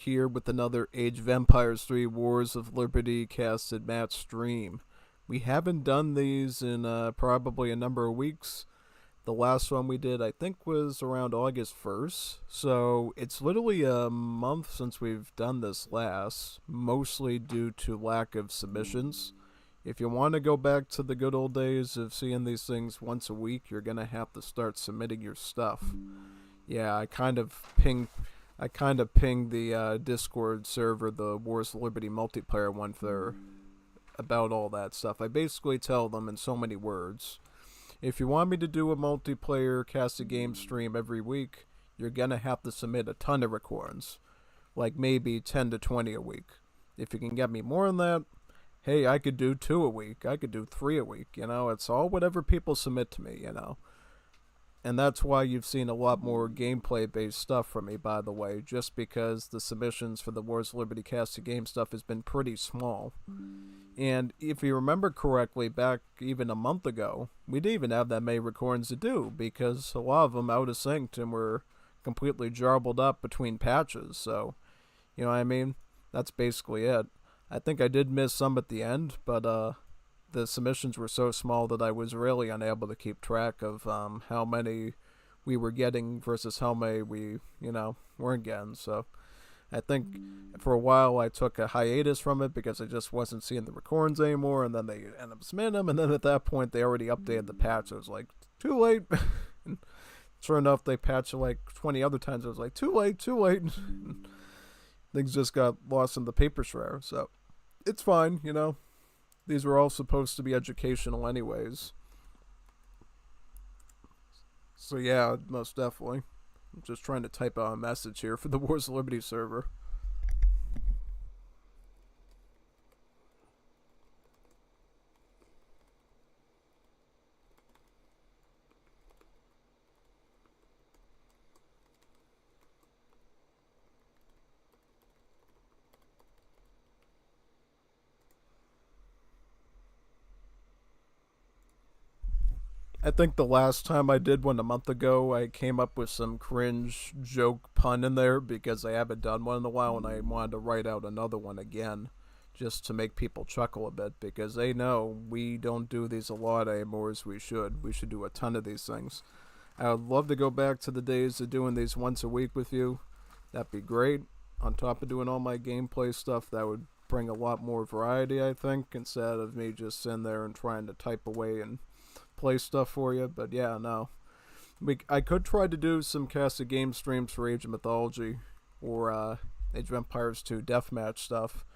here with another Age of Empires 3 Wars of Liberty casted match stream. We haven't done these in probably a number of weeks. The last one we did, I think, was around August 1st. So it's literally a month since we've done this last, mostly due to lack of submissions. If you want to go back to the good old days of seeing these things once a week, you're going to have to start submitting your stuff. Yeah, I kind of pinged the Discord server, the Wars of Liberty multiplayer one, for about all that stuff. I basically tell them in so many words, if you want me to do a multiplayer cast a game stream every week, you're gonna have to submit a ton of recordings, like maybe 10 to 20 a week. If you can get me more than that, hey, I could do 2 a week, I could do 3 a week, it's all whatever people submit to me, And that's why you've seen a lot more gameplay-based stuff from me, by the way, just because the submissions for the Wars of Liberty cast a game stuff has been pretty small. And if you remember correctly, back even a month ago, we didn't even have that many recordings to do, because a lot of them out of sync and were completely jarbled up between patches, so, you know what I mean? That's basically it. I think I did miss some at the end, but, the submissions were so small that I was really unable to keep track of how many we were getting versus how many we, weren't getting. So I think for a while I took a hiatus from it because I just wasn't seeing the recordings anymore, and then they ended up submitting them, and then at that point they already updated the patch. It was like, too late. And sure enough, they patched it like 20 other times. It was like, too late, too late. Things just got lost in the paper shredder. So it's fine, These were all supposed to be educational anyways. So yeah, most definitely. I'm just trying to type out a message here for the Wars of Liberty server. I think the last time I did one a month ago, I came up with some cringe joke pun in there because I haven't done one in a while, and I wanted to write out another one again just to make people chuckle a bit, because they know we don't do these a lot anymore as we should. We should do a ton of these things. I would love to go back to the days of doing these once a week with you. That'd be great. On top of doing all my gameplay stuff, that would bring a lot more variety, I think, instead of me just sitting there and trying to type away and play stuff for you. But yeah, no, I could try to do some casted game streams for Age of Mythology or Age of Empires 2 deathmatch stuff,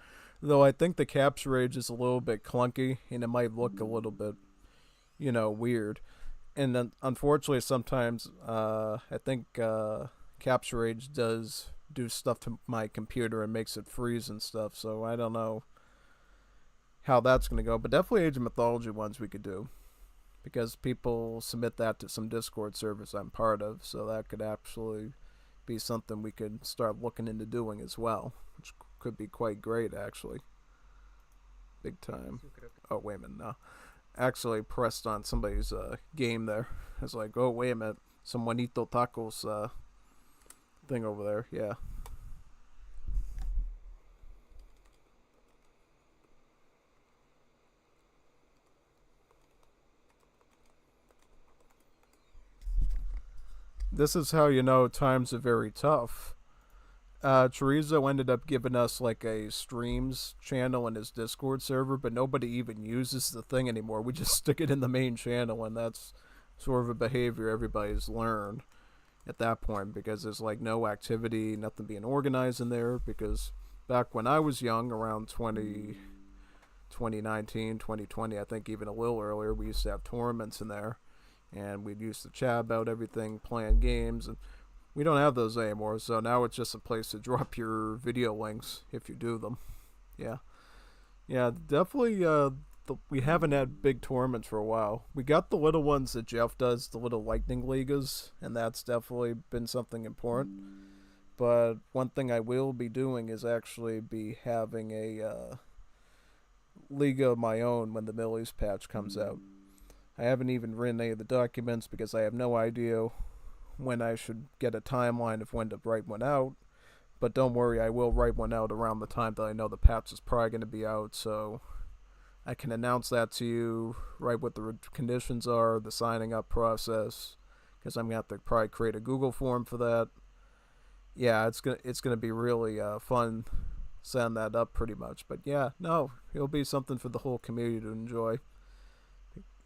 though I think the capture age is a little bit clunky and it might look a little bit weird. And then unfortunately sometimes I think capture age does do stuff to my computer and makes it freeze and stuff, so I don't know how that's going to go. But definitely Age of Mythology ones we could do, because people submit that to some Discord servers I'm part of, so that could actually be something we could start looking into doing as well, which could be quite great, actually. Big time. Oh, wait a minute, no. Actually pressed on somebody's game there. I was like, oh, wait a minute. Some Juanito Tacos thing over there, yeah. This is how you know times are very tough. Chorizo ended up giving us like a streams channel in his Discord server, but nobody even uses the thing anymore. We just stick it in the main channel, and that's sort of a behavior everybody's learned at that point, because there's like no activity, nothing being organized in there. Because back when I was young, around 2019, 2020, I think even a little earlier, we used to have tournaments in there, and we'd used to chat about everything, playing games, and we don't have those anymore, so now it's just a place to drop your video links if you do them. Yeah. Yeah, definitely, we haven't had big tournaments for a while. We got the little ones that Jeff does, the little lightning leagues, and that's definitely been something important. But one thing I will be doing is actually be having a league of my own when the Millies patch comes out. I haven't even written any of the documents because I have no idea when I should get a timeline of when to write one out. But don't worry, I will write one out around the time that I know the patch is probably going to be out, so I can announce that to you, write what the conditions are, the signing up process, because I'm going to have to probably create a Google form for that. Yeah, it's gonna be really fun setting that up pretty much. But yeah, no, it'll be something for the whole community to enjoy.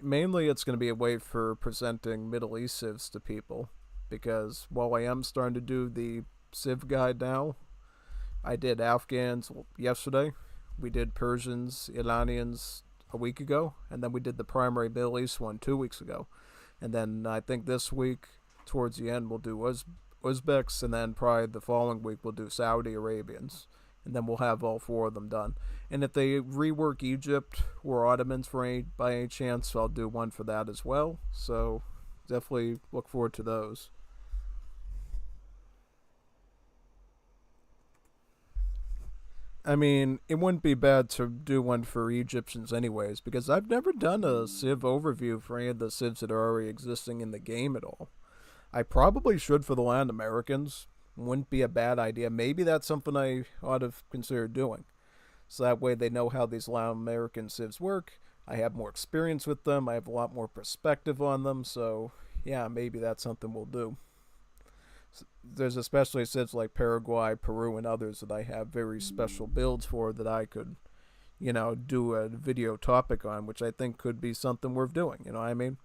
Mainly, it's going to be a way for presenting Middle East civs to people, because while I am starting to do the civ guide now, I did Afghans yesterday. We did Persians, Iranians a week ago, and then we did the primary Middle East one 2 weeks ago. And then I think this week, towards the end, we'll do Uzbeks, and then probably the following week we'll do Saudi Arabians, and then we'll have all four of them done. And if they rework Egypt or Ottomans by any chance, I'll do one for that as well. So definitely look forward to those. I mean, it wouldn't be bad to do one for Egyptians anyways, because I've never done a Civ overview for any of the Civs that are already existing in the game at all. I probably should for the Land Americans. Wouldn't be a bad idea. Maybe that's something I ought to consider doing. So that way they know how these Land American Civs work. I have more experience with them. I have a lot more perspective on them. So, yeah, maybe that's something we'll do. There's especially Civs like Paraguay, Peru, and others that I have very special builds for that I could, do a video topic on, which I think could be something worth doing. You know what I mean?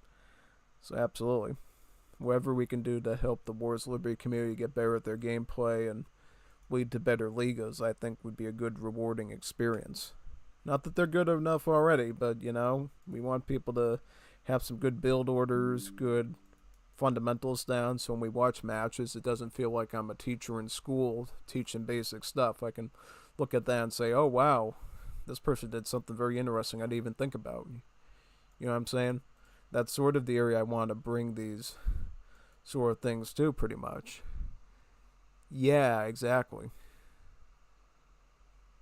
So, absolutely. Whatever we can do to help the Wars Liberty community get better at their gameplay and lead to better ligas, I think would be a good, rewarding experience. Not that they're good enough already, but, we want people to have some good build orders, good fundamentals down, so when we watch matches, it doesn't feel like I'm a teacher in school teaching basic stuff. I can look at that and say, oh, wow, this person did something very interesting I didn't even think about. You know what I'm saying? That's sort of the area I want to bring these sort of things to, pretty much. Yeah, exactly.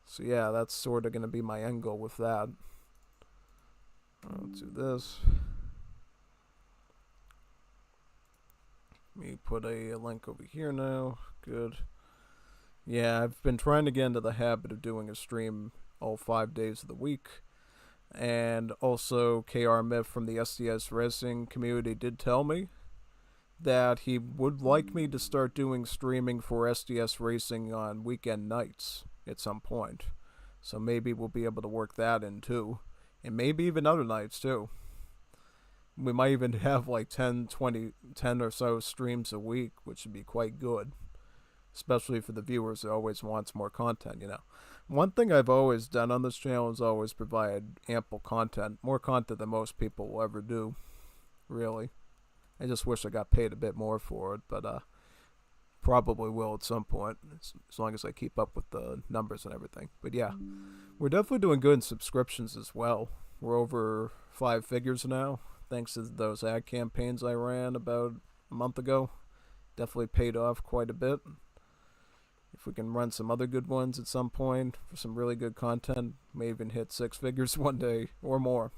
So yeah, that's sort of going to be my end goal with that. Let's do this. Let me put a link over here now. Good. Yeah, I've been trying to get into the habit of doing a stream all 5 days of the week. And also, KR Myth from the SDS Racing community did tell me that he would like me to start doing streaming for SDS Racing on weekend nights at some point. So maybe we'll be able to work that in too. And maybe even other nights too. We might even have like 10 or so streams a week, which would be quite good. Especially for the viewers that always wants more content, One thing I've always done on this channel is always provide ample content. More content than most people will ever do. Really. I just wish I got paid a bit more for it, but probably will at some point, as long as I keep up with the numbers and everything. But yeah, we're definitely doing good in subscriptions as well. We're over 5 figures now, thanks to those ad campaigns I ran about a month ago. Definitely paid off quite a bit. If we can run some other good ones at some point for some really good content, may even hit 6 figures one day or more.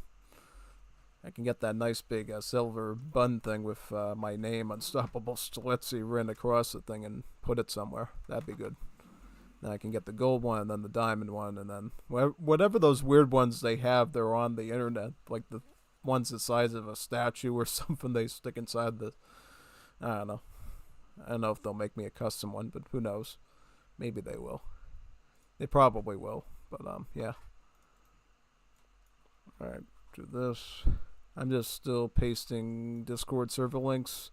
I can get that nice big silver bun thing with my name, Unstoppable Stelitzy, written across the thing and put it somewhere. That'd be good. Then I can get the gold one and then the diamond one, and then whatever those weird ones they have, they're on the internet, like the ones the size of a statue or something they stick inside the... I don't know. I don't know if they'll make me a custom one, but who knows. Maybe they will. They probably will, but yeah. Alright, do this. I'm just still pasting Discord server links.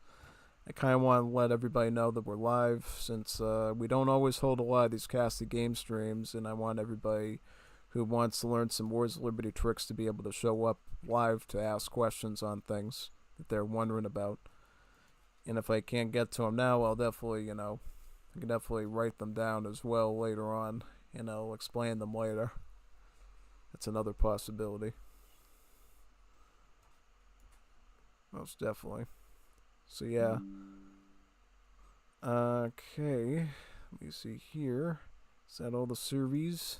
I kind of want to let everybody know that we're live, since we don't always hold a lot of these casted game streams, and I want everybody who wants to learn some Wars of Liberty tricks to be able to show up live to ask questions on things that they're wondering about. And if I can't get to them now, I'll definitely, I can definitely write them down as well later on, and I'll explain them later. That's another possibility. Most definitely. So yeah. Okay. Let me see here. Is that all the surveys?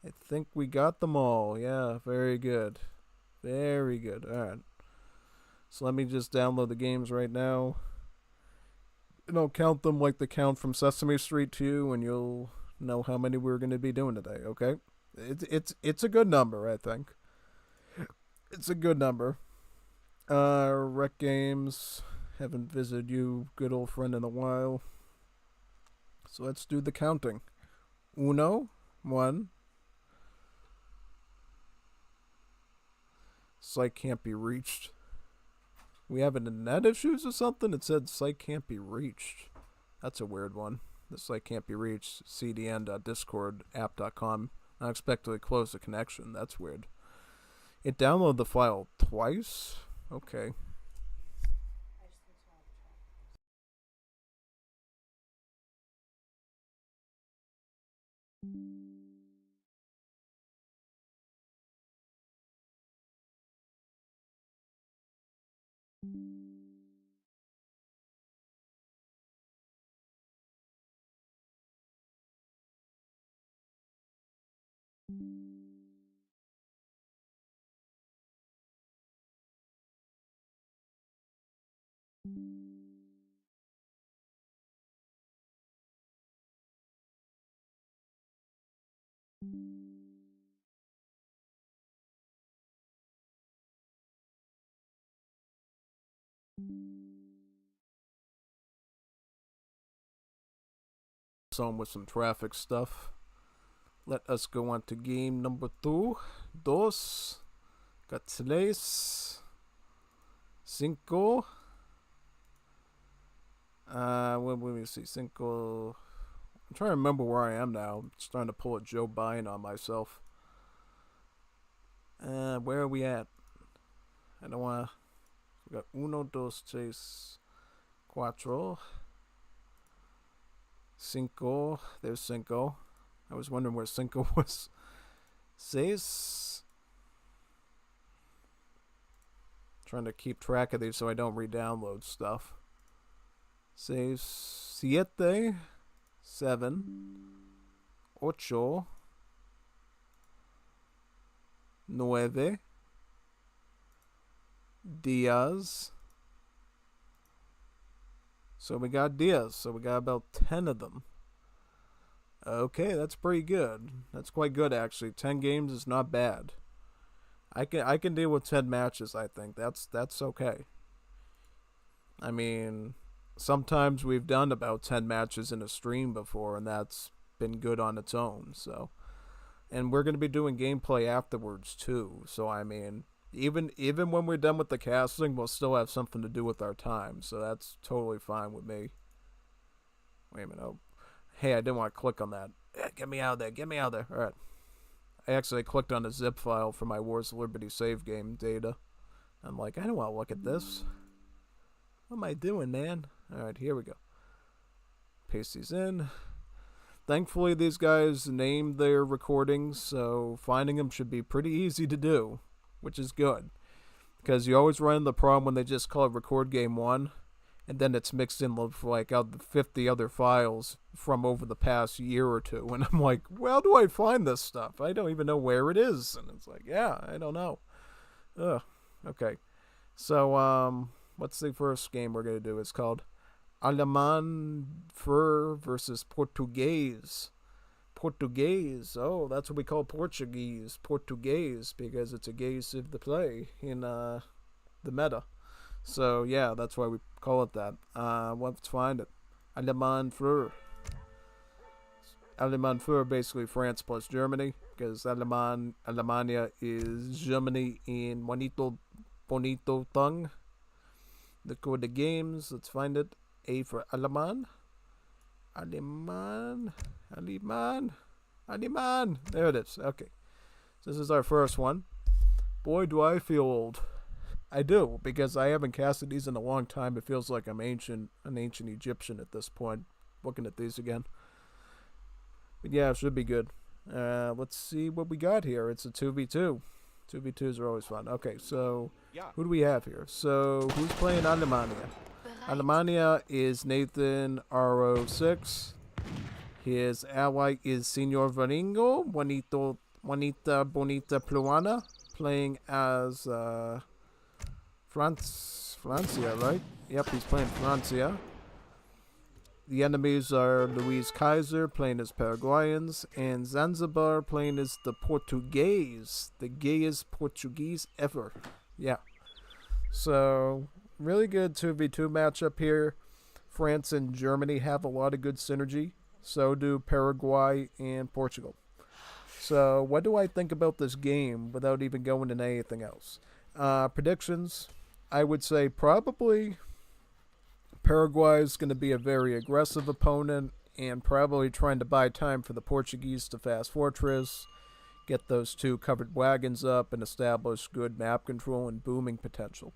I think we got them all. Yeah, very good. Very good. Alright. So let me just download the games right now. count them like the count from Sesame Street 2, and you'll know how many we're going to be doing today, okay? It's a good number, I think. It's a good number. Rec games. Haven't visited you, good old friend, in a while. So let's do the counting. Uno, one. Site can't be reached. We have internet issues or something? It said site can't be reached. That's a weird one. The site can't be reached. cdn.discordapp.com. Unexpectedly closed the connection. That's weird. It downloaded the file twice? Okay. On with some traffic stuff. Let us go on to game number 2. Dos. Got tres. Cinco. Let me see. Cinco. I'm trying to remember where I am now. I'm just trying to pull a Joe Biden on myself. Where are we at? I don't want to. We got uno, dos, tres, cuatro. Cinco. There's cinco. I was wondering where cinco was. Seis. Trying to keep track of these so I don't re-download stuff. Seis. Siete. 7. Ocho. 9. Diaz. So we got Diaz. So we got about 10 of them. Okay, that's pretty good. That's quite good, actually. 10 games is not bad. I can deal with 10 matches, I think. That's okay. I mean, sometimes we've done about 10 matches in a stream before, and that's been good on its own. So, and we're going to be doing gameplay afterwards, too. So, I mean, even when we're done with the casting, we'll still have something to do with our time. So that's totally fine with me. Wait a minute. Oh. Hey, I didn't want to click on that. Get me out of there. Get me out of there. All right. I actually clicked on a zip file for my Wars of Liberty save game data. I'm like, I don't want to look at this. What am I doing, man? All right, here we go. Paste these in. Thankfully, these guys named their recordings, so finding them should be pretty easy to do, which is good. Because you always run into the problem when they just call it Record Game 1, and then it's mixed in with like out the 50 other files from over the past year or two. And I'm like, well, how do I find this stuff? I don't even know where it is. And it's like, yeah, I don't know. Ugh. Okay. So, what's the first game we're going to do? It's called Aleman Fur versus Portuguese. Portuguese. Oh, that's what we call Portuguese. Portuguese, because it's a gaze of the play in the meta. So, yeah, that's why we call it that. Let's find it. Allemand Fleur. Allemand Fleur, basically France plus Germany, because Alemania is Germany in bonito tongue. The code of games, let's find it. A for Allemand. Allemand. There it is. Okay. So this is our first one. Boy, do I feel old. I do, because I haven't casted these in a long time. It feels like I'm an ancient Egyptian at this point, looking at these again. But yeah, it should be good. Let's see what we got here. It's a 2v2. 2v2s are always fun. Okay, so who do we have here? So who's playing Alemania? Alemania is Nathan RO6. His ally is Senor Viringo, Juanita Bonita Pluana, playing as Francia, right? Yep, he's playing Francia. The enemies are Luis Kaiser playing as Paraguayans and Zanzibar playing as the Portuguese, the gayest Portuguese ever. Yeah. So, really good 2v2 matchup here. France and Germany have a lot of good synergy. So do Paraguay and Portugal. So, what do I think about this game without even going into anything else? Predictions, I would say probably Paraguay is going to be a very aggressive opponent and probably trying to buy time for the Portuguese to fast fortress, get those two covered wagons up, and establish good map control and booming potential.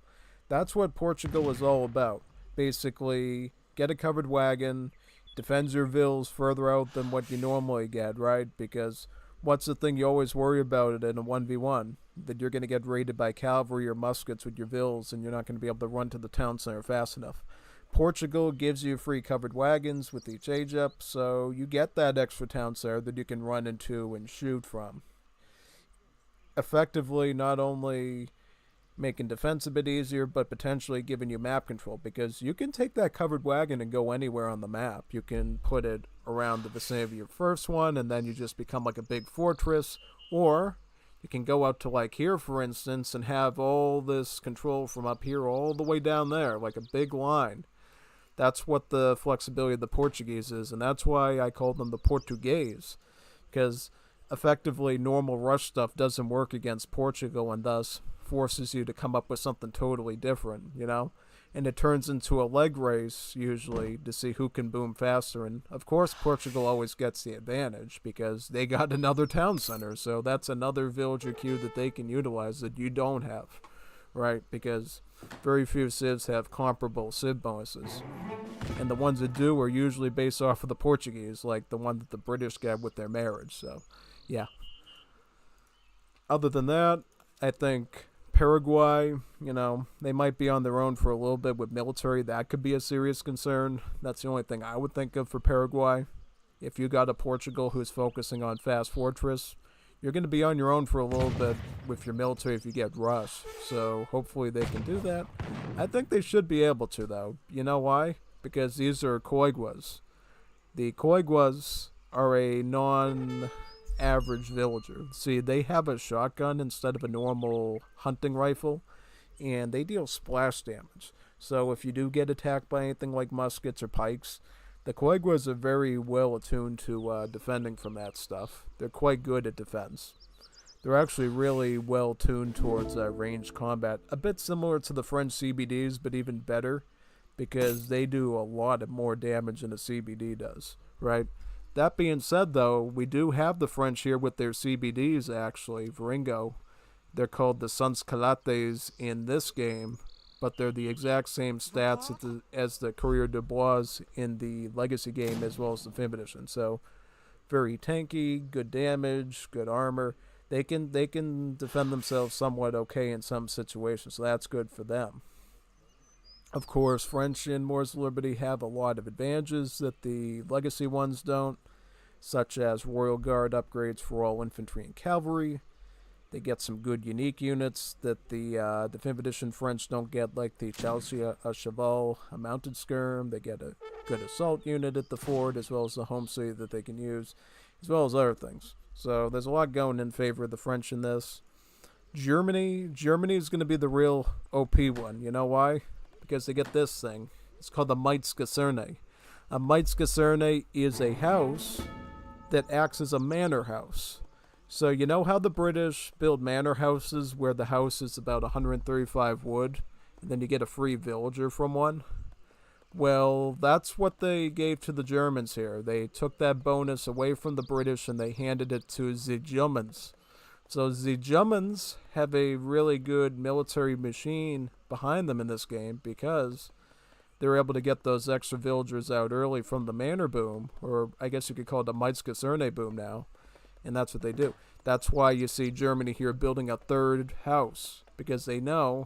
That's what Portugal is all about. Basically, get a covered wagon, defend your villas further out than what you normally get, right? Because what's the thing you always worry about it in a 1v1? That you're going to get raided by cavalry or muskets with your villas and you're not going to be able to run to the town center fast enough. Portugal gives you free covered wagons with each age up, so you get that extra town center that you can run into and shoot from. Effectively, not only making defense a bit easier, but potentially giving you map control, because you can take that covered wagon and go anywhere on the map. You can put it around the vicinity of your first one, and then you just become like a big fortress, or you can go out to like here, for instance, and have all this control from up here all the way down there, like a big line. That's what the flexibility of the Portuguese is, and that's why I call them the Portuguese, because effectively normal rush stuff doesn't work against Portugal, and thus forces you to come up with something totally different, you know? And it turns into a leg race, usually, to see who can boom faster. And, of course, Portugal always gets the advantage because they got another town center. So that's another villager queue that they can utilize that you don't have, right? Because very few civs have comparable civ bonuses. And the ones that do are usually based off of the Portuguese, like the one that the British got with their marriage. So, yeah. Other than that, I think Paraguay, you know, they might be on their own for a little bit with military. That could be a serious concern. That's the only thing I would think of for Paraguay. If you got a Portugal who's focusing on fast fortress, you're going to be on your own for a little bit with your military if you get rushed. So hopefully they can do that. I think they should be able to, though. You know why? Because these are Coiguas. The Coiguas are a non-average villager. See, they have a shotgun instead of a normal hunting rifle, and they deal splash damage. So if you do get attacked by anything like muskets or pikes, the Coiguas are very well attuned to defending from that stuff. They're quite good at defense. They're actually really well tuned towards ranged combat. A bit similar to the French CBDs, but even better, because they do a lot more damage than a CBD does, right? That being said, though, we do have the French here with their CBDs, actually, Viringo. They're called the Sans-Calates in this game, but they're the exact same stats as the Courrier de Bois in the Legacy game, as well as the 5th edition. So, very tanky, good damage, good armor. They can defend themselves somewhat okay in some situations, so that's good for them. Of course, French in Wars of Liberty have a lot of advantages that the Legacy ones don't, such as Royal Guard upgrades for all infantry and cavalry. They get some good unique units that the 5th edition French don't get, like the Chelsea a Cheval, a mounted skirm. They get a good assault unit at the fort, as well as the home city that they can use, as well as other things. So there's a lot going in favor of the French in this. Germany is going to be the real OP one. You know why? Because they get this thing. It's called the Meitskaserne. A Meitskaserne is a house that acts as a manor house. So you know how the British build manor houses where the house is about 135 wood, and then you get a free villager from one? Well, that's what they gave to the Germans here. They took that bonus away from the British and they handed it to the Germans. So the Germans have a really good military machine behind them in this game because they're able to get those extra villagers out early from the manor boom, or I guess you could call it the Meitskaserne boom now, and that's what they do. That's why you see Germany here building a third house, because they know,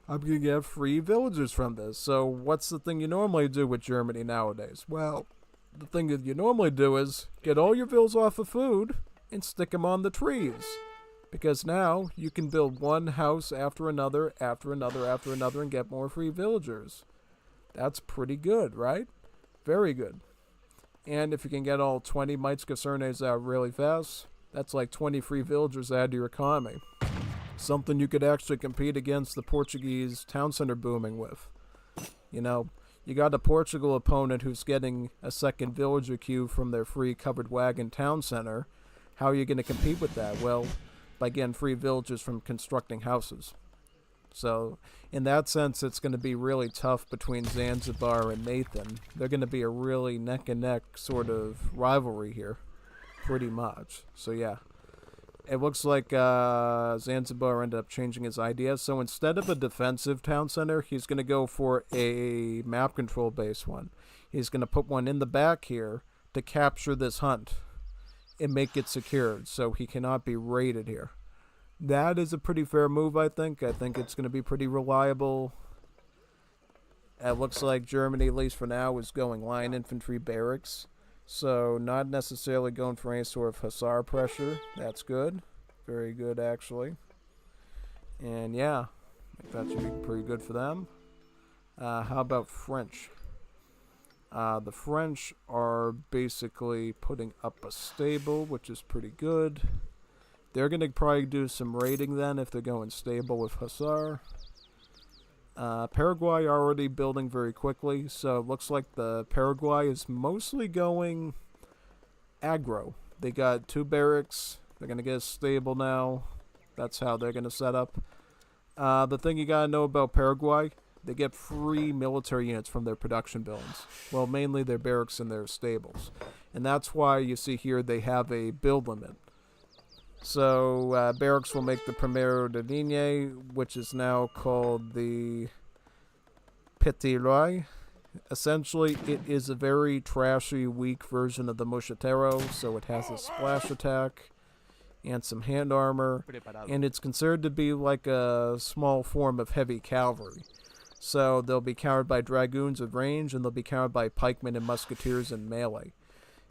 I'm going to get free villagers from this. So what's the thing you normally do with Germany nowadays? Well, the thing that you normally do is get all your villas off of food and stick them on the trees. Because now you can build one house after another, after another, after another, and get more free villagers. That's pretty good, right? Very good. And if you can get all 20 Mites Casernes out really fast, that's like 20 free villagers added to your economy. Something you could actually compete against the Portuguese town center booming with. You know, you got a Portugal opponent who's getting a second villager queue from their free covered wagon town center. How are you going to compete with that? Well, by getting free villagers from constructing houses. So, in that sense, it's going to be really tough between Zanzibar and Nathan. They're going to be a really neck-and-neck sort of rivalry here, pretty much. So, yeah. It looks like Zanzibar ended up changing his idea. So, instead of a defensive town center, he's going to go for a map control-based one. He's going to put one in the back here to capture this hunt and make it secured so he cannot be raided here. That is a pretty fair move, I think. I think it's going to be pretty reliable. It looks like Germany, at least for now, is going line infantry barracks. So not necessarily going for any sort of hussar pressure. That's good. Very good, actually. And yeah, I think that should be pretty good for them. How about French? The French are basically putting up a stable, which is pretty good. They're going to probably do some raiding then if they're going stable with Hussar. Paraguay already building very quickly, so it looks like the Paraguay is mostly going aggro. They got 2 barracks. They're going to get a stable now. That's how they're going to set up. The thing you got to know about Paraguay, they get free military units from their production buildings. Well, mainly their barracks and their stables. And that's why you see here they have a build limit. So, barracks will make the Primero de Ligne, which is now called the Petit Roi. Essentially, it is a very trashy, weak version of the Mosquetero, so it has a splash attack and some hand armor, and it's considered to be like a small form of heavy cavalry. So, they'll be countered by dragoons at range, and they'll be countered by pikemen and musketeers in melee.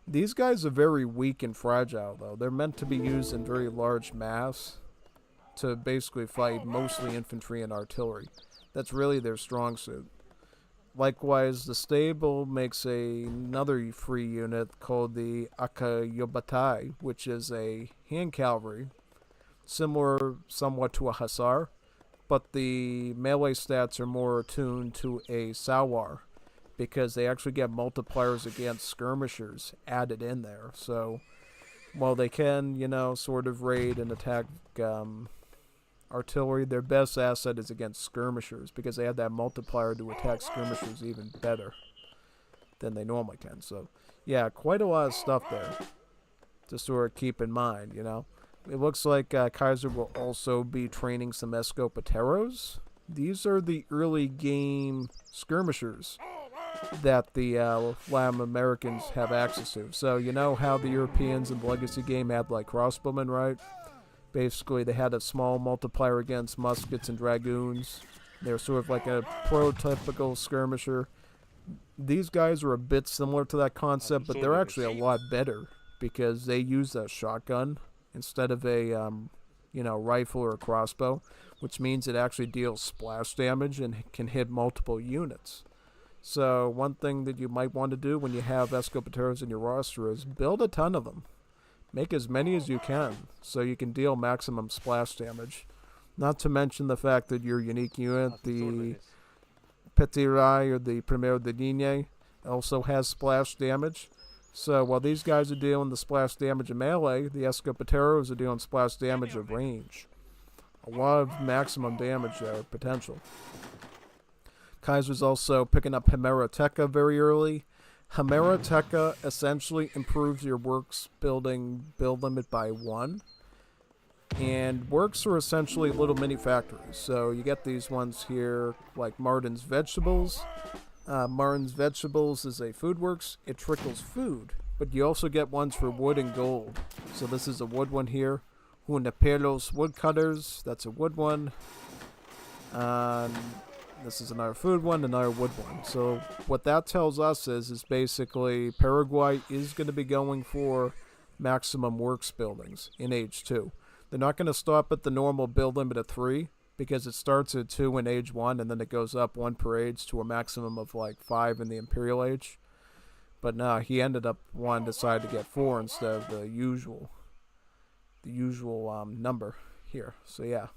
These guys are very weak and fragile, though. They're meant to be used in very large mass to basically fight mostly infantry and artillery. That's really their strong suit. Likewise, the stable makes another free unit called the Akayobatai, which is a hand cavalry, similar somewhat to a hussar, but the melee stats are more attuned to a sawar, because they actually get multipliers against skirmishers added in there. So, while they can, you know, sort of raid and attack artillery, their best asset is against skirmishers, because they have that multiplier to attack skirmishers even better than they normally can. So, yeah, quite a lot of stuff there to sort of keep in mind, you know. It looks like Kaiser will also be training some Escopeteros. These are the early game skirmishers that the Latin Americans have access to. So you know how the Europeans in the Legacy game had like crossbowmen, right? Basically, they had a small multiplier against muskets and dragoons. They're sort of like a prototypical skirmisher. These guys are a bit similar to that concept, but they're actually a lot better because they use a shotgun instead of a rifle or a crossbow, which means it actually deals splash damage and can hit multiple units. So one thing that you might want to do when you have Escopeteros in your roster is build a ton of them. Make as many as you can so you can deal maximum splash damage. Not to mention the fact that your unique unit, the Petit Rai or the Primero de Ligne, also has splash damage. So while these guys are dealing the splash damage of melee, the Escopeteros are dealing splash damage of range. A lot of maximum damage there, potential. Kaiser's also picking up Hemeroteca very early. Hemeroteca essentially improves your works building build limit by 1. And works are essentially little mini factories. So you get these ones here like Martin's Vegetables. Martin's Vegetables is a food works. It trickles food. But you also get ones for wood and gold. So this is a wood one here. Junapelos Woodcutters. That's a wood one. This is another food one, another wood one. So what that tells us is basically Paraguay is going to be going for maximum works buildings in Age 2. They're not going to stop at the normal build limit of 3 because it starts at 2 in Age 1 and then it goes up 1 per age to a maximum of like 5 in the Imperial Age. But no, he ended up wanting to decide to get 4 instead of the usual number here. So yeah,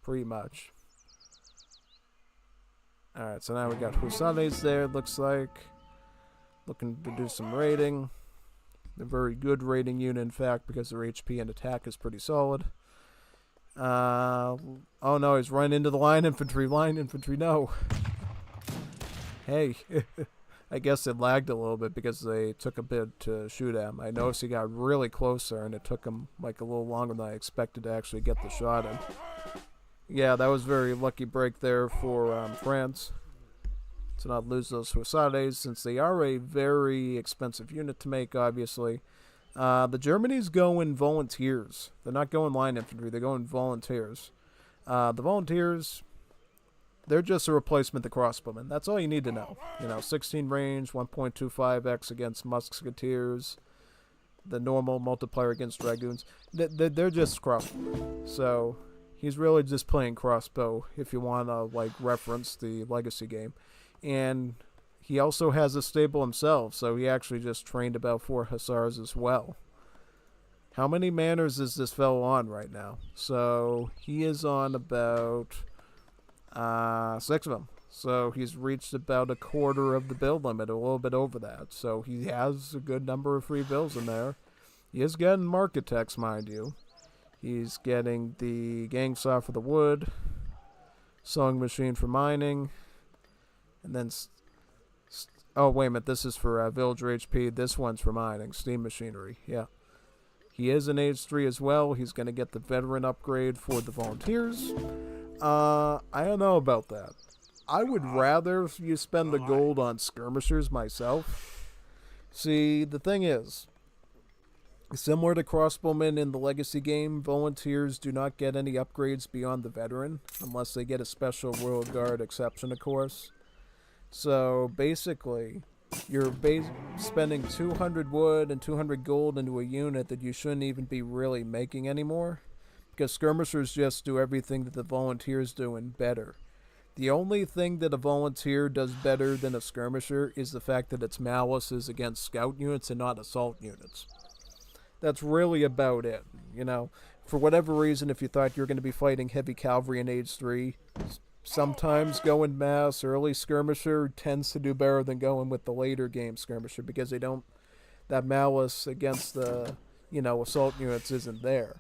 pretty much. Alright, so now we got Husanes there, it looks like. Looking to do some raiding. A very good raiding unit, in fact, because their HP and attack is pretty solid. Oh no, he's running into the line infantry. Line infantry, no. Hey. I guess it lagged a little bit because they took a bit to shoot at him. I noticed he got really close there, and it took him like a little longer than I expected to actually get the shot in. Yeah, that was a very lucky break there for France to not lose those Hussardes, since they are a very expensive unit to make, obviously. The Germany's going volunteers. They're not going line infantry, they're going volunteers. The volunteers, they're just a replacement to crossbowmen. That's all you need to know. 16 range, 1.25x against musketeers, the normal multiplier against dragoons. They're just crossbowmen. So he's really just playing crossbow if you want to reference the legacy game. And he also has a stable himself, so he actually just trained about 4 hussars as well. How many manners is this fellow on right now? So he is on about 6 of them. So he's reached about a quarter of the build limit, a little bit over that. So he has a good number of free builds in there. He is getting market techs, mind you. He's getting the gang saw for the wood, sewing machine for mining, and then oh, wait a minute, this is for villager HP. This one's for mining, steam machinery, yeah. He is an age 3 as well. He's going to get the veteran upgrade for the volunteers. I don't know about that. I would rather you spend the gold on skirmishers myself. See, the thing is, similar to crossbowmen in the legacy game, volunteers do not get any upgrades beyond the veteran, unless they get a special Royal Guard exception, of course. So basically, you're spending 200 wood and 200 gold into a unit that you shouldn't even be really making anymore, because skirmishers just do everything that the volunteers do and better. The only thing that a volunteer does better than a skirmisher is the fact that its malice is against scout units and not assault units. That's really about it. For whatever reason, if you thought you were going to be fighting heavy cavalry in age 3, sometimes going mass early skirmisher tends to do better than going with the later game skirmisher, because they don't, that malice against the assault units isn't there.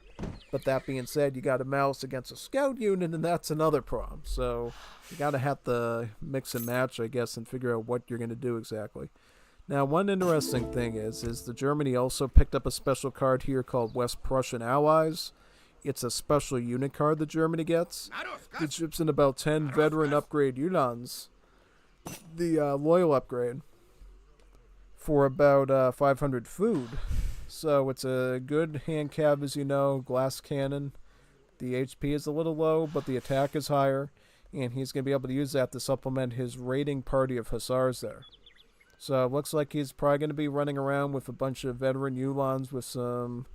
But that being said, you got a malice against a scout unit, and that's another problem. So you gotta have to mix and match, I guess, and figure out what you're gonna do exactly. Now, one interesting thing is the Germany also picked up a special card here called West Prussian Allies. It's a special unit card that Germany gets. It ships in about 10 veteran upgrade Uhlans, the loyal upgrade, for about 500 food. So it's a good hand cav, as you know, glass cannon. The HP is a little low, but the attack is higher, and he's going to be able to use that to supplement his raiding party of hussars there. So it looks like he's probably going to be running around with a bunch of veteran Uhlans with some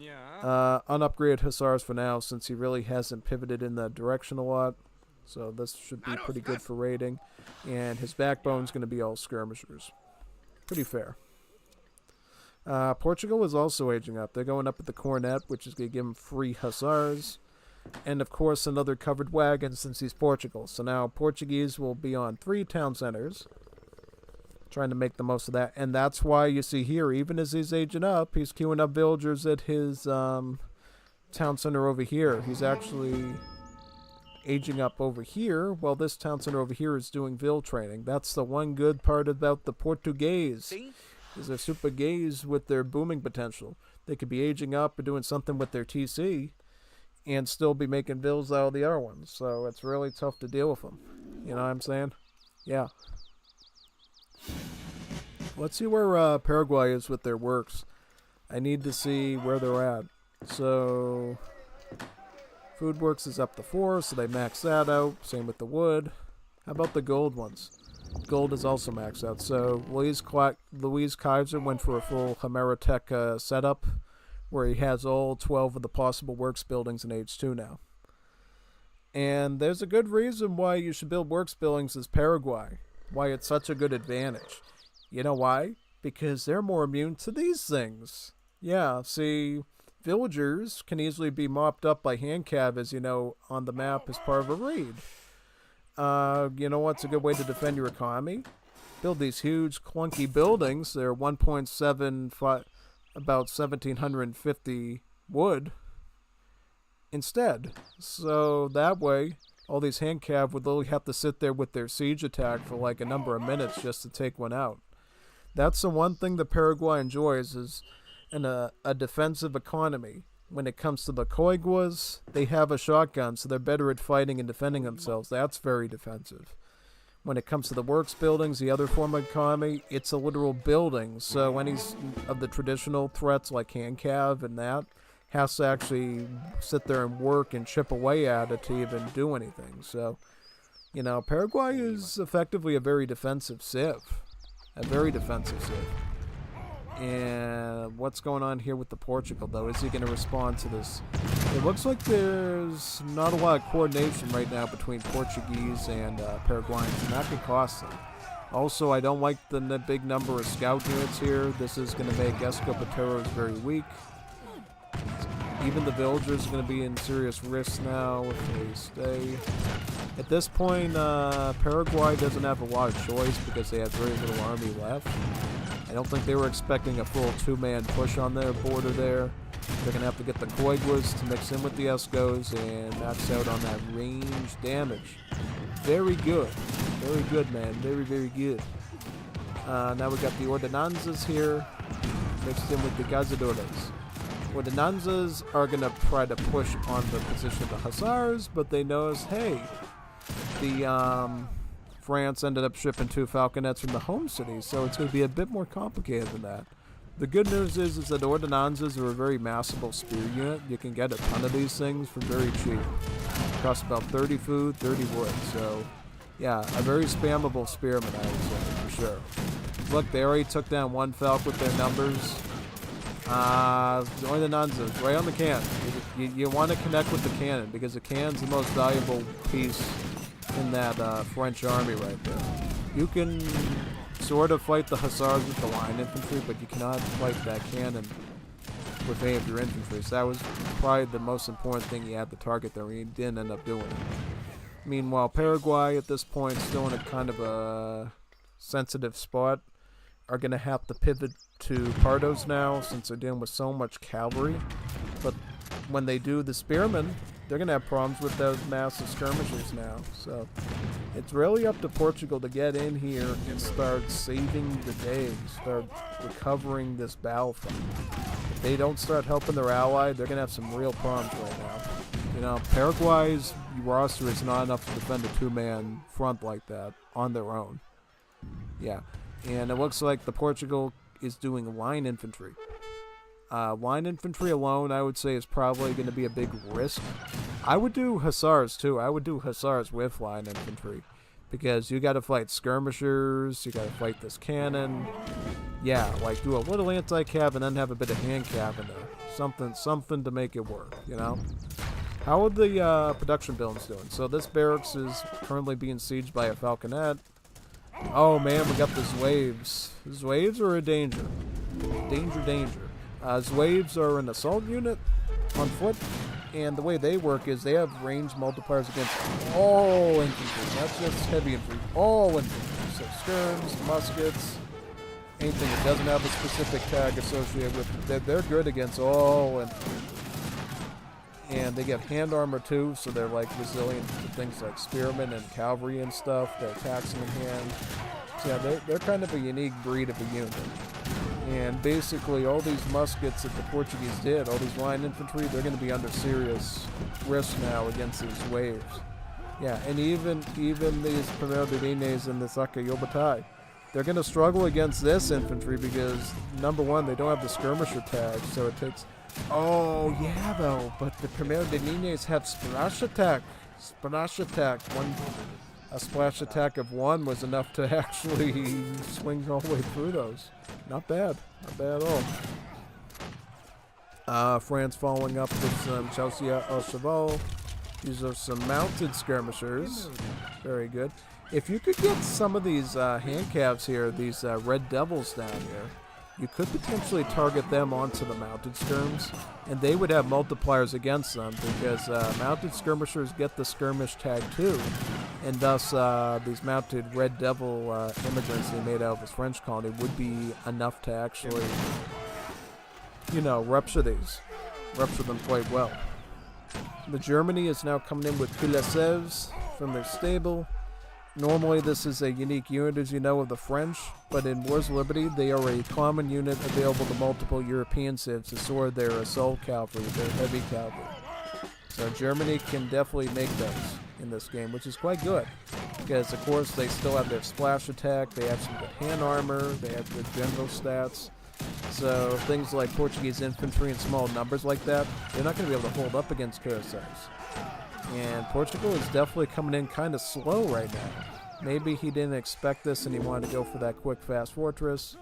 unupgraded hussars for now, since he really hasn't pivoted in that direction a lot. So this should be pretty good for raiding. And his backbone's going to be all skirmishers. Pretty fair. Portugal is also aging up. They're going up with the Cornet, which is going to give him free hussars. And, of course, another covered wagon since he's Portugal. So now Portuguese will be on 3 town centers, trying to make the most of that. And that's why you see here, even as he's aging up, he's queuing up villagers at his town center over here. He's actually aging up over here, while this town center over here is doing vill training. That's the one good part about the Portuguese. Is they're super gays with their booming potential. They could be aging up or doing something with their TC and still be making bills out of the other ones. So it's really tough to deal with them. You know what I'm saying? Yeah. Let's see where Paraguay is with their works. I need to see where they're at. So food works is up to 4, so they max that out. Same with the wood. How about the gold ones? Gold is also maxed out. So Luis Kaiser went for a full Hemerotech setup, where he has all 12 of the possible works buildings in H2 now. And there's a good reason why you should build works buildings as Paraguay. Why it's such a good advantage. You know why? because they're more immune to these things. Yeah, see, villagers can easily be mopped up by hand cav, as you know, on the map as part of a raid. You know what's a good way to defend your economy? Build these huge, clunky buildings. They're 1.75, about 1,750 wood instead. So that way, all these hand cav would literally have to sit there with their siege attack for like a number of minutes just to take one out. That's the one thing that Paraguay enjoys is a defensive economy. When it comes to the Coiguas, they have a shotgun, so they're better at fighting and defending themselves. That's very defensive. When it comes to the works buildings, the other form of economy, it's a literal building. So any of the traditional threats like hand cav and that has to actually sit there and work and chip away at it to even do anything. So, you know, Paraguay is effectively a very defensive civ. A very defensive civ. And what's going on here with the Portugal, though? Is he going to respond to this? It looks like there's not a lot of coordination right now between Portuguese and Paraguayans, and that could cost them. Also, I don't like the big number of scout units here. This is going to make Escopateros very weak. Even the villagers are going to be in serious risk now if they stay. At this point, Paraguay doesn't have a lot of choice because they have very little army left. I don't think they were expecting a full two-man push on their border there. They're going to have to get the Coiguas to mix in with the Escos and max out on that range damage. Very good. Very good, man. Very, very good. Now we got the Ordenanzas here mixed in with the Cazadores. Ordenanzas are going to try to push on the position of the Hussars, but they notice, hey, the France ended up shipping 2 falconets from the home city, so it's going to be a bit more complicated than that. The good news is that Ordenanzas are a very massable spear unit. You can get a ton of these things for very cheap. It costs about 30 food, 30 wood, so yeah, a very spammable spearman, I would say, for sure. Look, they already took down 1 falc with their numbers. Ordenanzas, right on the cannon. You want to connect with the cannon, because the cannon's the most valuable piece in that French army right there. You can sort of fight the hussars with the line infantry, but you cannot fight that cannon with any of your infantry. So that was probably the most important thing you had to target there, and you didn't end up doing it. Meanwhile, Paraguay at this point, still in a kind of a sensitive spot, are going to have to pivot to Pardos now since they're dealing with so much cavalry. But when they do the spearmen, they're going to have problems with those massive skirmishers now. So it's really up to Portugal to get in here and start saving the day, start recovering this battlefield. If they don't start helping their ally, they're going to have some real problems right now. You know, Paraguay's roster is not enough to defend a 2-man front like that on their own. Yeah, and it looks like the Portugal is doing line infantry. Line infantry alone, I would say, is probably going to be a big risk. I would do hussars, too. I would do hussars with line infantry. Because you got to fight skirmishers, you got to fight this cannon. Yeah, like do a little anti-cav and then have a bit of hand cav in there. Something to make it work, you know? How are the production buildings doing? So this barracks is currently being sieged by a falconet. Oh man, we got the Zwaves. Zwaves are a danger. Danger. Zwaves are an assault unit on foot, and the way they work is they have range multipliers against all infantry, not just heavy infantry, all infantry. So skirms, muskets, anything that doesn't have a specific tag associated with it, they're good against all infantry. And they get hand armor too, so they're like resilient to things like spearmen and cavalry and stuff. They're attacks in hand. So yeah, they're kind of a unique breed of a unit. And basically all these muskets that the Portuguese did, all these line infantry, they're going to be under serious risk now against these waves. Yeah, and even these Primeiro de Linhas and the Saca Yobatai, they're going to struggle against this infantry because, number one, they don't have the skirmisher tag, so it takes... Oh, yeah, though, but the Primeiro de Linhas have splash attack. A splash attack of 1 was enough to actually swing all the way through those. Not bad at all. France following up with some Chelsea au Cheval. These are some mounted skirmishers. Very good. If you could get some of these hand calves here, these red devils down here, you could potentially target them onto the mounted skirms, and they would have multipliers against them because mounted skirmishers get the skirmish tag too, and thus these mounted red devil immigrants they made out of this French colony would be enough to actually, rupture them quite well. The Germany is now coming in with cuirassiers from their stable. Normally this is a unique unit, as you know, of the French, but in Wars of Liberty they are a common unit available to multiple European civs to sword their assault cavalry, their heavy cavalry. So Germany can definitely make those in this game, which is quite good, because of course they still have their splash attack, they have some good hand armor, they have good general stats. So things like Portuguese infantry in small numbers like that, they're not going to be able to hold up against cuirassiers. And Portugal is definitely coming in kind of slow right now. Maybe he didn't expect this and he wanted to go for that quick, fast fortress.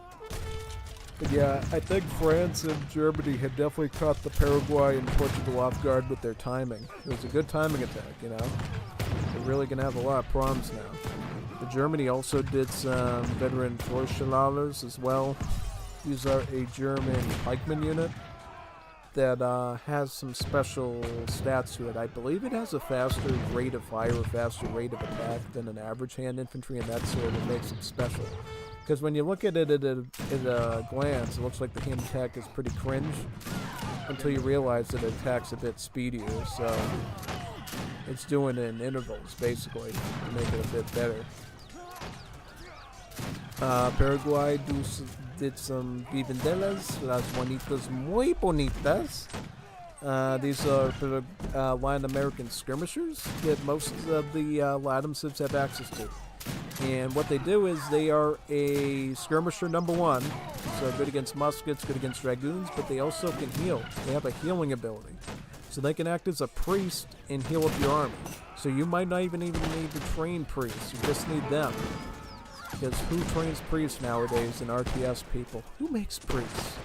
But yeah, I think France and Germany had definitely caught the Paraguay and Portugal off guard with their timing. It was a good timing attack, They're really going to have a lot of problems now. The Germany also did some veteran Vorschalers as well. These are a German pikeman unit that has some special stats to it. I believe it has a faster rate of fire, a faster rate of attack than an average hand infantry, and that sort of makes it special. Because when you look at it at a glance, it looks like the hand attack is pretty cringe until you realize that it attacks a bit speedier. So it's doing it in intervals, basically, to make it a bit better. Paraguay did some vivendelas, las bonitas, muy bonitas. These are Latin American skirmishers that most of the Latin civs have access to. And what they do is they are a skirmisher number one, so good against muskets, good against dragoons, but they also can heal. They have a healing ability. So they can act as a priest and heal up your army. So you might not even need to train priests, you just need them. Because who trains priests nowadays in RTS people? Who makes priests?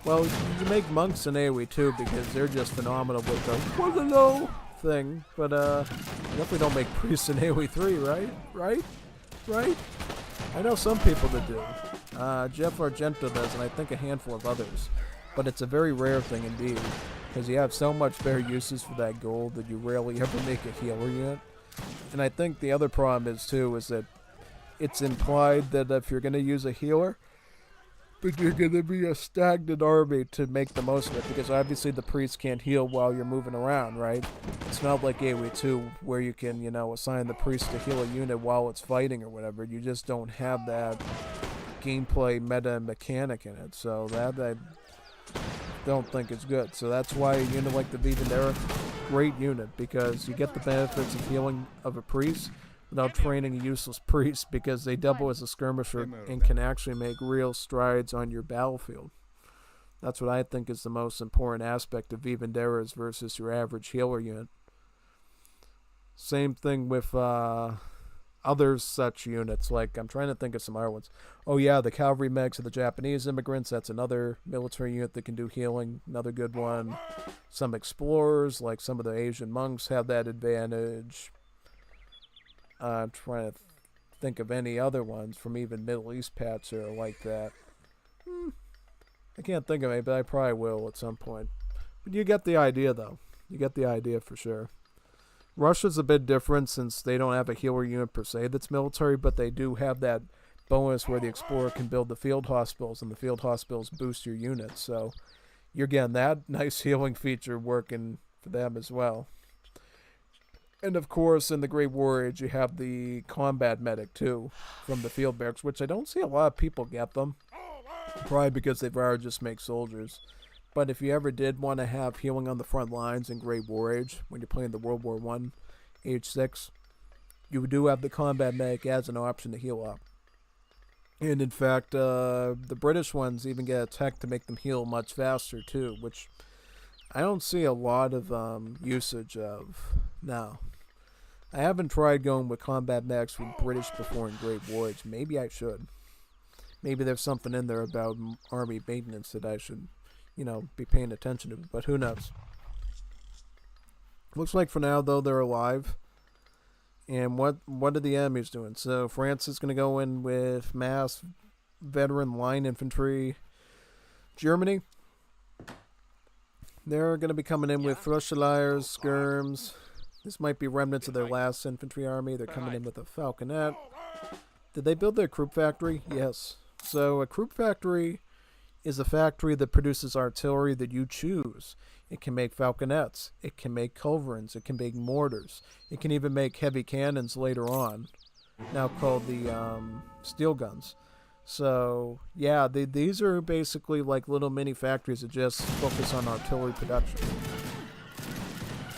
Well, you make monks in AoE too, because they're just phenomenal with the hello thing. But you definitely don't make priests in AoE 3, right? Right? I know some people that do. Jeff Argento does, and I think a handful of others. But it's a very rare thing indeed, because you have so much better uses for that gold that you rarely ever make a healer unit. And I think the other problem is that it's implied that if you're going to use a healer, but you're going to be a stagnant army to make the most of it, because obviously the priest can't heal while you're moving around, right? It's not like AoE 2 where you can, assign the priest to heal a unit while it's fighting or whatever. You just don't have that gameplay meta mechanic in it, so that I don't think is good. So that's why a unit like the Vivendera, great unit, because you get the benefits of healing of a priest without training a useless priest, because they double as a skirmisher and can actually make real strides on your battlefield. That's what I think is the most important aspect of Vivenderas versus your average healer unit. Same thing with other such units, like I'm trying to think of some other ones. Oh yeah, the cavalry megs of the Japanese immigrants, that's another military unit that can do healing, another good one. Some explorers, like some of the Asian monks, have that advantage. I'm trying to think of any other ones from even Middle East pats that are like that. I can't think of any, but I probably will at some point. But you get the idea, though. You get the idea for sure. Russia's a bit different since they don't have a healer unit per se that's military, but they do have that bonus where the explorer can build the field hospitals, and the field hospitals boost your units. So you're getting that nice healing feature working for them as well. And of course, in the Great War Age, you have the combat medic too, from the field barracks, which I don't see a lot of people get them. Probably because they'd rather just make soldiers. But if you ever did want to have healing on the front lines in Great War Age, when you're playing the World War I, Age 6, you do have the combat medic as an option to heal up. And in fact, the British ones even get a tech to make them heal much faster too, which I don't see a lot of usage of now. I haven't tried going with combat medics with British before in Great War Age. Maybe I should. Maybe there's something in there about army maintenance that I should, be paying attention to, but who knows. Looks like for now, though, they're alive. And what are the enemies doing? So France is going to go in with mass veteran line infantry. Germany, they're going to be coming in with Fusiliers, skirms. This might be remnants of their last infantry army. They're coming in with a falconet. Did they build their Krupp factory? Yes. So a Krupp factory is a factory that produces artillery that you choose. It can make falconets. It can make culverins. It can make mortars. It can even make heavy cannons later on, now called the steel guns. So, yeah, these are basically like little mini factories that just focus on artillery production.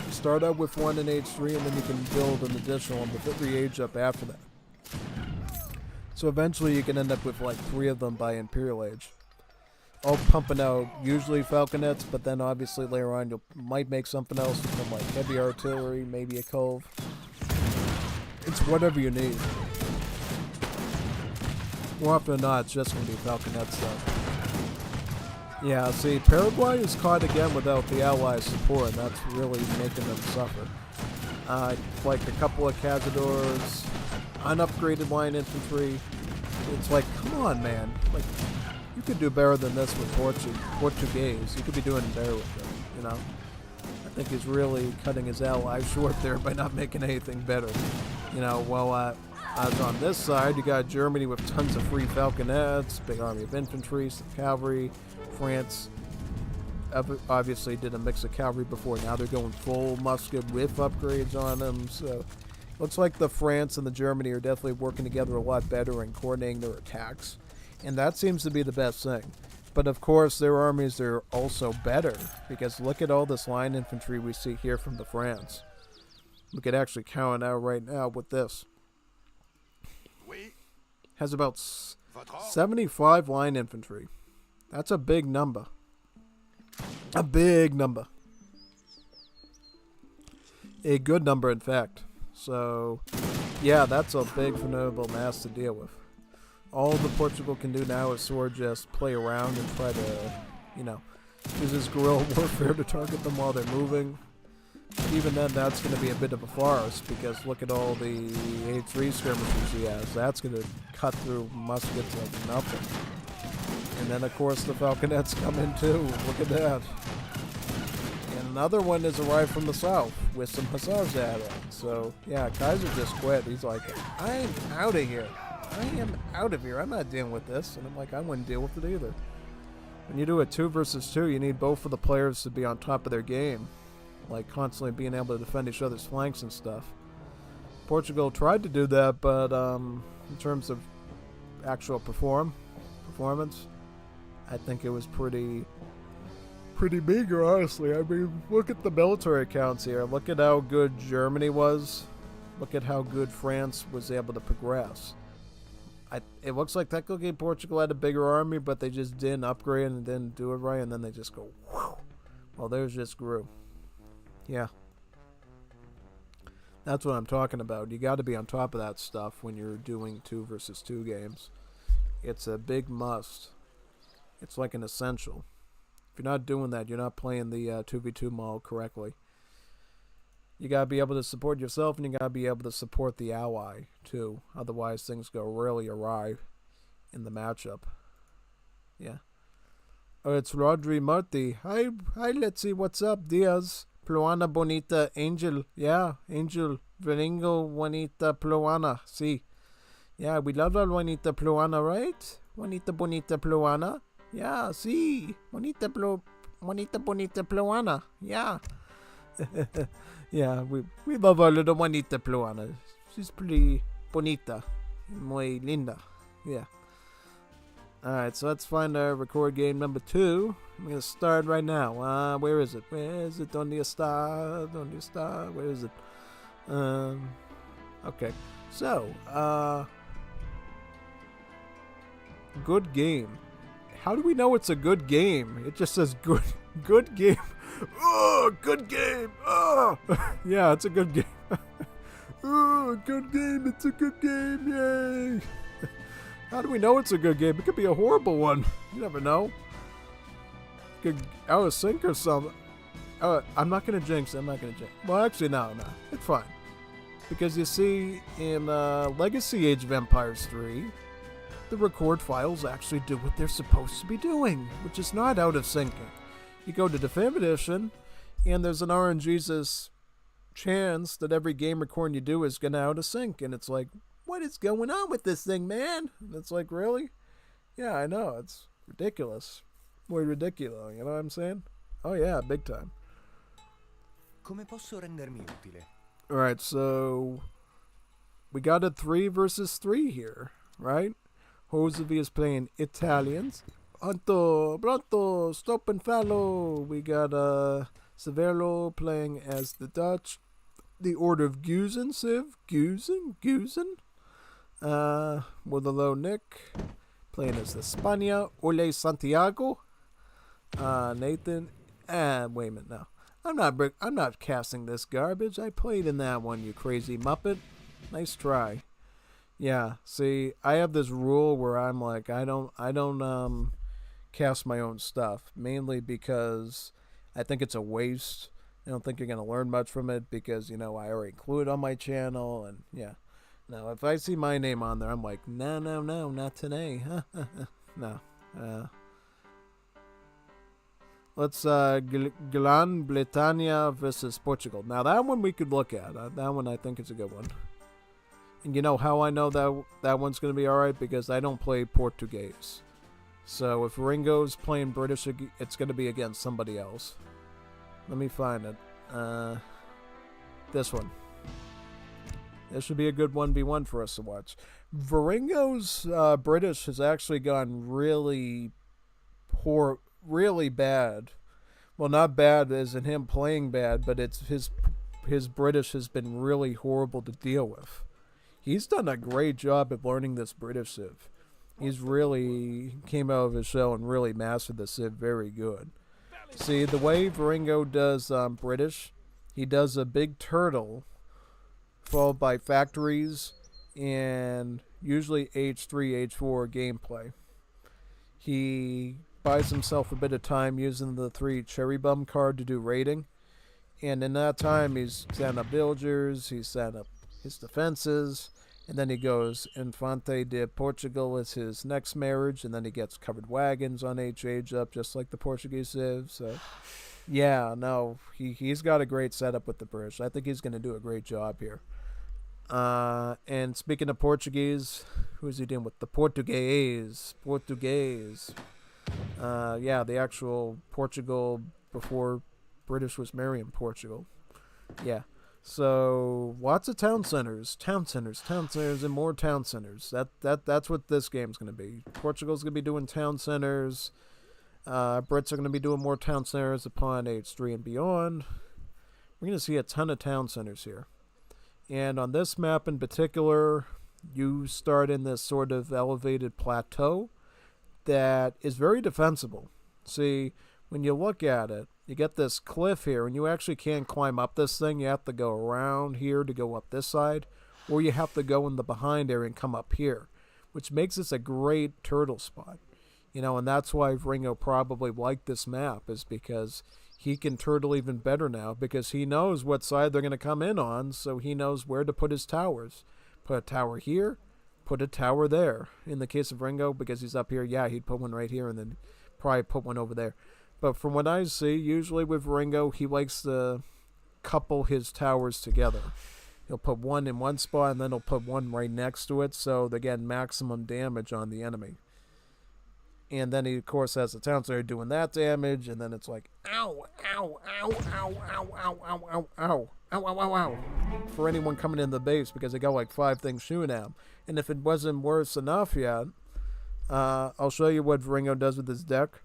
You start out with one in age 3, and then you can build an additional one with every age up after that. So eventually you can end up with like 3 of them by Imperial Age. All pumping out usually falconets, but then obviously later on you might make something else from like heavy artillery, maybe a cove. It's whatever you need. More often than not, it's just going to be falconet stuff. Yeah, see, Paraguay is caught again without the Allies' support, and that's really making them suffer. Like a couple of cazadors, unupgraded line infantry. It's like, come on, man. Like, you could do better than this with Portuguese. You could be doing better with them, you know? I think he's really cutting his allies short there by not making anything better. You know, well, as on this side, you got Germany with tons of free falconets, big army of infantry, some cavalry. France obviously did a mix of cavalry before. Now they're going full musket with upgrades on them. So looks like the France and the Germany are definitely working together a lot better and coordinating their attacks. And that seems to be the best thing. But of course, their armies are also better, because look at all this line infantry we see here from the France. We could actually count it out right now with this. Has about 75 line infantry. That's a big number. A big number. A good number, in fact. So, yeah, that's a big, formidable mass to deal with. All the Portugal can do now is sort of just play around and try to, you know, use his guerrilla warfare to target them while they're moving. Even then, that's going to be a bit of a farce, because look at all the A3 skirmishers he has. That's going to cut through muskets like nothing. And then, of course, the falconets come in too. Look at that. And another one has arrived from the south with some hussars added. So, yeah, Kaiser just quit. He's like, I'm out of here. I am out of here. I'm not dealing with this. And I'm like, I wouldn't deal with it either. When you do a 2 versus 2, you need both of the players to be on top of their game. Like, constantly being able to defend each other's flanks and stuff. Portugal tried to do that, but in terms of actual performance, I think it was pretty meager, honestly. I mean, look at the military accounts here. Look at how good Germany was. Look at how good France was able to progress. It looks like technically Portugal had a bigger army, but they just didn't upgrade and didn't do it right, and then they just go, whew. Well, theirs just grew. Yeah. That's what I'm talking about. You got to be on top of that stuff when you're doing 2 versus 2 games. It's a big must. It's like an essential. If you're not doing that, you're not playing the 2v2 model correctly. You got to be able to support yourself, and you got to be able to support the ally, too. Otherwise, things go really awry in the matchup. Yeah. Oh, it's Rodri Marti. Hi, let's see. What's up, Diaz? Pluana Bonita Angel. Yeah, Angel. Viringo Juanita Pluana. See. Yeah, we love our Juanita Pluana, right? Juanita Bonita Pluana. Yeah, see. Bonita Bonita Pluana. Yeah. Yeah, we love our little Juanita Pluana. She's pretty bonita. Muy linda. Yeah. Alright, so let's find our record game number 2. I'm going to start right now. Where is it? Where is it? Donde está? Donde está? Where is it? Okay. So, good game. How do we know it's a good game? It just says good game. Oh, good game. Oh, yeah, it's a good game. Oh, good game. It's a good game. Yay. How do we know it's a good game? It could be a horrible one. You never know. Could out of sync or something. I'm not gonna jinx. I'm not gonna jinx. Well, actually, no. It's fine. Because you see, in Legacy Age of Empires 3, the record files actually do what they're supposed to be doing, which is not out of syncing. You go to Definitive Edition, and there's an RNGesus chance that every game recording you do is going to out of sync, and it's like, what is going on with this thing, man? And it's like, really? Yeah, I know, it's ridiculous. Muy ridiculous, you know what I'm saying? Oh yeah, big time. Come posso rendermi utile? Alright, so we got a 3 versus 3 here, right? Josevi is playing Italians. Pronto, stop and follow. We got Severo playing as the Dutch. The Order of Guzen, Civ. Guzen. With a low Nick playing as the Spania. Ole Santiago. Nathan. Wait a minute now. I'm not casting this garbage. I played in that one, you crazy muppet. Nice try. Yeah, see, I have this rule where I'm like, I don't cast my own stuff, mainly because I think it's a waste. I don't think you're gonna learn much from it because, I already include it on my channel, and yeah. Now, if I see my name on there, I'm like, no, not today. No. Let's Gran Bretaña versus Portugal. Now that one we could look at. That one I think is a good one. And you know how I know that one's going to be alright? Because I don't play Portuguese. So if Viringo's playing British, it's going to be against somebody else. Let me find it. This one. This should be a good 1v1 for us to watch. Viringo's British has actually gone really poor, really bad. Well, not bad as in him playing bad, but it's his British has been really horrible to deal with. He's done a great job of learning this British Civ. He's really came out of his shell and really mastered the Civ very good. See, the way Viringo does British, he does a big turtle followed by factories and usually H3, H4 gameplay. He buys himself a bit of time using the 3 cherry bum card to do raiding. And in that time, he's setting up villagers, he's setting up his defenses, and then he goes Infante de Portugal is his next marriage, and then he gets covered wagons on Age up just like the Portuguese Civ. So yeah, no, he's got a great setup with the British. I think he's going to do a great job here. And speaking of Portuguese, who is he dealing with? The Portuguese. Yeah, the actual Portugal before British was marrying Portugal. Yeah. So lots of town centers, and more town centers. That's what this game's going to be. Portugal's going to be doing town centers. Brits are going to be doing more town centers upon age 3 and beyond. We're going to see a ton of town centers here. And on this map in particular, you start in this sort of elevated plateau that is very defensible. See, when you look at it, you get this cliff here, and you actually can't climb up this thing. You have to go around here to go up this side, or you have to go in the behind area and come up here, which makes this a great turtle spot. And that's why Viringo probably liked this map, is because he can turtle even better now, because he knows what side they're going to come in on, so he knows where to put his towers. Put a tower here, put a tower there. In the case of Viringo, because he's up here, yeah, he'd put one right here and then probably put one over there. But from what I see, usually with Viringo, he likes to couple his towers together. He'll put one in one spot, and then he'll put one right next to it, so they get maximum damage on the enemy. And then he, of course, has the town center doing that damage, and then it's like, ow, ow, ow, ow, ow, ow, ow, ow, ow, ow, ow, ow, ow, for anyone coming in the base, because they got like 5 things shooting at him. And if it wasn't worse enough yet, I'll show you what Viringo does with his deck.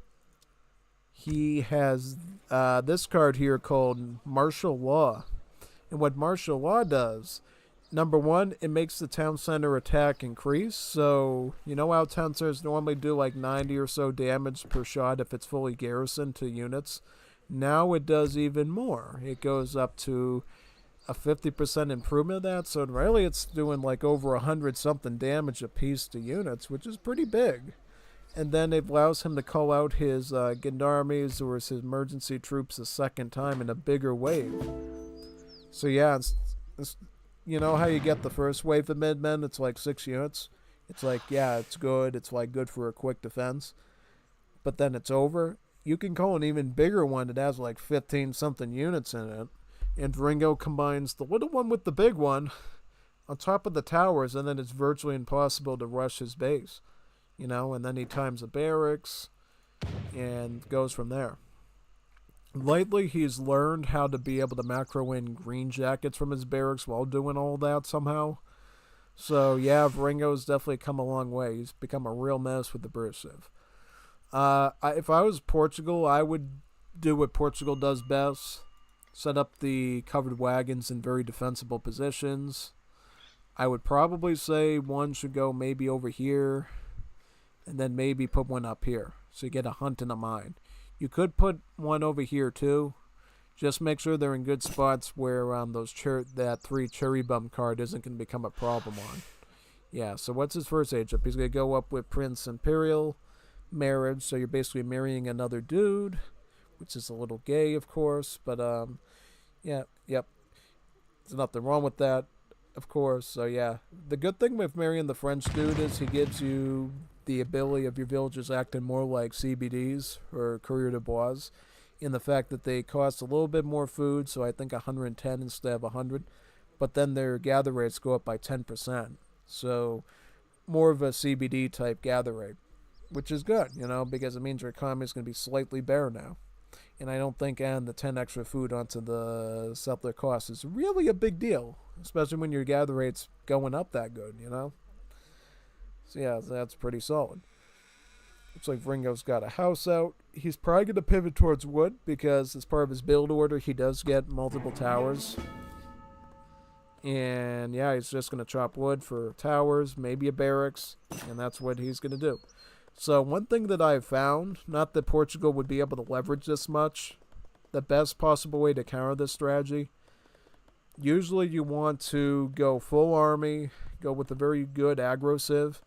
He has this card here called Martial Law. And what Martial Law does, number one, it makes the town center attack increase. So, you know how town centers normally do like 90 or so damage per shot if it's fully garrisoned to units? Now it does even more. It goes up to a 50% improvement of that. So really it's doing like over 100 something damage a piece to units, which is pretty big. and then it allows him to call out his gendarmes or his emergency troops a second time in a bigger wave. So yeah, it's you know how you get the first wave of midmen? It's like 6 units. It's like, yeah, it's good. It's like good for a quick defense. But then it's over. You can call an even bigger one that has like 15 something units in it. And Viringo combines the little one with the big one on top of the towers, and then it's virtually impossible to rush his base. You know, and then he times the barracks and goes from there. Lately, he's learned how to be able to macro in green jackets from his barracks while doing all that somehow. So, yeah, Viringo's definitely come a long way. He's become a real mess with the British Civ. If I was Portugal, I would do what Portugal does best. Set up the covered wagons in very defensible positions. I would probably say one should go maybe over here, and then maybe put one up here. So you get a hunt and a mine. You could put one over here too. Just make sure they're in good spots where that 3 cherry bum card isn't going to become a problem on. Yeah, so what's his first age up? He's going to go up with Prince Imperial marriage, so you're basically marrying another dude, which is a little gay, of course, but yeah, yep. There's nothing wrong with that, of course. So yeah, the good thing with marrying the French dude is he gives you the ability of your villagers acting more like CBDs or courier de bois, in the fact that they cost a little bit more food, so I think 110 instead of 100, but then their gather rates go up by 10%. So more of a CBD type gather rate, which is good, you know, because it means your economy is going to be slightly better now. And I don't think adding the 10 extra food onto the settler cost is really a big deal, especially when your gather rate's going up that good, you know? So yeah, that's pretty solid. Looks like Ringo's got a house out. He's probably going to pivot towards wood because as part of his build order, he does get multiple towers. And yeah, he's just going to chop wood for towers, maybe a barracks, and that's what he's going to do. So one thing that I've found, not that Portugal would be able to leverage this much, the best possible way to counter this strategy, usually you want to go full army, go with a very good aggro civ,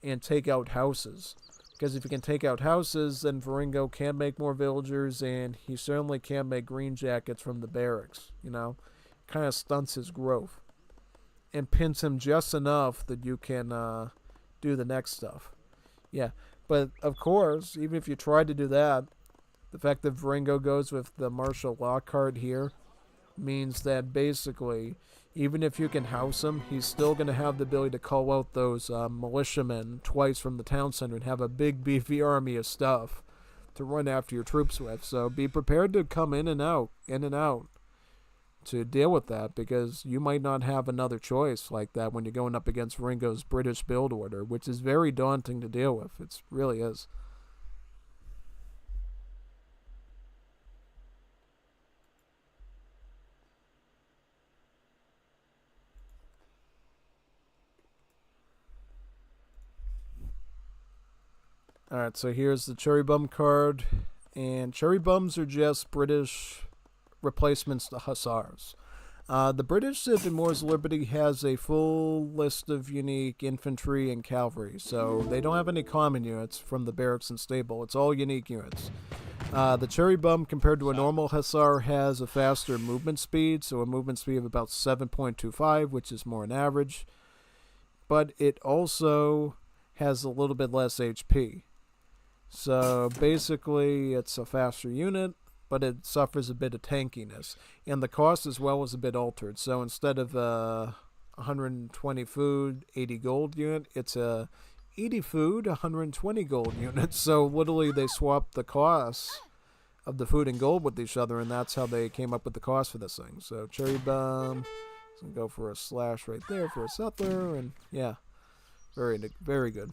and take out houses. Because if you can take out houses, then Viringo can make more villagers, and he certainly can make green jackets from the barracks, you know. Kind of stunts his growth. And pins him just enough that you can do the next stuff. Yeah, but of course, even if you try to do that, the fact that Viringo goes with the martial law card here means that basically, even if you can house him, he's still going to have the ability to call out those militiamen twice from the town center and have a big beefy army of stuff to run after your troops with. So be prepared to come in and out, to deal with that, because you might not have another choice like that when you're going up against Viringo's British build order, which is very daunting to deal with. It really is. Alright, so here's the cherry bum card, and cherry bums are just British replacements to hussars. The British Civ in Moore's Liberty has a full list of unique infantry and cavalry, so they don't have any common units from the barracks and stable. It's all unique units. The cherry bum, compared to a normal hussar, has a faster movement speed, so a movement speed of about 7.25, which is more an average, but it also has a little bit less HP. So basically, it's a faster unit, but it suffers a bit of tankiness. And the cost as well is a bit altered. So instead of 120 food, 80 gold unit, it's a 80 food, 120 gold unit. So literally they swapped the costs of the food and gold with each other, and that's how they came up with the cost for this thing. So cherry bomb, so go for a slash right there for a settler, and yeah, very, very good.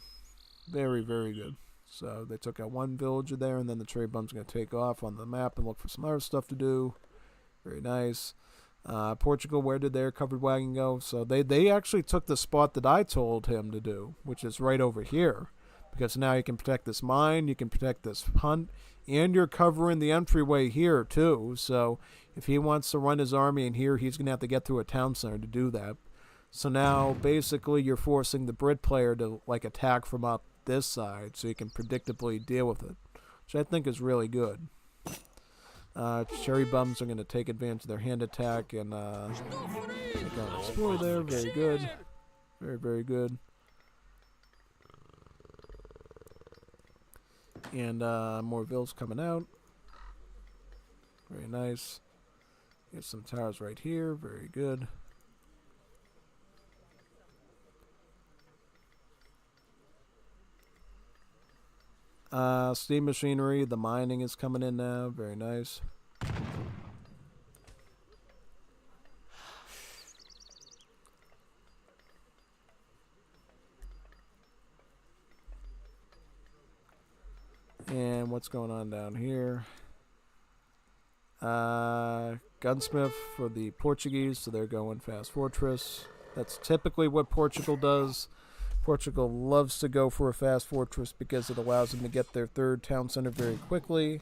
Very, very good. So they took out one villager there, and then the cherry bum's going to take off on the map and look for some other stuff to do. Very nice. Portugal, where did their covered wagon go? So they actually took the spot that I told him to do, which is right over here. Because now you can protect this mine, you can protect this hunt, and you're covering the entryway here too. So if he wants to run his army in here, he's going to have to get through a town center to do that. So now basically you're forcing the Brit player to like attack from up this side so you can predictably deal with it, which I think is really good. Cherry Bums are going to take advantage of their hand attack and take out an Explorer there. Very good. Very, very good. And more Vills coming out. Very nice. Get some towers right here. Very good. Steam machinery. The mining is coming in now. Very nice. And what's going on down here? Gunsmith for the Portuguese, so they're going Fast Fortress. That's typically what Portugal does. Portugal loves to go for a Fast Fortress because it allows them to get their third town center very quickly.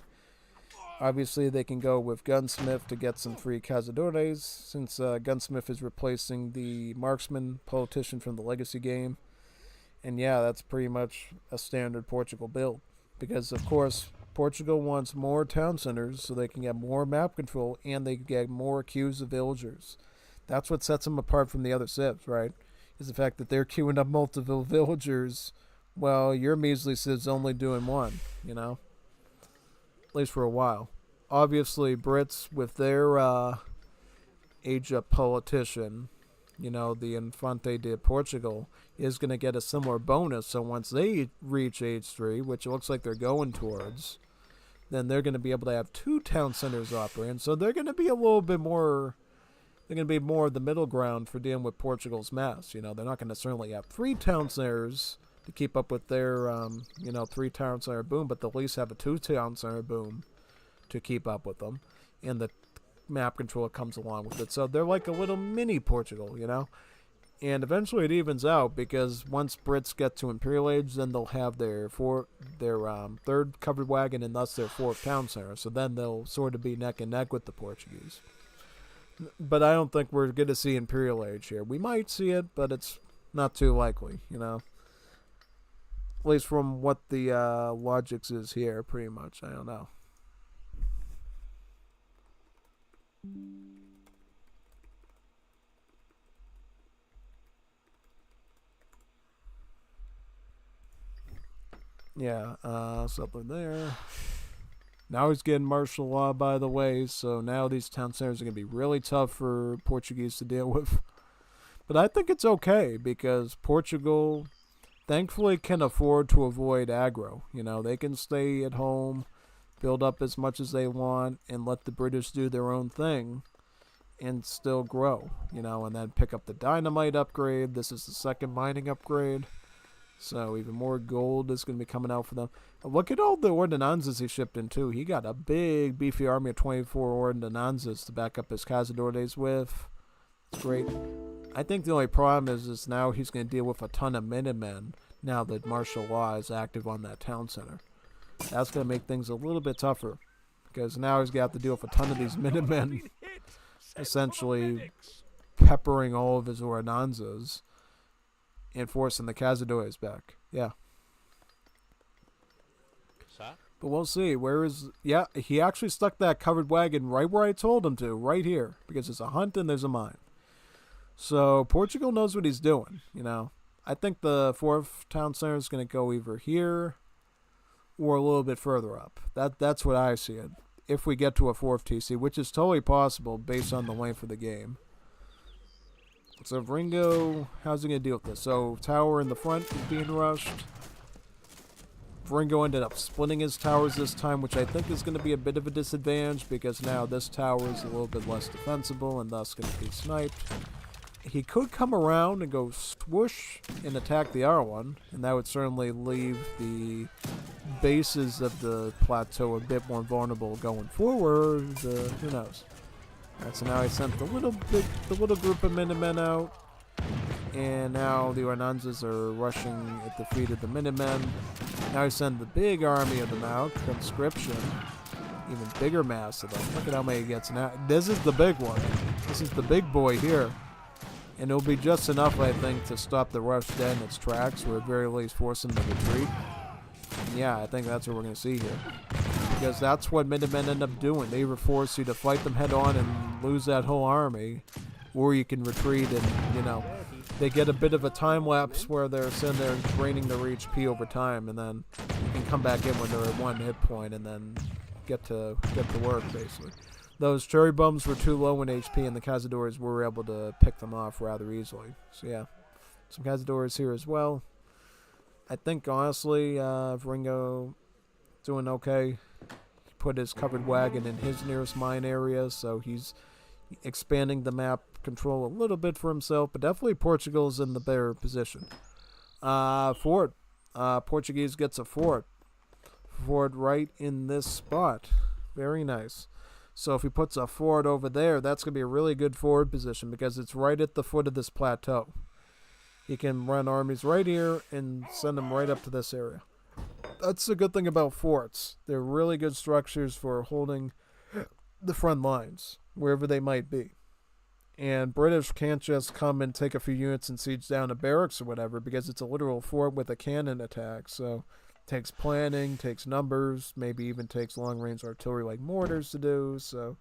Obviously, they can go with Gunsmith to get some free Cazadores, since Gunsmith is replacing the Marksman politician from the Legacy game. And yeah, that's pretty much a standard Portugal build. Because, of course, Portugal wants more town centers so they can get more map control and they can get more queues of villagers. That's what sets them apart from the other civs, right? Is the fact that they're queuing up multiple villagers while your measly civ's only doing one, you know? At least for a while. Obviously, Brits, with their age-up politician, you know, the Infante de Portugal, is going to get a similar bonus. So once they reach age 3, which it looks like they're going towards, then they're going to be able to have 2 town centers operating. So they're going to be a little bit more, they're going to be more of the middle ground for dealing with Portugal's mass. You know, they're not going to necessarily have 3 town centers to keep up with their, 3 town center boom, but they'll at least have a 2 town center boom to keep up with them. And the map control comes along with it. So they're like a little mini Portugal, you know? And eventually it evens out because once Brits get to Imperial Age, then they'll have their third covered wagon and thus their 4th town center. So then they'll sort of be neck and neck with the Portuguese. But I don't think we're going to see Imperial Age here. We might see it, but it's not too likely, you know? At least from what the logics is here, pretty much. I don't know. Yeah, something there. Now he's getting martial law, by the way, so now these town centers are going to be really tough for Portuguese to deal with. But I think it's okay, because Portugal, thankfully, can afford to avoid aggro. You know, they can stay at home, build up as much as they want, and let the British do their own thing, and still grow, you know, and then pick up the dynamite upgrade. This is the 2nd mining upgrade. So even more gold is going to be coming out for them. Look at all the ordinanzas he shipped in, too. He got a big, beefy army of 24 ordinanzas to back up his Cazadores with. It's great. I think the only problem is now he's going to deal with a ton of Minutemen now that martial law is active on that town center. That's going to make things a little bit tougher. Because now he's got to deal with a ton of these Minutemen essentially peppering all of his ordinanzas and forcing the Cazadores back. Yeah. But we'll see. Where is... Yeah, he actually stuck that covered wagon right where I told him to. Right here. Because there's a hunt and there's a mine. So, Portugal knows what he's doing, you know. I think the 4th town center is going to go either here or a little bit further up. That's what I see it. If we get to a 4th TC, which is totally possible based on the length of the game. So Viringo, how's he going to deal with this? So tower in the front is being rushed. Viringo ended up splitting his towers this time, which I think is going to be a bit of a disadvantage because now this tower is a little bit less defensible and thus going to be sniped. He could come around and go swoosh and attack the R1, and that would certainly leave the bases of the plateau a bit more vulnerable going forward. Who knows? Alright, so now I sent the little group of Minutemen out, and now the Ornanzas are rushing at the feet of the Minutemen. Now I send the big army of them out, conscription, even bigger mass of them. Look at how many he gets now. This is the big one. This is the big boy here. And it'll be just enough, I think, to stop the rush dead in its tracks, or at very least force them to retreat. And yeah, I think that's what we're going to see here. Because that's what Minutemen end up doing. They either force you to fight them head on and lose that whole army, or you can retreat and, you know, they get a bit of a time lapse where they're sitting there draining their HP over time, and then you can come back in when they're at 1 hit point and then get to work, basically. Those cherry bombs were too low in HP, and the Cazadores were able to pick them off rather easily. So yeah, some Cazadores here as well. I think, honestly, Viringo doing okay. He put his covered wagon in his nearest mine area, so he's expanding the map control a little bit for himself, but definitely Portugal's in the better position. Fort. Portuguese gets a fort. Fort right in this spot. Very nice. So if he puts a fort over there, that's going to be a really good forward position because it's right at the foot of this plateau. He can run armies right here and send them right up to this area. That's the good thing about forts. They're really good structures for holding the front lines, wherever they might be. And British can't just come and take a few units and siege down a barracks or whatever because it's a literal fort with a cannon attack. So it takes planning, takes numbers, maybe even takes long-range artillery like mortars to do. So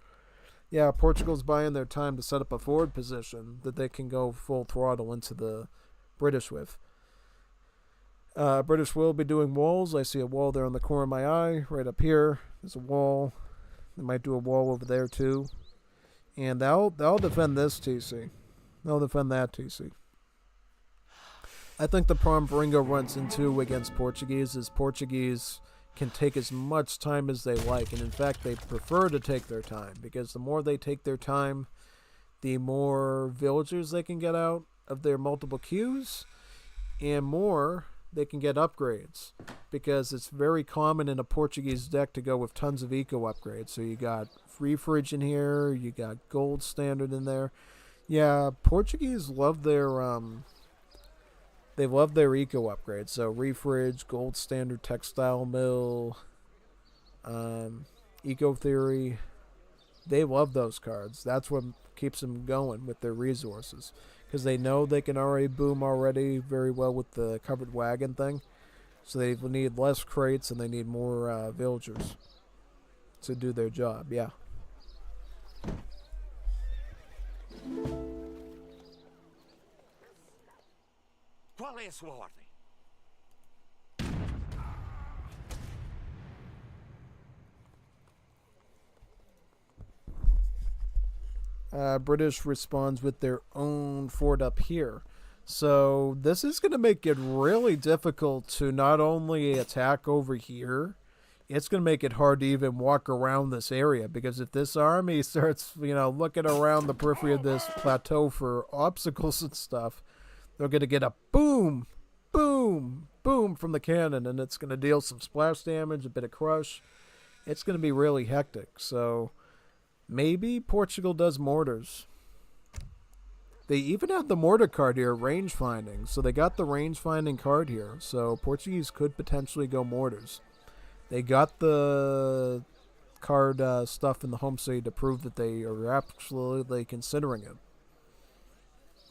yeah, Portugal's buying their time to set up a forward position that they can go full throttle into the British with. British will be doing walls. I see a wall there on the corner of my eye. Right up here, there's a wall. They might do a wall over there too. And they'll defend this TC. They'll defend that TC. I think the problem Viringo runs into against Portuguese is Portuguese can take as much time as they like. And in fact, they prefer to take their time. Because the more they take their time, the more villagers they can get out of their multiple queues. And more they can get upgrades. Because it's very common in a Portuguese deck to go with tons of eco upgrades. So you got free fridge in here, you got gold standard in there. Yeah, Portuguese love their they love their eco upgrades. So refridge, gold standard, textile mill, eco theory. They love those cards. That's what keeps them going with their resources. Because they know they can already boom already very well with the covered wagon thing. So they need less crates and they need more villagers to do their job. Yeah. Qual è a sua ordine? British responds with their own fort up here. So this is going to make it really difficult to not only attack over here, it's going to make it hard to even walk around this area. Because if this army starts, looking around the periphery of this plateau for obstacles and stuff, they're going to get a boom, boom, boom from the cannon. And it's going to deal some splash damage, a bit of crush. It's going to be really hectic. So maybe Portugal does mortars. They even have the mortar card here, range finding. So they got the range finding card here. So Portuguese could potentially go mortars. They got the card stuff in the home city to prove that they are absolutely considering it.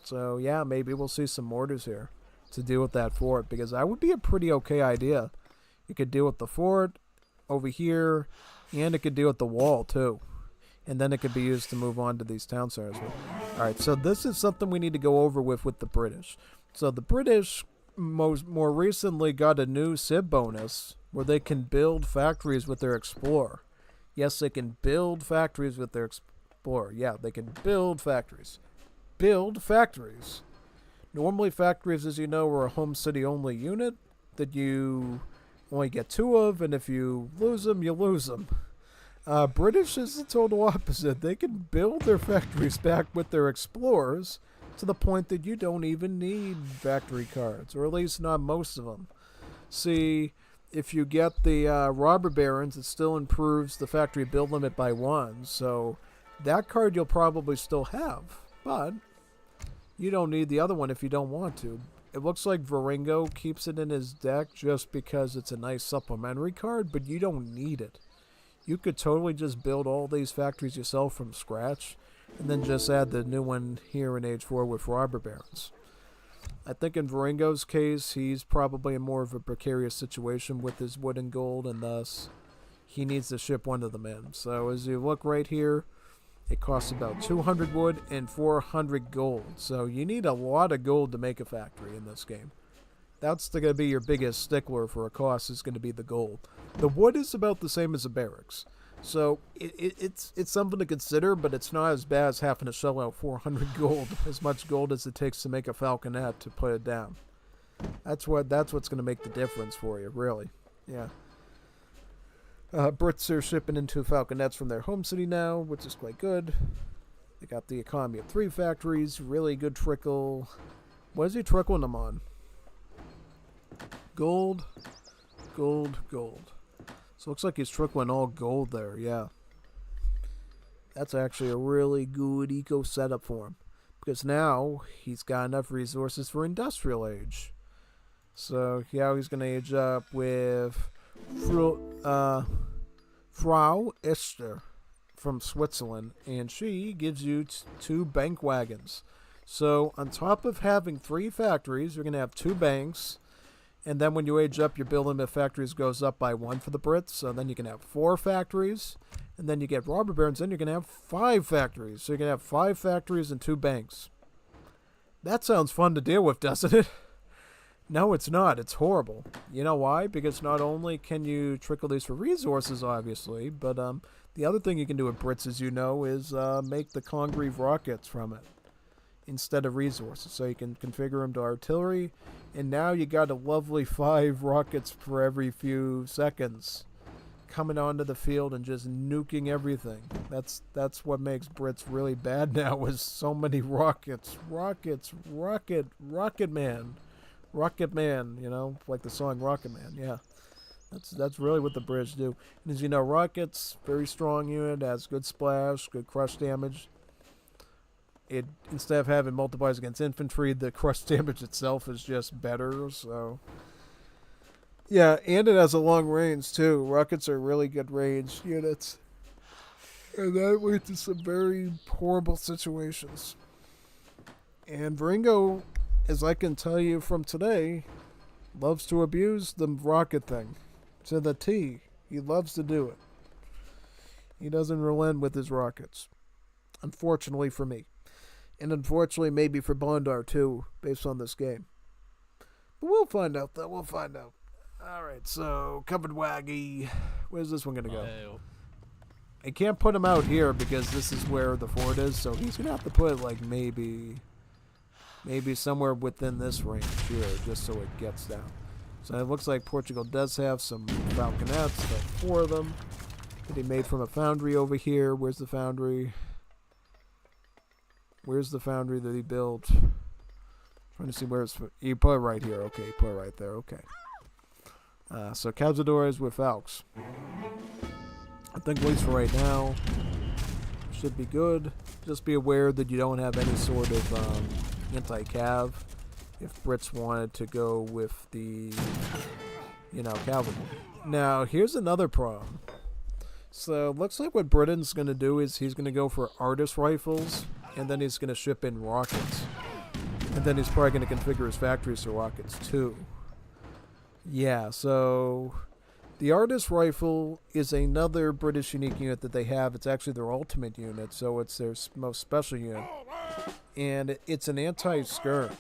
So yeah, maybe we'll see some mortars here to deal with that fort. Because that would be a pretty okay idea. You could deal with the fort over here. And it could deal with the wall too. And then it could be used to move on to these town centers. Alright, so this is something we need to go over with the British. So the British more recently got a new SIB bonus where they can build factories with their Explorer. Yes, they can build factories with their Explorer. Yeah, they can build factories. Build factories. Normally factories, as you know, are a home city only unit that you only get 2 of, and if you lose them, you lose them. British is the total opposite. They can build their factories back with their Explorers to the point that you don't even need factory cards, or at least not most of them. See, if you get the Robber Barons, it still improves the factory build limit by 1, so that card you'll probably still have, but you don't need the other one if you don't want to. It looks like Viringo keeps it in his deck just because it's a nice supplementary card, but you don't need it. You could totally just build all these factories yourself from scratch, and then just add the new one here in Age 4 with robber barons. I think in Viringo's case, he's probably in more of a precarious situation with his wood and gold, and thus he needs to ship one of them in. So as you look right here, it costs about 200 wood and 400 gold. So you need a lot of gold to make a factory in this game. That's going to be your biggest stickler for a cost, is going to be the gold. The wood is about the same as a barracks. So it's something to consider, but it's not as bad as having to shell out 400 gold, as much gold as it takes to make a falconet to put it down. That's what's going to make the difference for you, really. Yeah. Brits are shipping into falconets from their home city now, which is quite good. They got the economy of 3 factories, really good trickle. What is he trickling them on? Gold, gold, gold. So it looks like he's trickling all gold there, yeah. That's actually a really good eco setup for him, because now he's got enough resources for industrial age. So yeah, he's going to age up with Frau Esther from Switzerland, and she gives you 2 bank wagons. So on top of having 3 factories, you're going to have 2 banks, and then when you age up, your building of factories goes up by 1 for the Brits, so then you can have 4 factories, and then you get robber barons, then you're going to have 5 factories. So you're going to have 5 factories and 2 banks. That sounds fun to deal with, doesn't it? No, it's not. It's horrible. You know why? Because not only can you trickle these for resources, obviously, but the other thing you can do with Brits, as you know, is make the Congreve rockets from it instead of resources. So you can configure them to artillery, and now you got a lovely 5 rockets for every few seconds coming onto the field and just nuking everything. That's what makes Brits really bad now, is so many rockets. Rocket Man, you know, like the song Rocket Man, yeah. That's really what the British do. And as you know, rockets, very strong unit, has good splash, good crush damage. It, instead of having multipliers against infantry, the crush damage itself is just better, so yeah, and it has a long range too. Rockets are really good range units, and that leads to some very horrible situations. And Viringo, as I can tell you from today, loves to abuse the rocket thing to the T. He loves to do it. He doesn't relent with his rockets, unfortunately for me. And unfortunately maybe for Bondar too, based on this game. But we'll find out, though. We'll find out. Alright, so covered waggy. Where's this one going to go? I can't put him out here because this is where the fort is, so he's going to have to put, like, maybe somewhere within this range here, just so it gets down. So it looks like Portugal does have some falconets, about 4 of them, that he made from a foundry over here. Where's the foundry? Where's the foundry that he built? Trying to see where it's... You put it right here. Okay, put it right there. Okay. So Cazadores with Falks. I think at least for right now, should be good. Just be aware that you don't have any sort of anti-cav if Brits wanted to go with the, you know, cavalry. Now, here's another problem. So, looks like what Britain's going to do is he's going to go for artist rifles, and then he's going to ship in rockets. And then he's probably going to configure his factories for rockets, too. Yeah, so the artist rifle is another British unique unit that they have. It's actually their ultimate unit, so it's their most special unit. And it's an anti-skirm.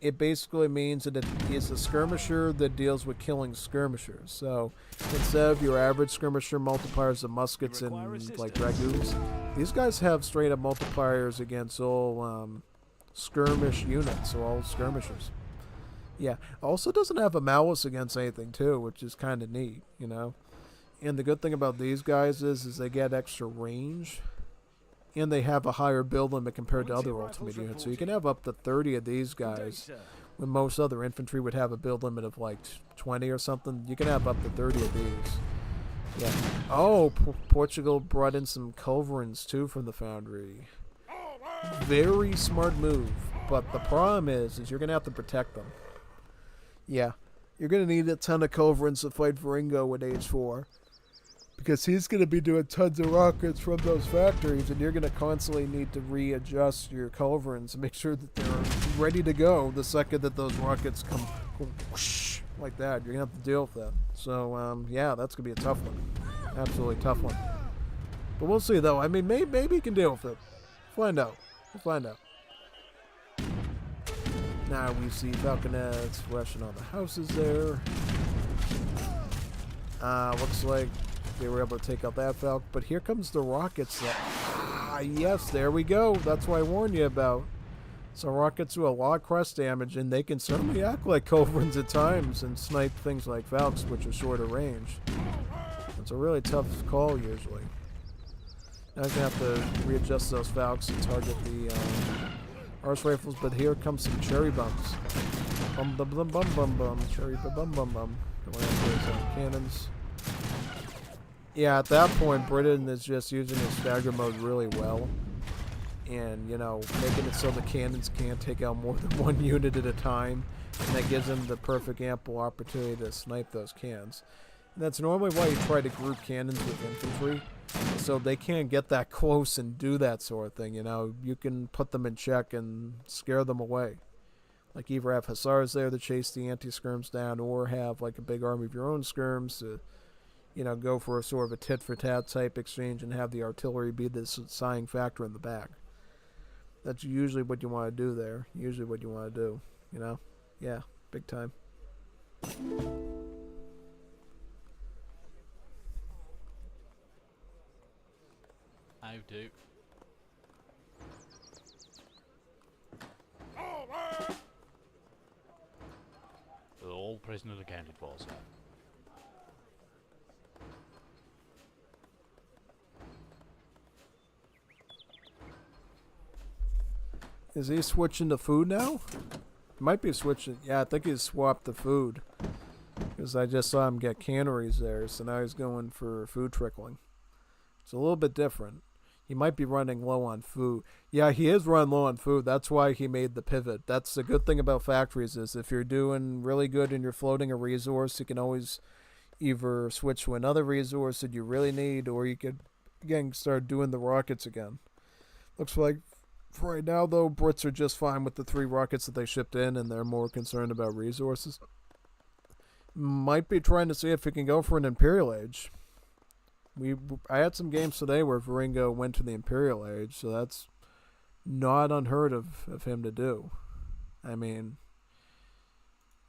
It basically means that it is a skirmisher that deals with killing skirmishers. So instead of your average skirmisher multipliers of muskets and like dragoons, these guys have straight up multipliers against all skirmish units, so all skirmishers. Yeah, also doesn't have a malice against anything too, which is kind of neat, you know. And the good thing about these guys is they get extra range, and they have a higher build limit compared to other ultimate units. So you can have up to 30 of these guys, when most other infantry would have a build limit of like 20 or something. You can have up to 30 of these. Yeah. Oh, Portugal brought in some culverins too from the foundry. Very smart move, but the problem is you're going to have to protect them. Yeah, you're going to need a ton of culverins to fight Viringo with Age 4. because he's going to be doing tons of rockets from those factories, and you're going to constantly need to readjust your culverins and make sure that they're ready to go the second that those rockets come whoosh, like that. You're going to have to deal with that. So, yeah, that's going to be a tough one. Absolutely tough one. But we'll see, though. I mean, maybe he can deal with it. Find out. We'll find out. Now we see falconets flashing on the houses there. Looks like they were able to take out that falcon. But here comes the rockets. Yes, there we go. That's what I warned you about. So rockets do a lot of crest damage, and they can certainly act like culverins at times and snipe things like falcons, which are shorter range. It's a really tough call usually. Now you're going to have to readjust those falcons and target the arse rifles, but here comes some cherry bums. Bum bum bum bum bum bum. Cherry bum bum bum. Going after his cannons. Yeah, at that point, Britain is just using his stagger mode really well. And, you know, making it so the cannons can't take out more than one unit at a time. And that gives him the perfect ample opportunity to snipe those cannons. And that's normally why you try to group cannons with infantry. So they can't get that close and do that sort of thing, you know. You can put them in check and scare them away. Like either have hussars there to chase the anti-skirms down, or have like a big army of your own skirms to, you know, go for a sort of a tit-for-tat type exchange and have the artillery be the deciding factor in the back. That's usually what you want to do there. Usually what you want to do, you know? Yeah, big time. How do? All prisoners accounted for, sir. Is he switching to food now? Might be switching. Yeah, I think he's swapped the food. Because I just saw him get canneries there, so now he's going for food trickling. It's a little bit different. He might be running low on food. Yeah, he is running low on food. That's why he made the pivot. That's the good thing about factories is if you're doing really good and you're floating a resource, you can always either switch to another resource that you really need, or you could, again, start doing the rockets again. Looks like for right now, though, Brits are just fine with the 3 rockets that they shipped in, and they're more concerned about resources. Might be trying to see if he can go for an Imperial Age. I had some games today where Viringo went to the Imperial Age, so that's not unheard of him to do. I mean,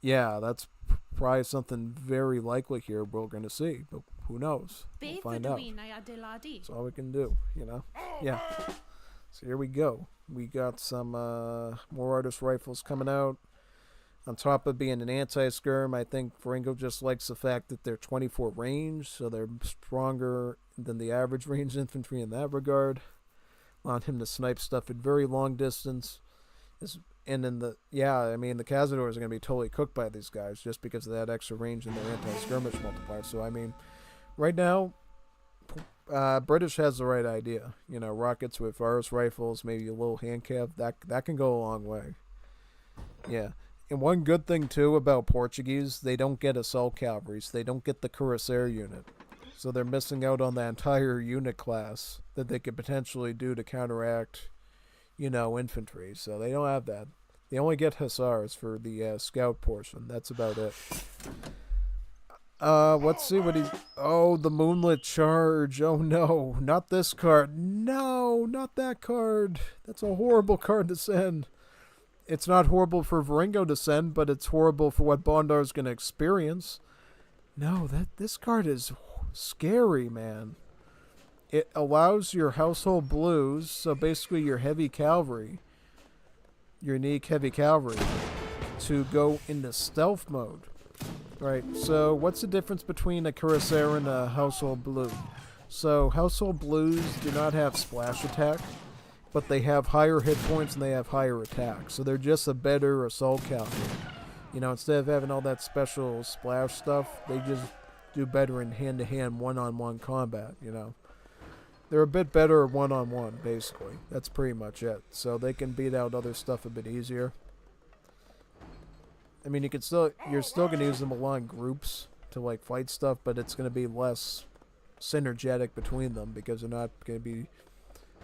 yeah, that's probably something very likely here we're going to see, but who knows? We'll find out. That's all we can do, you know? Yeah. So here we go. We got some more artist rifles coming out. On top of being an anti-skirm, I think Viringo just likes the fact that they're 24 range, so they're stronger than the average range infantry in that regard. Want him to snipe stuff at very long distance. And in the, yeah, I mean, the Cazadors are going to be totally cooked by these guys just because of that extra range in their anti-skirmish multiplier. So, I mean, right now, British has the right idea. You know, rockets with artist rifles, maybe a little hand cap, that can go a long way. Yeah. And one good thing, too, about Portuguese, they don't get assault cavalries. They don't get the cuirassier unit. So they're missing out on the entire unit class that they could potentially do to counteract, you know, infantry. So they don't have that. They only get hussars for the scout portion. That's about it. Let's see what he... Oh, the Moonlit Charge. Oh, no. Not this card. No, not that card. That's a horrible card to send. It's not horrible for Viringo to send, but it's horrible for what Bondar is going to experience. No, this card is scary, man. It allows your household blues, so basically your heavy cavalry, your unique heavy cavalry, to go into stealth mode. Right, so what's the difference between a cuirassier and a household blue? So household blues do not have splash attack, but they have higher hit points and they have higher attack. So they're just a better assault cavalry. You know, instead of having all that special splash stuff, they just do better in hand-to-hand, one-on-one combat, you know. They're a bit better one-on-one, basically. That's pretty much it. So they can beat out other stuff a bit easier. I mean, you're still going to use them along groups to, like, fight stuff, but it's going to be less synergetic between them because they're not going to be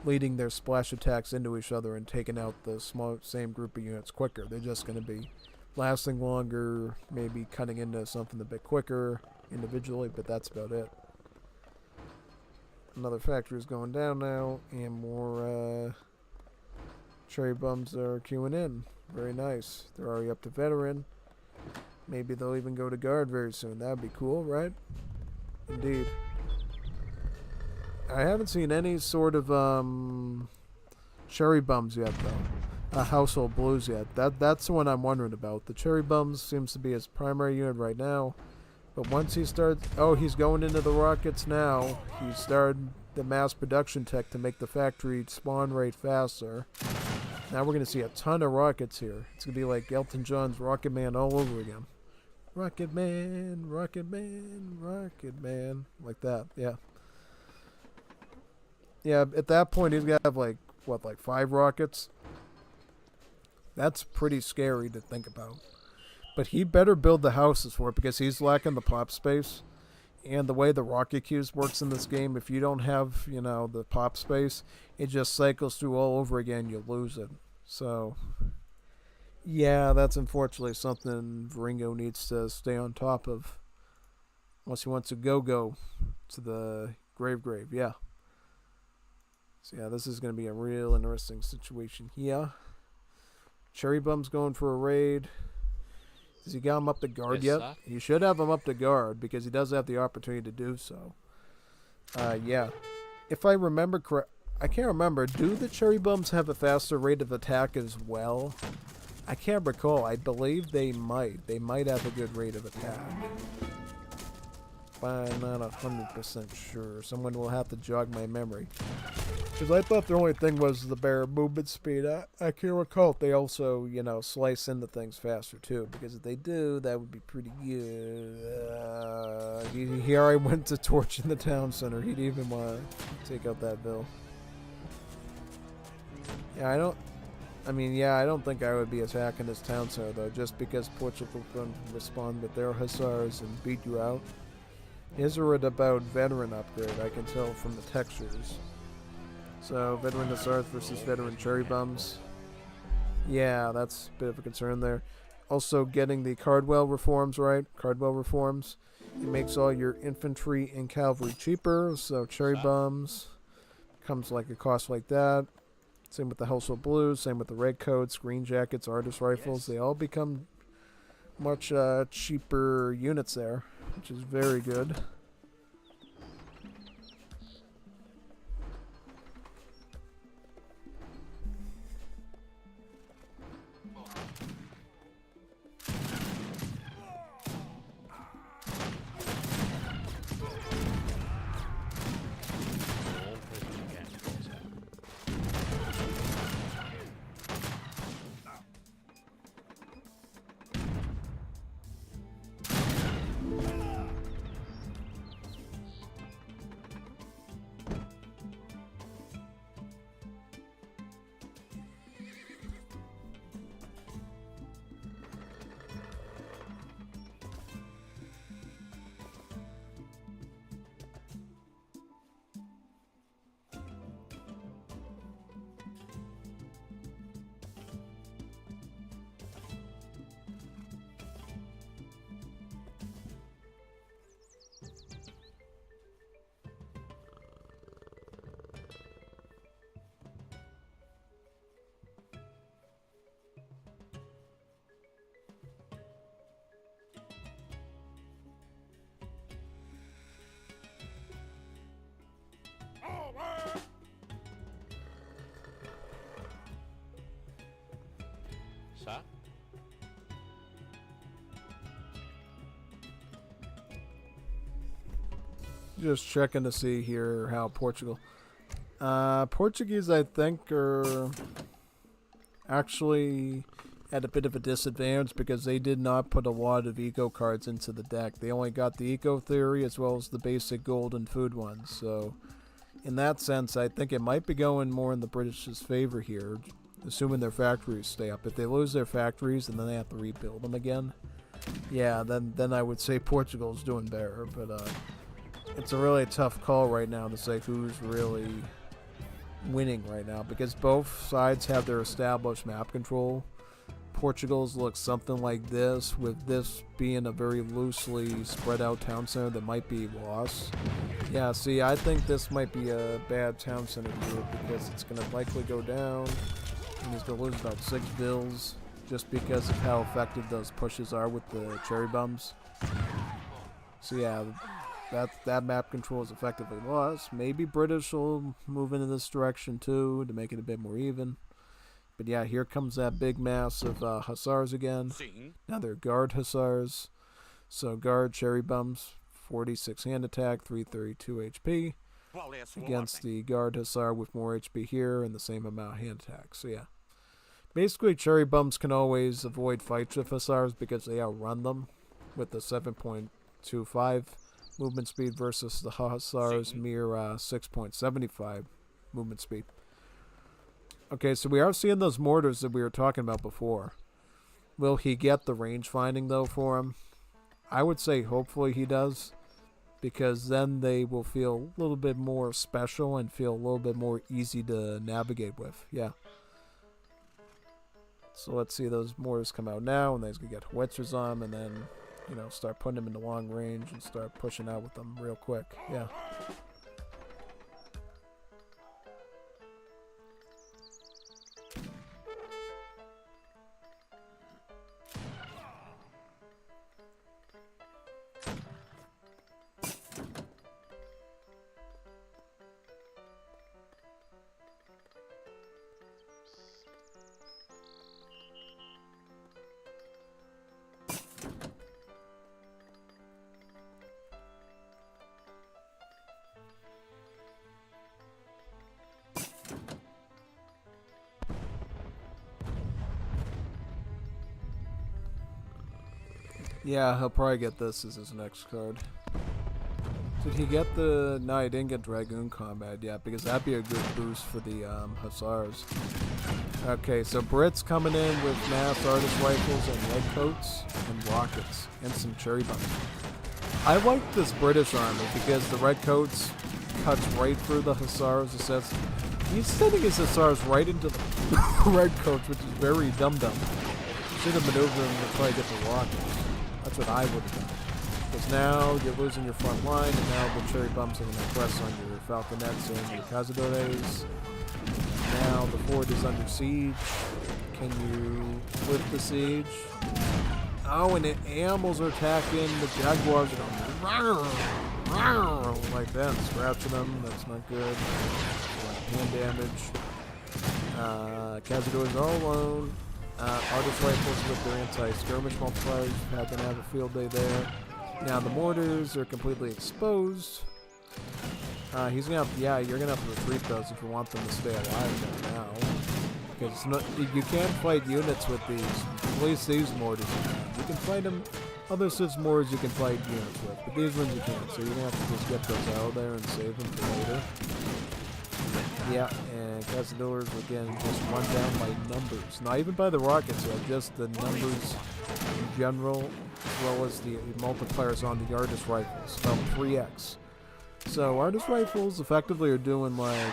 leading their splash attacks into each other and taking out the same group of units quicker. They're just going to be lasting longer, maybe cutting into something a bit quicker individually, but that's about it. Another factory is going down now, and more cherry bums are queuing in. Very nice. They're already up to veteran. Maybe they'll even go to guard very soon. That'd be cool, right? Indeed. I haven't seen any sort of cherry bums yet, though. Household blues yet. That's the one I'm wondering about. The cherry bums seems to be his primary unit right now. But once he starts... Oh, he's going into the rockets now. He started the mass production tech to make the factory spawn rate faster. Now we're going to see a ton of rockets here. It's going to be like Elton John's Rocket Man all over again. Rocket Man, Rocket Man, Rocket Man. Like that, yeah. Yeah, at that point he's got to have like 5 rockets? That's pretty scary to think about. But he better build the houses for it because he's lacking the pop space. And the way the rocket queues works in this game, if you don't have, the pop space, it just cycles through all over again. You lose it. So, yeah, that's unfortunately something Viringo needs to stay on top of. Unless he wants to go to the grave, yeah. So, yeah, this is going to be a real interesting situation here. Cherry Bum's going for a raid. Has he got him up to guard yet? Sir. He should have him up to guard because he does have the opportunity to do so. Yeah. If I remember correct, I can't remember. Do the Cherry Bums have a faster rate of attack as well? I can't recall. I believe they might. They might have a good rate of attack. But I'm not 100% sure. Someone will have to jog my memory. Because I thought the only thing was the bare movement speed. I can't recall if they also, slice into things faster too. Because if they do, that would be pretty good. Here I went to torching the town center. He'd even want to take out that bill. Yeah, I don't think I would be attacking this town center though. Just because Portugal can respond with their hussars and beat you out. His are at about veteran upgrade, I can tell from the textures. So, veteran hussars versus veteran cherry bums. Yeah, that's a bit of a concern there. Also, getting the Cardwell reforms right. Cardwell reforms. It makes all your infantry and cavalry cheaper. So, cherry bums comes like a cost like that. Same with the household blues. Same with the red coats, green jackets, artist rifles. They all become much cheaper units there, which is very good. All prisoner county falls out. Sir? Just checking to see here how Portugal. Portuguese, I think, are actually at a bit of a disadvantage because they did not put a lot of eco cards into the deck. They only got the eco theory as well as the basic gold and food ones. So, in that sense, I think it might be going more in the British's favor here, assuming their factories stay up. If they lose their factories and then they have to rebuild them again, yeah, then I would say Portugal's doing better. But it's a really tough call right now to say who's really winning right now because both sides have their established map control. Portugal's looks something like this, with this being a very loosely spread out town center that might be lost. Yeah, see, I think this might be a bad town center group because it's going to likely go down and he's going to lose about 6 bills just because of how effective those pushes are with the cherry bums. So yeah, that map control is effectively lost. Maybe British will move into this direction too to make it a bit more even. But yeah, here comes that big mass of Hussars again. Sim. Now they're Guard Hussars. So Guard Cherry Bums, 46 hand attack, 332 HP. Qual é a sua Against ordem? the Guard Hussar with more HP here and the same amount of hand attack. So yeah. Basically, Cherry Bums can always avoid fights with Hussars because they outrun them with the 7.25 movement speed versus the Hussars mere 6.75 movement speed. Okay, so we are seeing those mortars that we were talking about before. Will he get the range finding, though, for him? I would say hopefully he does, because then they will feel a little bit more special and feel a little bit more easy to navigate with. Yeah. So let's see those mortars come out now, and they're going to get howitzers on them, and then, you know, start putting them into long range and start pushing out with them real quick. Yeah. Yeah, he'll probably get this as his next card. Did he get the... No, he didn't get Dragoon Combat yet, because that'd be a good boost for the Hussars. Okay, so Brits coming in with mass artist rifles and redcoats and rockets and some cherry bombs. I like this British army because the redcoats cuts right through the Hussars. It says he's sending his Hussars right into the redcoats, which is very dumb. Should have maneuvered them to try to get the rockets. That's what I would have done. Because now you're losing your front line, and now the cherry bumps are going to press on your falconets and your cazadores. Now the fort is under siege. Can you lift the siege? Oh, and the animals are attacking. The jaguars are going like that, and scratching them. That's not good. Hand damage. Cazadores all alone. Artist rifles with their anti-skirmish multipliers have been have a field day there. Now the mortars are completely exposed. He's gonna have, yeah, you're gonna have to retreat those if you want them to stay alive right now. Because it's not, you can't fight units with these. At least these mortars you can. You can fight them. Other Civs mortars you can fight units with, but these ones you can't. So you're gonna have to just get those out of there and save them for later. Yeah, and Cazadores again just run down by numbers. Not even by the rockets yet, just the numbers in general, as well as the multipliers on the artist rifles, about 3x. So artist rifles effectively are doing like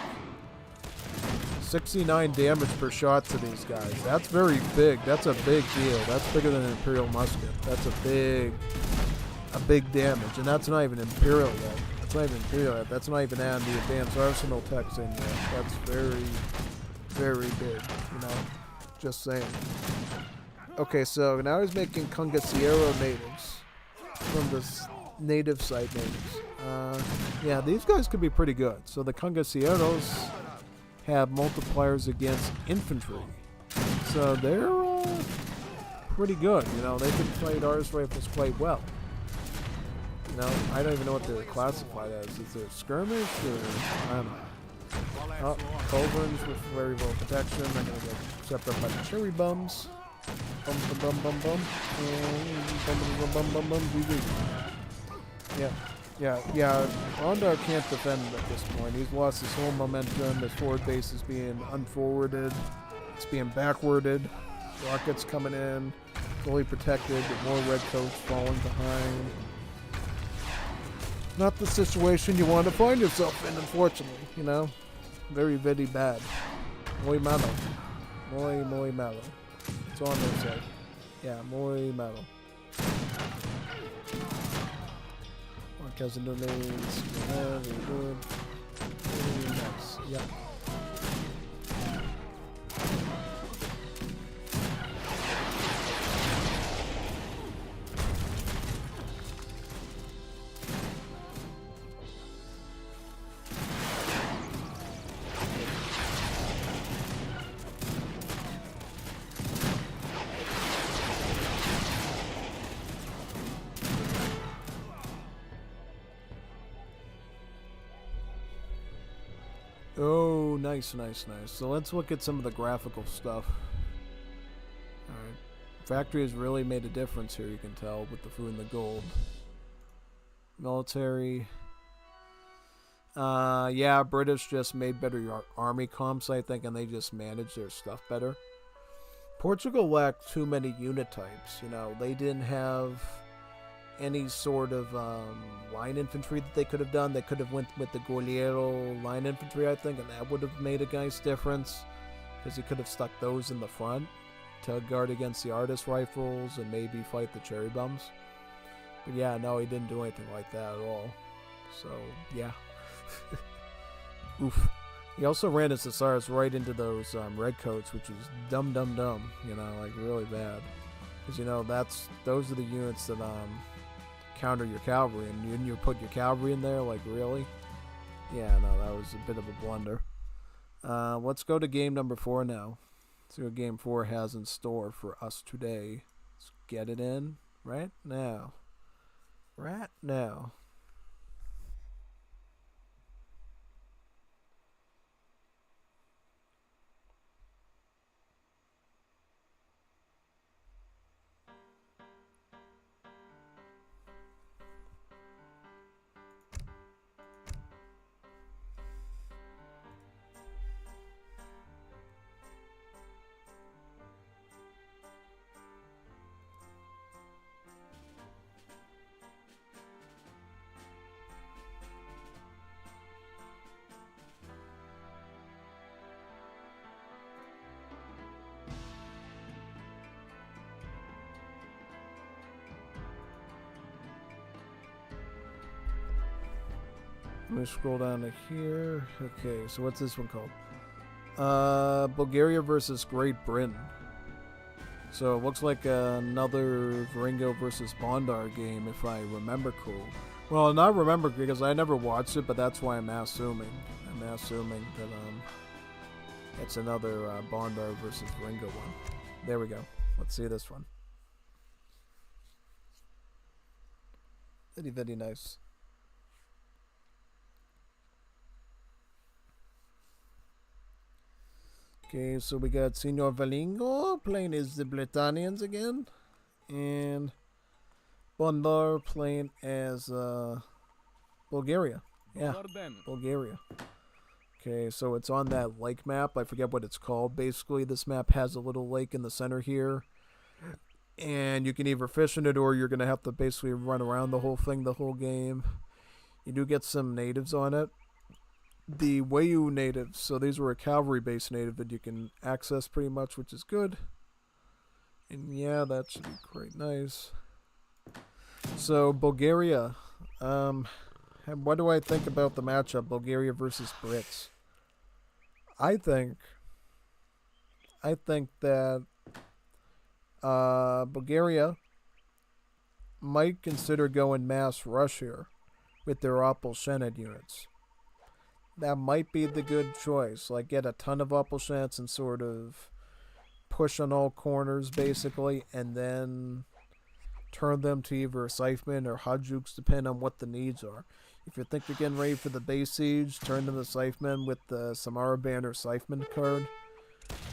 69 damage per shot to these guys. That's very big. That's a big deal. That's bigger than an Imperial musket. That's a big damage, and that's not even Imperial yet. That's not even Imperial yet. That's not even adding the advanced arsenal techs in yet. That's very, very big, you know? Just saying. Okay, so now he's making Congasiero natives from this native site natives. Yeah, these guys could be pretty good. So the Congasieros have multipliers against infantry. So they're pretty good, you know? They can fight artist rifles quite well. You know, I don't even know what they're classified as. Is there skirmish or I don't know. Oh, culverins with very low protection. They're gonna get swept up by the cherry bums. Bum bum bum bum bum. Bum bum bum bum bum. GG. Yeah. Bondar can't defend at this point. He's lost his whole momentum. His forward base is being unforwarded. It's being backwarded. Rockets coming in, fully protected, with more redcoats falling behind. Not the situation you want to find yourself in, unfortunately, you know? Very, very bad. Muy malo. Muy malo. It's on their side. Yeah, muy malo. One cousin donates. Very good. Very nice. Yeah. Oh, nice. So let's look at some of the graphical stuff. Alright. Factory has really made a difference here, you can tell, with the food and the gold. Military. Yeah, British just made better army comps, I think, and they just managed their stuff better. Portugal lacked too many unit types, you know. They didn't have any sort of line infantry that they could have done. They could have went with the Goleiro line infantry, I think, and that would have made a nice difference, because he could have stuck those in the front to guard against the artist rifles and maybe fight the cherry bums. But yeah, no, he didn't do anything like that at all. So, yeah. Oof. He also ran his Thesaurus right into those redcoats, which is dumb, you know, like really bad. Because, you know, those are the units that counter your cavalry, and you put your cavalry in there, like really? Yeah, no, that was a bit of a blunder. Let's go to game number 4 now. See what game 4 has in store for us today. Let's get it in right now. Right now. Let me scroll down to here. Okay, so what's this one called? Bulgaria versus Great Britain. So it looks like another Viringo versus Bondar game, if I remember cool. Well, not remember because I never watched it, but that's why I'm assuming. I'm assuming that it's another Bondar versus Viringo one. There we go. Let's see this one. Very, very nice. Okay, so we got Senor Viringo playing as the Britannians again. And Bondar playing as Bulgaria. Yeah, Bulgaria. Okay, so it's on that lake map. I forget what it's called. Basically, this map has a little lake in the center here. And you can either fish in it or you're going to have to basically run around the whole thing the whole game. You do get some natives on it. The Wayu natives, so these were a cavalry-based native that you can access pretty much, which is good. And yeah, that should be quite nice. So, Bulgaria. What do I think about the matchup, Bulgaria versus Brits? I think that Bulgaria might consider going mass rush here with their Opel Shened units. That might be the good choice. Like, get a ton of Opelshants and sort of push on all corners, basically, and then turn them to either Scythemen or Hajdukes, depending on what the needs are. If you think you're getting ready for the base siege, turn them to Scythemen with the Samara Banner Scytheman card.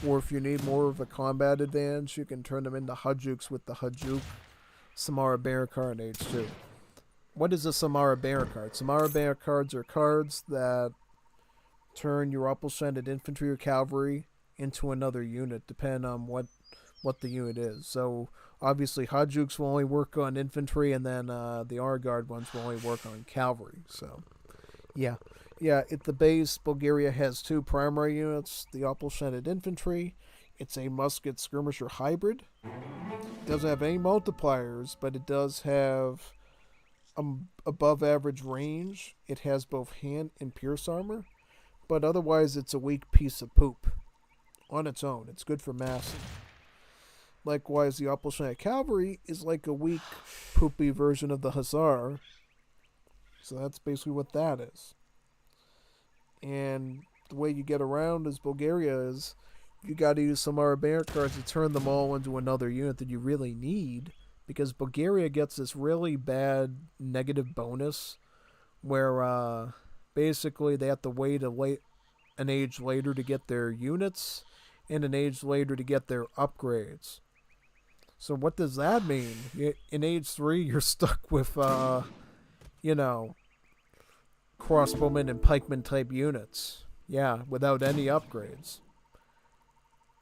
Or if you need more of a combat advantage, you can turn them into Hajdukes with the Hajduk Samara Banner card in H2. What is a Samara Banner card? Samara Banner cards are cards that turn your Opel-Shended infantry or cavalry into another unit, depending on what what the unit is. So obviously Hajuks will only work on infantry, and then the Argard ones will only work on cavalry. So yeah, yeah. At the base, Bulgaria has two primary units: the Opal-Shened infantry. It's a musket skirmisher hybrid. It doesn't have any multipliers, but it does have above average range. It has both hand and pierce armor, but otherwise it's a weak piece of poop on its own. It's good for massing. Likewise, the Opal-Shened cavalry is like a weak, poopy version of the Hussar. So that's basically what that is. And the way you get around as Bulgaria is you got to use some Arabear cards to turn them all into another unit that you really need, because Bulgaria gets this really bad negative bonus where basically they have to wait an age later to get their units and an age later to get their upgrades. So what does that mean? In age 3, you're stuck with, crossbowmen and pikemen type units. Yeah, without any upgrades.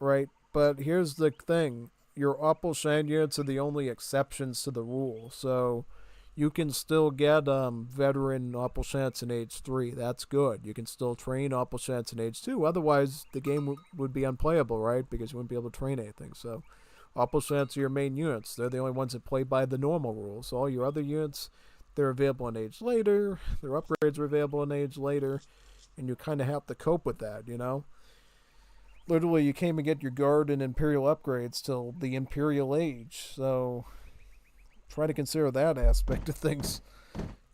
Right? But here's the thing. Your Opal-Shened units are the only exceptions to the rule. So you can still get veteran Opal-Sheneds in age 3. That's good. You can still train Opal-Sheneds in age 2. Otherwise, the game would be unplayable, right? Because you wouldn't be able to train anything. So Opal-Sheneds are your main units. They're the only ones that play by the normal rules. All your other units, they're available in age later. Their upgrades are available in age later. And you kind of have to cope with that, you know? Literally, you can't even get your Guard and Imperial upgrades till the Imperial Age. So try to consider that aspect of things.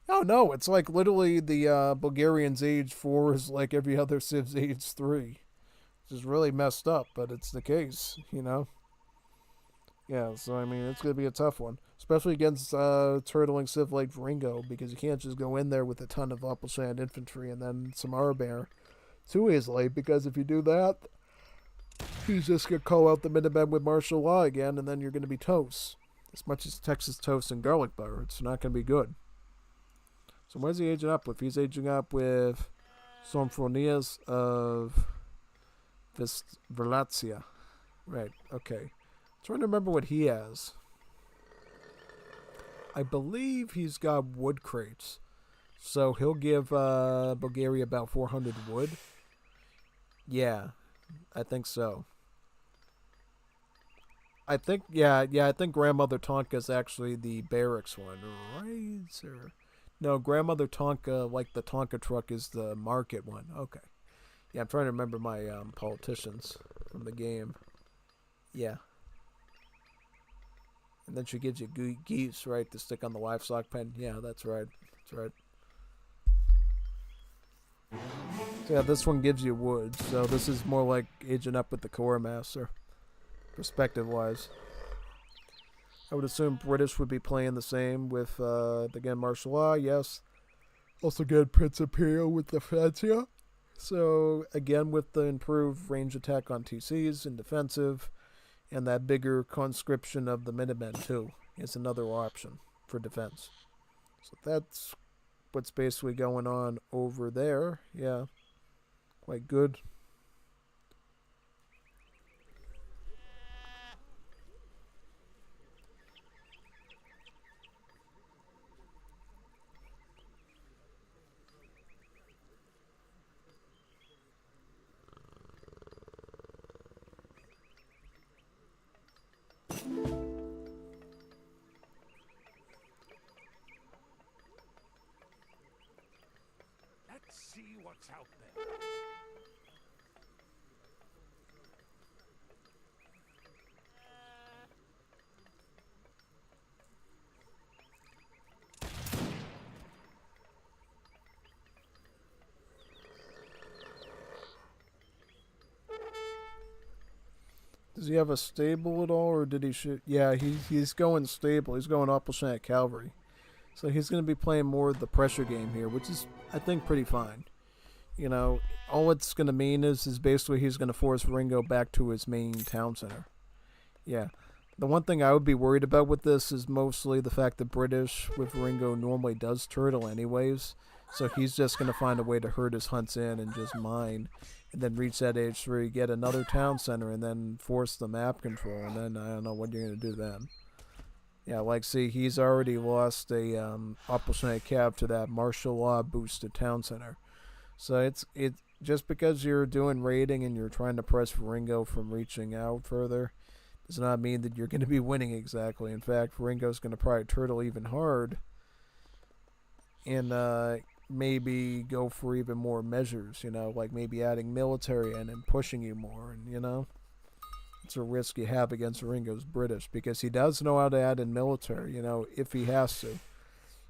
Oh, no, it's like literally the Bulgarians' age 4 is like every other Civ's age 3. Which is really messed up, but it's the case, you know? Yeah, so I mean, it's going to be a tough one. Especially against turtling Civ like Viringo, because you can't just go in there with a ton of Opal-Shened infantry and then some Arabear too easily, because if you do that, he's just going to call out the Minutemen with martial law again, and then you're going to be toast. As much as Texas toast and garlic butter, it's not going to be good. So where's he aging up with? He's aging up with Somphonias of Verlatia. Right, okay. Trying to remember what he has. I believe he's got wood crates. So he'll give Bulgaria about 400 wood. Yeah, I think so. I think Grandmother Tonka is actually the barracks one, right? Or no, Grandmother Tonka, like the Tonka truck, is the market one. Okay. Yeah, I'm trying to remember my politicians from the game. Yeah. And then she gives you geese, right, to stick on the livestock pen. Yeah, that's right. That's right. So yeah, this one gives you wood. So this is more like aging up with the Core Master, perspective-wise. I would assume British would be playing the same with, again, martial law, yes. Also get Prince Imperial with the Francia. So, again, with the improved range attack on TCs and defensive, and that bigger conscription of the Minutemen, too, is another option for defense. So that's what's basically going on over there. Yeah, quite good. Let's see what's out there. Does he have a stable at all, or did he shoot? Yeah, he's going stable. He's going Opal-Shened Cavalry. So he's going to be playing more of the pressure game here, which is, I think, pretty fine. You know, all it's going to mean is basically he's going to force Viringo back to his main town center. Yeah. The one thing I would be worried about with this is mostly the fact that British with Viringo normally does turtle anyways. So he's just going to find a way to herd his hunts in and just mine. and then reach that age 3, get another town center, and then force the map control, and then I don't know what you're going to do then. Yeah, like, see, he's already lost a opportunity cap to that martial law boosted town center. So it just because you're doing raiding and you're trying to press Viringo from reaching out further does not mean that you're going to be winning exactly. In fact, Viringo's going to probably turtle even hard and maybe go for even more measures, like maybe adding military in and pushing you more, and it's a risk you have against Viringo's British because he does know how to add in military, if he has to.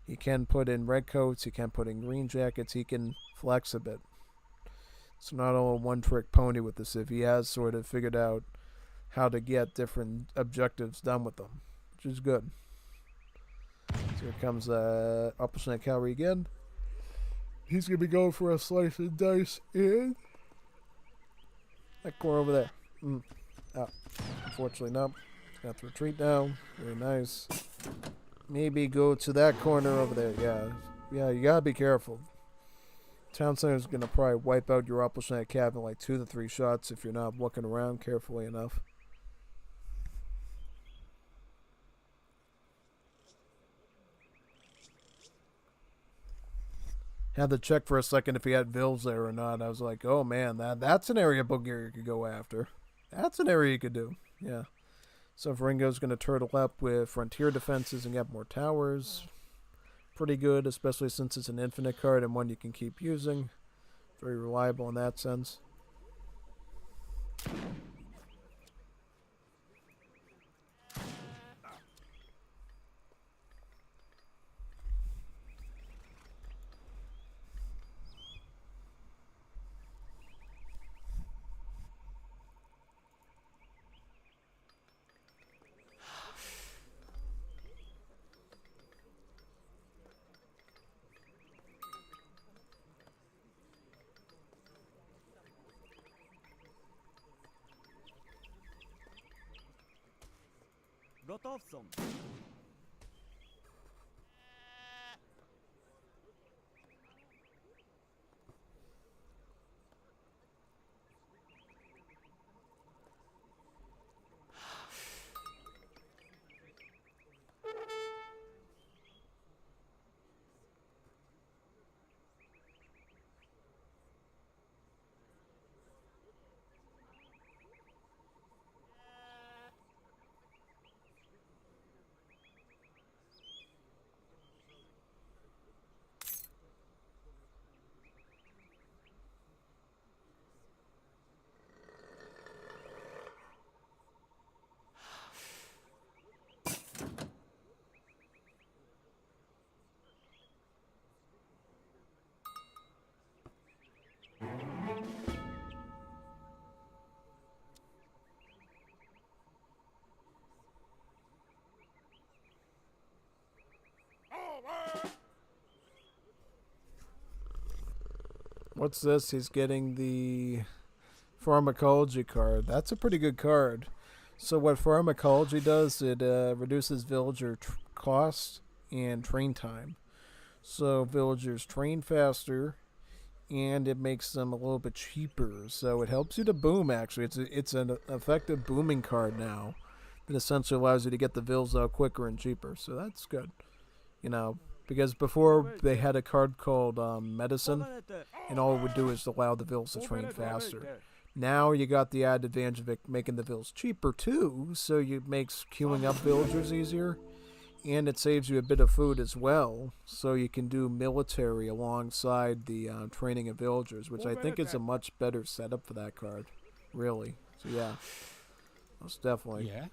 He can put in redcoats, he can put in green jackets, he can flex a bit. It's not all a one-trick pony with this. If he has sort of figured out how to get different objectives done with them, which is good. So here comes Upper Cavalry again. He's going to be going for a slice and dice in that corner over there. Oh, unfortunately, no. Got to retreat now. Very nice. Maybe go to that corner over there. Yeah, you got to be careful. Town center is going to probably wipe out your opposite cab in like 2 to 3 shots if you're not looking around carefully enough. Had to check for a second if he had Vils there or not. I was like, oh man, that's an area Bulgaria could go after. That's an area you could do. Yeah. So Viringo's going to turtle up with frontier defenses and get more towers. Pretty good, especially since it's an infinite card and one you can keep using. Very reliable in that sense. Готов съм. What's this? He's getting the pharmacology card. That's a pretty good card. So what pharmacology does, it reduces villager cost and train time. So villagers train faster, and it makes them a little bit cheaper. So it helps you to boom, actually. It's an effective booming card now that essentially allows you to get the vills out quicker and cheaper. So that's good. Because before they had a card called Medicine, and all it would do is allow the vills to train faster. Now you got the added advantage of making the vills cheaper too, so it makes queuing up villagers easier, and it saves you a bit of food as well, so you can do military alongside the training of villagers, which I think is a much better setup for that card, really. So yeah, most definitely. Yeah.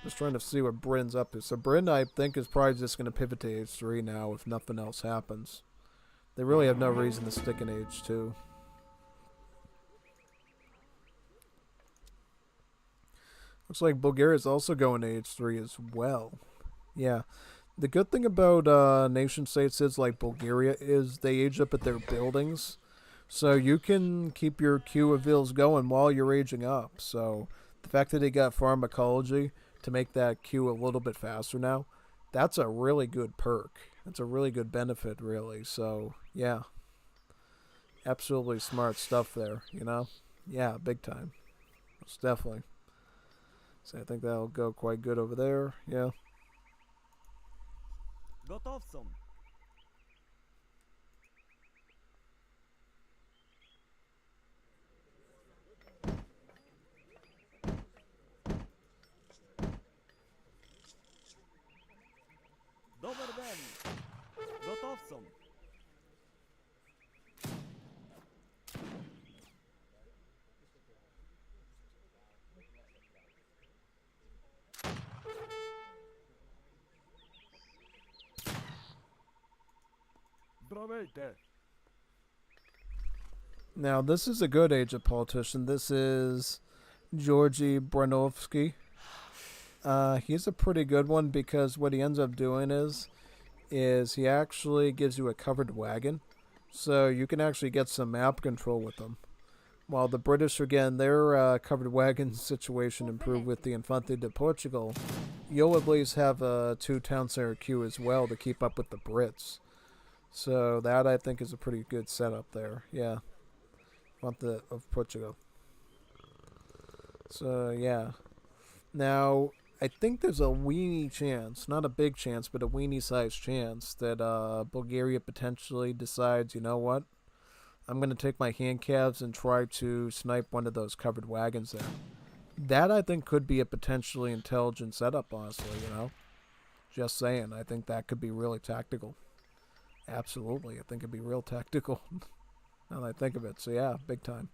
Just trying to see what Britain's up to. So Britain, I think, is probably just going to pivot to Age 3 now if nothing else happens. They really have no reason to stick in Age 2. Looks like Bulgaria's also going to Age 3 as well. Yeah. The good thing about nation states is like Bulgaria is they age up at their buildings. So you can keep your queue of vills going while you're aging up. So the fact that they got pharmacology to make that queue a little bit faster now, that's a really good perk. That's a really good benefit, really. So, yeah. Absolutely smart stuff there, you know? Yeah, big time. Most definitely. So I think that'll go quite good over there. Yeah. Готов сам. Добрий день. Готов сам. Здравейте. Now, this is a good age of politician. This is Georgy Branovsky. He's a pretty good one because what he ends up doing is he actually gives you a covered wagon, so you can actually get some map control with them. While the British are getting their covered wagon situation improved with the Infante de Portugal, you'll at least have a 2 town center queue as well to keep up with the Brits. So that I think is a pretty good setup there. Yeah, Infante of Portugal. So yeah. Now I think there's a weeny chance, not a big chance, but a weeny sized chance that Bulgaria potentially decides, you know what? I'm going to take my hand calves and try to snipe one of those covered wagons there. That I think could be a potentially intelligent setup, honestly, you know? Just saying, I think that could be really tactical. Absolutely, I think it'd be real tactical now that I think of it. So yeah, big time.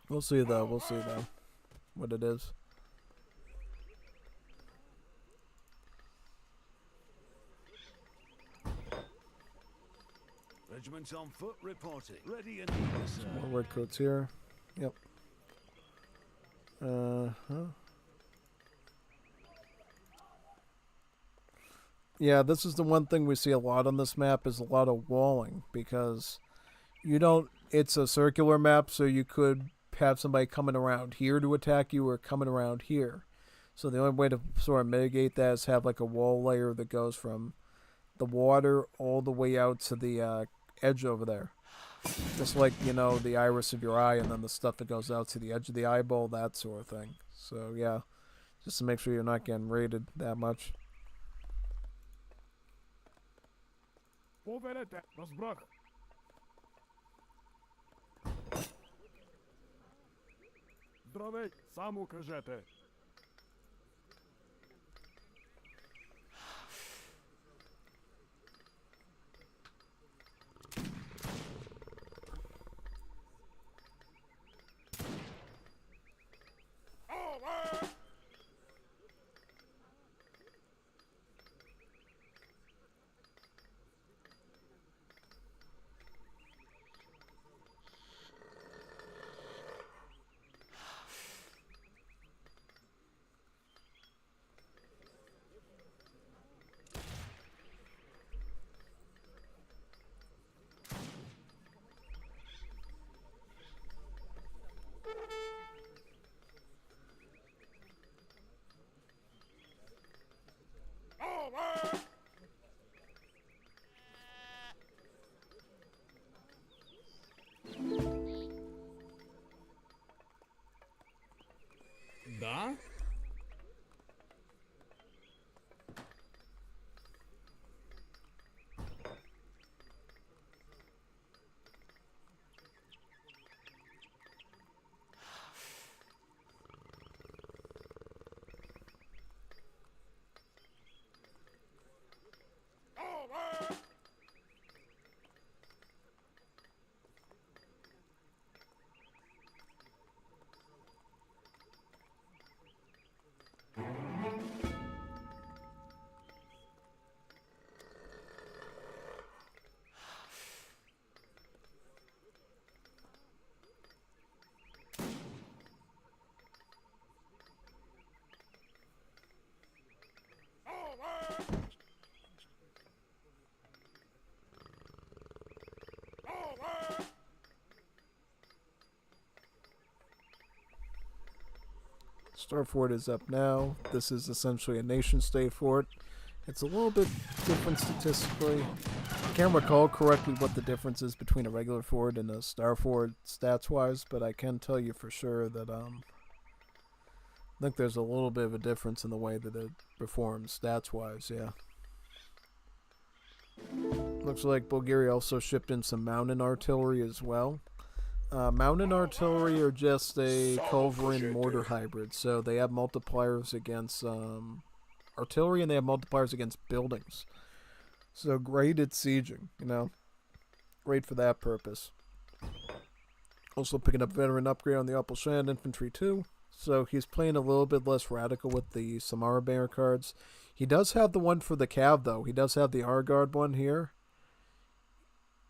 We'll see though, what it is. Regiment on foot reporting. Ready and eager, sir. More red coats here. Yep. Yeah, this is the one thing we see a lot on this map is a lot of walling because you don't. It's a circular map, so you could have somebody coming around here to attack you or coming around here. So the only way to sort of mitigate that is have like a wall layer that goes from the water all the way out to the edge over there. Just like, you know, the iris of your eye and then the stuff that goes out to the edge of the eyeball, that sort of thing. So, yeah, just to make sure you're not getting raided that much. Поверете, розбрах. Здравей, само кажете. Да? Star Fort is up now. This is essentially a nation state fort. It's a little bit different statistically. can't recall correctly what the difference is between a regular Ford and a Star Ford stats-wise, but I can tell you for sure that I think there's a little bit of a difference in the way that it performs stats-wise, yeah. Looks like Bulgaria also shipped in some mountain artillery as well. Mountain artillery are just a culverin mortar hybrid, so they have multipliers against artillery and they have multipliers against buildings. So great at sieging, you know. Great for that purpose. Also picking up veteran upgrade on the Appelshan infantry too. So he's playing a little bit less radical with the Samara Banner cards. He does have the one for the Cav though. He does have the Argard one here.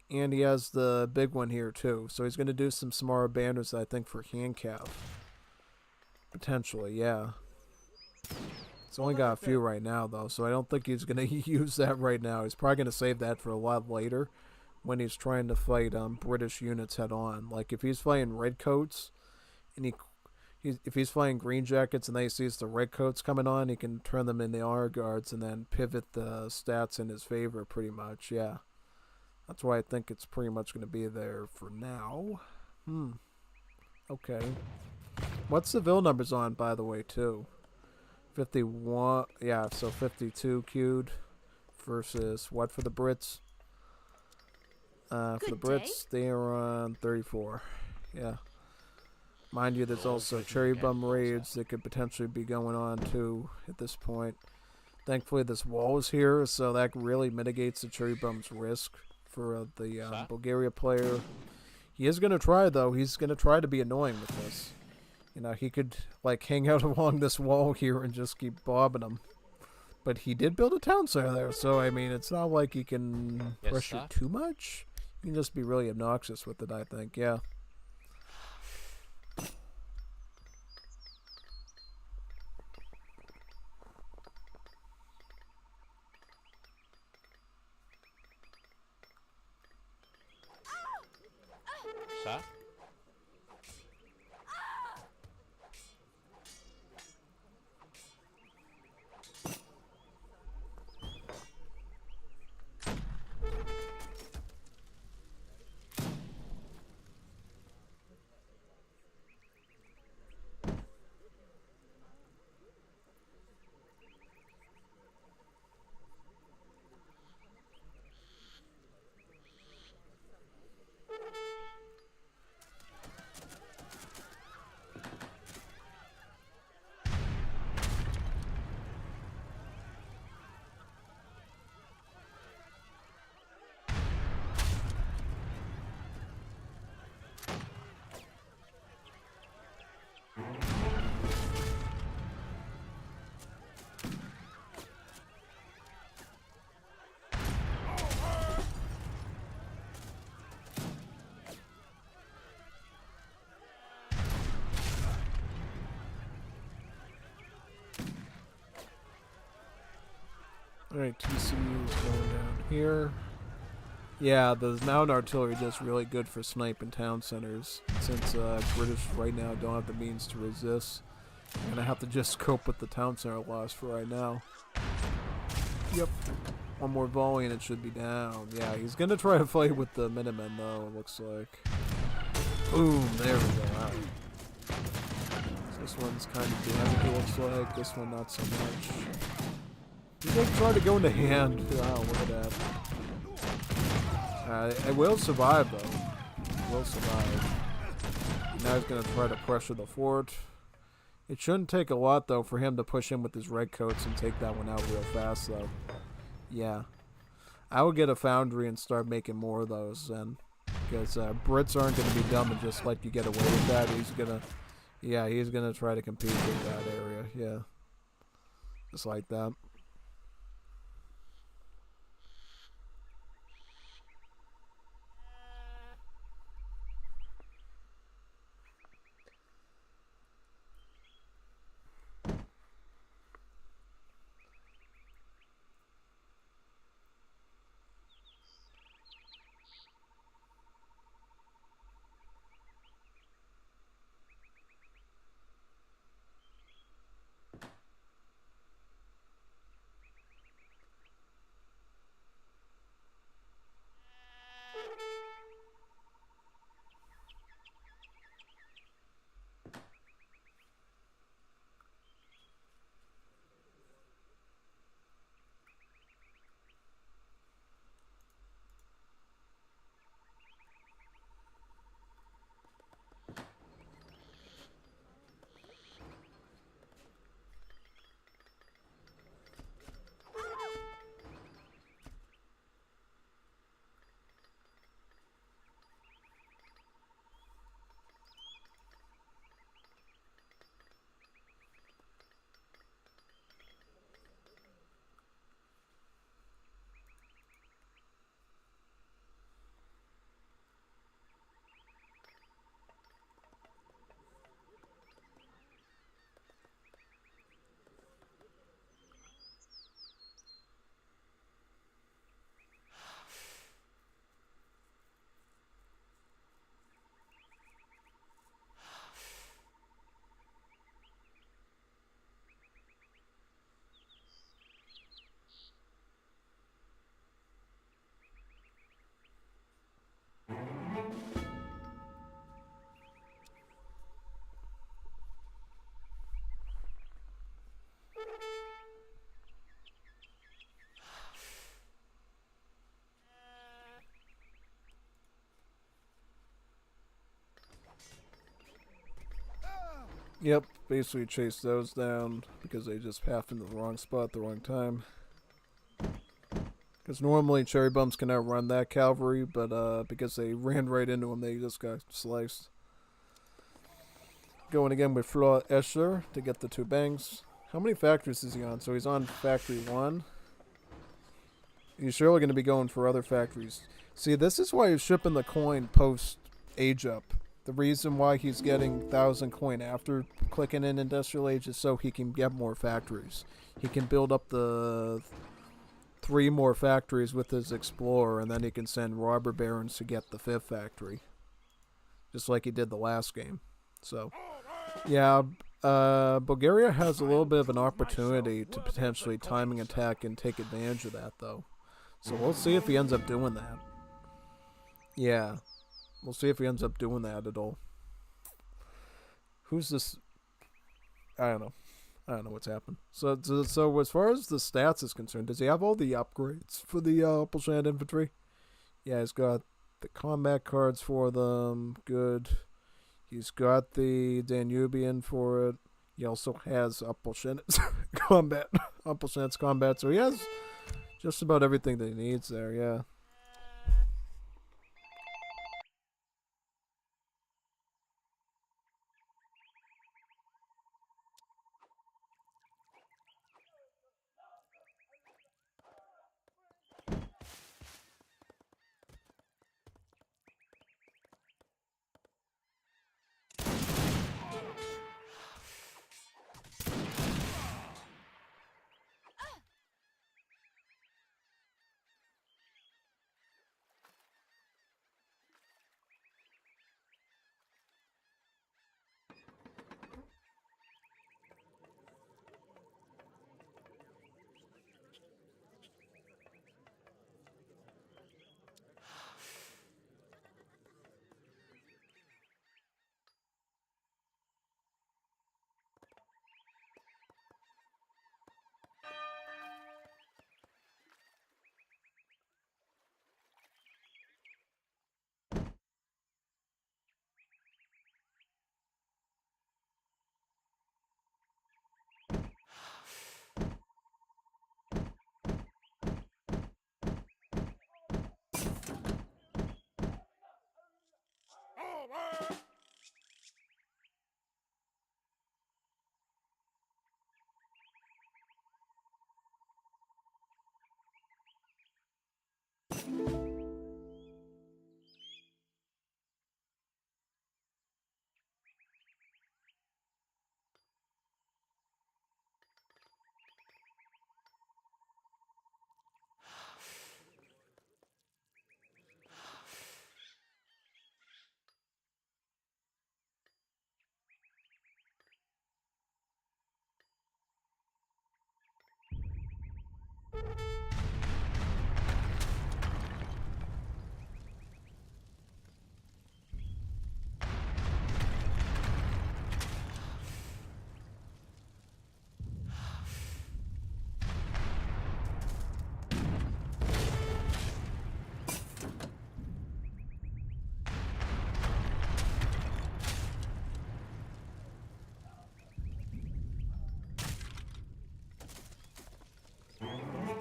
And he has the big one here too. So he's going to do some Samara Banners, I think, for hand Cav. Potentially, yeah. It's only got a few right now though, so I don't think he's going to use that right now. He's probably going to save that for a lot later when he's trying to fight British units head on. Like if he's fighting redcoats and if he's flying green jackets and then he sees the redcoats coming on, he can turn them into Argards and then pivot the stats in his favor pretty much, yeah. That's why I think it's pretty much going to be there for now. Okay. What's the Vil numbers on, by the way, too? 51, yeah, so 52 queued versus what for the Brits? For the Brits, they are on 34. Yeah. Mind you, there's also cherry bum raids that could potentially be going on too at this point. Thankfully, this wall is here, so that really mitigates the cherry bum's risk for the Bulgaria player. He is going to try, though. He's going to try to be annoying with this. You know, he could, like, hang out along this wall here and just keep bobbing him. But he did build a town center there, so, I mean, it's not like he can pressure too much. You can just be really obnoxious with it, I think, yeah. Ça? Alright, TC is going down here. Yeah, the mountain artillery is really good for sniping town centers. Since British right now don't have the means to resist. I'm gonna have to just cope with the town center loss for right now. Yep. One more volley and it should be down. Yeah, he's gonna try to fight with the Minutemen though, it looks like. Boom, there we go. Alright. So this one's kind of damaged, it looks like. This one not so much. He's gonna try to go into hand. Oh, look at that. It will survive, though. It will survive. Now he's gonna try to pressure the fort. It shouldn't take a lot, though, for him to push in with his redcoats and take that one out real fast, though. Yeah. I would get a foundry and start making more of those, then. Because Brits aren't gonna be dumb and just let you get away with that. He's gonna... Yeah, he's gonna try to compete with that area. Yeah. Just like that. Yep, basically chase those down because they just happened in the wrong spot at the wrong time. Because normally cherry bumps can outrun that cavalry, but because they ran right into them, they just got sliced. Going again with Flo Escher to get the 2 banks. How many factories is he on? So he's on factory 1. He's surely going to be going for other factories. See, this is why he's shipping the coin post age up. The reason why he's getting 1,000 coin after clicking in industrial age is so he can get more factories. He can build up the 3 more factories with his explorer, and then he can send robber barons to get the 5th factory, just like he did the last game. So, yeah, Bulgaria has a little bit of an opportunity to potentially timing attack and take advantage of that, though. So we'll see if he ends up doing that. Yeah, we'll see if he ends up doing that at all. Who's this? I don't know. I don't know what's happened. So as far as the stats is concerned, does he have all the upgrades for the Appleshad infantry? Yeah, he's got the combat cards for them. Good. He's got the Danubian for it. He also has Appleschan's combat. Appleschan's combat. So he has just about everything that he needs there, yeah.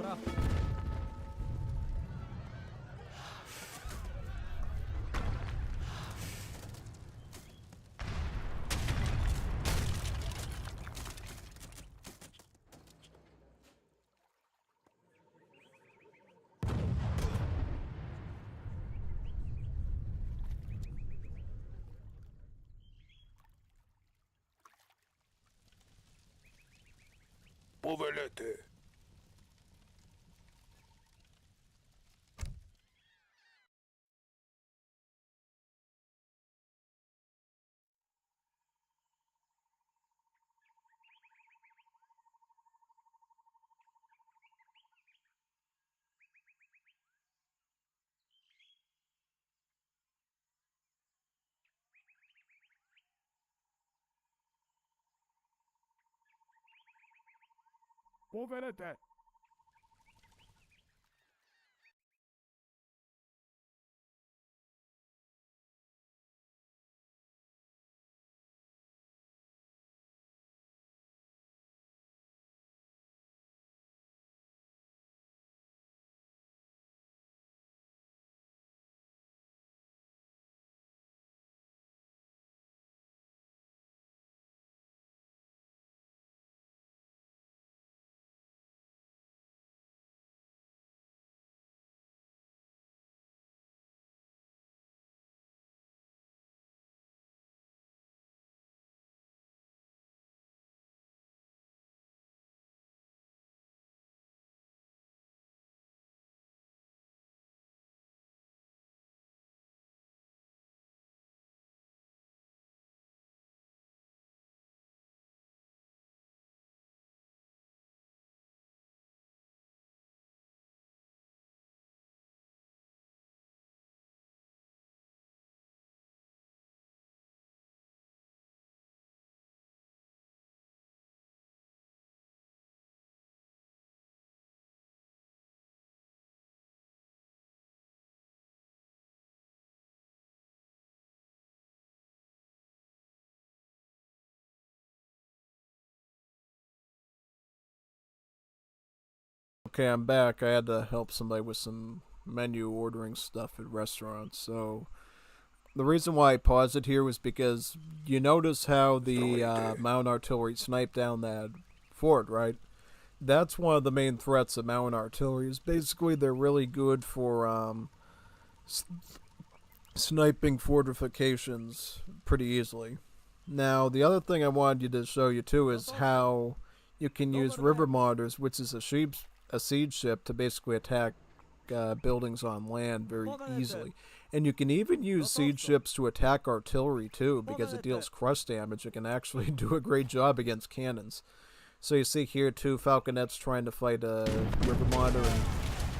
Bondar. Повелете. Повелете. Okay, I'm back. I had to help somebody with some menu ordering stuff at restaurants. So the reason why I paused it here was because you notice how the mountain artillery sniped down that fort, right? That's one of the main threats of mountain artillery. Is basically they're really good for s- sniping fortifications pretty easily. Now, the other thing I wanted you to show you too is how you can use river monitors, which is a siege ship, to basically attack buildings on land very easily. And you can even use siege ships to attack artillery too, because it deals crush damage. It can actually do a great job against cannons. So you see here two falconets trying to fight a river monitor, and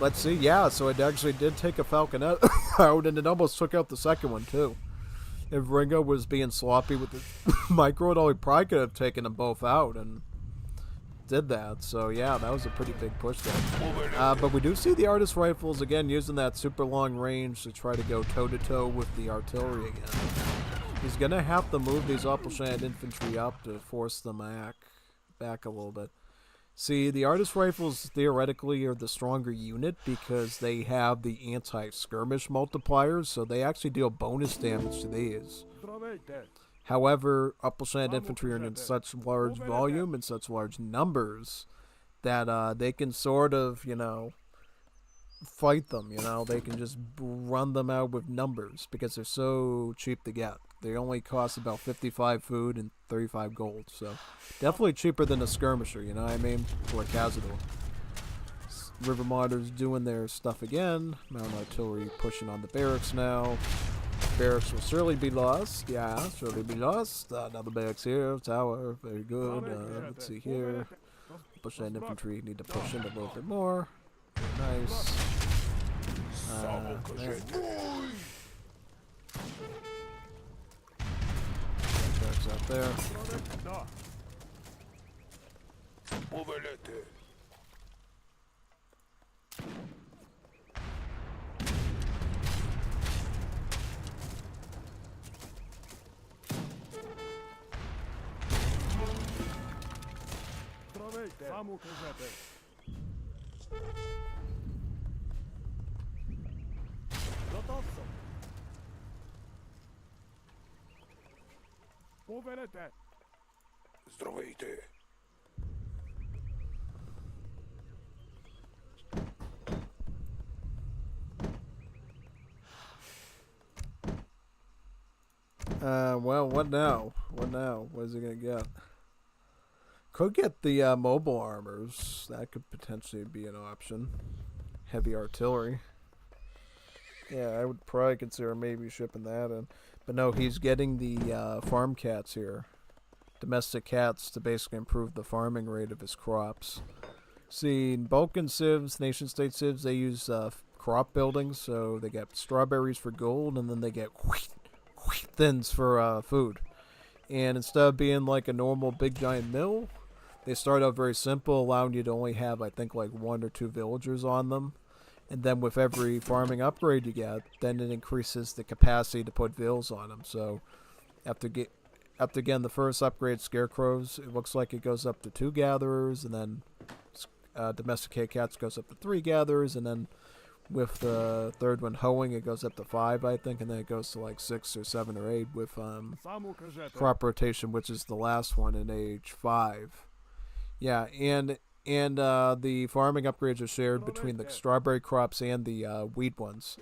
let's see, yeah, so it actually did take a falconet out, and it almost took out the second one too. If Ringo was being sloppy with the micro, he probably could have taken them both out, and did that. So yeah, that was a pretty big push there. But we do see the artist rifles again using that super long range to try to go toe to toe with the artillery again. He's gonna have to move these Appelshand infantry up to force them back a little bit. See, the artist rifles theoretically are the stronger unit because they have the anti-skirmish multipliers, so they actually deal bonus damage to these. However, Appelshand infantry are in such large volume and such large numbers that they can sort of, fight them, They can just run them out with numbers because they're so cheap to get. They only cost about 55 food and 35 gold, so definitely cheaper than a skirmisher, you know what I mean? For a Cazador. River monitors doing their stuff again. Mountain artillery pushing on the barracks now. Barracks will surely be lost. Yeah, surely be lost. Another barracks here. Tower. Very good. Let's see here. Push that infantry. Need to push in a little bit more. Nice. Barracks out there. Саму кажете. Готовцо. Поверете. Здравейте. Well, what now? What now? What is he gonna get? Could get the mobile armors. That could potentially be an option. Heavy artillery. Yeah, I would probably consider maybe shipping that in. But no, he's getting the farm cats here. Domestic cats to basically improve the farming rate of his crops. See, in Balkan civs, nation-state civs, they use crop buildings, so they get strawberries for gold, and then they get thins for food. And instead of being like a normal big giant mill, they start out very simple, allowing you to only have, I think, like 1 or 2 villagers on them. And then with every farming upgrade you get, then it increases the capacity to put vills on them. So after again the first upgrade, scarecrows, it looks like it goes up to 2 gatherers, and then domesticated cats goes up to 3 gatherers, and then with the third one, hoeing, it goes up to 5, I think, and then it goes to like 6 or 7 or 8 with Саму кажете. crop rotation, which is the last one in age 5. Yeah, and the farming upgrades are shared between the strawberry crops and the wheat ones.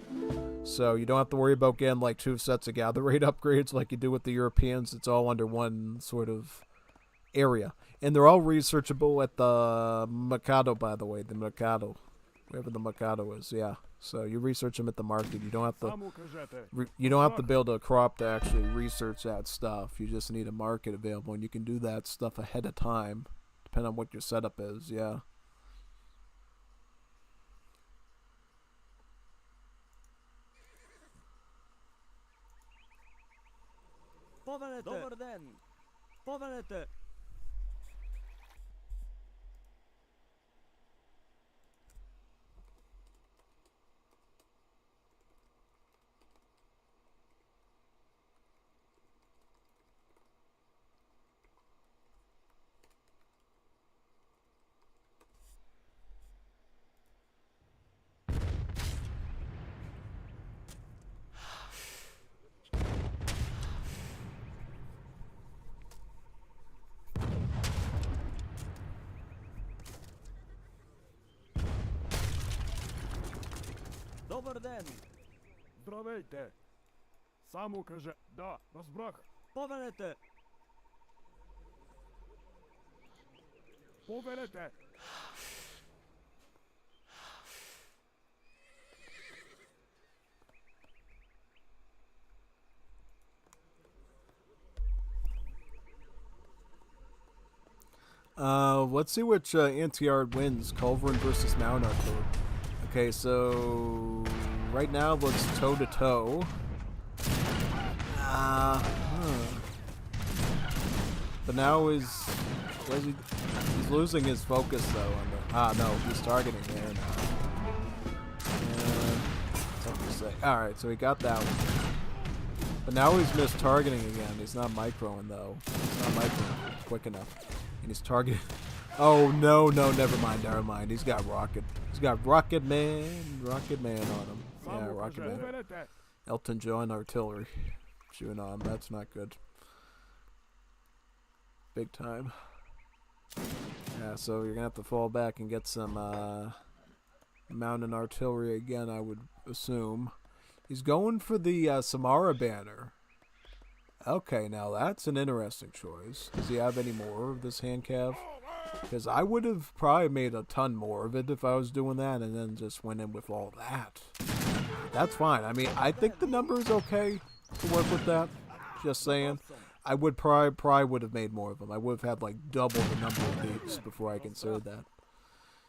So you don't have to worry about getting like 2 sets of gather rate upgrades like you do with the Europeans. It's all under one sort of area. And they're all researchable at the Mercado, by the way, the Mercado. Wherever the Mercado is, yeah. So you research them at the market. You don't have to Саму кажете. you don't have to build a crop to actually research that stuff. You just need a market available, and you can do that stuff ahead of time, depending on what your setup is. Yeah. Поверете. Добър ден. Поверете. Добър ден! Здравейте! Само кажете. Да, разбрах. Повелете! Повелете! Let's see which anti-art wins, Culverin versus Mount Arthur. Okay, so right now let's toe to toe. But now he's losing his focus though on the no, he's targeting there now. Something to say. Alright, so he got that one. But now he's missed targeting again. He's not microing though. He's not microing quick enough. And he's targeting. Oh no, never mind. He's got Rocket. He's got Rocket Man on him. Yeah, Rocket Man. Повелете! Elton John artillery shooting on him. That's not good. Big time. Yeah, so you're gonna have to fall back and get some mountain artillery again, I would assume. He's going for the Samara banner. Okay, now that's an interesting choice. Does he have any more of this hand cav? Because I would have probably made a ton more of it if I was doing that and then just went in with all that. That's fine. I mean, I think the number is okay to work with that. Just saying. I would probably would have made more of them. I would have had like double the number of these before I considered that.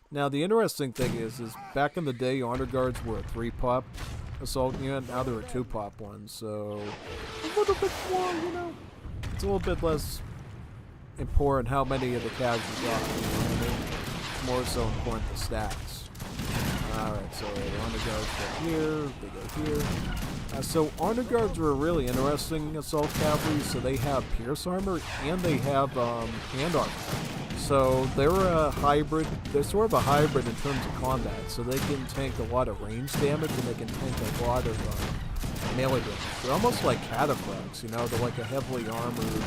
Now, the interesting thing is back in the day, honor guards were a 3-pop assault unit. Now they're a 2-pop one, so a little bit more, it's a little bit less important how many of the calves you got. You know what I mean? It's more so important the stats. Alright, so the honor guards go here, they go here. So honor guards were a really interesting assault cavalry. So they have pierce armor and they have hand armor. So they're a hybrid. They're sort of a hybrid in terms of combat. So they can tank a lot of range damage and they can tank a lot of melee damage. They're almost like cataphracts, They're like a heavily armored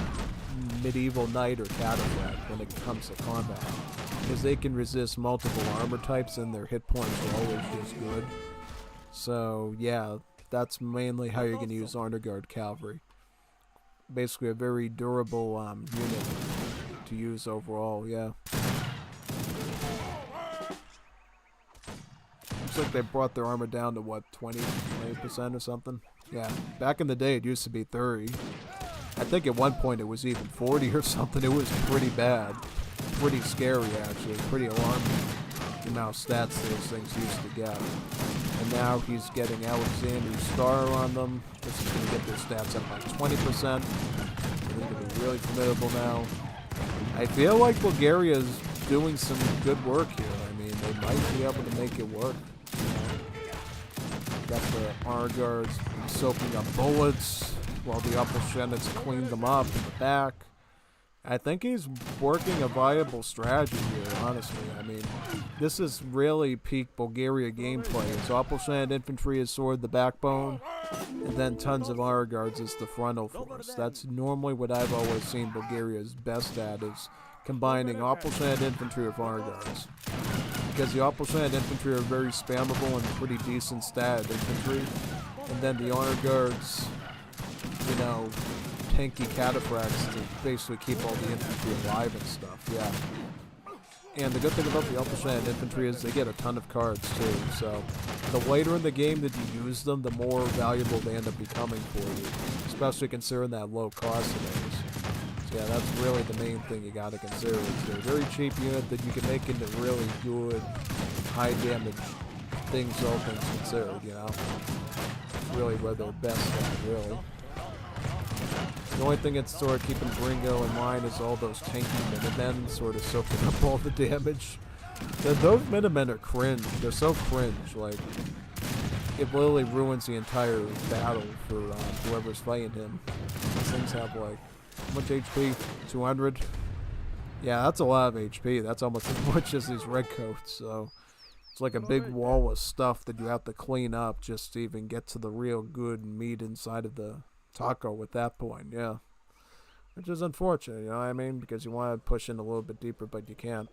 medieval knight or cataphract when it comes to combat, because they can resist multiple armor types and their hit points are always just good. So yeah, that's mainly how you're going to use honor guard cavalry. Basically a very durable unit to use overall, yeah. Looks like they brought their armor down to what, 20% or something? Yeah, back in the day it used to be 30. I think at one point it was even 40 or something. It was pretty bad. Pretty scary actually, pretty alarming the amount of stats those things used to get. And now he's getting Alexander's Star on them. This is going to get their stats up by 20%. They're going to be really formidable now. I feel like Bulgaria is doing some good work here. I mean, they might be able to make it work. Got the honor guards soaking up bullets while the upper Shenets clean them up in the back. I think he's working a viable strategy here, honestly. I mean, this is really peak Bulgaria gameplay. It's Opalshand infantry is sort of the backbone, and then tons of honor guards is the frontal force. That's normally what I've always seen Bulgaria's best at, is combining Opalshand infantry with honor guards. Because the Opalshand infantry are very spammable and pretty decent stat infantry, and then the honor guards, tanky cataphracts to basically keep all the infantry alive and stuff, yeah. And the good thing about the Opalshand infantry is they get a ton of cards too, so the later in the game that you use them, the more valuable they end up becoming for you, especially considering that low cost it is. So yeah, that's really the main thing you gotta consider. They're a very cheap unit that you can make into really good, high damage things, all things considered, Really where they're best at, really. The only thing that's sort of keeping Viringo in line is all those tanky Minutemen sort of soaking up all the damage. Those Minutemen are cringe. They're so cringe. Like, it literally ruins the entire battle for whoever's fighting him. These things have like, how much HP? 200? Yeah, that's a lot of HP. That's almost as much as these redcoats. So it's like a big wall of stuff that you have to clean up just to even get to the real good meat inside of the taco at that point, yeah. Which is unfortunate, you know what I mean? Because you want to push in a little bit deeper, but you can't.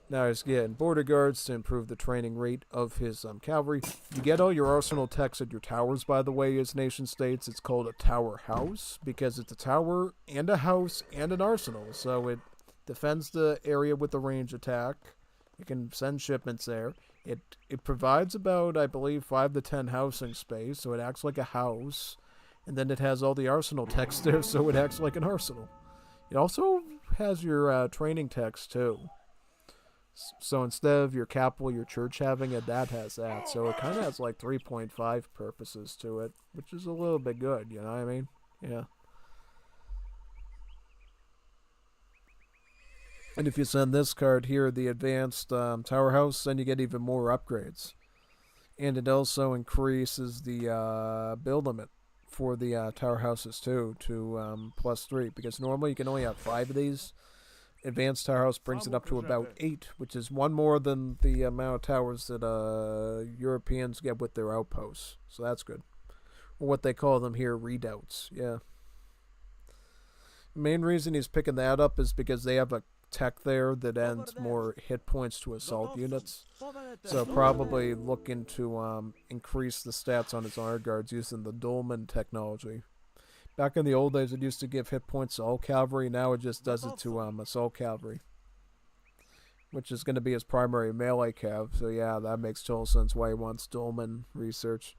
Now he's getting border guards to improve the training rate of his cavalry. You get all your arsenal techs at your towers, by the way, as nation states. It's called a tower house because it's a tower and a house and an arsenal. So it defends the area with the range attack. You can send shipments there. It provides about, I believe, 5 to 10 housing space, so it acts like a house. And then it has all the arsenal techs there, so it acts like an arsenal. It also has your training techs, too. So instead of your capital, your church having it, that has that. So it kind of has like 3.5 purposes to it, which is a little bit good, you know what I mean? Yeah. And if you send this card here, the advanced tower house, then you get even more upgrades. And it also increases the build limit for the tower houses too to +3, because normally you can only have 5 of these. Advanced Tower House brings it up to about 8, which is 1 more than the amount of towers that Europeans get with their outposts. So that's good. Or what they call them here, redoubts. Yeah. The main reason he's picking that up is because they have a tech there that adds more hit points to assault units. So probably looking to increase the stats on his honor guards using the dolmen technology. Back in the old days, it used to give hit points to all cavalry. Now it just does it to assault cavalry, which is going to be his primary melee cav. So yeah, that makes total sense why he wants dolmen research.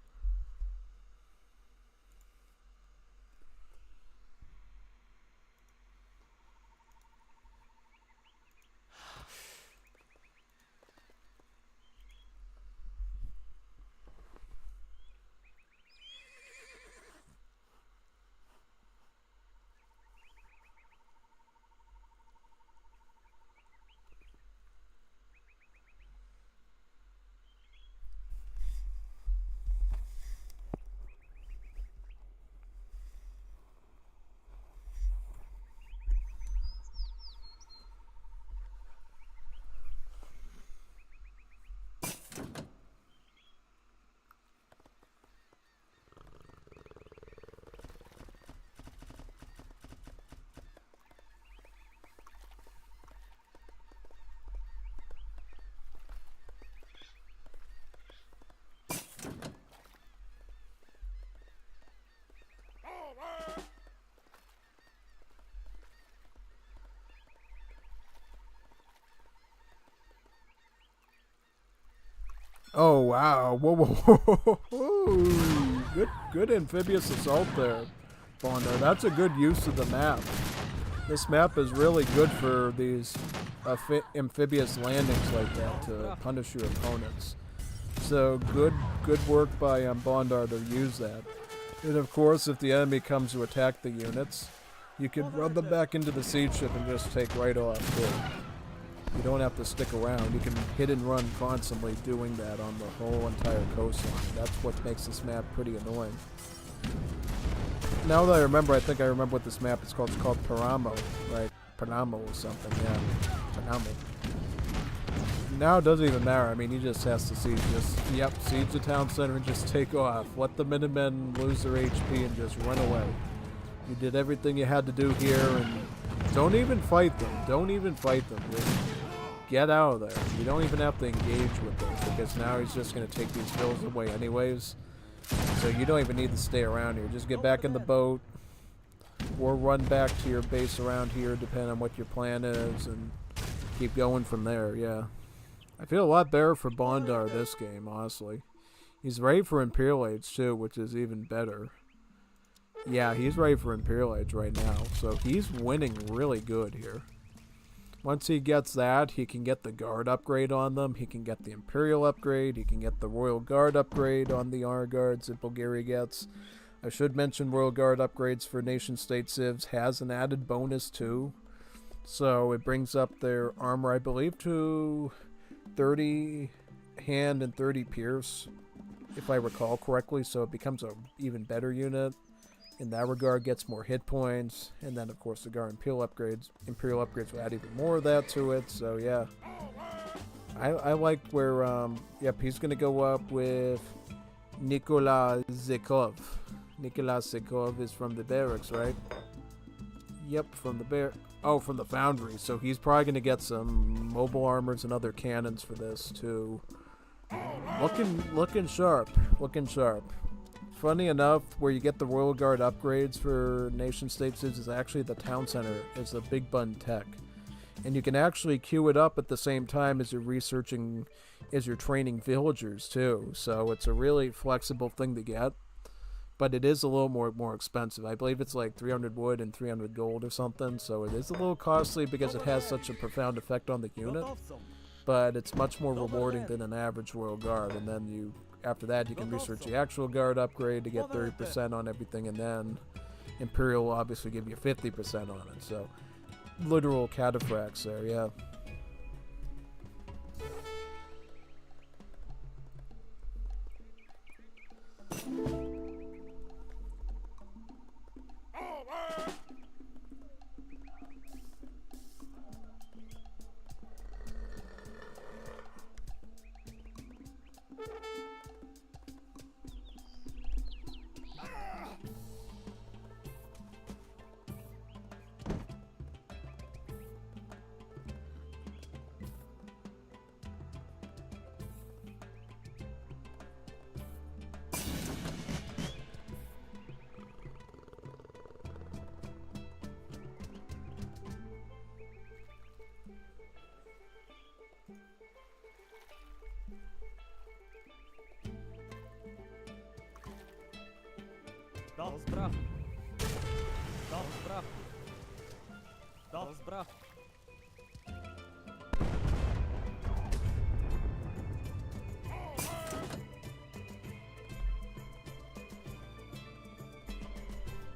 Oh wow! Whoa, whoa, whoa, whoa. Good amphibious assault there, Bondar. That's a good use of the map. This map is really good for these amphibious landings like that to punish your opponents. So good work by Bondar to use that. And of course, if the enemy comes to attack the units, you can run them back into the siege ship and just take right off too. You don't have to stick around. You can hit and run constantly doing that on the whole entire coastline. That's what makes this map pretty annoying. Now that I remember, I think I remember what this map is called. It's called Paramo, right? Paramo or something, yeah. Paramo. Now it doesn't even matter. I mean, he just has to siege the town center and just take off. Let the Minutemen lose their HP and just run away. You did everything you had to do here, and don't even fight them. Don't even fight them. Just get out of there. You don't even have to engage with them, because now he's just going to take these villas away anyways. So you don't even need to stay around here. Just get back in the boat, or run back to your base around here, depending on what your plan is, and keep going from there, yeah. I feel a lot better for Bondar this game, honestly. He's ready for Imperial Age, too, which is even better. Yeah, he's ready for Imperial Age right now, so he's winning really good here. Once he gets that, he can get the Guard upgrade on them, he can get the Imperial upgrade, he can get the Royal Guard upgrade on the Honor Guards that Bulgaria gets. I should mention Royal Guard upgrades for nation-state civs has an added bonus too. So it brings up their armor, I believe, to 30 hand and 30 pierce, if I recall correctly, so it becomes an even better unit. In that regard, gets more hit points, and then of course the Guard Imperial upgrades will add even more of that to it. So yeah, I liked where yep, he's gonna go up with Nikola Zekov. Nikola Zekov is from the barracks, right? Yep, from the Oh, from the foundry. So he's probably going to get some mobile armors and other cannons for this too. Looking sharp. Looking sharp. Funny enough, where you get the Royal Guard upgrades for nation states is actually the town center. It's the Big Bun Tech. And you can actually queue it up at the same time as you're researching, as you're training villagers too. So it's a really flexible thing to get. But it is a little more expensive. I believe it's like 300 wood and 300 gold or something. So it is a little costly because it has such a profound effect on the unit. But it's much more rewarding than an average Royal Guard. And then after that, you can research the actual Guard upgrade to get 30% on everything. And then Imperial will obviously give you 50% on it. So literal cataphracts there, yeah. Do zbrachu. Do zbrachu. Do zbrachu.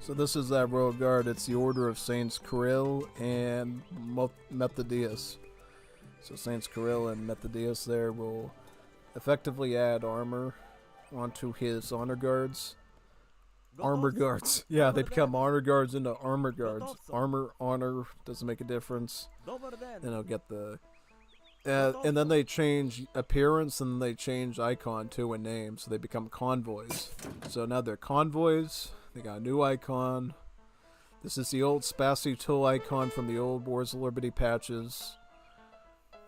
So this is that Royal Guard. It's the Order of Saints Kirill and Methodius. So Saints Kirill and Methodius there will effectively add armor onto his honor guards. Armor guards. Yeah, they become honor guards into armor guards. Armor, honor, doesn't make a difference. Then I'll get the... and then they change appearance and they change icon too and name. So they become convoys. So now they're convoys. They got a new icon. This is the old Spassy Tool icon from the old Wars of Liberty patches.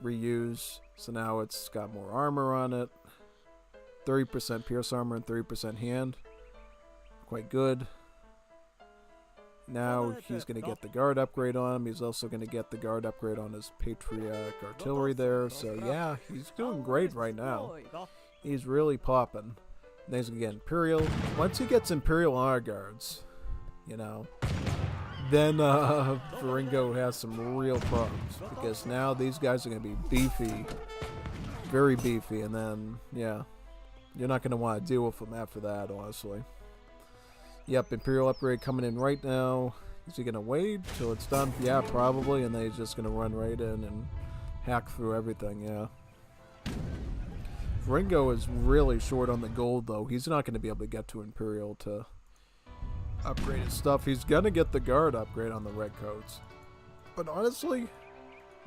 Reuse. So now it's got more armor on it. 30% pierce armor and 30% hand. Quite good. Now he's going to get the guard upgrade on him. He's also going to get the guard upgrade on his Patriarch artillery there. So yeah, he's doing great right now. He's really popping. Then he's going to get Imperial. Once he gets Imperial honor guards, you know, then Viringo has some real problems. Because now these guys are going to be beefy. Very beefy. And then, yeah, you're not going to want to deal with them after that, honestly. Yep, Imperial upgrade coming in right now. Is he going to wait till it's done? Yeah, probably. And then he's just going to run right in and hack through everything, yeah. Viringo is really short on the gold, though. He's not going to be able to get to Imperial to upgrade his stuff. He's going to get the guard upgrade on the Redcoats. But honestly,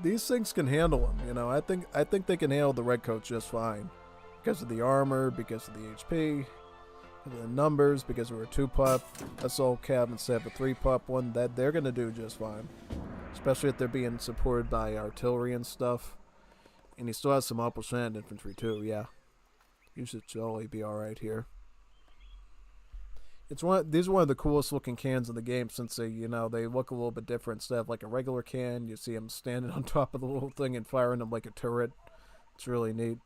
these things can handle him, you know. I think they can handle the Redcoats just fine. Because of the armor, because of the HP... the numbers, because we're a 2-pup assault cab instead of a 3-pup one, that they're gonna do just fine. Especially if they're being supported by artillery and stuff. And he still has some Opal-Shannon infantry too, yeah. You should totally be alright here. These are one of the coolest looking cans in the game, since they, you know, they look a little bit different. Instead of like a regular can, you see them standing on top of the little thing and firing them like a turret. It's really neat.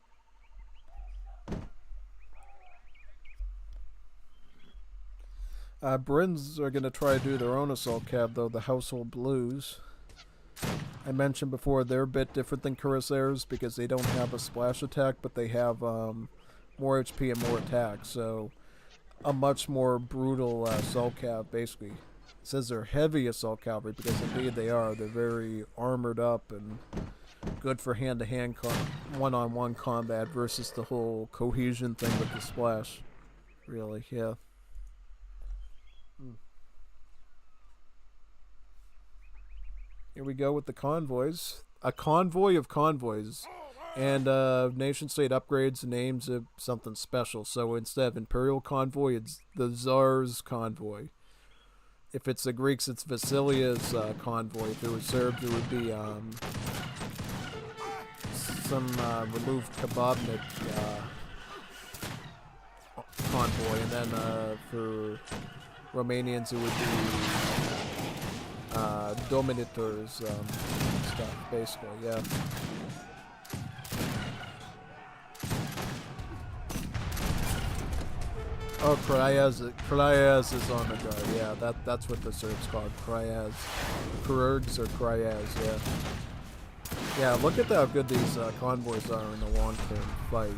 Brins are going to try to do their own assault cab, though, the Household Blues. I mentioned before they're a bit different than Cuirassiers because they don't have a splash attack, but they have more HP and more attack, so a much more brutal assault cab, basically. It says they're heavy assault cavalry because indeed they are. They're very armored up and good for hand-to-hand one-on-one combat versus the whole cohesion thing with the splash. Really, yeah. Here we go with the convoys. A convoy of convoys. And nation-state upgrades names of something special. So instead of Imperial Convoy, it's the Tsar's Convoy. if it's the Greeks, it's Vasilia's convoy. If it was Serbs, it would be some removed Kebabnik convoy, and then for Romanians, it would be Dominator's stuff, basically, yeah. Oh, Krajaz is on the guard. Yeah, that's what the Serbs called Krajaz. Kururgs or Krajaz, yeah. Yeah, look at how good these convoys are in the long-term fight.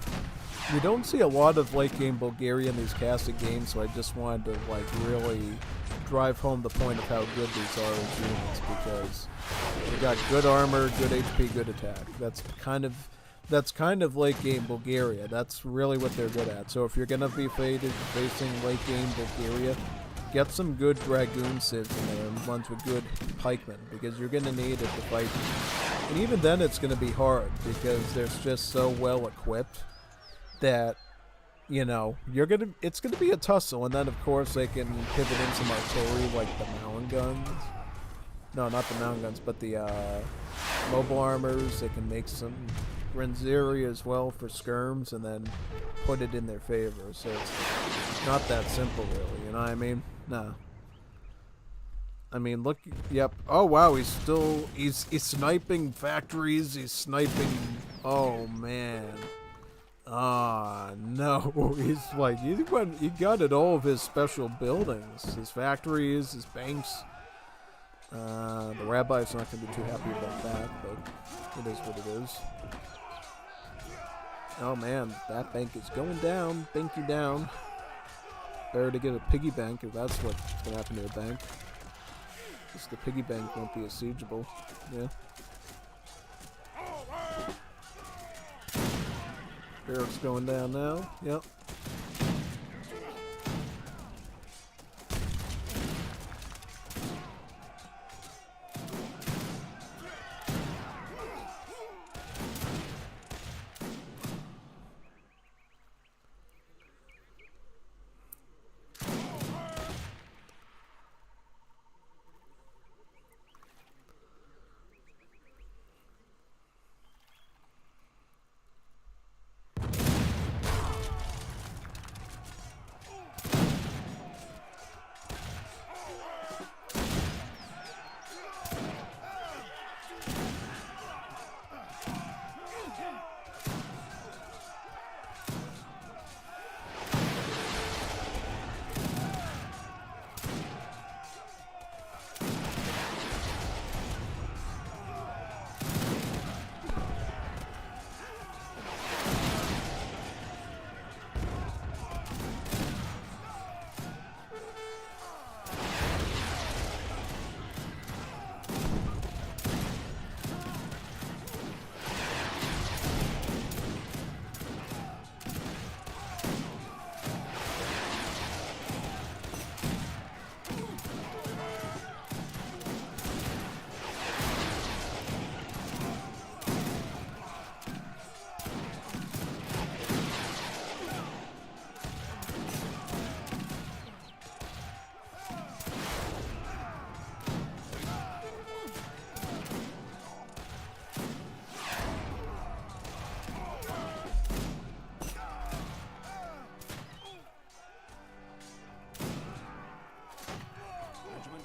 We don't see a lot of late-game Bulgaria in these casted games, so I just wanted to like really drive home the point of how good these are as units, because they got good armor, good HP, good attack. That's kind of late-game Bulgaria. That's really what they're good at. So if you're going to be facing late-game Bulgaria, get some good Dragoon civs in there and ones with good pikemen, because you're going to need it to fight. And even then it's going to be hard, because they're just so well equipped that, you know, it's going to be a tussle. And then, of course, they can pivot in some artillery like the mountain guns. No, not the mountain guns, but the mobile armors. They can make some Grenzieri as well for skirms and then put it in their favor. So it's not that simple, really. You know what I mean? No. I mean, look. Yep. Oh wow, he's sniping factories. He's sniping. Oh man. Ah no. He's like he got at all of his special buildings, his factories, his banks. The rabbi's not going to be too happy about that, but it is what it is. Oh man, that bank is going down. Banky down. Better to get a piggy bank if that's what's going to happen to a bank. Just the piggy bank won't be siegeable. Yeah. Barracks going down now. Yep.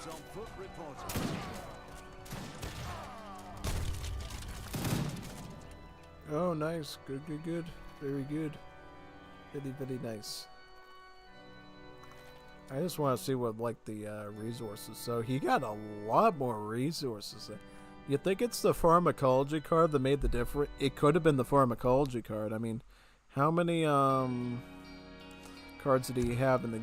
On foot reporting. Oh, nice. Good, good, good. Very good. Very, very nice. I just want to see what, like, the resources. So he got a lot more resources. You think it's the pharmacology card that made the difference? It could have been the pharmacology card. I mean, how many cards did he have in the...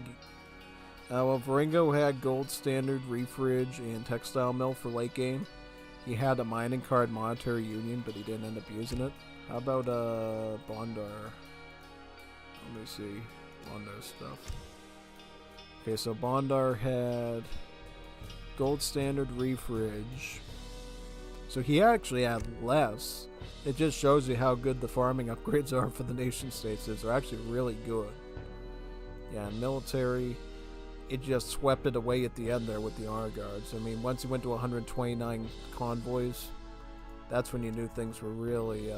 well, Viringo had Gold Standard, Refridge, and Textile Mill for late game. He had a mining card, Monetary Union, but he didn't end up using it. How about Bondar? Let me see Bondar stuff. Okay, so Bondar had Gold Standard, Refridge. So he actually had less. It just shows you how good the farming upgrades are for the nation states. They're actually really good. Yeah, military. it just swept it away at the end there with the honor guards. I mean, once he went to 129 convoys, that's when you knew things were really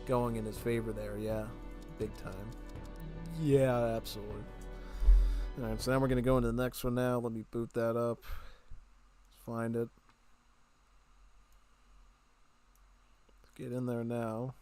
going in his favor there. Yeah, big time. Yeah, absolutely. Alright, so now we're going to go into the next one now. Let me boot that up. Let's find it. Let's get in there now.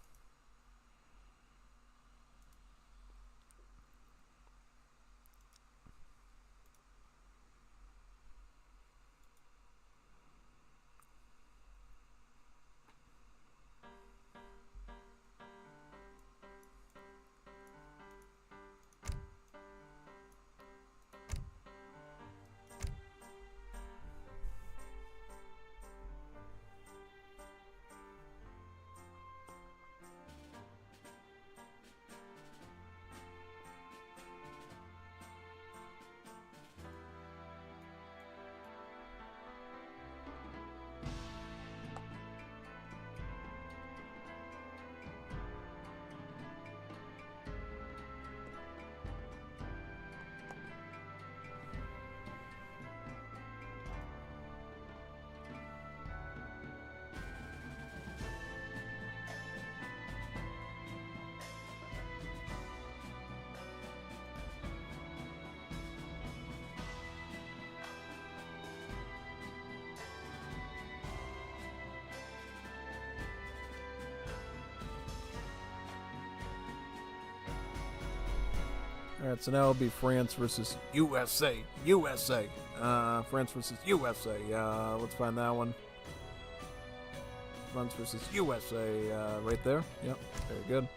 Alright, so now it'll be France versus USA. USA. France versus USA. Let's find that one. France versus USA. Right there. Yep. Very good.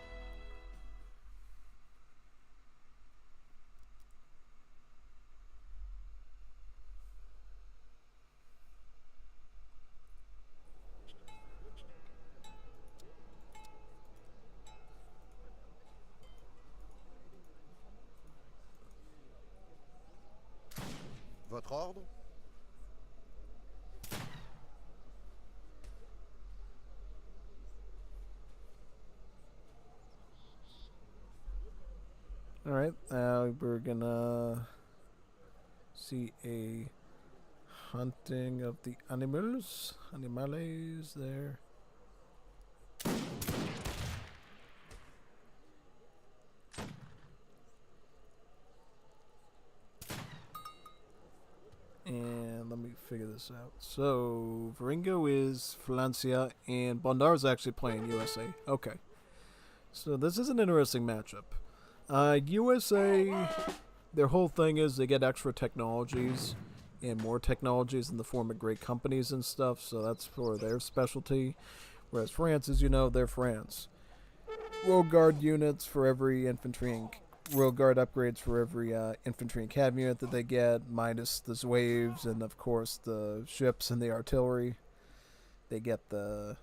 Votre ordre? Alright, we're gonna see a hunting of the animals. Animales there. And let me figure this out. So, Viringo is Francia, and Bondar is actually playing USA. Okay. So, this is an interesting matchup. USA, their whole thing is they get extra technologies and more technologies in the form of great companies and stuff, so that's for their specialty. Whereas France, as you know, they're France. Road Guard units for every infantry and Royal Guard upgrades for every infantry and cav unit that they get, minus the Zwaves and of course the ships and the artillery. They get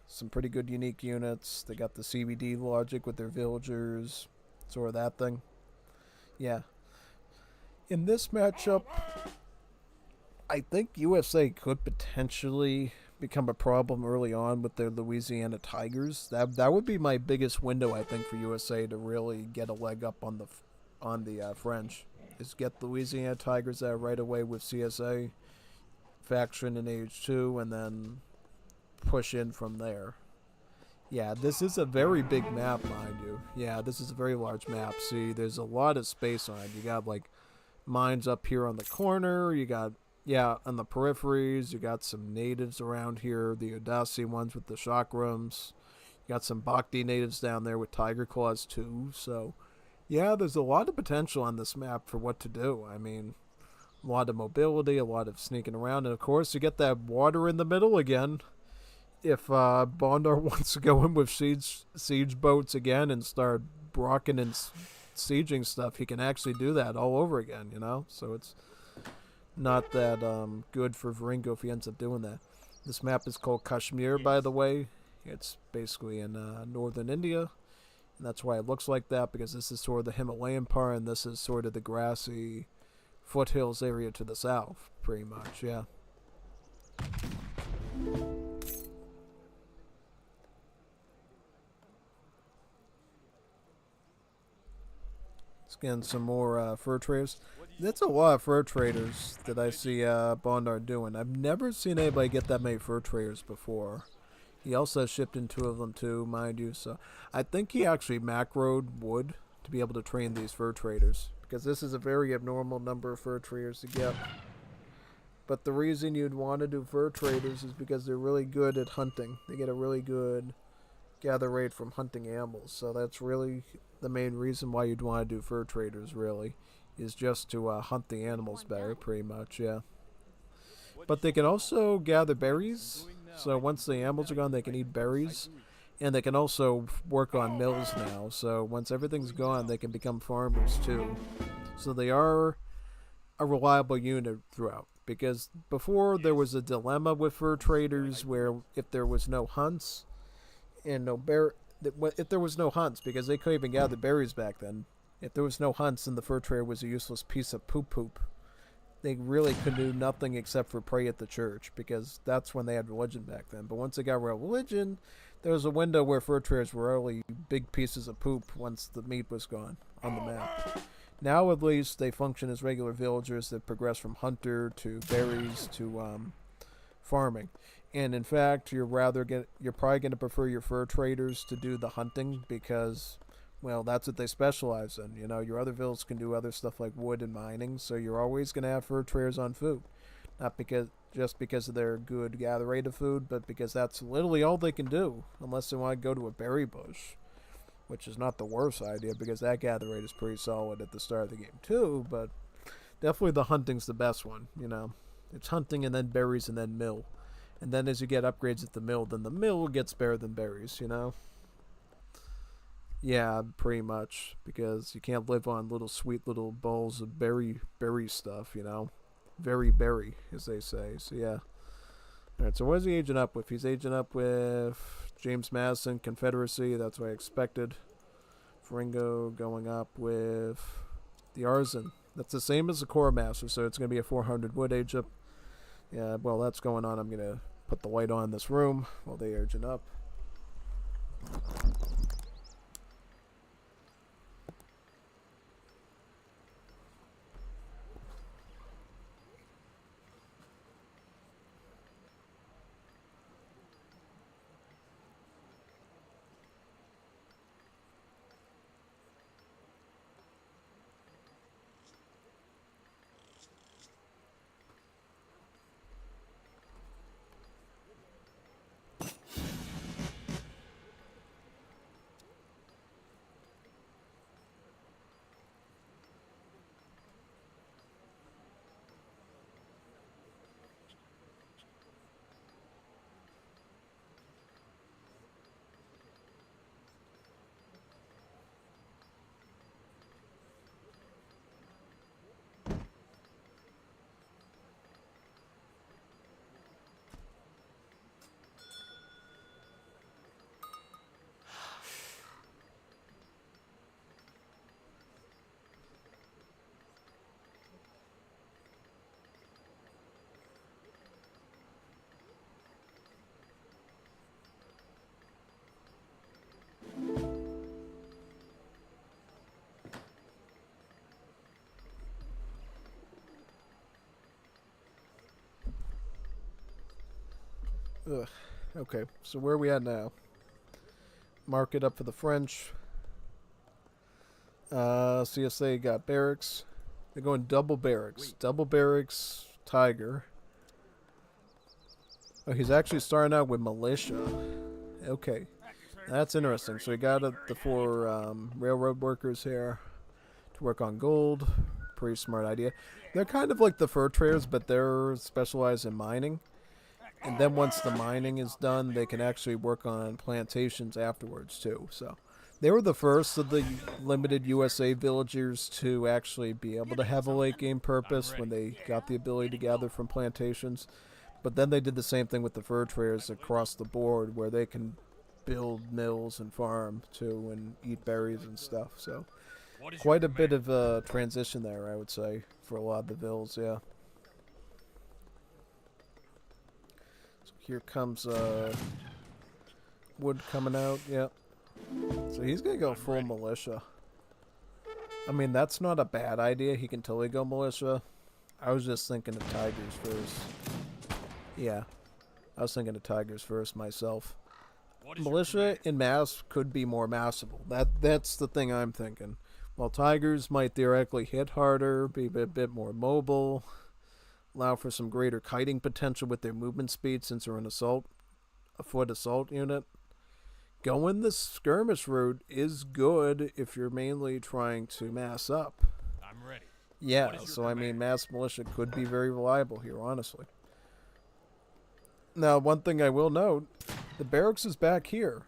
some pretty good unique units. They got the CBD logic with their villagers, sort of that thing. Yeah. In this matchup, I think USA could potentially become a problem early on with their Louisiana Tigers. That would be my biggest window, I think, for USA to really get a leg up on the French, is get the Louisiana Tigers out right away with CSA faction in Age 2 and then push in from there. Yeah, this is a very big map, mind you. Yeah, this is a very large map. See, there's a lot of space on it. You got like mines up here on the corner. You got, yeah, on the peripheries. You got some natives around here, the Udasi ones with the chakrams. You got some Bhakti natives down there with tiger claws too. So yeah, there's a lot of potential on this map for what to do. I mean, a lot of mobility, a lot of sneaking around, and of course you get that water in the middle again. If Bondar wants to go in with siege boats again and start brocking and sieging stuff, he can actually do that all over again, you know? So it's not that good for Viringo if he ends up doing that. This map is called Kashmir, by the way. It's basically in northern India. And that's why it looks like that, because this is sort of the Himalayan part, and this is sort of the grassy foothills area to the south, pretty much, yeah. Let's get some more fur traders. That's a lot of fur traders that I see Bondar doing. I've never seen anybody get that many fur traders before. He also shipped in 2 of them too, mind you. So I think he actually macroed wood to be able to train these fur traders, because this is a very abnormal number of fur traders to get. But the reason you'd want to do fur traders is because they're really good at hunting. They get a really good gather rate from hunting animals. So that's really the main reason why you'd want to do fur traders, really, is just to hunt the animals better, pretty much, yeah. But they can also gather berries. So once the animals are gone, they can eat berries. And they can also work on mills now. So once everything's gone, they can become farmers too. So they are a reliable unit throughout. Because before there was a dilemma with fur traders where if there was no hunts and no if there was no hunts, because they couldn't even gather berries back then. If there was no hunts, then the fur trader was a useless piece of poop. They really could do nothing except for pray at the church, because that's when they had religion back then. But once they got religion, there was a window where fur traders were only big pieces of poop once the meat was gone on the map. Now at least they function as regular villagers that progress from hunter to berries to farming. And in fact, you're probably going to prefer your fur traders to do the hunting, because, well, that's what they specialize in. You know, your other villages can do other stuff like wood and mining, so you're always going to have fur traders on food. Not just because of their good gather rate of food, but because that's literally all they can do, unless they want to go to a berry bush, which is not the worst idea, because that gather rate is pretty solid at the start of the game too. But definitely the hunting's the best one. You know, it's hunting and then berries and then mill. And then as you get upgrades at the mill, then the mill gets better than berries, you know? Yeah, pretty much. Because you can't live on little sweet little bowls of berry stuff, you know? Very berry, as they say. So yeah. Alright, so what is he aging up with? He's aging up with James Madison, Confederacy. That's what I expected. Viringo going up with the Artisan. That's the same as the Core Master, so it's going to be a 400 wood age up. Yeah, well, that's going on. I'm going to put the light on in this room while they aging up. Ugh. Okay, so where are we at now? Mark it up for the French. CSA got barracks. They're going double barracks. Double barracks, Tiger. Oh, he's actually starting out with militia. Okay, that's interesting. So we got the 4 railroad workers here to work on gold. Pretty smart idea. They're kind of like the fur traders, but they're specialized in mining. And then once the mining is done, they can actually work on plantations afterwards too. So they were the first of the limited USA villagers to actually be able to have a late game purpose when they got the ability to gather from plantations. But then they did the same thing with the fur traders across the board, where they can build mills and farm too and eat berries and stuff. So quite a bit of a transition there, I would say, for a lot of the vills, yeah. Here comes Wood coming out, yep. So he's going to go full militia. I mean, that's not a bad idea. He can totally go militia. I was just thinking of tigers first. Yeah, I was thinking of tigers first myself. Militia in mass could be more massable. That's the thing I'm thinking. While tigers might theoretically hit harder, be a bit more mobile, allow for some greater kiting potential with their movement speed since they're a foot assault unit. Going the skirmish route is good if you're mainly trying to mass up. I'm ready. Yeah, What is your so I mean, command? mass militia could be very reliable here, honestly. Now, one thing I will note, the barracks is back here.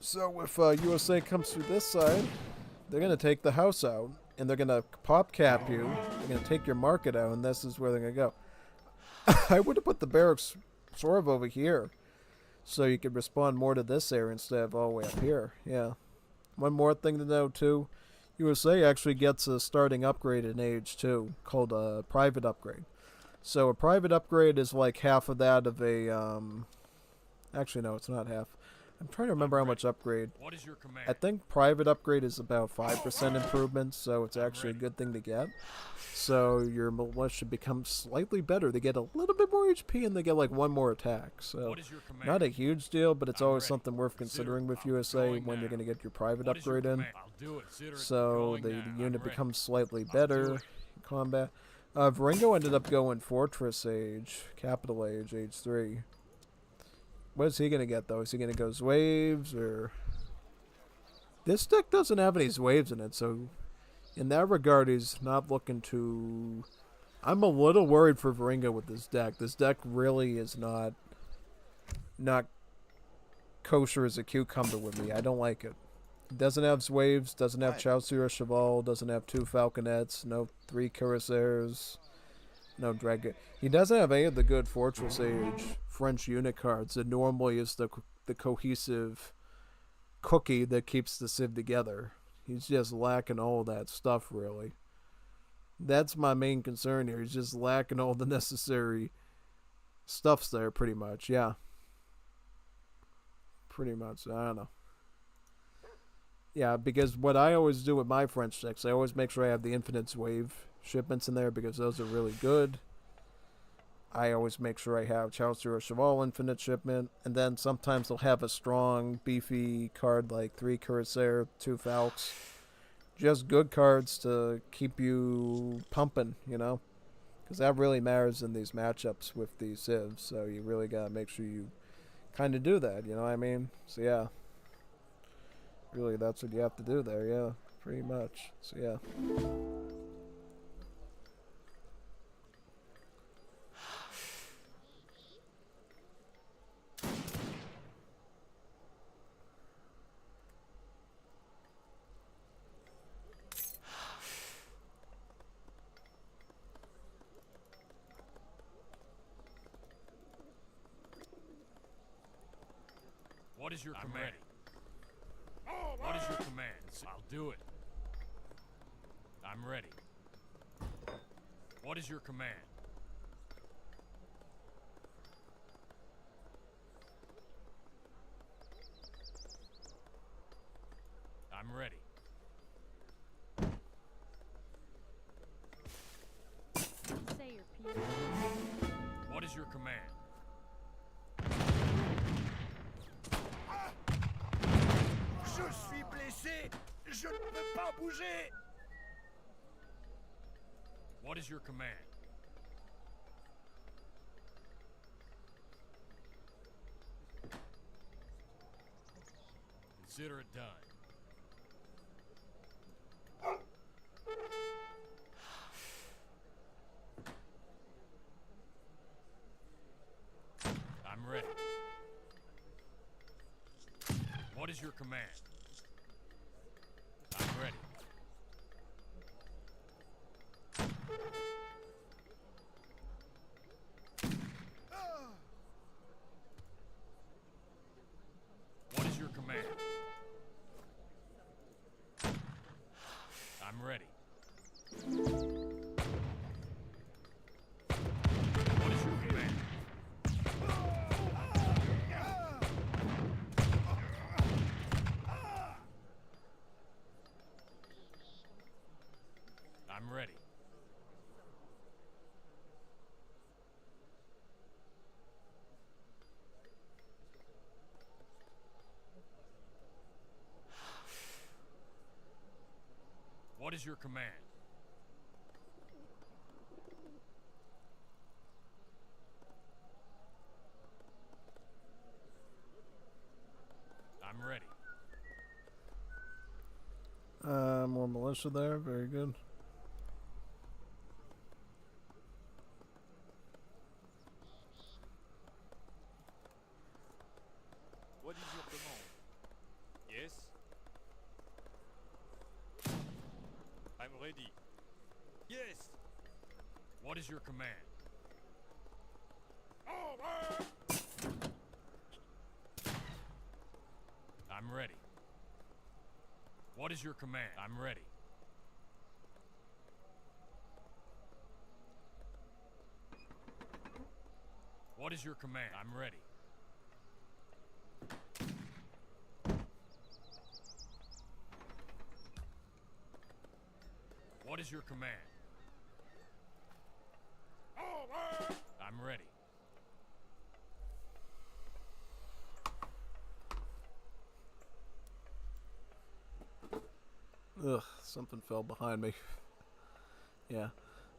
So if USA comes through this side, they're going to take the house out, and they're going to pop cap you, they're going to take your market out, and this is where they're going to go. I would have put the barracks sort of over here, so you could respond more to this area instead of all the way up here. Yeah. One more thing to know, too. USA actually gets a starting upgrade in age, too, called a private upgrade. So a private upgrade is like half of that of a, actually, no, it's not half. I'm trying to remember how much upgrade. What is your command? I think private upgrade is about 5% improvement, so it's actually a good thing to get. So your militia becomes slightly better. They get a little bit more HP and they get like one more attack. So What is your command? not a huge deal, but it's I'm always ready. something worth considering with USA going when now. you're going to get your private What is your upgrade in. command? I'll do it. Consider it. So Going the now. I'm unit ready. becomes slightly do better it. in combat. Viringo ended up going Fortress Age, Capital Age, Age 3. What is he going to get, though? Is he going to go Zwaves, or... This deck doesn't have any Zwaves in it, so in that regard, he's not looking to... I'm a little worried for Viringo with this deck. This deck really is not kosher as a cucumber with me. I don't like it. It doesn't have Zwaves, doesn't have Chaucer or Cheval, doesn't have 2 Falconets, no 3 Cuirassiers, no Dragon. He doesn't have any of the good Fortress Age French unit cards that normally is the cohesive cookie that keeps the Civ together. He's just lacking all that stuff, really. That's my main concern here. He's just lacking all the necessary stuffs there, pretty much. Yeah. Pretty much. I don't know. Yeah, because what I always do with my French decks, I always make sure I have the Infinite Wave shipments in there because those are really good. I always make sure I have Chaucer or Cheval Infinite shipment, and then sometimes they'll have a strong, beefy card like 3 Cuirassier, 2 Falcons. Just good cards to keep you pumping, you know? Because that really matters in these matchups with these civs, so you really gotta make sure you kind of do that, you know what I mean? So yeah. Really, that's what you have to do there, yeah. Pretty much. So yeah. What is your command? What is your command? I'll do it. I'm ready. What is your command? I'm ready. Say your piece. What is your command? Je suis blessé. Je ne peux pas bouger. What is your command? Consider it done. I'm ready. What is your command? I'm ready. What is your command? I'm ready. What is your command? What is your command? I'm ready. More militia there. Very good. What is your command? Yes. I'm ready. Yes. What is your command? I'm ready. What is your command? I'm ready. What is your command? I'm ready. What is your command? I'm ready. Ugh, something fell behind me. Yeah.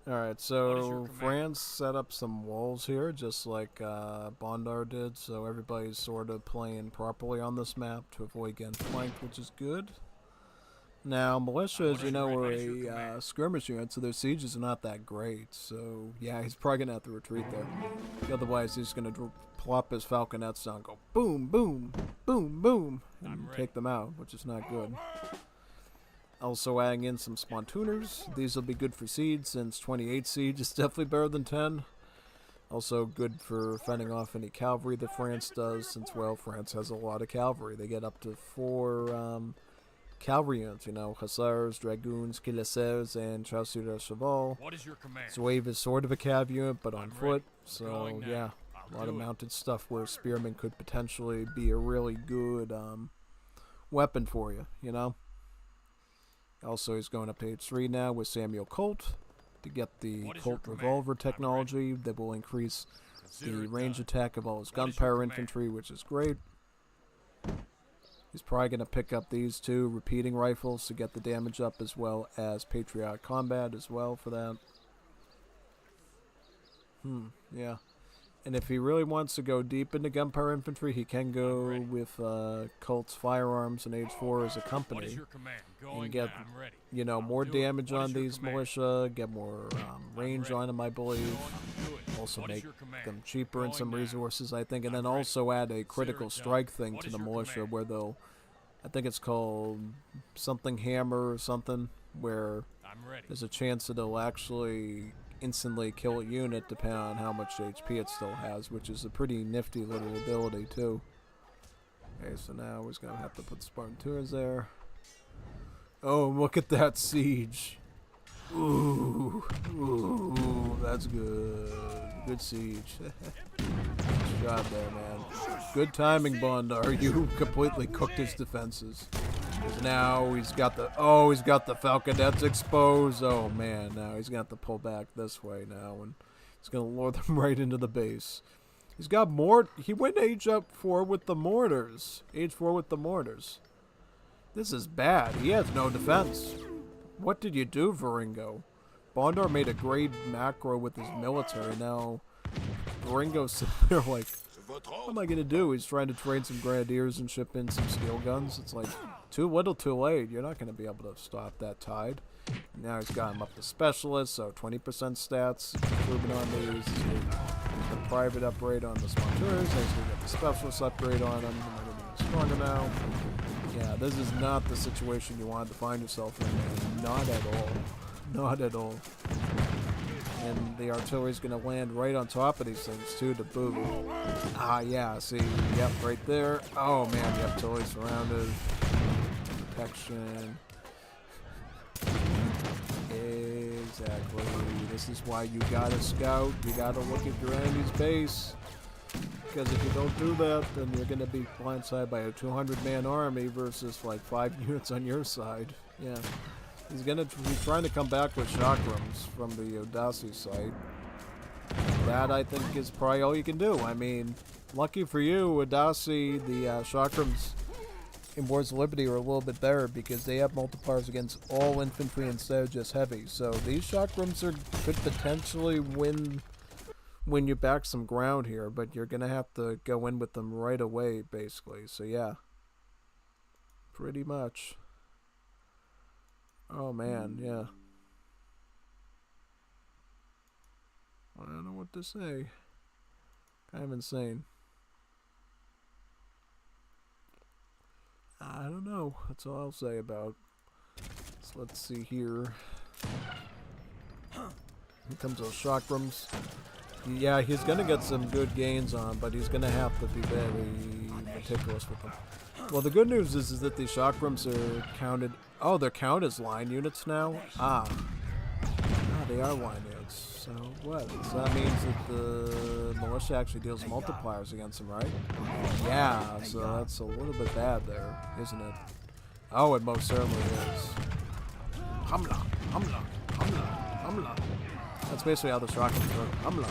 Alright, What is so your command? France set up some walls here, just like Bondar did, so everybody's sort of playing properly on this map to avoid getting flanked, which is good. Now, militia, as you know, are a skirmish unit, so their sieges are not that great, so yeah, he's probably going to have to retreat there. Otherwise, he's going to plop his falconets down and go boom, boom, boom, boom, and take them out, which is not good. Also adding in some spontooners. These will be good for siege, since 28 siege is definitely better than 10. Also good for fending off any cavalry that France does, since, well, France has a lot of cavalry. They get up to 4 cavalry units, you know, hussars, dragoons, cuirassiers, and chasseurs de cheval. What is your command? Zouave is sort of a cav unit, but on I'm foot, ready. so Going now. yeah, I'll a lot of do it. mounted stuff where spearmen could potentially be a really good weapon for you, you know. Also, he's going up to H3 now with Samuel Colt to get the What is your Colt command? revolver I'm technology that will increase Consider the it range done. attack of all his What is your gunpowder command? infantry, which is great. He's probably going to pick up these 2 repeating rifles to get the damage up, as well as patriotic combat as well for that. Yeah. And if he really wants to go deep into gunpowder infantry, he can go ready. with Colt's firearms and H4 as a What is company. your command? Going get, now. I'm ready. You know, I'll more do it. damage What on is your these command? militia, get more range ready. on them, I believe. Going to do it. Also What is make your command? them cheaper in Going some now. resources, I think. And I'm then ready. also add a Consider critical it done. strike thing What to is the your militia, command? where they'll, I think it's called something hammer or something, where I'm ready. there's a chance that it'll actually instantly kill a unit depending on how much HP it still has, which is a pretty nifty little ability too. Okay, so now we're just gonna have to put Spartan Tours there. Oh, look at that siege. Ooh, ooh, that's good. Good siege. Nice job there, man. Good timing, Bondar. You completely cooked his defenses. 'Cause now he's got the falconets exposed. Oh man, now he's gonna have to pull back this way now, and he's gonna lure them right into the base. He's got more. He went H4 with the mortars. H4 with the mortars. This is bad. He has no defense. What did you do, Viringo? Bondar made a great macro with his military. Now Viringo's sitting there like, what am I gonna do? He's trying to train some grenadiers and ship in some steel guns. It's like, too little, too late. You're not gonna be able to stop that tide. Now he's got him up to specialist, so 20% stats improvement on these. He's got a private upgrade on the Spontours. He's gonna get the specialist upgrade on him. He's stronger now. Yeah, this is not the situation you wanted to find yourself in, man. Not at all. Not at all. And the artillery's going to land right on top of these things, too, to boot. Ah, yeah, see, yep, right there. Oh, man, the artillery's surrounded. Protection. Exactly. This is why you gotta scout. You gotta look at your enemy's base. Because if you don't do that, then you're going to be blindsided by a 200-man army versus like 5 units on your side. Yeah. He's trying to come back with chakrams from the Odassi site. That, I think, is probably all you can do. I mean, lucky for you, Odassi, the chakrams in Wars of Liberty are a little bit better because they have multipliers against all infantry instead of just heavy. So these shock rooms could potentially win you back some ground here, but you're gonna have to go in with them right away, basically. So yeah, pretty much. Oh man, yeah. I don't know what to say. Kind of insane. I don't know. That's all I'll say about. So let's see here. Here comes those shock rooms. Yeah, he's gonna get some good gains on, but he's gonna have to be very meticulous with them. Well, the good news is that these shock rooms are counted. Oh, they're counted as line units now. They are line units. So what? So that means that the militia actually deals multipliers against them, right? Yeah. So that's a little bit bad there, isn't it? Oh, it most certainly is. Hamla, hamla, hamla, hamla. That's basically how the shock rooms work. Hamla,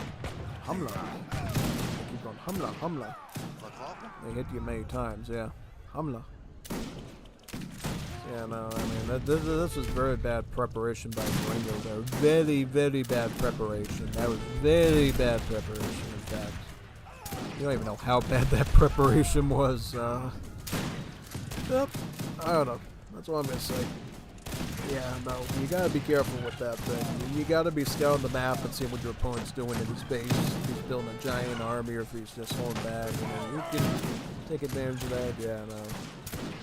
hamla. They keep going. Hamla, hamla. They hit you many times. Yeah. Hamla. Yeah, no, I mean, this was very bad preparation by Viringo there. Very, very bad preparation. That was very bad preparation, in fact. You don't even know how bad that preparation was. Yep, I don't know. That's all I'm going to say. Yeah, no, you got to be careful with that thing. You got to be scouting the map and seeing what your opponent's doing in his base. If he's building a giant army or if he's just holding back. You can take advantage of that. Yeah, no.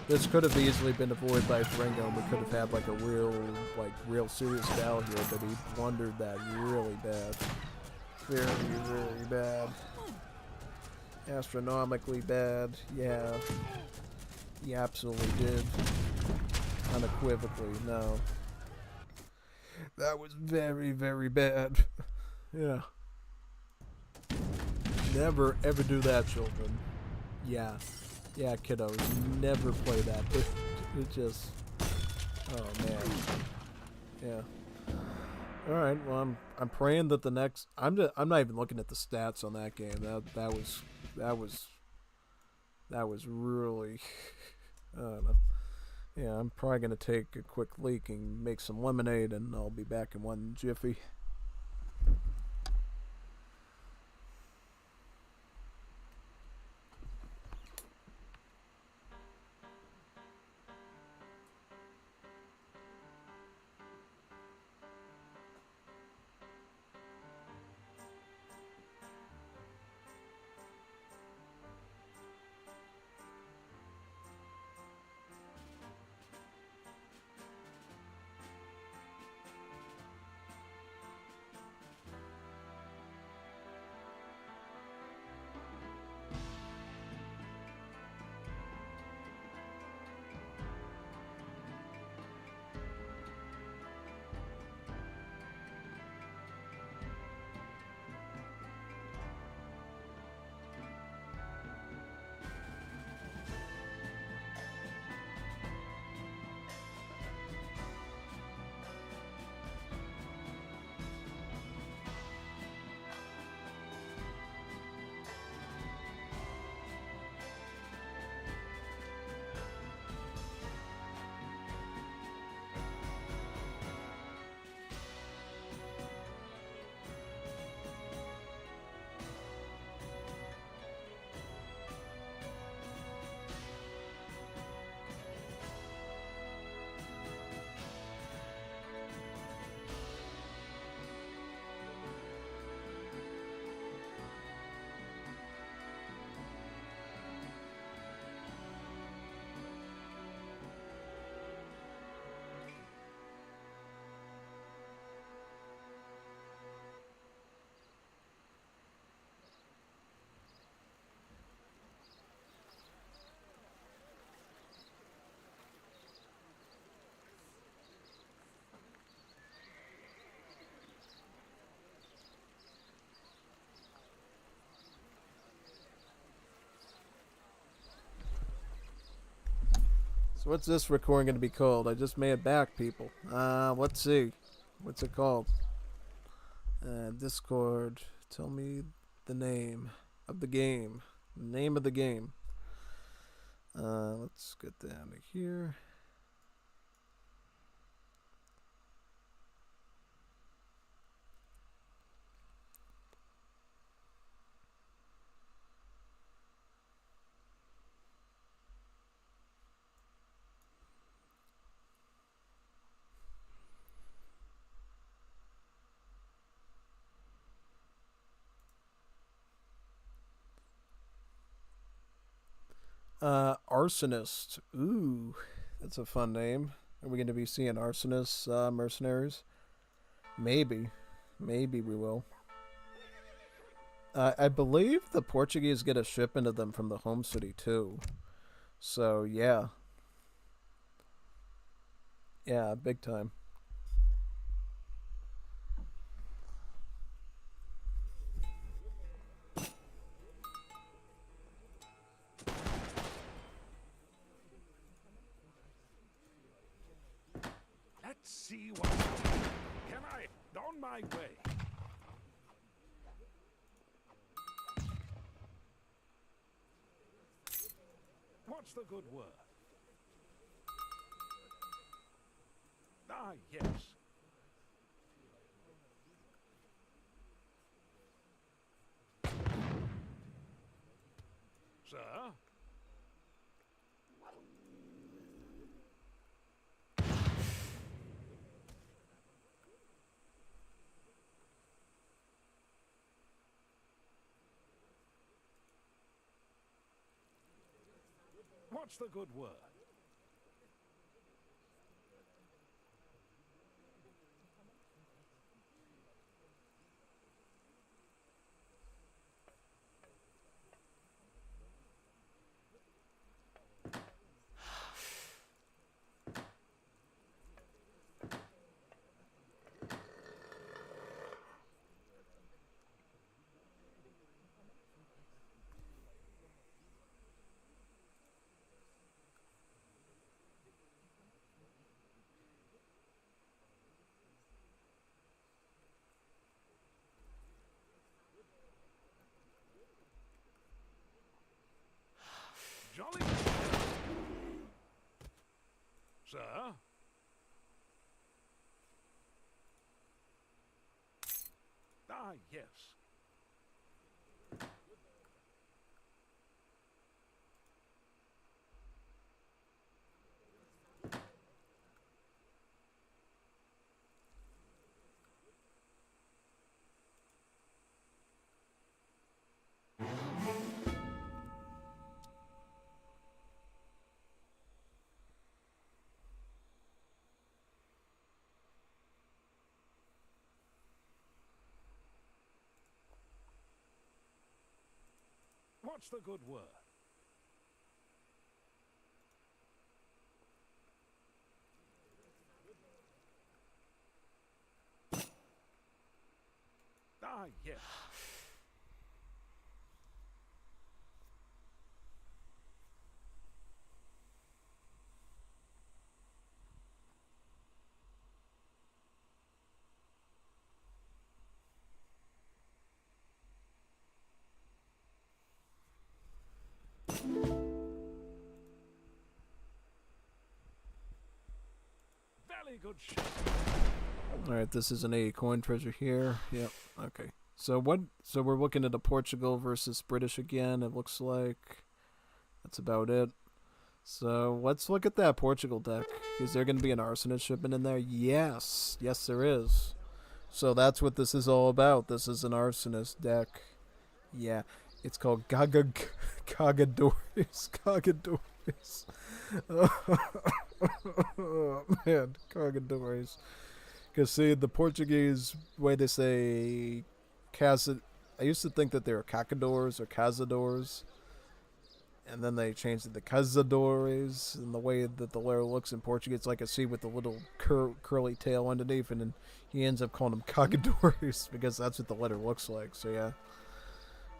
This could have easily been avoided by Viringo, and we could have had like a real serious battle here, but he blundered that really bad. Very, very bad. Astronomically bad, yeah. He absolutely did. Unequivocally, no. That was very, very bad. Yeah. Never, ever do that, children. Yeah. Yeah, kiddos, never play that. It just, oh man, yeah. All right, well, I'm praying that the next. I'm not even looking at the stats on that game. That was really, I don't know. Yeah, I'm probably gonna take a quick leak and make some lemonade, and I'll be back in one jiffy. So what's this recording going to be called? I just made it back, people. Let's see. What's it called? Discord. Tell me the name of the game. The name of the game. Let's get down to here. Arsonist. Ooh, that's a fun name. Are we going to be seeing arsonists, mercenaries? Maybe. Maybe we will. I believe the Portuguese get a shipment of them from the home city, too. So, yeah. Yeah, big time. Let's see what... Can I... On my way. What's the good word? Ah, yes. Sir? What's the good word? Jolly. Sir? Ah, yes. What's the good word? Ah, yes. Very good shot. Alright, this is an 80 coin treasure here. Yep, okay. So we're looking at a Portugal versus British again, it looks like. That's about it. So let's look at that Portugal deck. Is there going to be an arsonist shipment in there? Yes. Yes, there is. So that's what this is all about. This is an arsonist deck. Yeah. It's called Cagadores. Cagadores. Oh, man. Cagadores. Because, see, the Portuguese way they say casa... I used to think that they were cacadores or cazadores. And then they changed it to cazadores. And the way that the letter looks in Portuguese, it's like a C with a little curly tail underneath. And then he ends up calling them cacadores because that's what the letter looks like. So, yeah.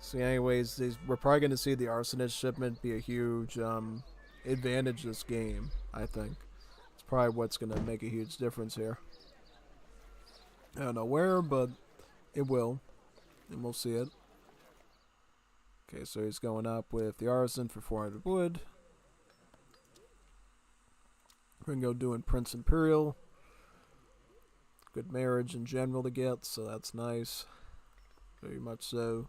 So, anyways, we're probably going to see the arsonist shipment be a huge advantage this game, I think. It's probably what's going to make a huge difference here. I don't know where, but it will. And we'll see it. Okay, so he's going up with the arson for 400 wood. Viringo doing Prince Imperial. Good marriage in general to get, so that's nice. Very much so.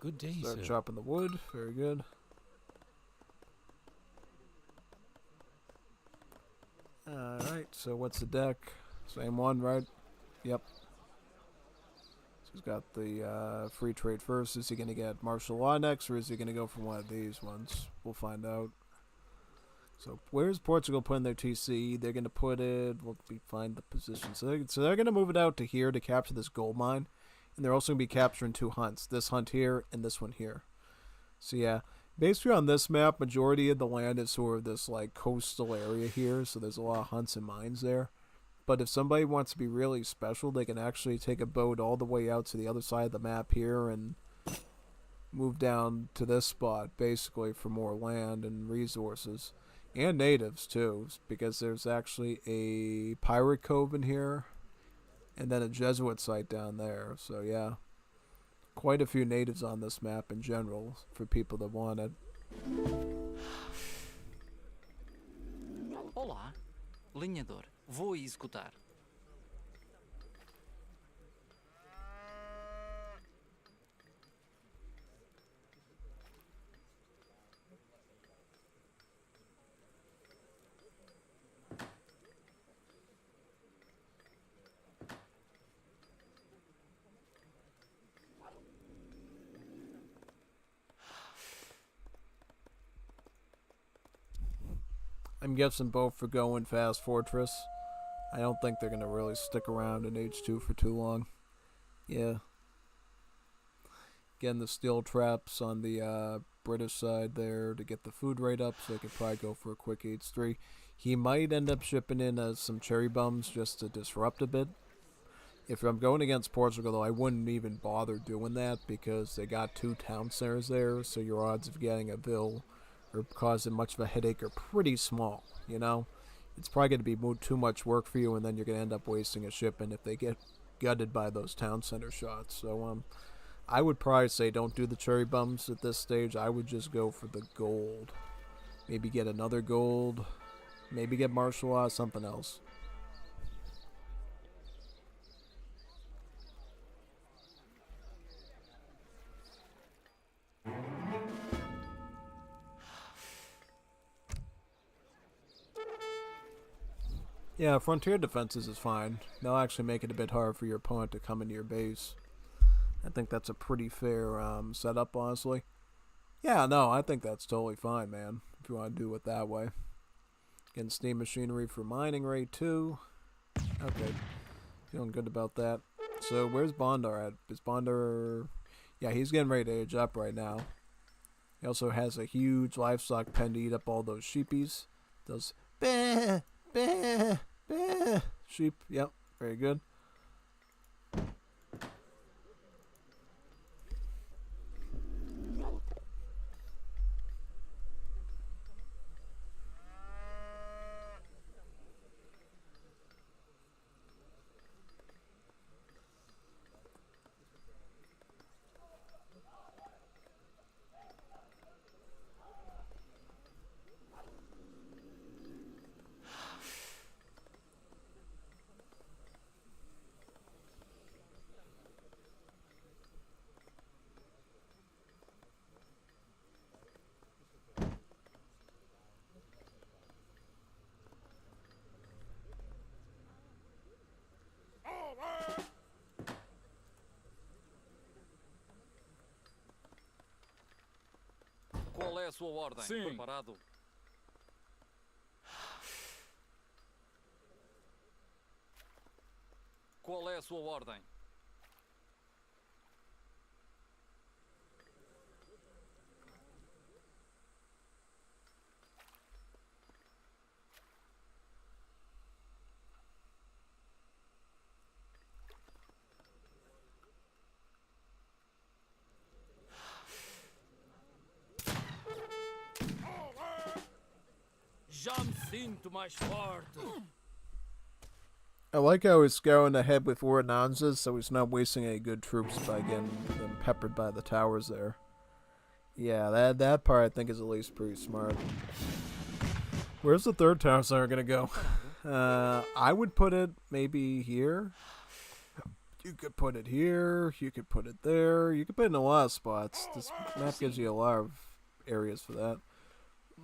Good day, Start sir. chopping the wood. Very good. Alright, so what's the deck? Same one, right? Yep. So he's got the free trade first. Is he going to get martial law next, or is he going to go for one of these ones? We'll find out. So where's Portugal putting their TC? They're going to put it... We'll find the position. So they're going to move it out to here to capture this gold mine. And they're also going to be capturing 2 hunts. This hunt here and this one here. So yeah, basically on this map, majority of the land is sort of this like coastal area here, so there's a lot of hunts and mines there. But if somebody wants to be really special, they can actually take a boat all the way out to the other side of the map here and move down to this spot, basically, for more land and resources. And natives, too, because there's actually a pirate cove in here, and then a Jesuit site down there, so yeah. Quite a few natives on this map in general for people that want it. Olá, lenhador. Vou executar. I'm guessing both for going Fast Fortress. I don't think they're going to really stick around in H2 for too long. Yeah. Getting the steel traps on the British side there to get the food rate up, so they could probably go for a quick H3. He might end up shipping in some cherry bums just to disrupt a bit. If I'm going against Portugal, though, I wouldn't even bother doing that because they got 2 town centers there, so your odds of getting a bill or causing much of a headache are pretty small, you know? It's probably going to be too much work for you, and then you're going to end up wasting a shipment if they get gutted by those town center shots. So, I would probably say don't do the cherry bums at this stage. I would just go for the gold. Maybe get another gold. Maybe get martial law, something else. Yeah, frontier defenses is fine. They'll actually make it a bit hard for your opponent to come into your base. I think that's a pretty fair setup, honestly. Yeah, no, I think that's totally fine, man, if you want to do it that way. Getting steam machinery for mining rate, too. Okay, feeling good about that. So, where's Bondar at? Is Bondar... Yeah, he's getting ready to age up right now. He also has a huge livestock pen to eat up all those sheepies. Those... Bah! Bah, bah. Sheep, yep, very good. Qual é a sua ordem? Sim. Preparado? Qual é a sua ordem? sinto mais forte. I like how he's going ahead with ordnances, so he's not wasting any good troops by getting them peppered by the towers there. Yeah, that part I think is at least pretty smart. Where's the third town center gonna go? I would put it maybe here. You could put it here. You could put it there. You could put it in a lot of spots. This map gives you a lot of areas for that.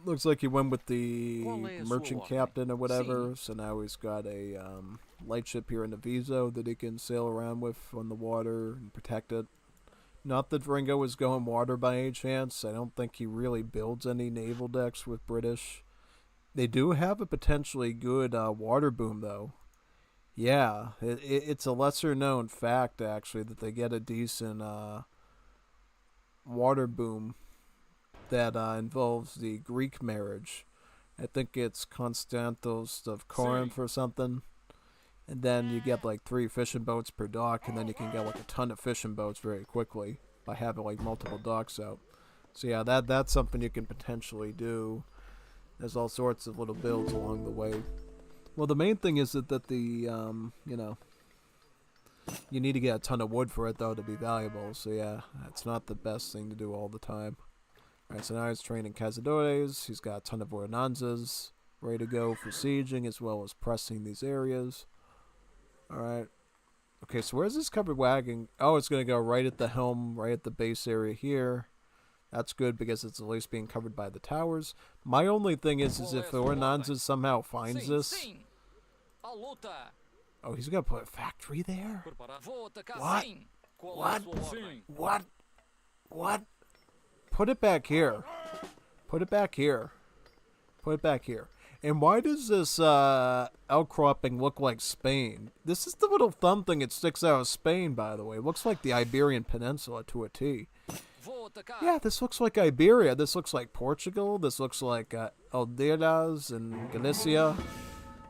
Looks like he went with the merchant captain or whatever. So now he's got a light ship here in the Viso that he can sail around with on the water and protect it. Not that Viringo is going water by any chance. I don't think he really builds any naval decks with British. They do have a potentially good water boom, though. Yeah, it's a lesser known fact, actually, that they get a decent water boom that involves the Greek marriage. I think it's Constantos of Corinth or something. And then you get like 3 fishing boats per dock, and then you can get like a ton of fishing boats very quickly by having like multiple docks out. So yeah, that's something you can potentially do. There's all sorts of little builds along the way. Well, the main thing is that the you know, you need to get a ton of wood for it though to be valuable. So yeah, that's not the best thing to do all the time. Alright, so now he's training cazadores. He's got a ton of ordnanzas ready to go for sieging as well as pressing these areas. Alright. Okay, so where's this covered wagon? Oh, it's going to go right at the helm, right at the base area here. That's good because it's at least being covered by the towers. My only thing is if Ordnanzas somehow finds this... Oh, he's going to put a factory there? What? What? What? What? Put it back here. Put it back here. Put it back here. And why does this outcropping look like Spain? This is the little thumb thing that sticks out of Spain, by the way. It looks like the Iberian Peninsula to a T. Yeah, this looks like Iberia. This looks like Portugal. This looks like Alderas and Galicia.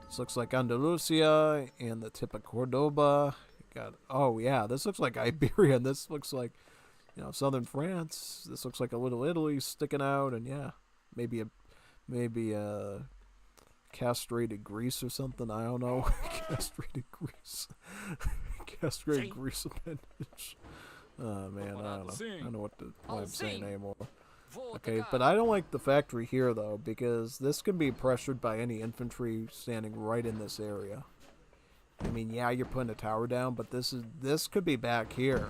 This looks like Andalusia and the tip of Cordoba. Oh, yeah, this looks like Iberia. This looks like, you know, southern France. This looks like a little Italy sticking out. And, yeah, maybe a castrated Greece or something. I don't know. Castrated Greece. Castrated Greece appendage. Oh man, I don't know. I don't know what I'm saying anymore. Okay, but I don't like the factory here though, because this can be pressured by any infantry standing right in this area. I mean, yeah, you're putting a tower down, but this could be back here,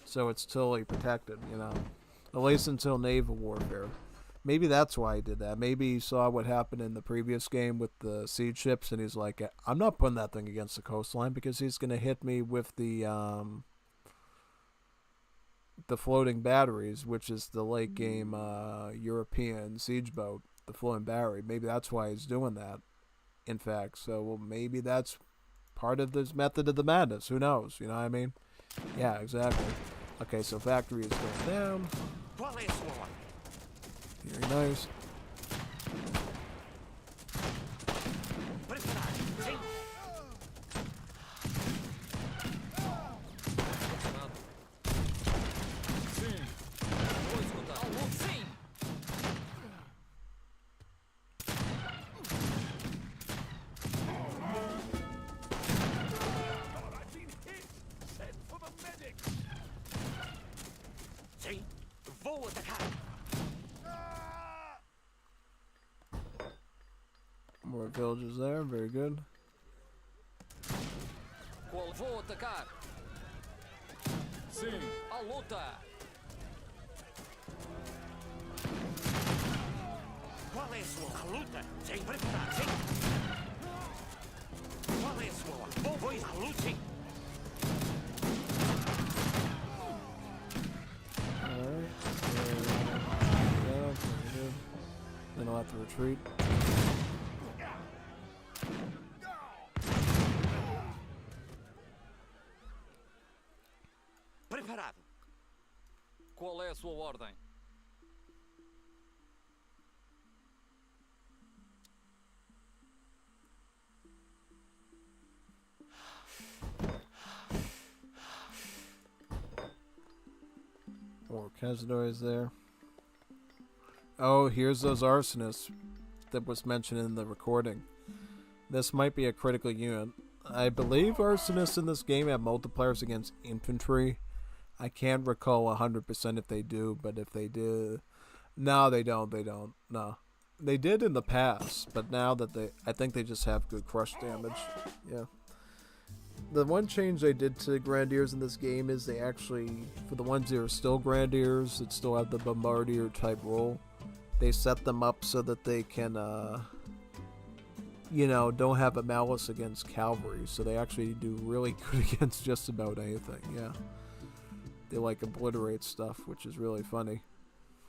so it's totally protected, you know. At least until naval warfare. Maybe that's why he did that. Maybe he saw what happened in the previous game with the siege ships, and he's like, I'm not putting that thing against the coastline because he's going to hit me with the floating batteries, which is the late game European siege boat, the floating battery. Maybe that's why he's doing that, in fact. So, well, maybe that's part of this method of the madness. Who knows? You know what I mean? Yeah, exactly. Okay, so factory is going down. Very nice. More villages there, very good. Vou atacar. Sim. A luta. Qual é a sua luta? Sem preparar, sim. Qual é a sua? Pois a luta, sim. Alright. Then I'll have to retreat. Preparado. Qual é a sua ordem? More cazadores there. Oh, here's those arsonists. that was mentioned in the recording. This might be a critical unit. I believe arsonists in this game have multipliers against infantry. I can't recall 100% if they do, but if they did... No, they don't. No. They did in the past, but now that I think they just have good crush damage. Yeah. The one change they did to Grenadiers in this game is they actually, for the ones that are still Grenadiers, that still have the Bombardier type role, they set them up so that they can, don't have a malice against cavalry, so they actually do really good against just about anything, yeah. They, obliterate stuff, which is really funny.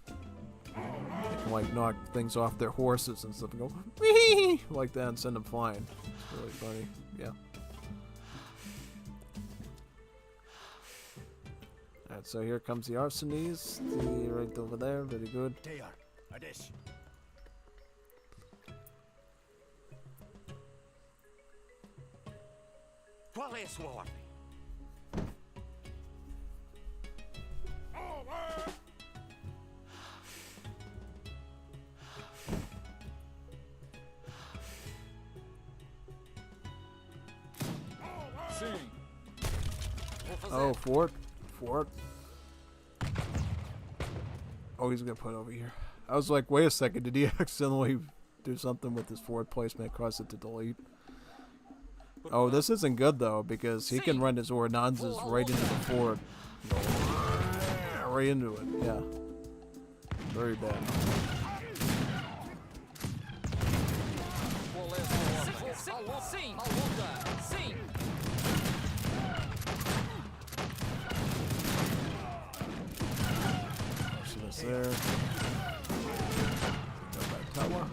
They can, knock things off their horses and stuff and go, wee like that and send them flying. It's really funny, yeah. Alright, so here comes the Arsenes. Right over there, very good. Tear, Ades. Qual é a sua ordem? Sim. Vou fazer. Oh, fort. Oh, he's gonna put it over here. I was like, wait a second, did he accidentally do something with his fort placement, cause it to delete? Oh, this isn't good though, because he can run his ordnances right into the fort. Right into it, yeah. Very bad. Qual é a sua ordem? Sim, à luta. Sim. Arsenal's there. Go back tower.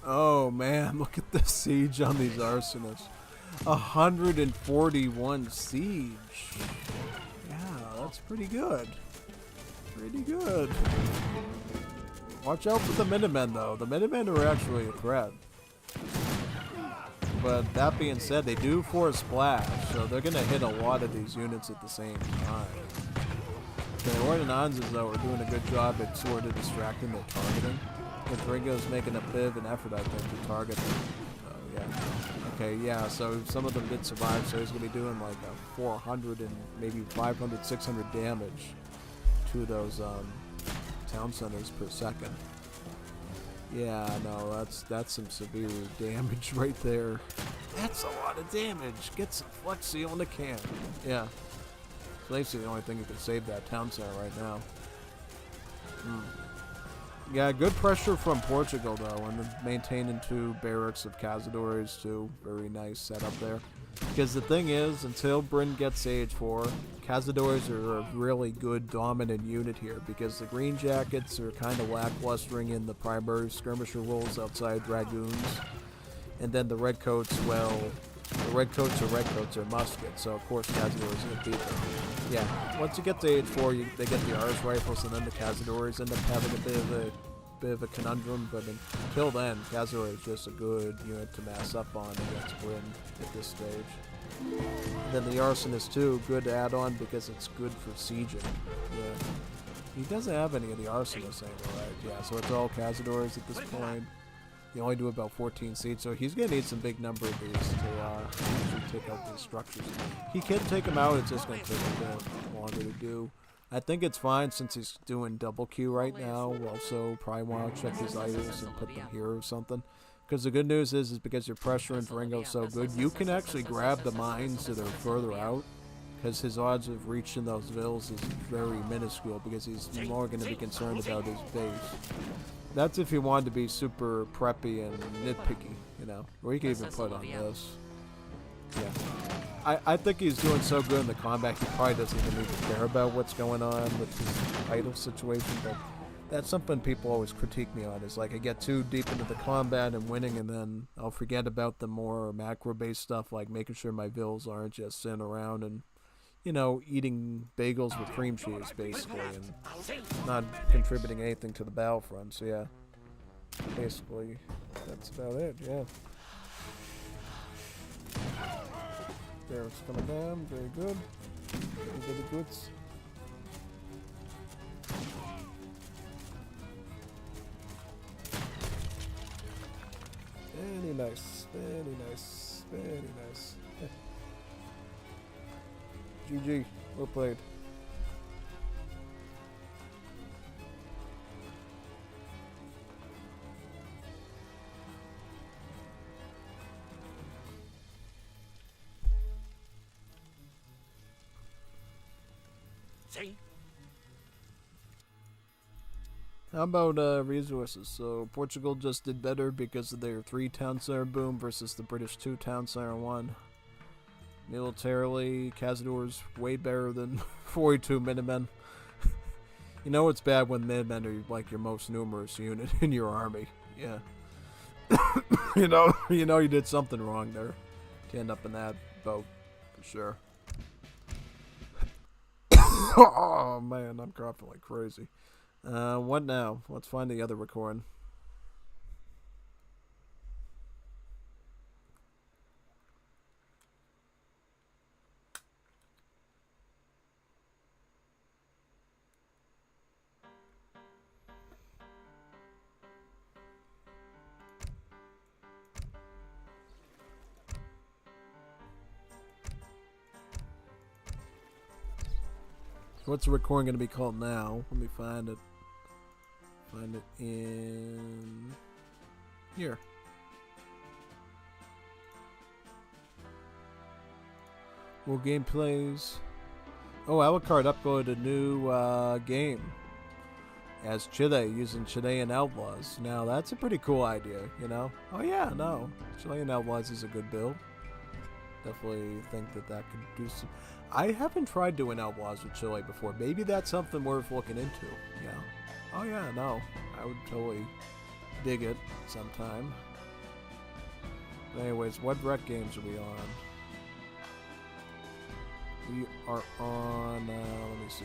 Oh man, look at the siege on these arsenals. 141 siege. Yeah, that's pretty good. Pretty good. Watch out for the Minutemen though. The Minutemen are actually a threat. But that being said, they do force splash, so they're gonna hit a lot of these units at the same time. The Ordnances though are doing a good job at sort of distracting their targeting. Viringo's making a bit of an effort, I think, to target them. Oh, yeah. Okay, yeah, so some of them did survive, so he's going to be doing like a 400 and maybe 500, 600 damage to those town centers per second. Yeah, no, that's some severe damage right there. That's a lot of damage. Get some Flex Seal in the can. Yeah. So basically the only thing that can save that town center right now. Yeah, good pressure from Portugal though, and maintaining 2 barracks of Cazadores too. Very nice setup there. Because the thing is, until Britain gets Age 4, Cazadores are a really good dominant unit here, because the Green Jackets are kind of lacklustering in the primary skirmisher roles outside Dragoons. And then the Redcoats, well, the Redcoats are muskets, so of course Cazadores are going to beat them. Yeah, once you get to Age 4, they get the Irish Rifles, and then the Cazadores end up having a bit of a conundrum, but until then, Cazador is just a good unit to mass up on against Britain at this stage. And then the Arsonist too, good add-on because it's good for sieging. Yeah. He doesn't have any of the Arsonists anymore, right? Yeah, so it's all Cazadors at this point. You only do about 14 seats, so he's going to need some big number of these to actually take out these structures. He can take them out, it's just going to take a bit longer to do. I think it's fine since he's doing double Q right now. We'll also probably want to check his items and put them here or something. Because the good news is because your pressure in Viringo is so good, you can actually grab the mines that are further out. Because his odds of reaching those villas is very minuscule because he's more going to be concerned about his base. That's if you wanted to be super preppy and nitpicky, you know. Or you could even put on this. Yeah. I think he's doing so good in the combat, he probably doesn't even care about what's going on with his idle situation, but that's something people always critique me on, is like I get too deep into the combat and winning, and then I'll forget about the more macro-based stuff, like making sure my vills aren't just sitting around and, you know, eating bagels with cream cheese, basically, and not contributing anything to the battlefront, so yeah. Basically, that's about it, yeah. There's coming down, very good. Very good goods. Very nice. Very nice. Very nice. GG. Well played. See? How about resources? So Portugal just did better because of their 3 town center boom versus the British 2 town center 1. Militarily, Cazador's way better than 42 Minutemen. You know it's bad when Minutemen are like your most numerous unit in your army. Yeah. you know you did something wrong there to end up in that boat for sure. Oh man, I'm coughing like crazy. What now? Let's find the other recording. What's the recording going to be called now? Let me find it. Find it in here. More gameplays. Oh, Alucard uploaded a new game as Chile using Chilean Outlaws. Now that's a pretty cool idea, you know? Oh yeah, no. Chilean Outlaws is a good build. Definitely think that could do some... I haven't tried doing Outlaws with Chile before. Maybe that's something worth looking into. Yeah. Oh yeah, no. I would totally dig it sometime. But anyways, what rec games are we on? We are on, let me see.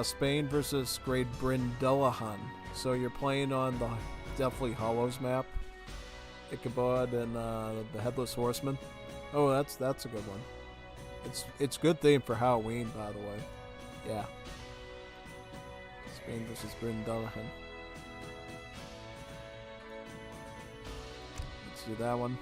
Spain versus Great Brindellahan. So you're playing on the Deathly Hollows map. Ichabod and the Headless Horseman. Oh, that's a good one. It's good theme for Halloween, by the way. Yeah. Spain versus Brindellahan. Let's do that one.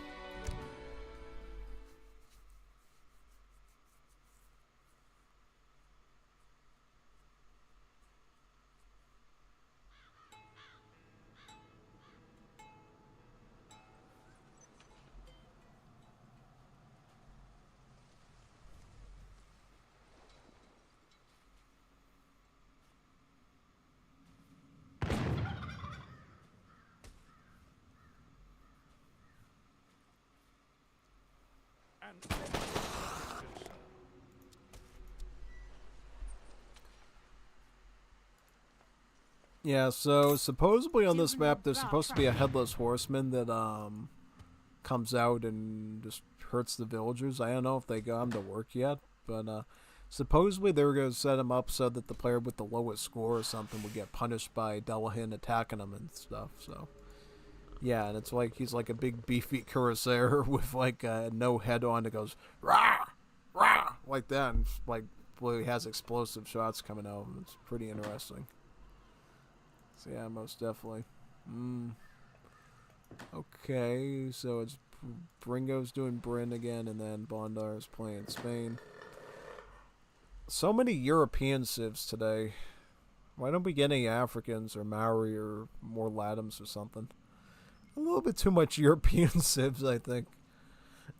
Yeah, so supposedly on this map there's supposed to be a Headless Horseman that comes out and just hurts the villagers. I don't know if they got him to work yet, but supposedly they were going to set him up so that the player with the lowest score or something would get punished by Delahan attacking him and stuff. So yeah, and it's like he's like a big beefy cuirassier with like no head on that goes rah rah like that, and like well, he has explosive shots coming out. It's pretty interesting. So yeah, most definitely. Okay, so it's Viringo's doing Bryn again, and then Bondar's playing Spain. So many European civs today. Why don't we get any Africans or Maori or more Latins or something? A little bit too much European civs, I think.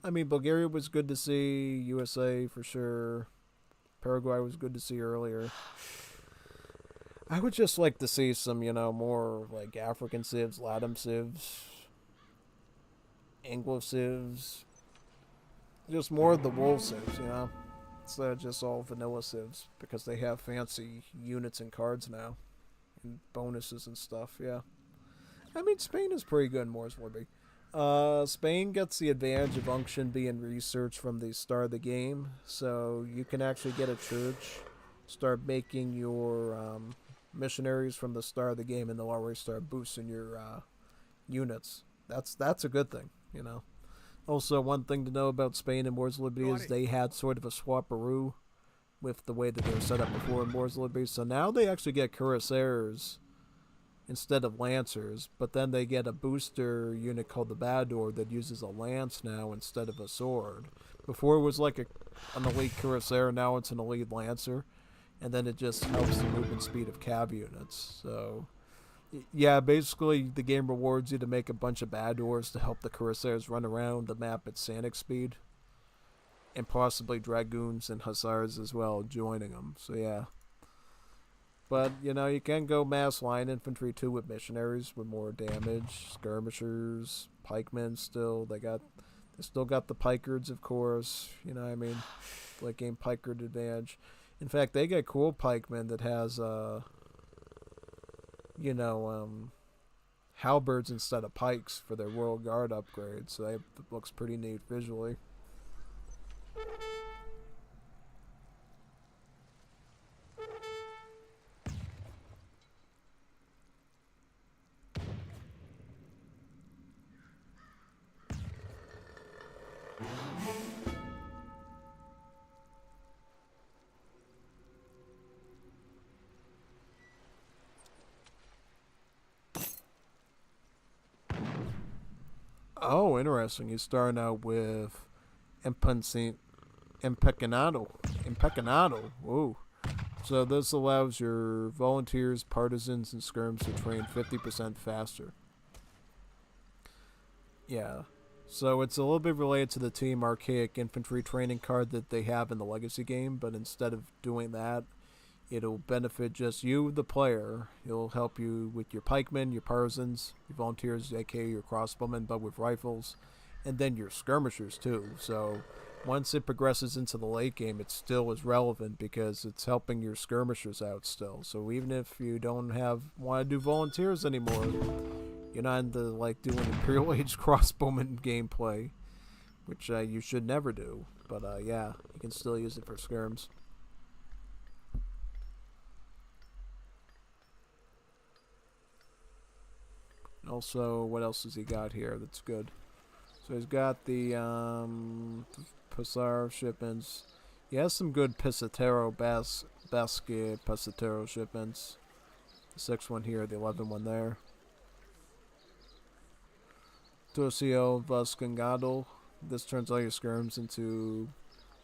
I mean, Bulgaria was good to see. USA for sure. Paraguay was good to see earlier. I would just like to see some, more like African civs, Latin civs, Anglo civs. Just more of the wolf civs, instead of just all vanilla civs, because they have fancy units and cards now, and bonuses and stuff, yeah. I mean, Spain is pretty good in Moore's Liberty. Spain gets the advantage of Unction being researched from the start of the game, so you can actually get a church, start making your missionaries from the start of the game, and they'll already start boosting your units. That's a good thing, Also, one thing to know about Spain and Moore's Liberty is they had sort of a swapperoo with the way that they were set up before in Moore's Liberty. So now they actually get cuirassiers instead of lancers, but then they get a booster unit called the Bador that uses a lance now instead of a sword. Before it was like an elite cuirassier, now it's an elite lancer, and then it just helps the movement speed of cav units. So yeah, basically the game rewards you to make a bunch of Badors to help the cuirassiers run around the map at Sanic speed, and possibly dragoons and hussars as well joining them. So yeah. But, you know, you can go mass line infantry too with missionaries with more damage. Skirmishers, pikemen still. They still got the pikards, of course. You know what I mean? Late game pikard advantage. In fact, they get cool pikemen that has, halberds instead of pikes for their Royal Guard upgrade. So that looks pretty neat visually. Oh, interesting. He's starting out with Impecanado. Impecanado. Ooh. So this allows your volunteers, partisans, and skirms to train 50% faster. Yeah. So it's a little bit related to the Team Archaic infantry training card that they have in the Legacy game, but instead of doing that, it'll benefit just you, the player. It'll help you with your pikemen, your partisans, your volunteers, aka your crossbowmen, but with rifles, and then your skirmishers too. So once it progresses into the late game, it still is relevant because it's helping your skirmishers out still. So even if you don't want to do volunteers anymore, you're not into like doing Imperial Age crossbowman gameplay, which you should never do. But yeah, you can still use it for skirms. Also, what else has he got here that's good? So he's got the Pissarro shipments. He has some good Pisatero Basque Pisatero shipments. The 6th one here, the 11th one there. Torcio Vascongado. This turns all your skirms into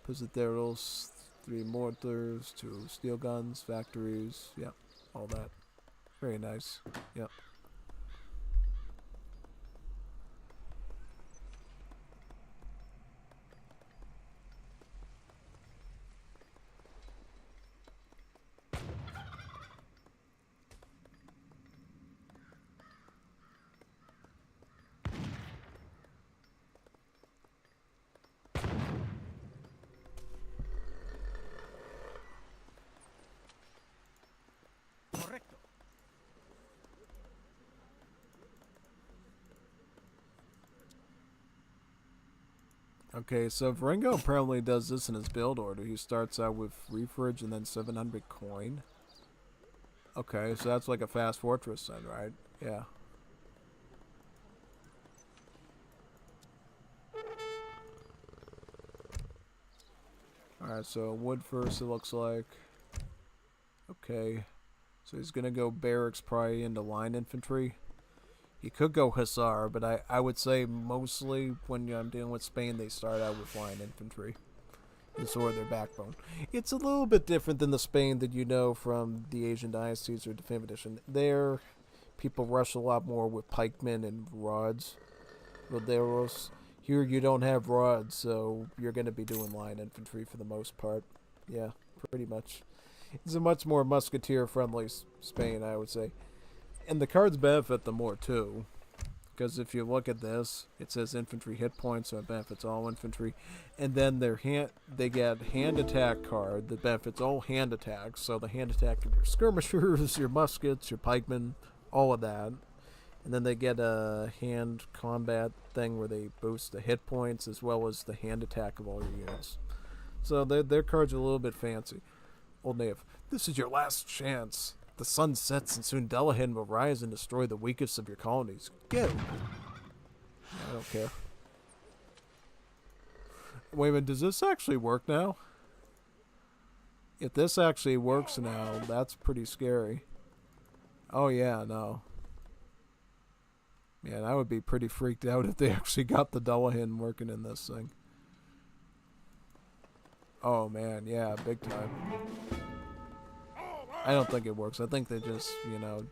Pisateros, 3 mortars, 2 steel guns, factories, yep, all that. Very nice, yep. Correcto. Okay, so Viringo apparently does this in his build order. He starts out with Refridge and then 700 coin. Okay, so that's like a fast fortress then, right? Yeah. Alright, so wood first it looks like. Okay. So he's gonna go barracks probably into line infantry. He could go Hussar, but I would say mostly when I'm dealing with Spain, they start out with line infantry. It's sort of their backbone. It's a little bit different than the Spain that you know from the Asian Dynasties or Definitive Edition. There, people rush a lot more with pikemen and rods. Roderos. Here you don't have rods, so you're going to be doing line infantry for the most part. Yeah, pretty much. It's a much more musketeer-friendly Spain, I would say. And the cards benefit them more, too. Because if you look at this, it says infantry hit points, so it benefits all infantry. And then they get hand attack card that benefits all hand attacks. So the hand attack of your skirmishers, your muskets, your pikemen, all of that. And then they get a hand combat thing where they boost the hit points as well as the hand attack of all your units. So their cards are a little bit fancy. Old Knave, this is your last chance. The sun sets and soon Delahan will rise and destroy the weakest of your colonies. Get it. I don't care. Wait a minute, does this actually work now? If this actually works now, that's pretty scary. Oh yeah, no. Man, I would be pretty freaked out if they actually got the Dullahan working in this thing. Oh man, yeah, big time. I don't think it works. I think they're just,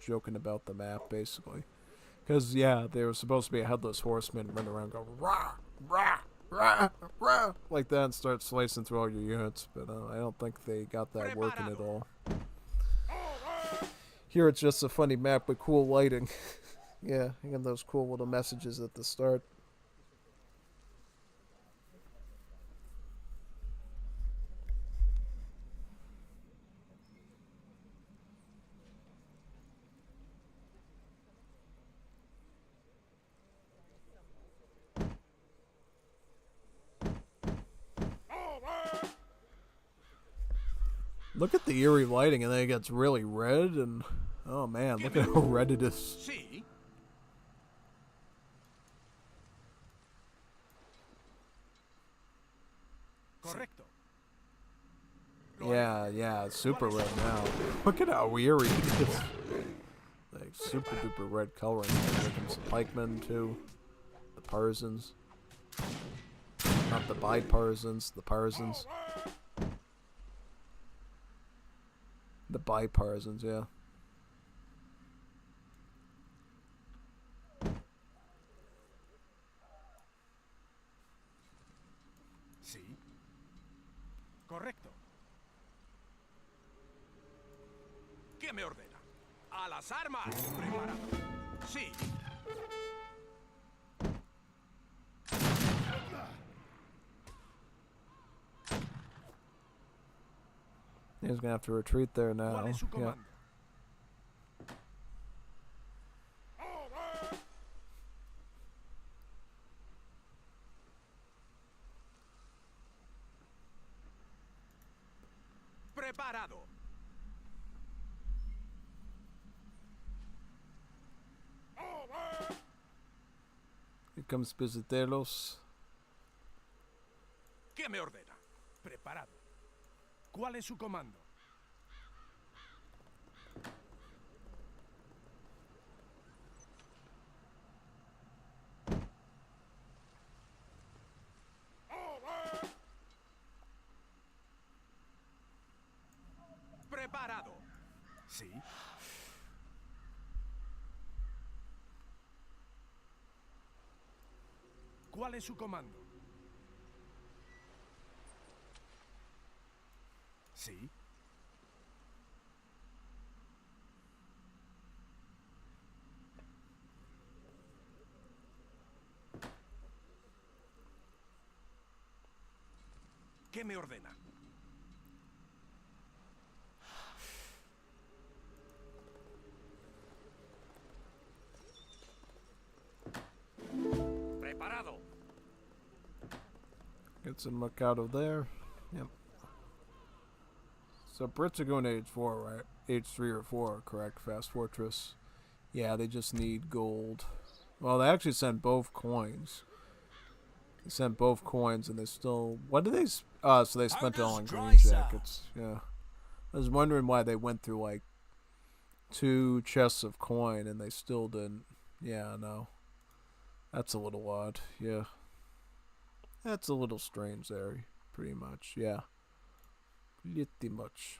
joking about the map, basically. Because, yeah, they were supposed to be a headless horseman running around going, rah, rah, rah, rah, like that and start slicing through all your units. But I don't think they got that working at all. Here it's just a funny map with cool lighting. Yeah, you got those cool little messages at the start. Look at the eerie lighting, and then it gets really red, and oh man, look at how red it is. Sí. Correcto. Yeah, it's super red now. Look at how eerie it is. Like super duper red coloring. Here comes the pikemen too, the partisans, not the bipartisans, the partisans. The bipartisans, yeah. Sí. Correcto. ¿Qué me ordena? ¡A las armas! Preparado. Sí. He's gonna have to retreat there now. ¿Cuál es su Yeah. comando? Preparado. Here comes Pizzatellos. ¿Qué me ordena? Preparado. ¿Cuál es su comando? Preparado. Sí. ¿Cuál es su comando? Sí. ¿Qué me ordena? Preparado. Get some muck out of there. Yep. So Brits are going to H4, right? H3 or 4, correct? Fast Fortress. Yeah, they just need gold. Well, they actually sent both coins. They sent both coins, and they still... What did they... so they spent it all on green jackets. Yeah. I was wondering why they went through, like, 2 chests of coin, and they still didn't. Yeah, no. That's a little odd. Yeah. That's a little strange there. Pretty much, yeah. Pretty much.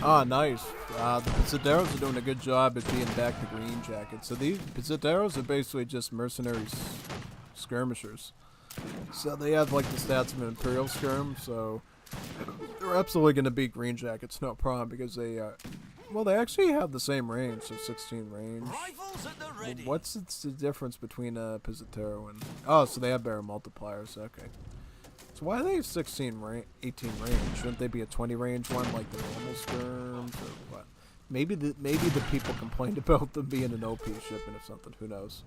Oh, nice. The Pizzaderos are doing a good job at being back to green jackets. So these Pizzaderos are basically just mercenaries, skirmishers. So they have like the stats of an Imperial skirm, so they're absolutely going to beat green jackets, no problem, because they, well, they actually have the same range, so 16 range. Rifles at the ready. What's the difference between a Pizzatero and... Oh, so they have better multipliers, okay. So why do they have 18 range? Shouldn't they be a 20 range one like the normal skirms, or what? Maybe the people complained about them being an OP shipment or something, who knows.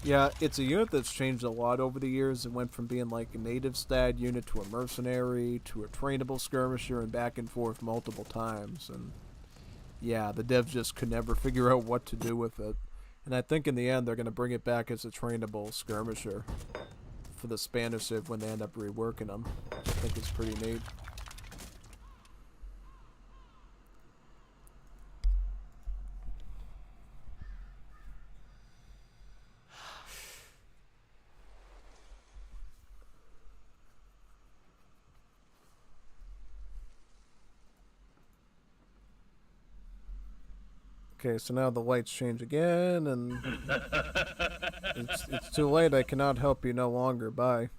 Yeah, it's a unit that's changed a lot over the years. It went from being like a native stat unit to a mercenary to a trainable skirmisher and back and forth multiple times. And yeah, the devs just could never figure out what to do with it. And I think in the end they're going to bring it back as a trainable skirmisher for the Spanish Civ when they end up reworking them. Which I think is pretty neat. Okay, so now the lights change again, and it's too late. I cannot help you no longer. Bye.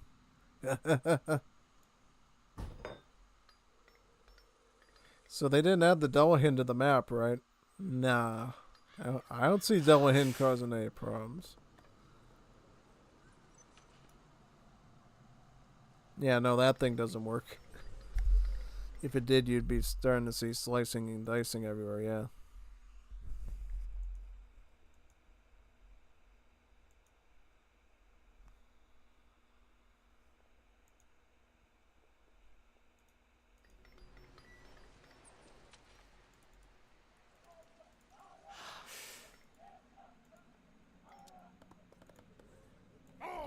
So they didn't add the Delahin to the map, right? Nah. I don't see Delahin causing any problems. Yeah, no, that thing doesn't work. If it did, you'd be starting to see slicing and dicing everywhere, yeah.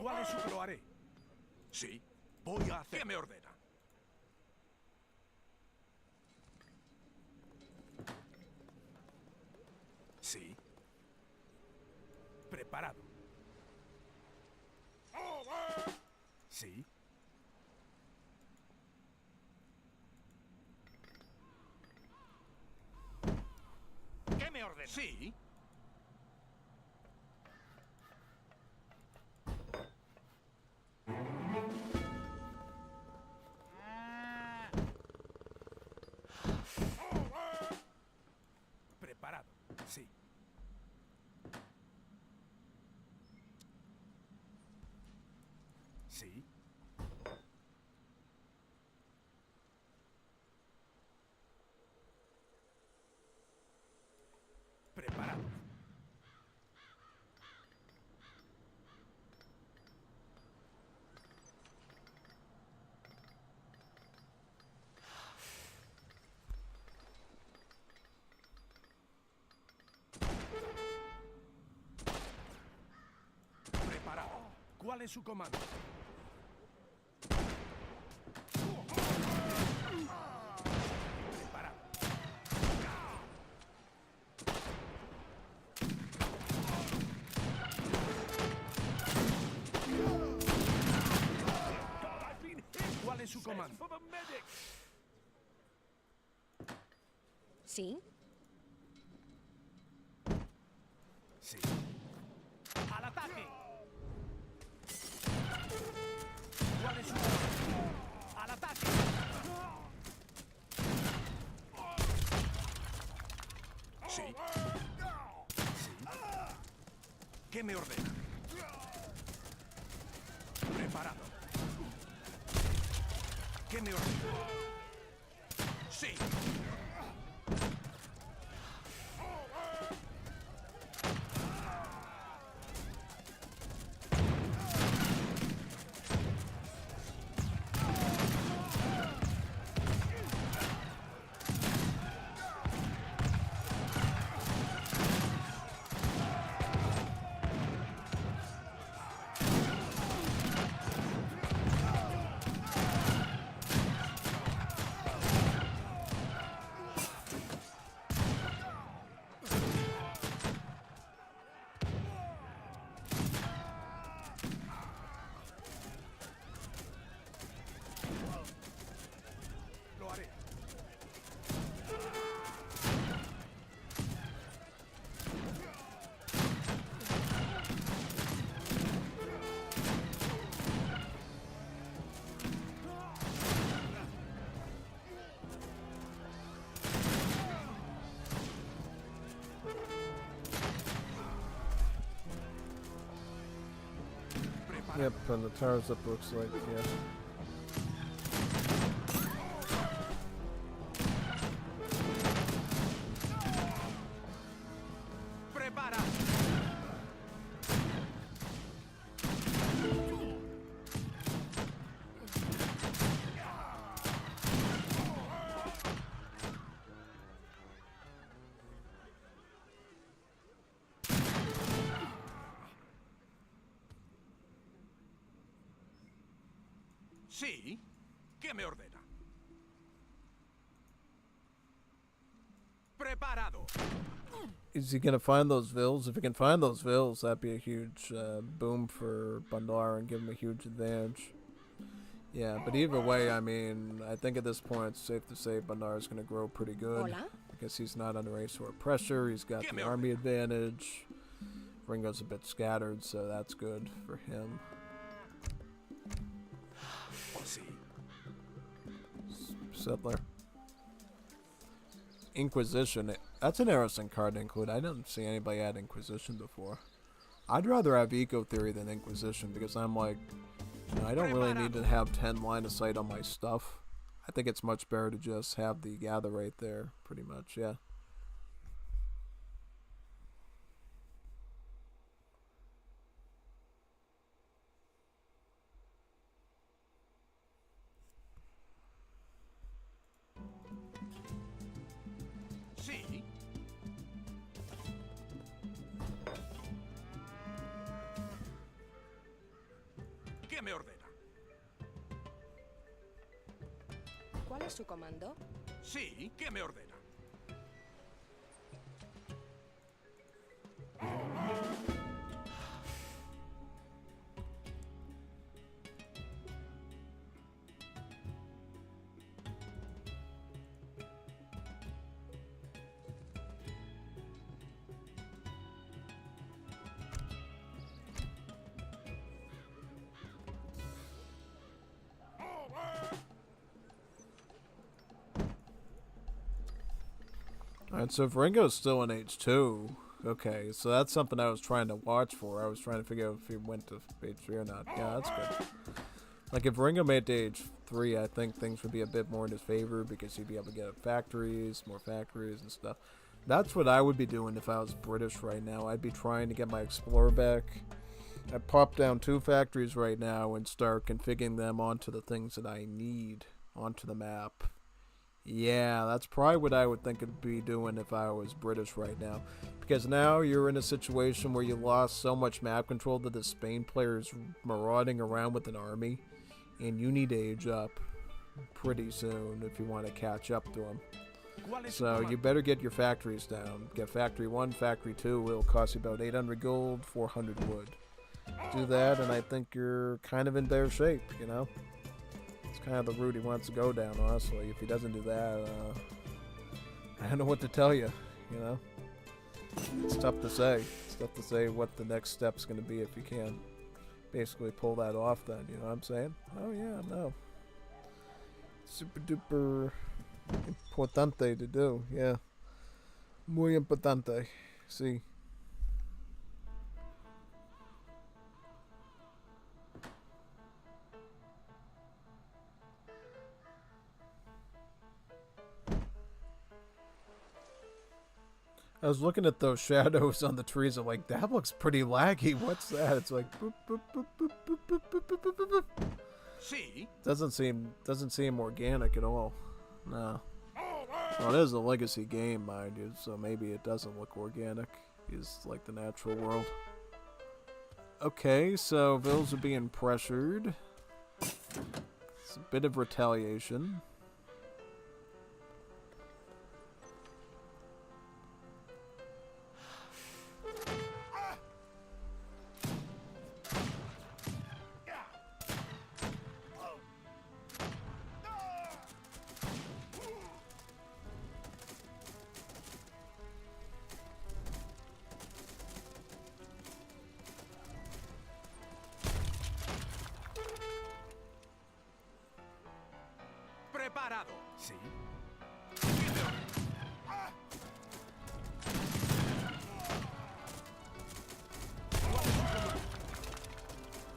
¿Cuál es su lo haré? Sí, voy a hacer. ¿Qué me ordena? Sí. Preparado. Sí. ¿Qué me ordena? Sí. Preparado. Sí. Sí. Preparado. Preparado. ¿Cuál es su comando? Preparado. ¿Cuál es su comando? ¿Sí? Sí. ¡Al ataque! ¿Cuál es su comando? ¡Al ataque! Sí. Sí. ¿Qué me ordena? Preparado. ¿Qué me ordena? Sí. Yep, and the towers up looks like, yeah. Prepara. Sí, ¿qué me ordena? Preparado. Is he gonna find those vills? If he can find those vills, that'd be a huge boom for Bondar and give him a huge advantage. Yeah, but either way, I mean, I think at this point it's safe to say Bondar is gonna grow pretty good. Hola. Because he's not under any sort of pressure, he's got the army advantage. Ringo's a bit scattered, so that's good for him. Sí. Settler. Inquisition. That's an interesting card to include. I didn't see anybody add Inquisition before. I'd rather have Eco Theory than Inquisition because I'm like, you know, I don't really need to have 10 line of sight on my stuff. I think it's much better to just have the gather right there, pretty much, yeah. Sí. ¿Qué me ordena? ¿Cuál es su comando? Sí, ¿qué me ordena? Alright, so if Ringo's still in H2, okay, so that's something I was trying to watch for. I was trying to figure out if he went to H3 or not. Yeah, that's good. Like, if Viringo made to H3, I think things would be a bit more in his favor because he'd be able to get factories, more factories and stuff. That's what I would be doing if I was British right now. I'd be trying to get my Explorer back. I'd pop down 2 factories right now and start configuring them onto the things that I need onto the map. Yeah, that's probably what I would think I'd be doing if I was British right now. Because now you're in a situation where you lost so much map control that the Spain player is marauding around with an army. And you need to age up pretty soon if you want to catch up to him. So you better get your factories down. Get factory 1, factory 2. It'll cost you about 800 gold, 400 wood. Do that and I think you're kind of in better shape, you know? It's kind of the route he wants to go down, honestly. If he doesn't do that, I don't know what to tell you, you know? It's tough to say. It's tough to say what the next step's going to be if you can basically pull that off then, you know what I'm saying? Oh yeah, no. Super duper importante to do, yeah. Muy importante. See. I was looking at those shadows on the trees. I'm like, that looks pretty laggy. What's that? It's like boop, boop, boop, boop, boop, boop, boop, boop, boop, boop. Sí. Doesn't seem organic at all. No. Well, it is a legacy game, mind you, so maybe it doesn't look organic. It's like the natural world. Okay, so Vills are being pressured. It's a bit of retaliation. Preparado. Sí.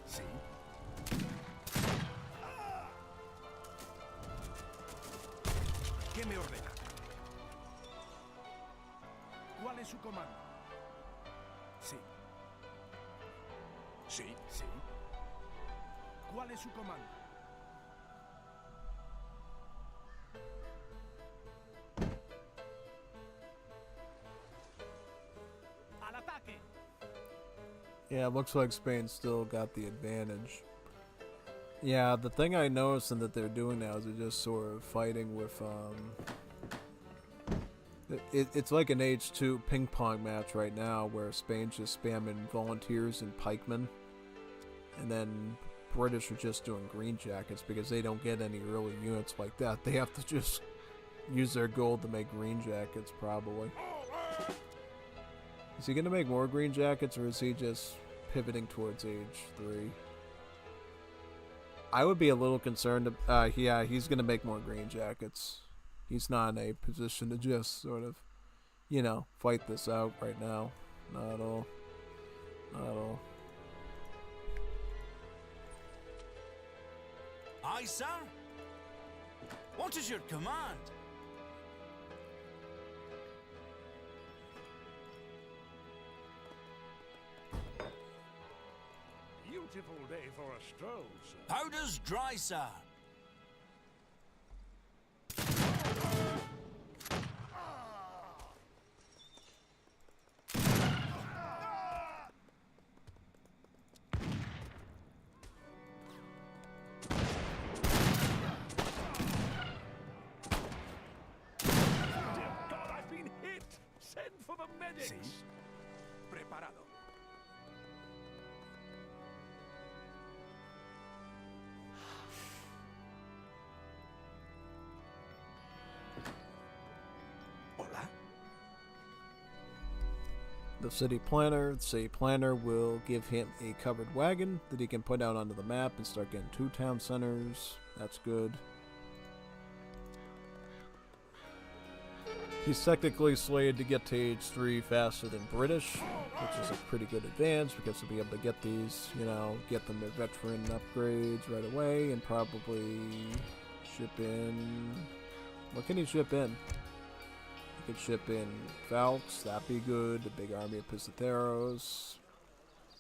Sí. est sous commande? Si. Si, si. Qual est sous commande? À l'attaque! Yeah, it looks like Spain still got the advantage. Yeah, the thing I noticed and that they're doing now is they're just sort of fighting with, it's like an Age 2 ping pong match right now where Spain's just spamming volunteers and pikemen. And then British are just doing green jackets because they don't get any early units like that. They have to just use their gold to make green jackets, probably. Is he going to make more green jackets, or is he just pivoting towards Age 3? I would be a little concerned. Yeah, he's going to make more green jackets. He's not in a position to just sort of, you know, fight this out right now. Not at all. Not at all. Aye, sir? What is your command? Beautiful day for a stroll, sir. Powder's dry, sir. Dear God, I've been hit! Send for the medics! Si. Preparado. Hola? The city planner will give him a covered wagon that he can put out onto the map and start getting 2 town centers. That's good. He's technically slated to get to Age 3 faster than British, which is a pretty good advantage because he'll be able to get these, you know, get them their veteran upgrades right away and probably ship in... What can he ship in? He could ship in Falks, that'd be good, a big army of Pistoleros,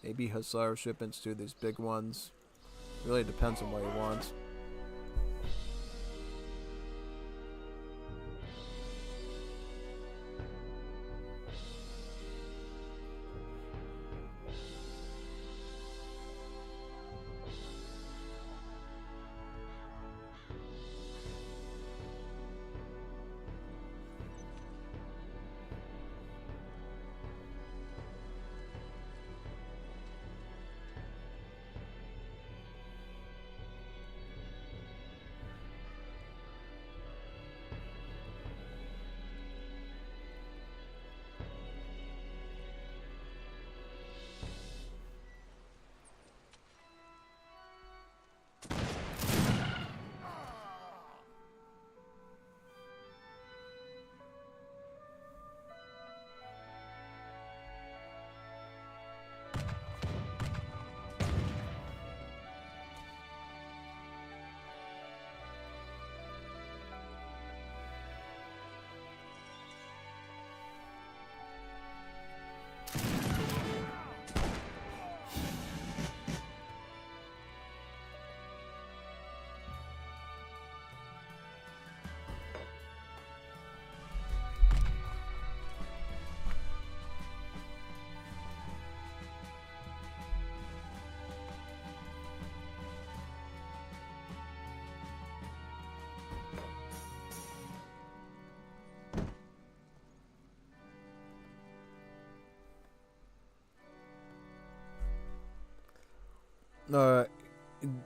maybe Hussar shipments too, these big ones. Really depends on what he wants.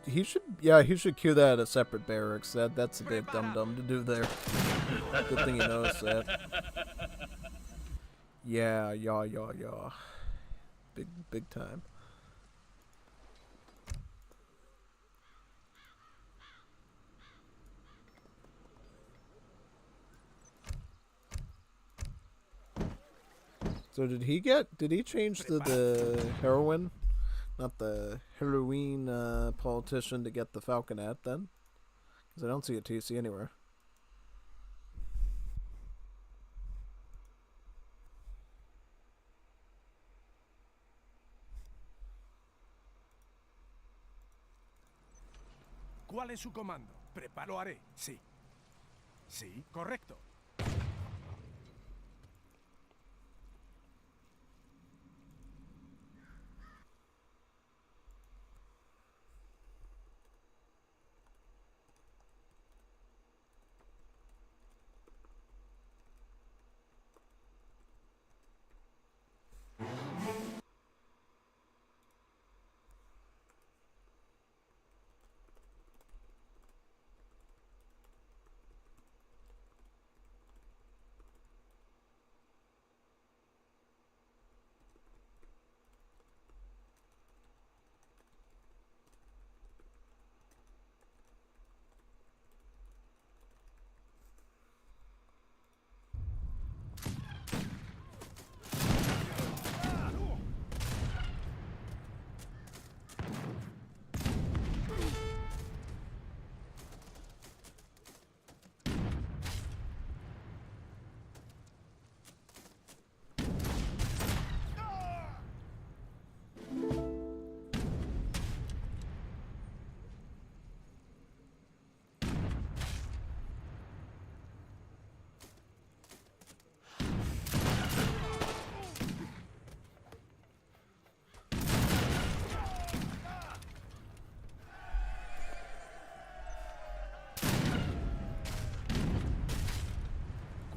He should queue that at a separate barracks. That's a bit dumb to do there. Good thing you noticed that. Yeah. Big time. So did he change to the heroine? Not the heroine politician to get the falconet then? Because I don't see a TC anywhere. ¿Cuál es su comando? Lo haré, sí. Sí, correcto.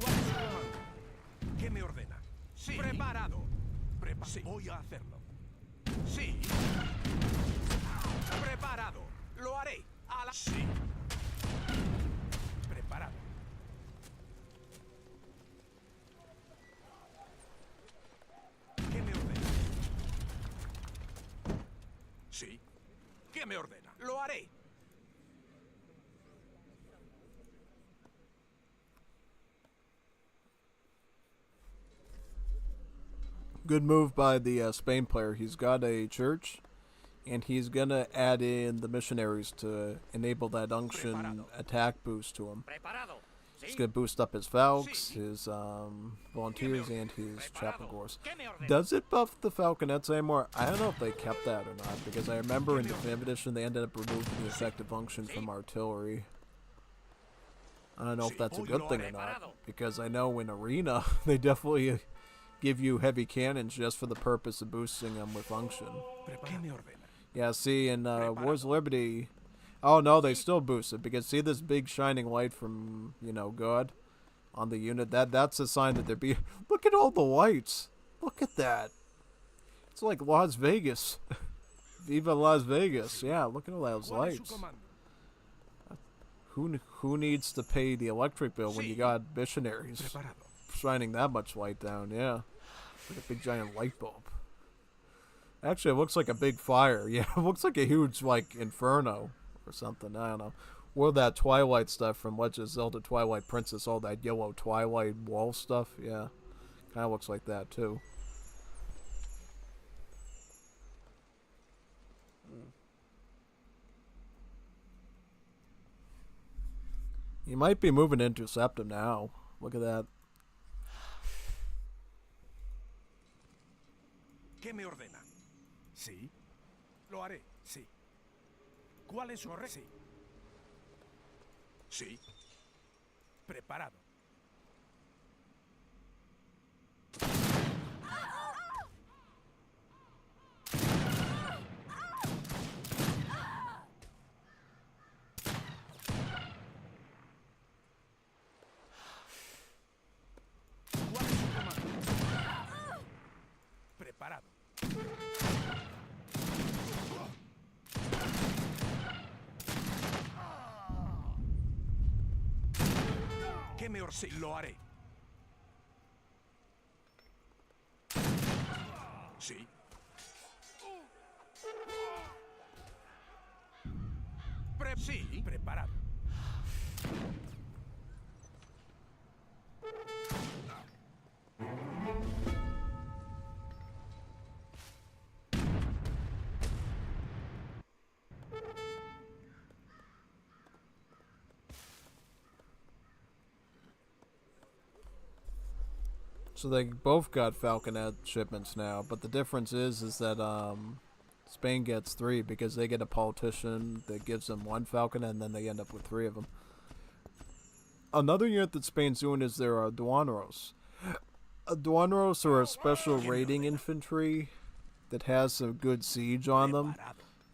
¿Cuál es su comando? ¿Qué me ordena? Sí. Preparado. Sí. Voy a hacerlo. Sí. Preparado. Lo haré. A la... Sí. Preparado. ¿Qué me ordena? Sí. ¿Qué me ordena? Lo haré. Good move by the Spain player. He's got a church, and he's gonna add in the missionaries to enable that unction attack boost to him. Preparado. He's Sí. gonna boost up his Falcons, his Volunteers, and his Chapelgores. Does it buff the Falconets anymore? I don't know if they kept that or not, because I remember in Definitive Edition they ended up removing the effective unction from artillery. I don't know if that's a good thing or not, because I know in Arena they definitely give you heavy cannons just for the purpose of boosting them with unction. ¿Qué me ordena? Yeah, see, in Wars of Liberty... Oh, no, they still boost it, because see this big shining light from, you know, God on the unit? That's a sign that they're being... Look at all the lights! Look at that! It's like Las Vegas. Viva Las Vegas. Yeah, look at all those ¿Cuál es su lights. comando? Who needs to pay the electric bill when you got missionaries Preparado. shining that much light down? Yeah. Like a big giant light bulb. Actually, it looks like a big fire. Yeah, it looks like a huge, like, inferno or something. I don't know. Or that Twilight stuff from Legend of Zelda Twilight Princess. All that yellow Twilight wall stuff. Yeah. Kind of looks like that, too. You might be moving to intercept him now. Look at that. ¿Qué me ordena? Sí. Lo haré, sí. ¿Cuál es su correcto? Sí. Sí. Preparado. ¿Cuál es su comando? Preparado. ¿Qué me ordena? Sí, lo haré. Sí. Sí, preparado. So they both got Falconet shipments now, but the difference is that Spain gets 3 because they get a politician that gives them 1 falcon, and then they end up with 3 of them. Another unit that Spain's doing is their Aduaneros. Aduaneros are a special raiding infantry that has a good siege on them,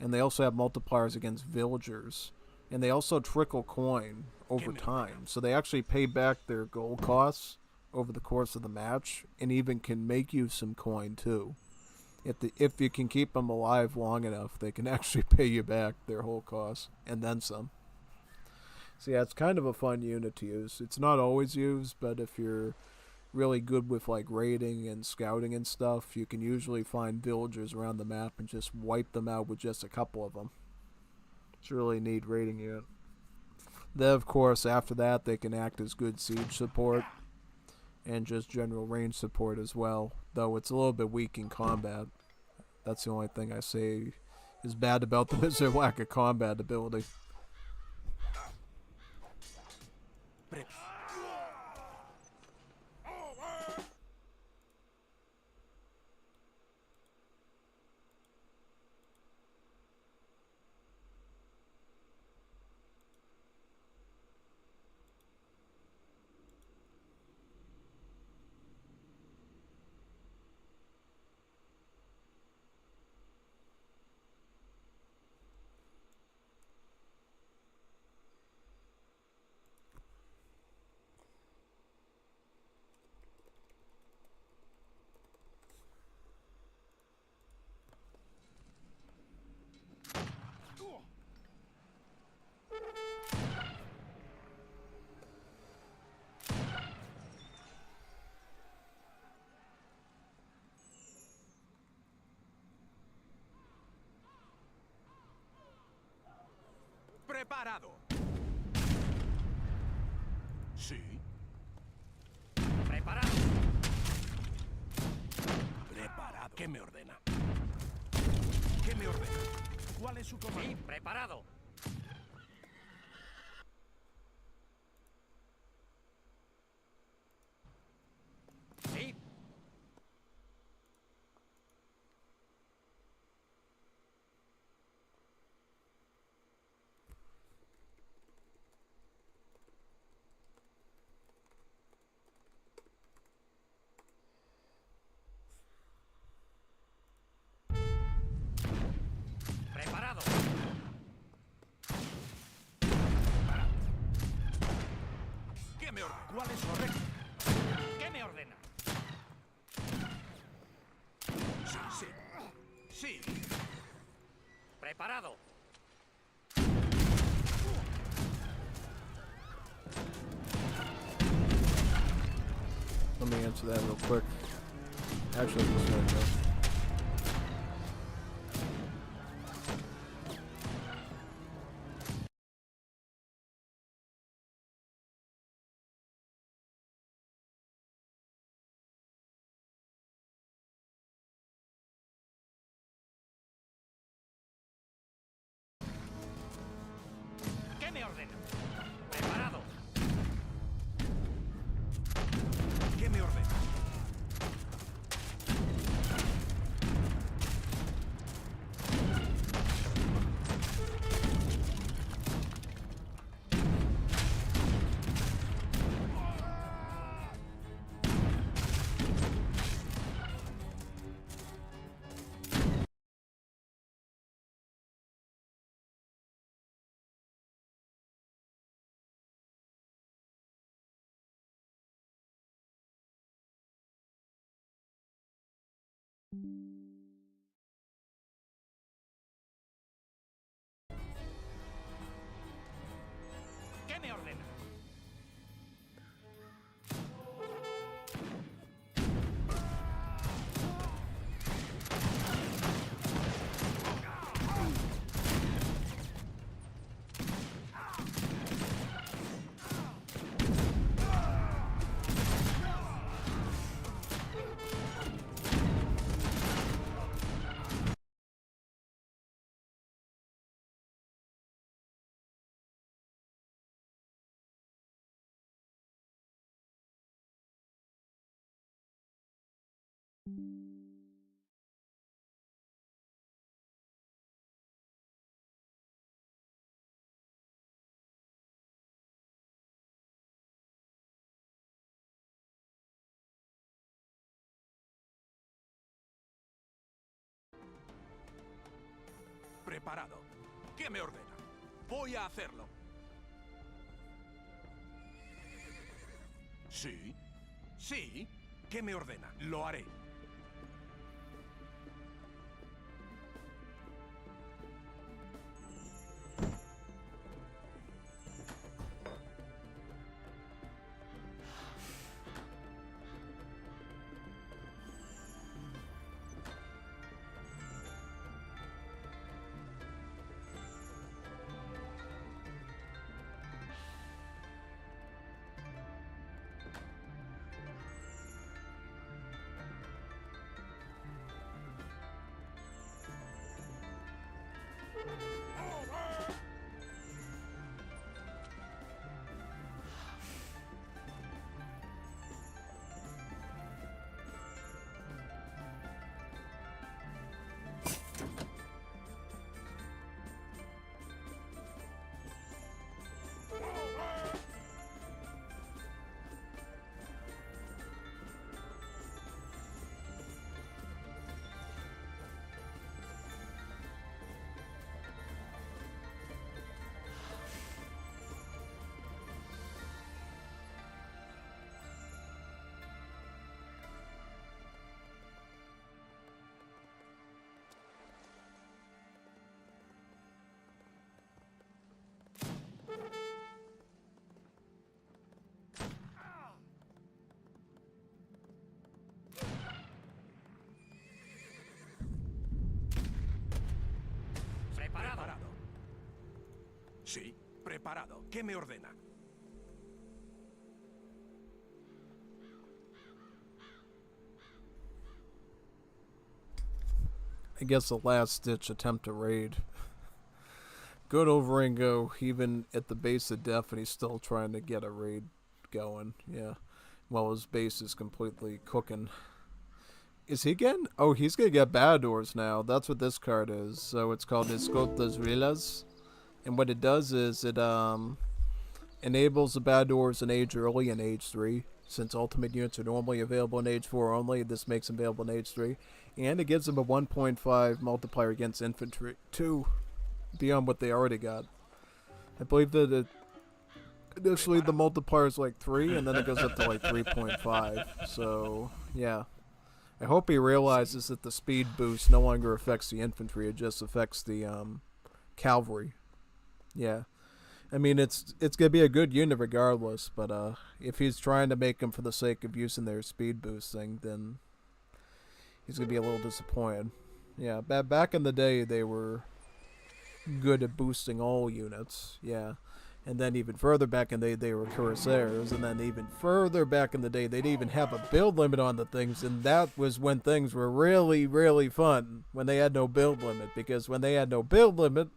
and they also have multipliers against villagers. And they also trickle coin over time, so they actually pay back their gold costs over the course of the match, and even can make you some coin too. If you can keep them alive long enough, they can actually pay you back their whole cost, and then some. So yeah, it's kind of a fun unit to use. It's not always used, but if you're really good with like raiding and scouting and stuff, you can usually find villagers around the map and just wipe them out with just a couple of them. It's a really neat raiding unit. Then, of course, after that, they can act as good siege support and just general range support as well, though it's a little bit weak in combat. That's the only thing I say is bad about them, is their lack of combat ability. Preparado. Sí. Preparado. Preparado. ¿Qué me ordena? ¿Qué me ordena? ¿Cuál es su comando? Sí, preparado. Sí. Preparado. ¿Qué me ordena? ¿Cuál es su orden? ¿Qué me ordena? Sí, sí. Sí. Preparado. Let me answer that real quick. Actually, this one goes. ¿Qué me ordena? Preparado. ¿Qué me ordena? ¿Qué me ordena? Preparado. ¿Qué me ordena? Voy a hacerlo. Sí. Sí. ¿Qué me ordena? Lo haré. Preparado. Sí, preparado. ¿Qué me ordena? I guess the last ditch attempt to raid. Good old Viringo, even at the base of death, and he's still trying to get a raid going. Yeah. While his base is completely cooking. Is he getting? Oh, he's gonna get Badors now. That's what this card is. So it's called Escotas Rilas. And what it does is it enables the Badors in age early in age 3. Since ultimate units are normally available in age 4 only, this makes them available in age 3. And it gives them a 1.5 multiplier against infantry, 2, beyond what they already got. I believe that initially the multiplier is like 3, and then it goes up to like 3.5. So, yeah. I hope he realizes that the speed boost no longer affects the infantry, it just affects the cavalry. Yeah. I mean, it's going to be a good unit regardless, but if he's trying to make them for the sake of using their speed boosting, then he's going to be a little disappointed. Yeah, back in the day, they were good at boosting all units, yeah. And then even further back in the day, they were cuirassiers, and then even further back in the day, they'd even have a build limit on the things, and that was when things were really, really fun, when they had no build limit, because when they had no build limit,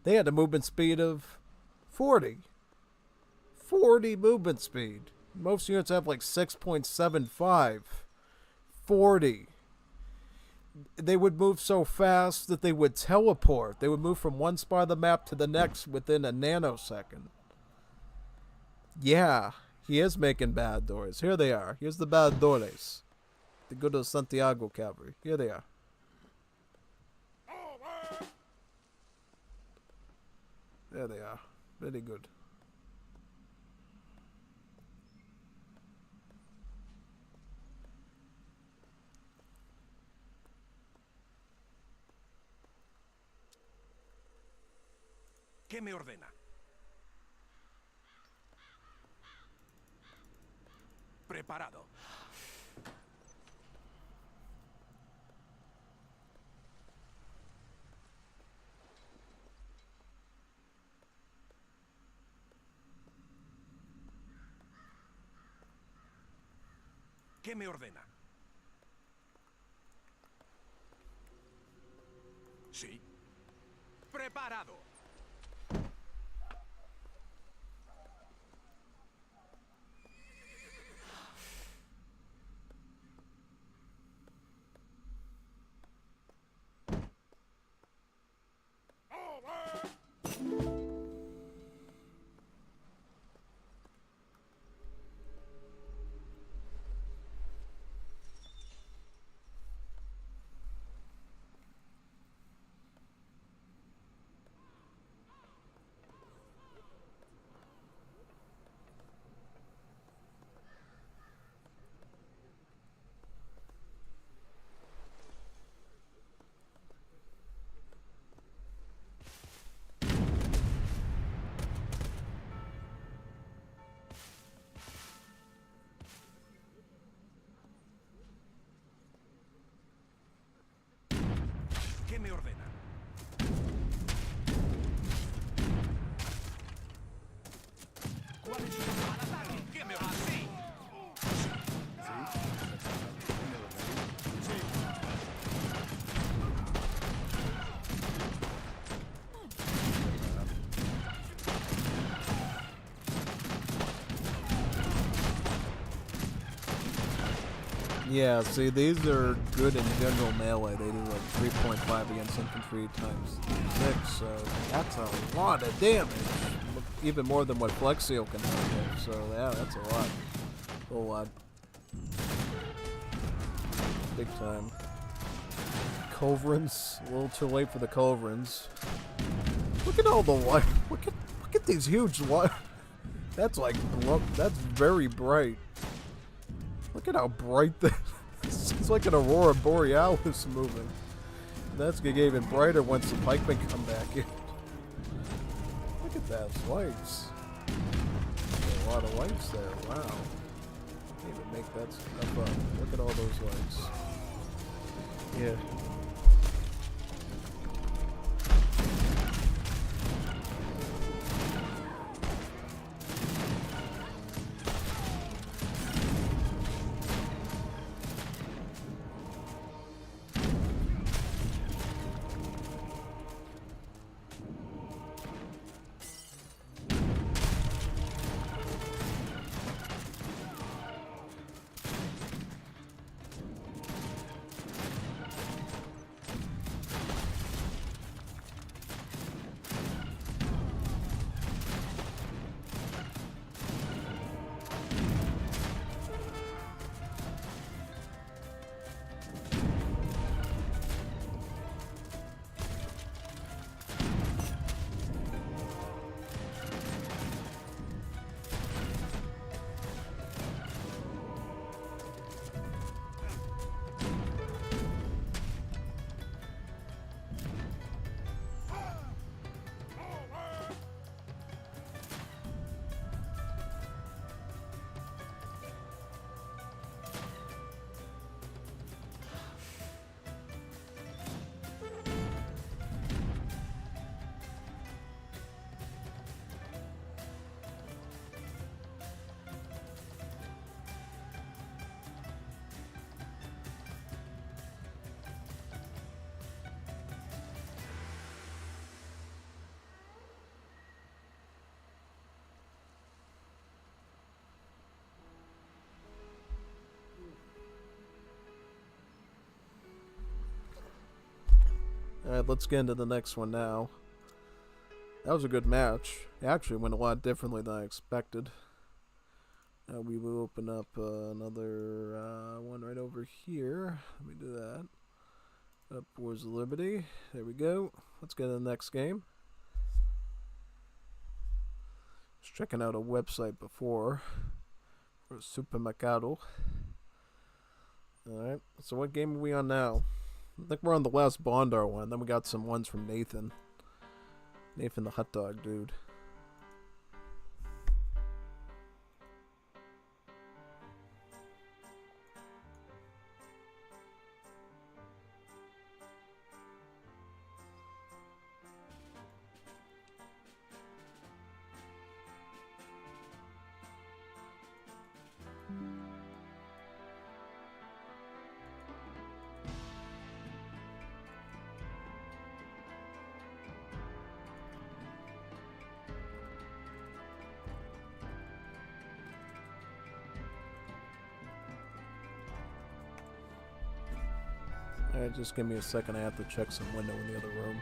they had a movement speed of 40 movement speed. Most units have like 6.75. 40. They would move so fast that they would teleport. They would move from one spot of the map to the next within a nanosecond. Yeah, he is making bad doors. Here they are. Here's the bad doors. The good old Santiago cavalry. Here they are. There they are. Very good. ¿Qué me ordena? Preparado. ¿Qué me ordena? Sí. Preparado. me ordena? ¿Cuál es su al ataque? ¿Qué me va? Sí. Yeah, see, these are good in general melee. They do like 3.5 against infantry times 6, so that's a lot of damage. Even more than what Flexio can handle, so yeah, that's a lot. A whole lot. Big time. Culverins, a little too late for the Culverins. Look at all the light. Look at these huge light. That's like, that's very bright. Look at how bright that is. It's like an aurora borealis moving. That's gonna get even brighter once the pikemen come back in. Look at those lights. A lot of lights there. Wow. Can't even make that stuff up. Look at all those lights. Yeah. Alright, let's get into the next one now. That was a good match. It actually went a lot differently than I expected. We will open up another one right over here. Let me do that. Up Wars of Liberty. There we go. Let's get to the next game. Just checking out a website before for Supermercado. Alright, so what game are we on now? I think we're on the last Bondar one. Then we got some ones from Nathan. Nathan the hot dog dude. Alright, just give me a second. I have to check some window in the other room.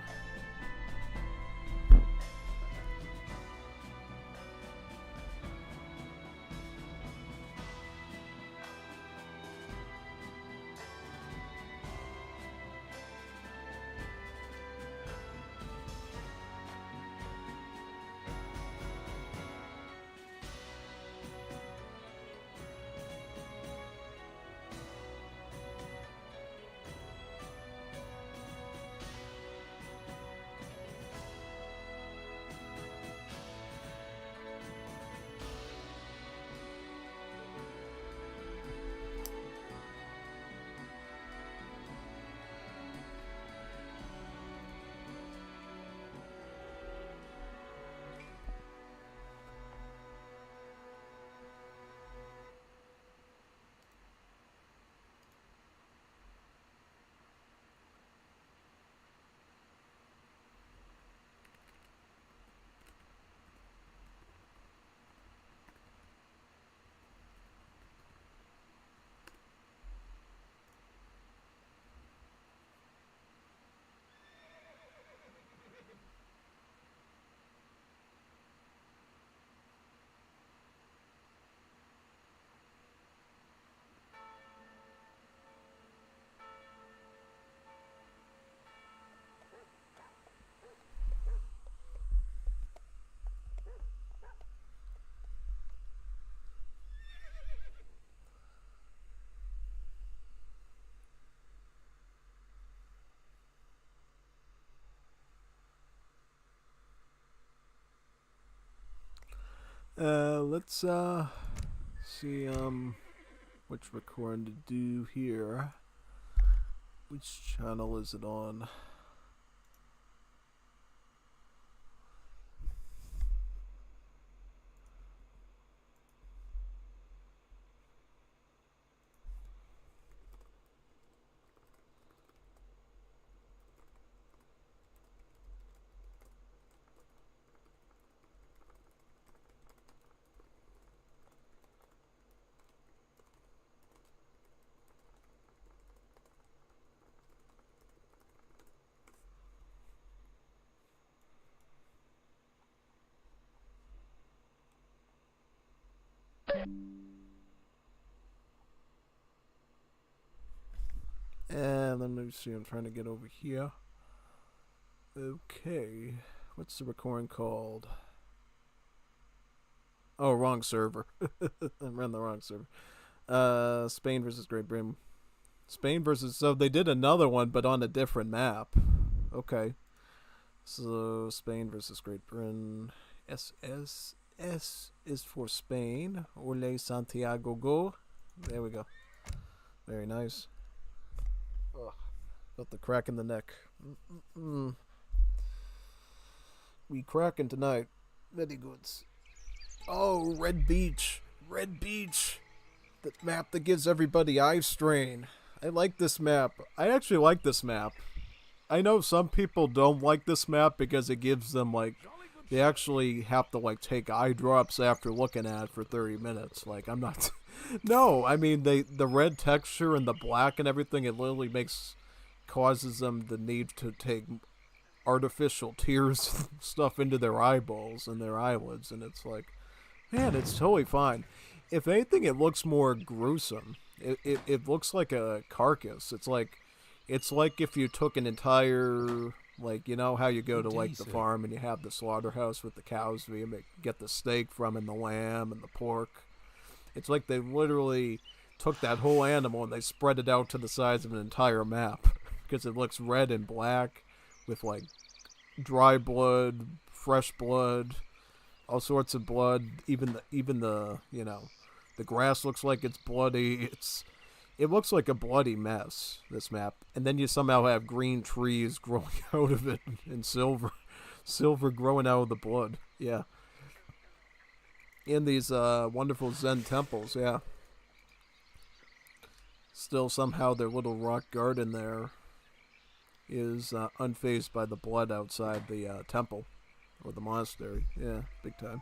Let's see which recording to do here. Which channel is it on? And let me see, I'm trying to get over here. Okay. What's the recording called? Oh, wrong server. I'm on the wrong server. Spain versus Great Britain. Spain versus... So they did another one, but on a different map. Okay. So, Spain versus Great Britain. S is for Spain. Ole Santiago go. There we go. Very nice. Ugh. Got the crack in the neck. We cracking tonight. Very goods. Oh, Red Beach. Red Beach. The map that gives everybody eye strain. I like this map. I actually like this map. I know some people don't like this map because it gives them, like, they actually have to, like, take eye drops after looking at it for 30 minutes. Like, I'm not... No, I mean, the red texture and the black and everything, it literally causes them the need to take artificial tears and stuff into their eyeballs and their eyelids, and it's like, man, it's totally fine. If anything, it looks more gruesome. It looks like a carcass. It's like if you took an entire, like, you know how you go to, like, the farm and you have the slaughterhouse with the cows where you get the steak from and the lamb and the pork. It's like they literally took that whole animal and they spread it out to the size of an entire map because it looks red and black with, like, dry blood, fresh blood, all sorts of blood. Even the you know, the grass looks like it's bloody. It looks like a bloody mess, this map. And then you somehow have green trees growing out of it and silver growing out of the blood. Yeah. In these wonderful Zen temples, yeah. Still, somehow their little rock garden there is unfazed by the blood outside the temple or the monastery. Yeah, big time.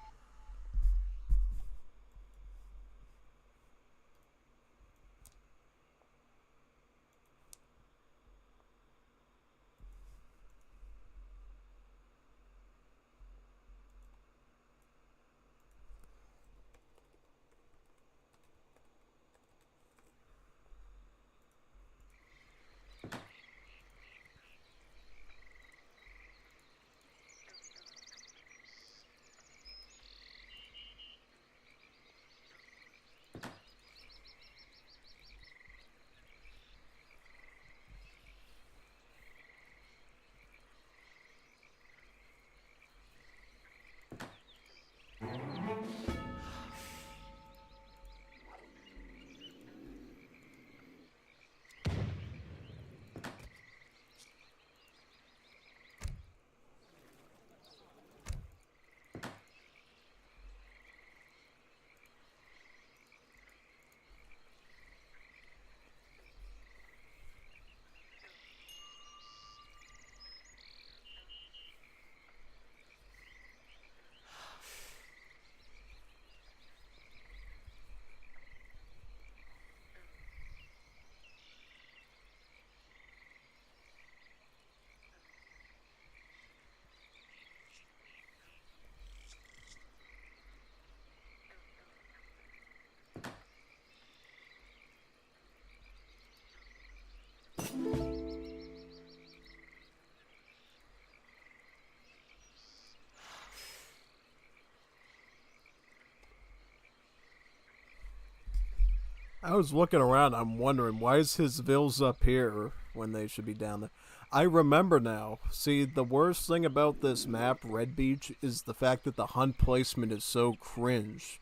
I was looking around. I'm wondering why is his vills up here when they should be down there. I remember now. See, the worst thing about this map, Red Beach, is the fact that the hunt placement is so cringe.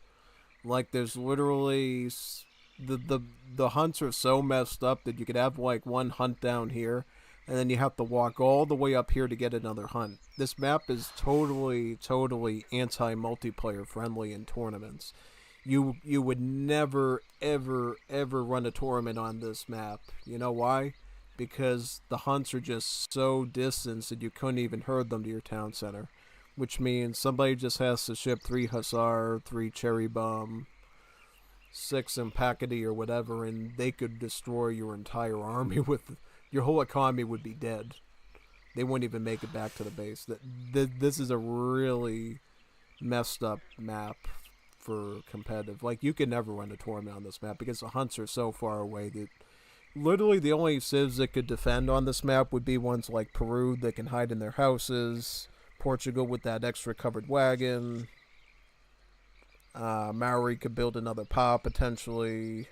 Like, there's literally the hunts are so messed up that you could have like one hunt down here, and then you have to walk all the way up here to get another hunt. This map is totally anti-multiplayer friendly in tournaments. You would never ever run a tournament on this map. You know why? Because the hunts are just so distant that you couldn't even herd them to your town center. Which means somebody just has to ship 3 Hussar, 3 Cherry Bomb, 6 Impacity or whatever, and they could destroy your entire army with... Your whole economy would be dead. They wouldn't even make it back to the base. This is a really messed up map for competitive. Like, you can never run a tournament on this map because the hunts are so far away that literally the only civs that could defend on this map would be ones like Peru that can hide in their houses, Portugal with that extra covered wagon, Maori could build another pop potentially.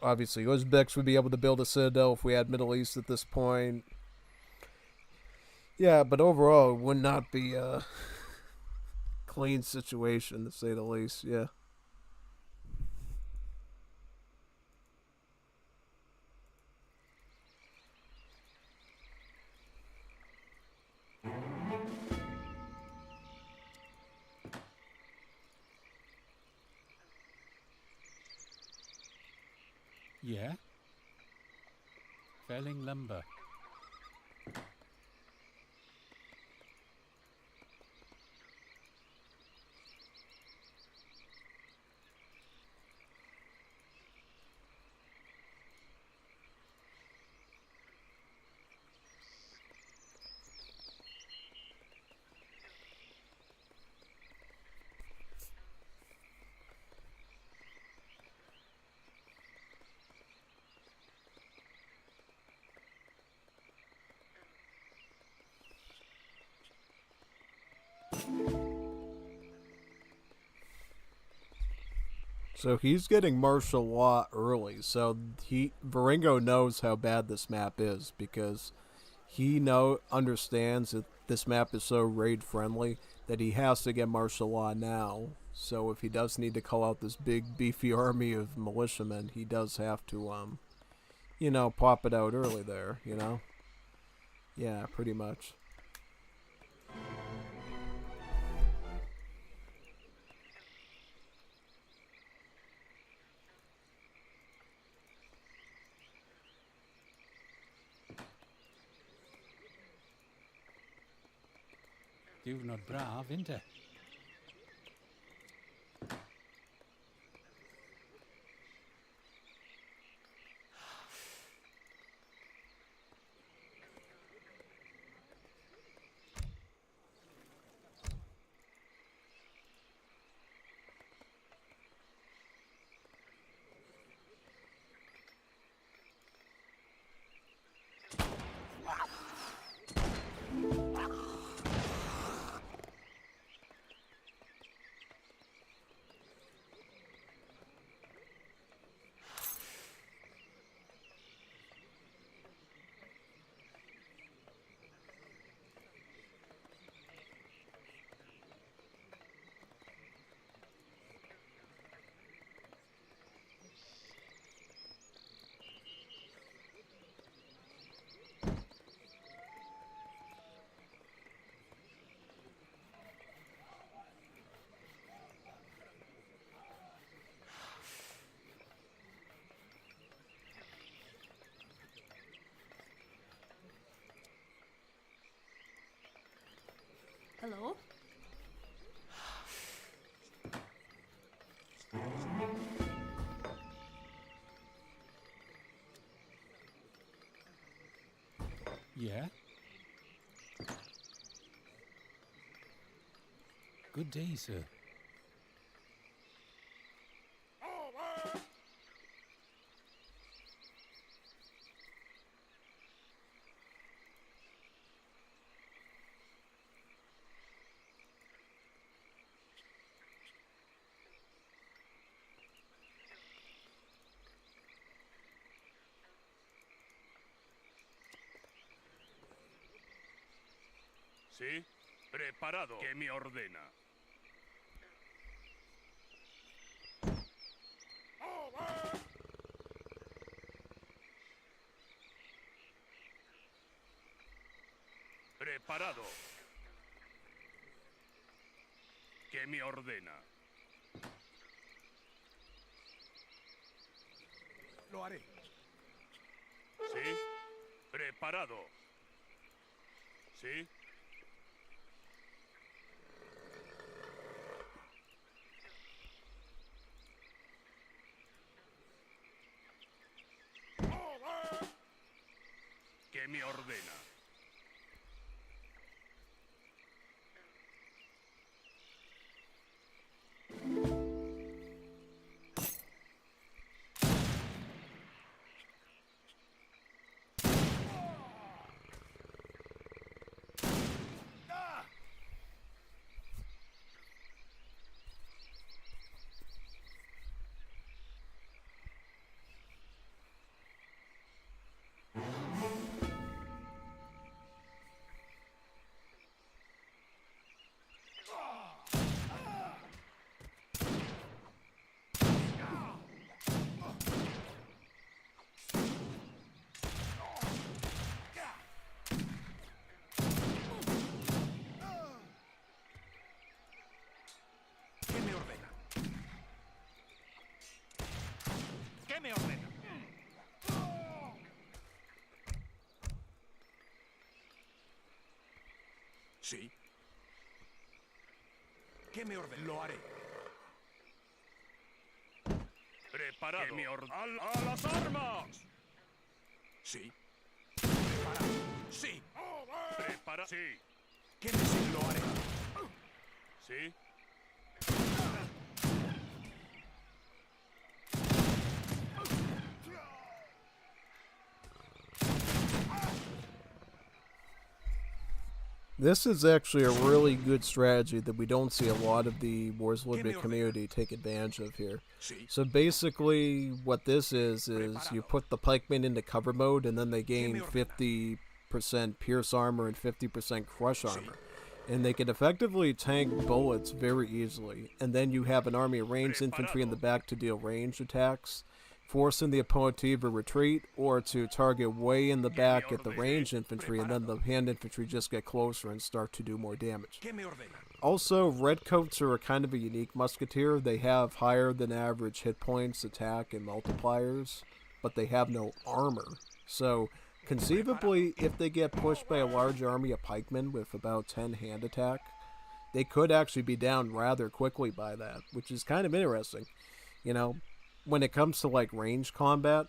Obviously, Uzbeks would be able to build a citadel if we had Middle East at this point. Yeah, but overall, it would not be a clean situation, to say the least, yeah. Yeah? Felling lumber. So he's getting martial law early. So Viringo knows how bad this map is because he understands that this map is so raid friendly that he has to get martial law now. So if he does need to call out this big beefy army of militiamen, he does have to pop it out early there, Yeah, pretty much. Diwrnod braf, inte? Hello? Yeah? Good day, sir. ¿Sí? Preparado. ¿Qué me ordena? Preparado. ¿Qué me ordena? Lo haré. ¿Sí? Preparado. ¿Sí? ¿Qué me ordena? ¿Qué me ordena? ¿Qué me ordena? Sí. ¿Qué me ordena? Lo haré. Preparado. ¿Qué me ordena? ¡A las armas! Sí. Preparado. Sí. Prepara. Sí. ¿Qué me lo haré? ¿Sí? This is actually a really good strategy that we don't see a lot of the Wars Liberty community take advantage of here. Sí. So basically what this is you put the pikemen into cover mode and then they gain 50% pierce armor and 50% crush armor. And they can effectively tank bullets very easily. And then you have an army of ranged infantry in the back to deal ranged attacks, forcing the opponent to either retreat or to target way in the back at the ranged infantry, and then the hand infantry just get closer and start to do more damage. ¿Qué me ordena? Also, redcoats are a kind of a unique musketeer. They have higher than average hit points, attack, and multipliers, but they have no armor. So, conceivably, if they get pushed by a large army of pikemen with about 10 hand attack, they could actually be down rather quickly by that, which is kind of interesting. You know, when it comes to like range combat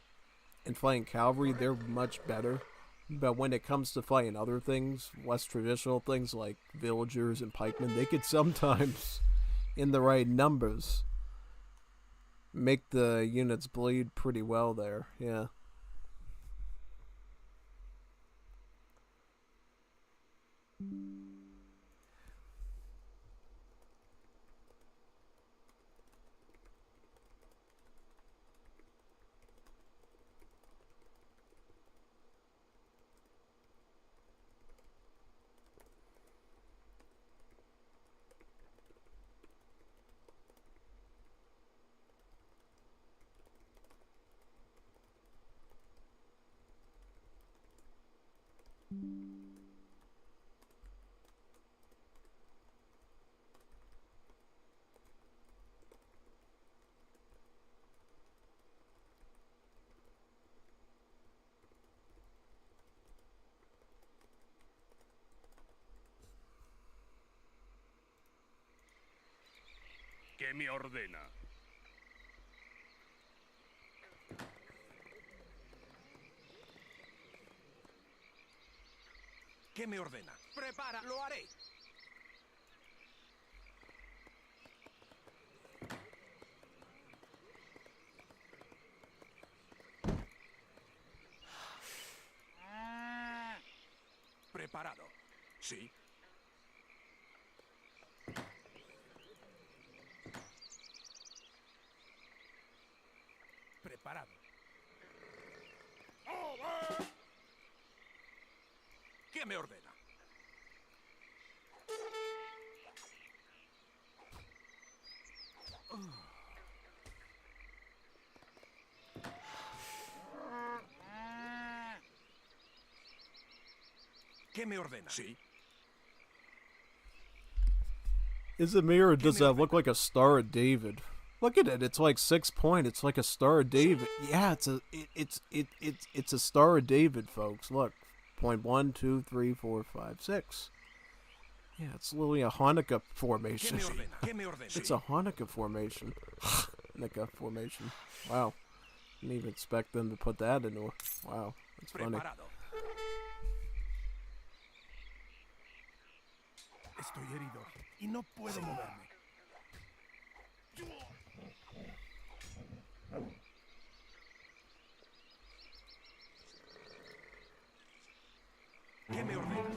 and fighting cavalry, they're much better. But when it comes to fighting other things, less traditional things like villagers and pikemen, they could sometimes, in the right numbers, make the units bleed pretty well there. Yeah. ¿Qué me ordena? ¿Qué me ordena? Prepara, lo haré. Preparado. Sí. Preparado. ¿Qué me ordena? ¿Qué me ordena? Sí. Is it me or does that look like a Star of David? Look at it. It's like 6 point. It's like a Star of David. Yeah, it's a Star of David, folks. Look, point 1, 2, 3, 4, 5, 6. Yeah, it's literally a Hanukkah formation. ¿Qué me ordena? ¿Qué me ordena? It's a Hanukkah formation. Hanukkah formation. Wow. Didn't even expect them to put that into it. Wow, that's funny. Preparado. Estoy herido y no puedo moverme. ¿Qué me ordena?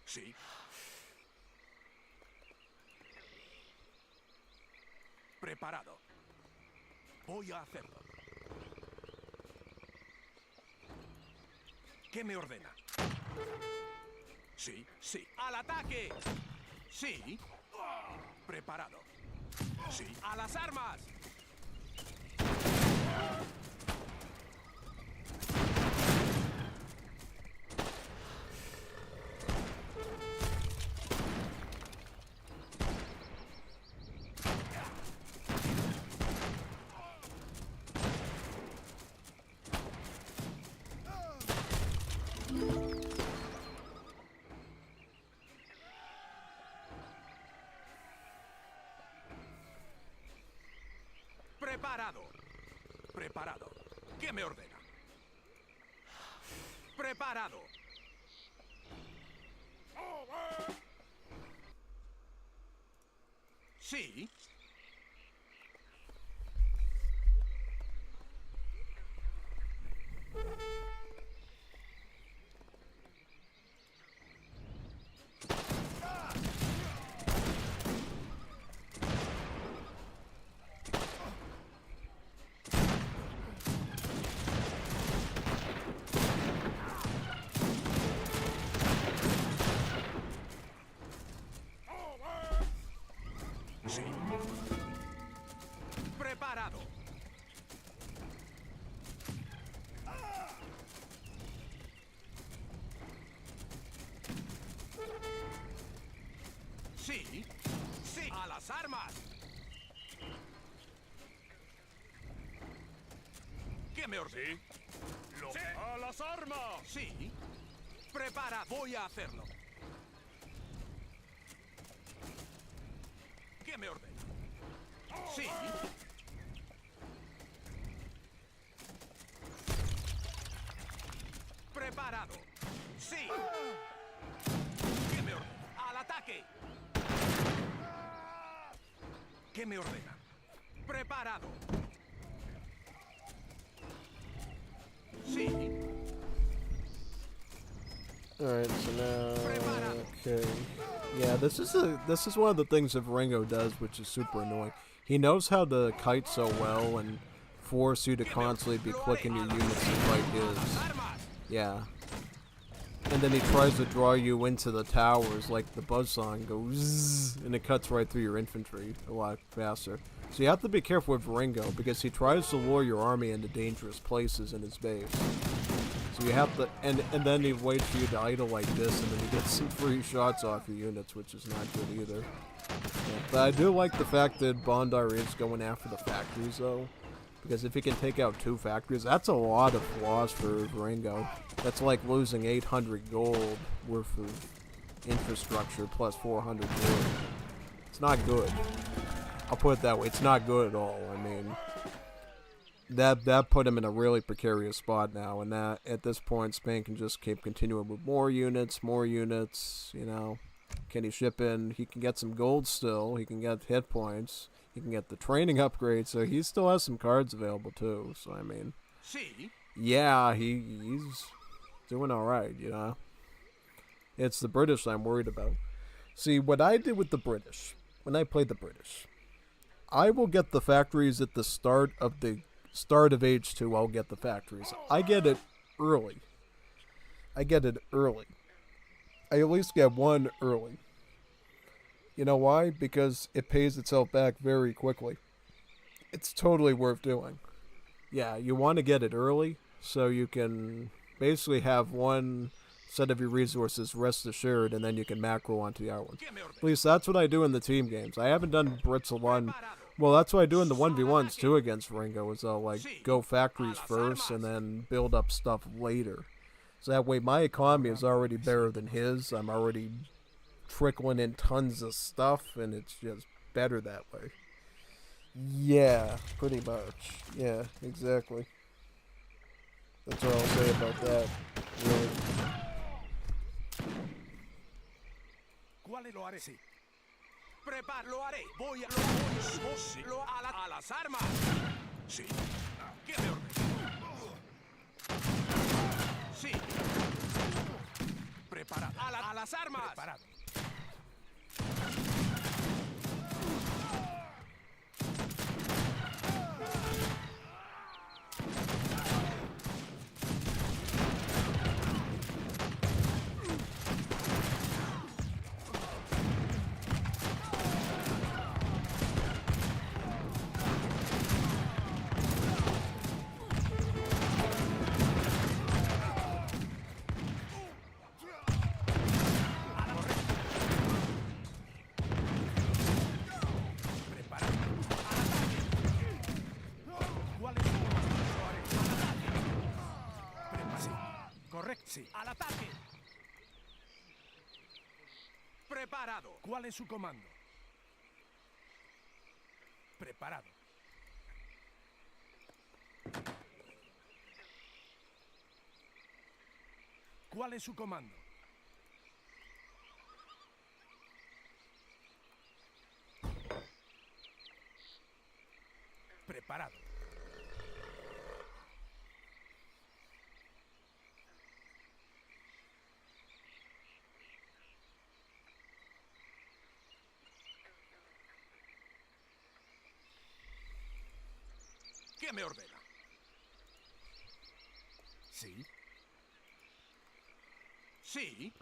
Sí. Preparado. Voy a hacerlo. ¿Qué me ordena? Sí, sí. ¡Al ataque! Sí. Preparado. Sí. ¡A las armas! Preparado. Preparado. ¿Qué me ordena? Preparado. Sí. Sí. Preparado. Sí. Sí. A las armas. ¿Qué me ordena? Sí. ¡A las armas! Sí. Prepara. Voy a hacerlo. ¿Qué me ordena? Sí. Preparado. Sí. ¿Qué me ordena? ¡Al ataque! ¿Qué me ordena? Preparado. Sí. Alright, so now okay. Yeah, this is one of the things that Viringo does, which is super annoying. He knows how to kite so well and force you to constantly be clicking your units to fight his. Yeah. And then he tries to draw you into the towers like the buzzsaw goes zzz, and it cuts right through your infantry a lot faster. So you have to be careful with Viringo because he tries to lure your army into dangerous places in his base. So you have to, and then he waits for you to idle like this, and then he gets some free shots off your units, which is not good either. Yeah, but I do like the fact that Bondar is going after the factories, though. Because if he can take out 2 factories, that's a lot of loss for Viringo. That's like losing 800 gold worth of infrastructure plus 400 gold. It's not good. I'll put it that way. It's not good at all. I mean, that put him in a really precarious spot now, and that at this point Spain can just keep continuing with more units, you know. Can he ship in? He can get some gold still, he can get hit points, he can get the training upgrade, so he still has some cards available too, so I mean, yeah, he's doing alright, you know. It's the British I'm worried about. See, what I did with the British, when I played the British, I will get the factories at the start of Age 2, I'll get the factories. I get it early. I at least get one early. You know why? Because it pays itself back very quickly. It's totally worth doing. Yeah, you want to get it early so you can basically have one set of your resources rest assured, and then you can macro onto the other one. ¿Qué me ordena? At least that's what I do in the team games. I haven't done Brits 1. Well, that's what I do in the 1v1s too against Viringo, is I'll like go factories first and then build up stuff later. So that way my economy is already better than his. I'm already trickling in tons of stuff, and it's just better that way. Yeah, pretty much. Yeah, exactly. That's all I'll say about that. Really. ¿Cuál lo haré? Sí. Lo haré. Voy a... Sí. A las armas. Sí. ¿Qué me ordena? Sí. Preparado. A las armas. Preparado. Sí. Al ataque. Preparado. ¿Cuál es su comando? Preparado. ¿Cuál es su comando? Preparado. ¿Qué me ordena? Sí. Sí.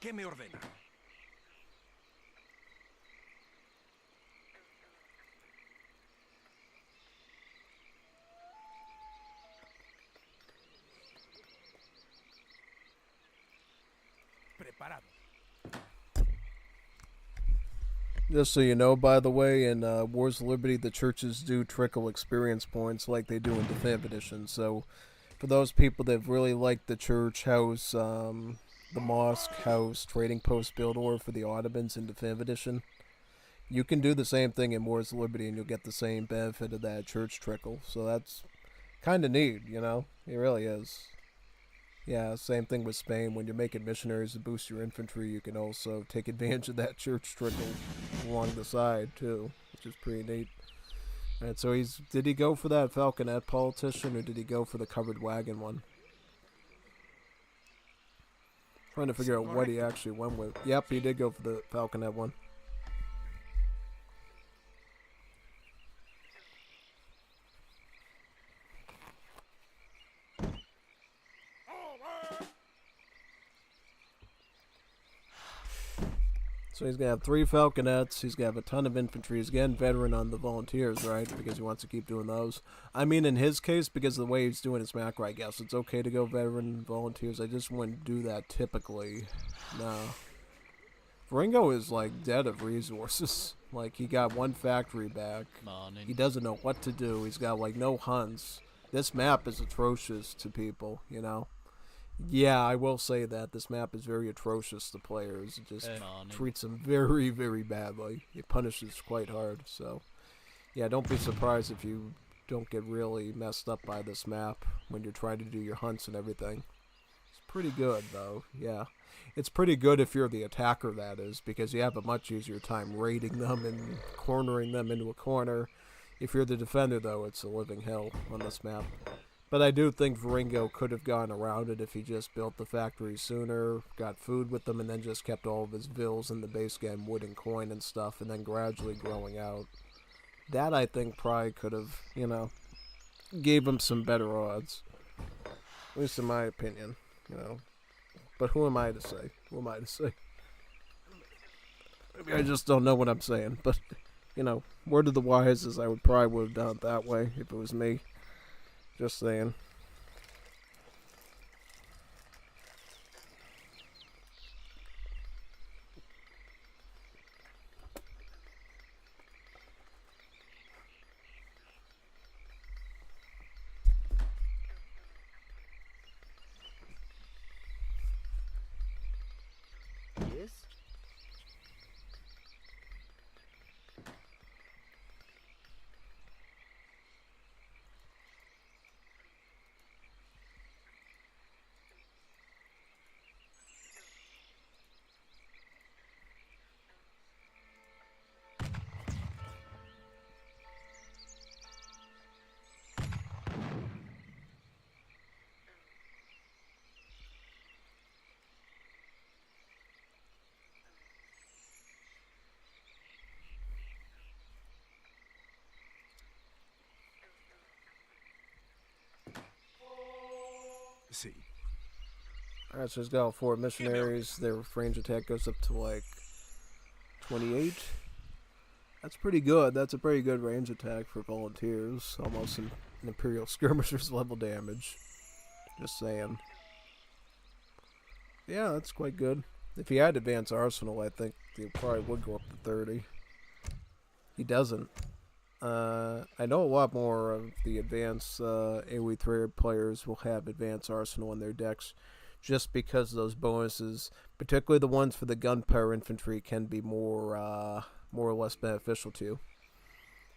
¿Qué me ordena? Preparado. Just so you know, by the way, in Wars of Liberty, the churches do trickle experience points like they do in Definitive Edition. So, for those people that really like the church house, the mosque house, trading post build, or for the Ottomans in Definitive Edition, you can do the same thing in Wars of Liberty, and you'll get the same benefit of that church trickle. So that's kind of neat, you know? It really is. Yeah, same thing with Spain. When you're making missionaries to boost your infantry, you can also take advantage of that church trickle along the side, too, which is pretty neat. Alright, so did he go for that falconet politician, or did he go for the covered wagon one? Trying to figure out what he actually went with. Yep, he did go for the falconet one. So he's going to have 3 falconets, he's going to have a ton of infantry, he's getting veteran on the volunteers, right, because he wants to keep doing those. I mean, in his case, because of the way he's doing his macro, I guess, it's okay to go veteran volunteers. I just wouldn't do that typically. No. Viringo is, like, dead of resources. Like, he got 1 factory back. He doesn't know what to do. He's got, like, no hunts. This map is atrocious to people, you know? Yeah, I will say that. This map is very atrocious to players. It just treats them very, very badly. It punishes quite hard, so... Yeah, don't be surprised if you don't get really messed up by this map when you're trying to do your hunts and everything. It's pretty good, though, yeah. It's pretty good if you're the attacker, that is, because you have a much easier time raiding them and cornering them into a corner. If you're the defender, though, it's a living hell on this map. But I do think Viringo could have gone around it if he just built the factory sooner, got food with them, and then just kept all of his vills in the base game, wood and coin and stuff, and then gradually growing out. That, I think, probably could have, gave him some better odds. At least in my opinion, But who am I to say? Who am I to say? Maybe I just don't know what I'm saying, but, word of the wise is I would have done it that way if it was me. Just saying. Yes? See. Alright, so he's got 4 missionaries. Their range attack goes up to like 28. That's pretty good. That's a pretty good range attack for volunteers. Almost an Imperial Skirmisher's level damage. Just saying. Yeah, that's quite good. If he had Advanced Arsenal, I think he probably would go up to 30. He doesn't. I know a lot more of the advanced AoE3 players will have Advanced Arsenal in their decks just because those bonuses, particularly the ones for the Gunpowder Infantry, can be more or less beneficial to you.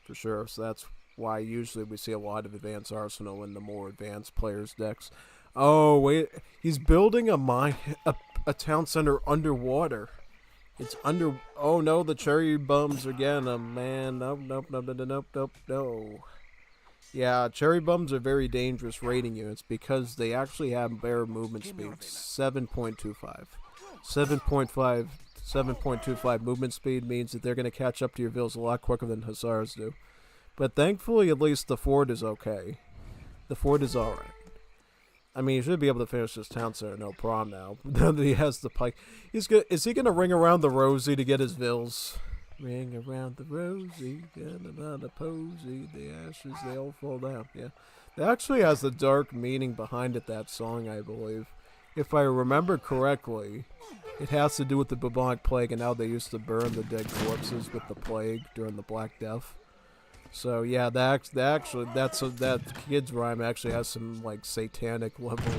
For sure. So that's why usually we see a lot of Advanced Arsenal in the more advanced players' decks. Oh, wait. He's building a town center underwater. It's under... Oh, no, the cherry bums are getting him, man. No. Yeah, cherry bums are very dangerous raiding units because they actually have better movement speed. 7.25. 7.25 movement speed means that they're going to catch up to your vills a lot quicker than Hussars do. But thankfully, at least the fort is okay. The fort is alright. I mean, he should be able to finish this town center, no problem now. Now that he has the pike. Is he going to ring around the rosy to get his vills? Ring around the rosy, get about a posy, the ashes, they all fall down. Yeah. That actually has a dark meaning behind it, that song, I believe. If I remember correctly, it has to do with the bubonic plague and how they used to burn the dead corpses with the plague during the Black Death. So yeah, that kid's rhyme actually has some like satanic level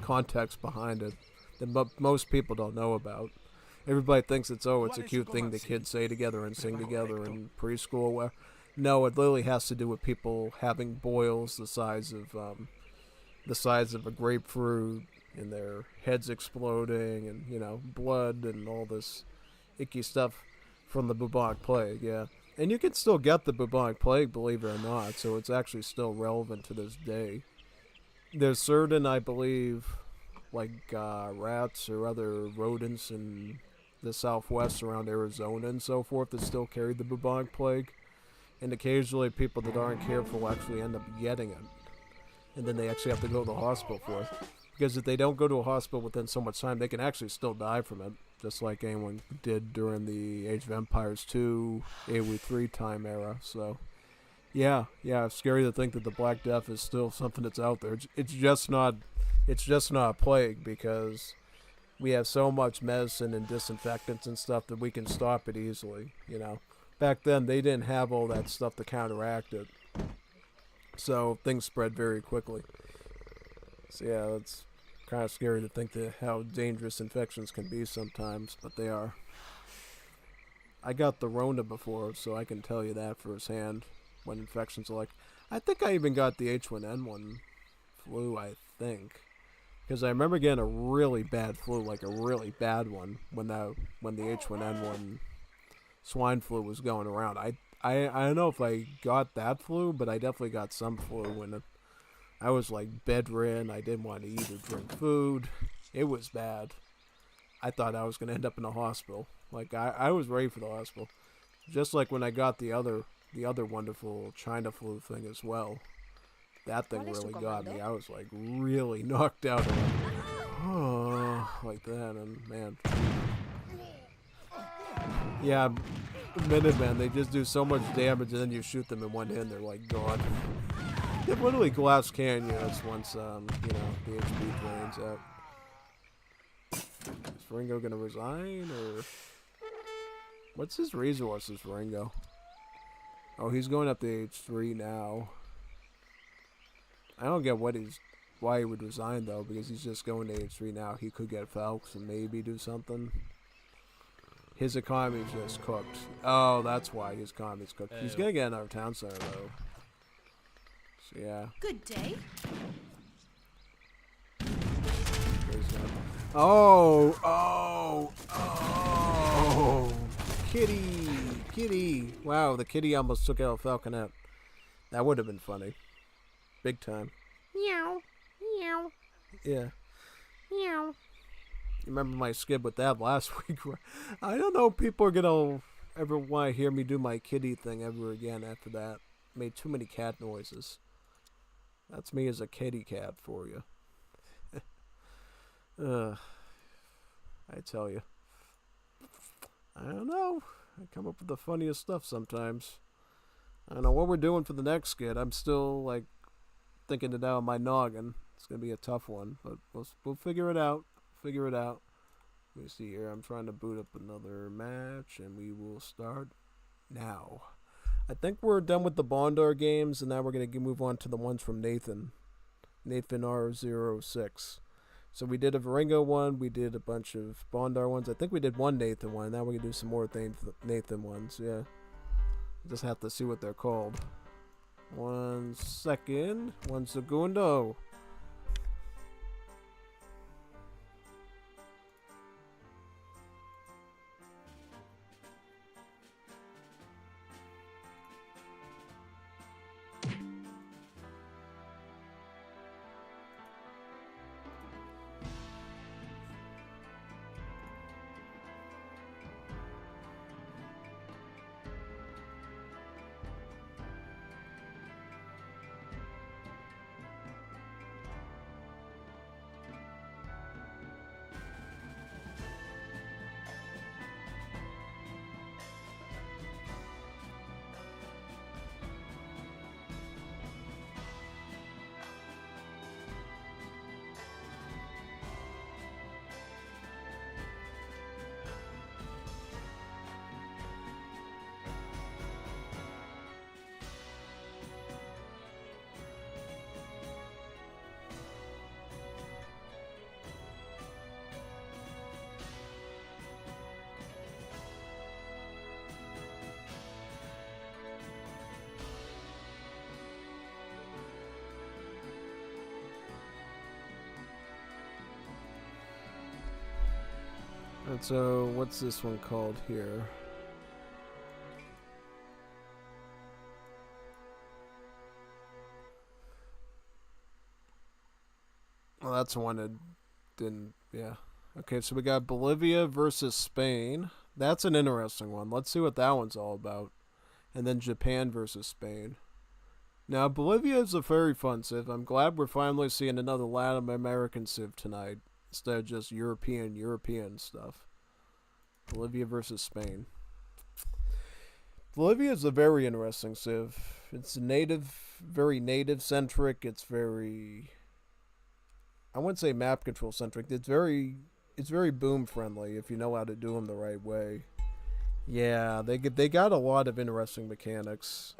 context behind it that most people don't know about. Everybody thinks it's a cute thing the kids say together and sing together in preschool. Well, no, it literally has to do with people having boils the size of a grapefruit and their heads exploding and blood and all this icky stuff from the bubonic plague. Yeah. And you can still get the bubonic plague, believe it or not, so it's actually still relevant to this day. There's certain, I believe, like rats or other rodents in the southwest around Arizona and so forth that still carry the bubonic plague. And occasionally people that aren't careful actually end up getting it. And then they actually have to go to the hospital for it. Because if they don't go to a hospital within so much time, they can actually still die from it. Just like anyone did during the Age of Empires 2, AoE 3 time era. So, yeah, it's scary to think that the Black Death is still something that's out there. It's just not a plague because we have so much medicine and disinfectants and stuff that we can stop it easily. Back then they didn't have all that stuff to counteract it, so things spread very quickly. So yeah, that's kind of scary to think that how dangerous infections can be sometimes, but they are. I got the Rona before, so I can tell you that firsthand. What infections are like. I think I even got the H1N1 flu. I think, because I remember getting a really bad flu, like a really bad one, when the H1N1 swine flu was going around. I don't know if I got that flu, but I definitely got some flu I was like bedridden. I didn't want to eat or drink food. It was bad. I thought I was going to end up in a hospital. Like, I was ready for the hospital. Just like when I got the other wonderful China flu thing as well. That thing really got me. I was like really knocked out. Like that, and man. Yeah, Minutemen, they just do so much damage and then you shoot them in one hit and they're like gone. They're literally glass canyons once, you know, the HP drains out. Is Viringo gonna resign, or... What's his resources, Viringo? Oh, he's going up to H3 now. I don't get why he would resign, though, because he's just going to H3 now. He could get Falks and maybe do something. His economy's just cooked. Oh, that's why his economy's cooked. He's gonna get another town center, though. So, yeah. Good day. Oh! Kitty! Wow, the kitty almost took out a falconet. That would have been funny. Big time. Meow. Meow. Yeah. Meow. You remember my skit with that last week? I don't know if people are gonna ever want to hear me do my kitty thing ever again after that. Made too many cat noises. That's me as a kitty cat for you. I tell you. I don't know. I come up with the funniest stuff sometimes. I don't know what we're doing for the next skit. I'm still, like, thinking it out on my noggin. It's going to be a tough one, but we'll figure it out. Figure it out. Let me see here. I'm trying to boot up another match, and we will start now. I think we're done with the Bondar games, and now we're going to move on to the ones from Nathan. Nathan R06. So we did a Viringo one, we did a bunch of Bondar ones. I think we did one Nathan one. Now we can do some more Nathan ones, yeah. Just have to see what they're called. 1 second. 1 segundo. And so, what's this one called here? Well, that's the one that didn't, yeah. Okay, so we got Bolivia versus Spain. That's an interesting one. Let's see what that one's all about. And then Japan versus Spain. Now, Bolivia is a very fun civ. I'm glad we're finally seeing another Latin American civ tonight, instead of just European stuff. Bolivia versus Spain. Bolivia is a very interesting civ. It's very native-centric. It's very... I wouldn't say map control centric. It's very boom friendly if you know how to do them the right way. Yeah, they got a lot of interesting mechanics.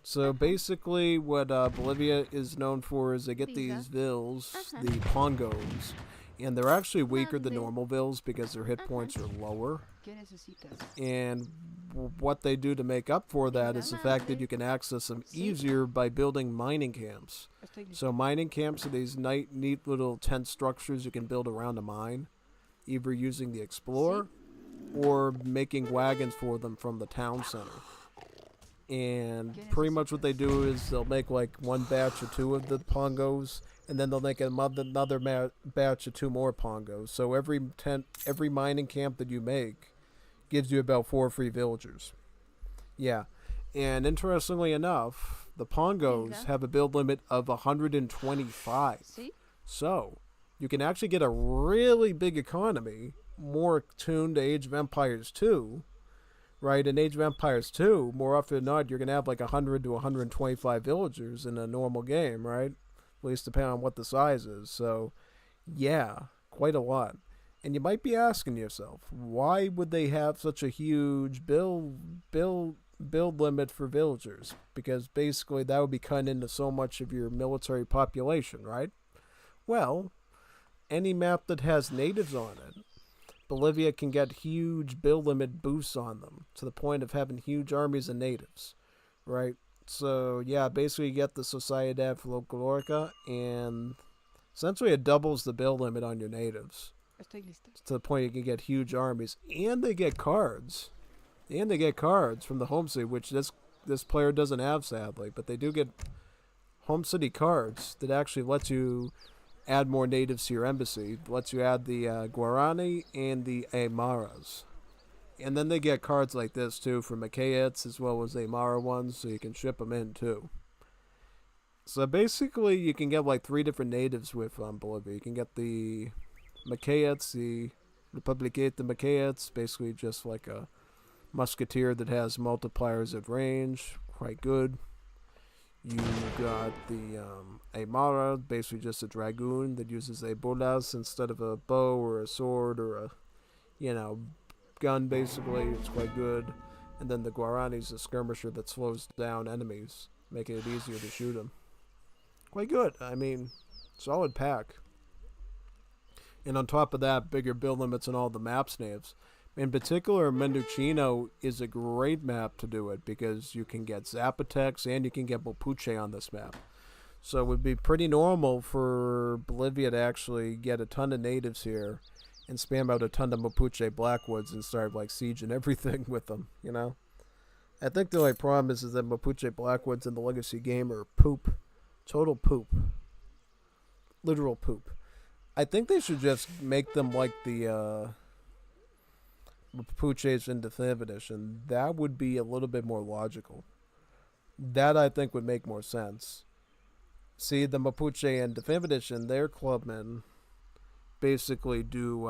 So basically, what Bolivia is known for is they get these vills, the pongos, and they're actually weaker than normal vills because their hit points are lower. And what they do to make up for that is the fact that you can access them easier by building mining camps. So mining camps are these neat little tent structures you can build around a mine, either using the Explorer or making wagons for them from the town center. And pretty much what they do is they'll make like one batch or two of the pongos, and then they'll make another batch of two more pongos. So every mining camp that you make gives you about 4 free villagers. Yeah. And interestingly enough, the pongos have a build limit of 125. See? So you can actually get a really big economy, more tuned to Age of Empires 2. Right, in Age of Empires 2, more often than not, you're going to have like 100 to 125 villagers in a normal game, right? At least depending on what the size is. So, yeah, quite a lot. And you might be asking yourself, why would they have such a huge build limit for villagers? Because basically that would be cutting into so much of your military population, right? Well, any map that has natives on it, Bolivia can get huge build limit boosts on them to the point of having huge armies of natives, right? So, yeah, basically you get the Sociedad Folclorica, and essentially it doubles the build limit on your natives. Estoy lista. To the point you can get huge armies, and they get cards. And they get cards from the home city, which this player doesn't have, sadly, but they do get home city cards that actually lets you add more natives to your embassy. Lets you add the Guarani and the Aymaras. And then they get cards like this too for Macaets as well as Aymara ones, so you can ship them in too. So basically you can get like 3 different natives with Bolivia. You can get the Macaets, the Republicate de Macaets, basically just like a musketeer that has multipliers of range, quite good. You got the Aymara, basically just a dragoon that uses a bolas instead of a bow or a sword or a, gun, basically. It's quite good. And then the Guarani's a skirmisher that slows down enemies, making it easier to shoot them. Quite good. I mean, solid pack. And on top of that, bigger build limits on all the maps names. In particular, Mendocino is a great map to do it because you can get Zapotecs and you can get Mapuche on this map. So it would be pretty normal for Bolivia to actually get a ton of natives here and spam out a ton of Mapuche Blackwoods and start like sieging everything with them, I think the only problem is that Mapuche Blackwoods in the Legacy game are poop. Total poop. Literal poop. I think they should just make them like the Mapuches in Definitive Edition. That would be a little bit more logical. That I think would make more sense. See, the Mapuche in Definitive Edition, their clubmen basically do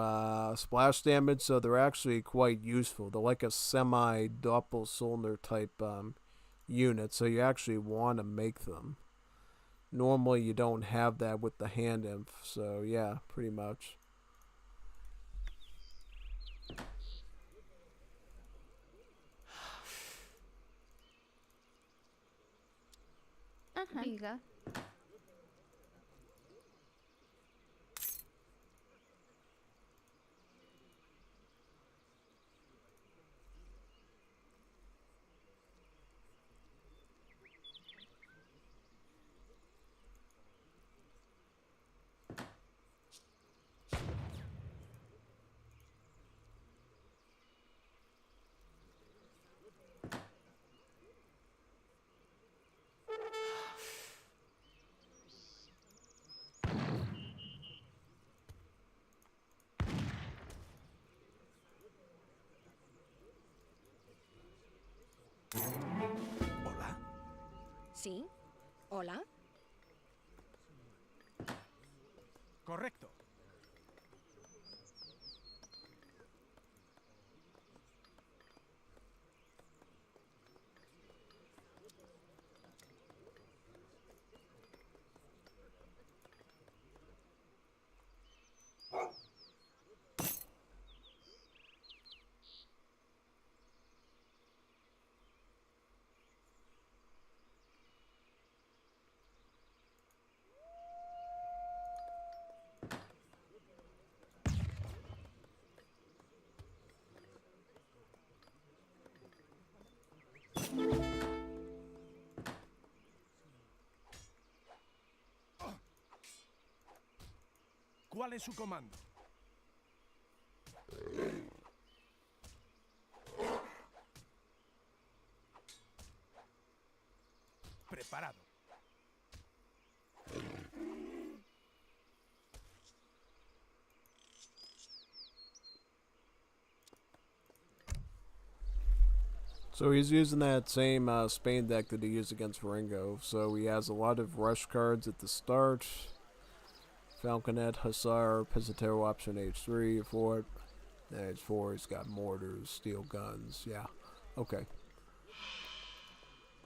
splash damage, so they're actually quite useful. They're like a semi-doppelsolner type unit, so you actually want to make them. Normally you don't have that with the hand inf, so yeah, pretty much. Diga. Hola. ¿Sí? ¿Hola? Correcto. ¿Cuál es su comando? Preparado. So he's using that same Spain deck that he used against Viringo. So he has a lot of rush cards at the start. Falconet, Hussar, Peasantero option H3, Fort. H4, he's got mortars, steel guns. Yeah, okay.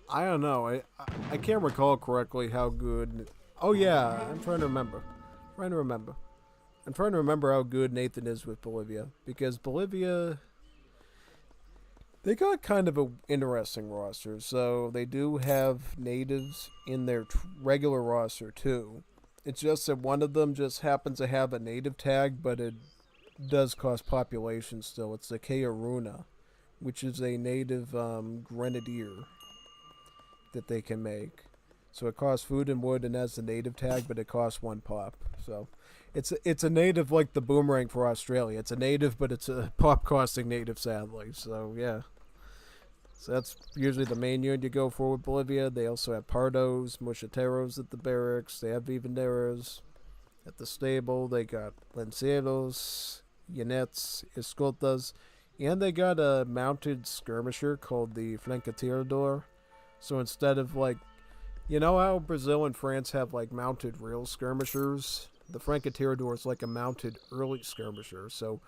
I don't know. I can't recall correctly how good. Oh yeah, I'm trying to remember. I'm trying to remember how good Nathan is with Bolivia, because Bolivia, they got kind of an interesting roster. So they do have natives in their regular roster too. It's just that one of them just happens to have a native tag, but it does cost population still. It's the Kearuna, which is a native grenadier that they can make. So it costs food and wood and has the native tag, but it costs 1 pop. So it's a native like the boomerang for Australia. It's a native, but it's a pop costing native, sadly. So yeah. So that's usually the main unit you go for with Bolivia. They also have Pardos, Mushateros at the barracks. They have Vivanderos at the stable. They got Lanceros, Yanets, Escoltas, and they got a mounted skirmisher called the Flancatirador. So instead of like, you know how Brazil and France have like mounted real skirmishers? The Flancatirador is like a mounted early skirmisher. So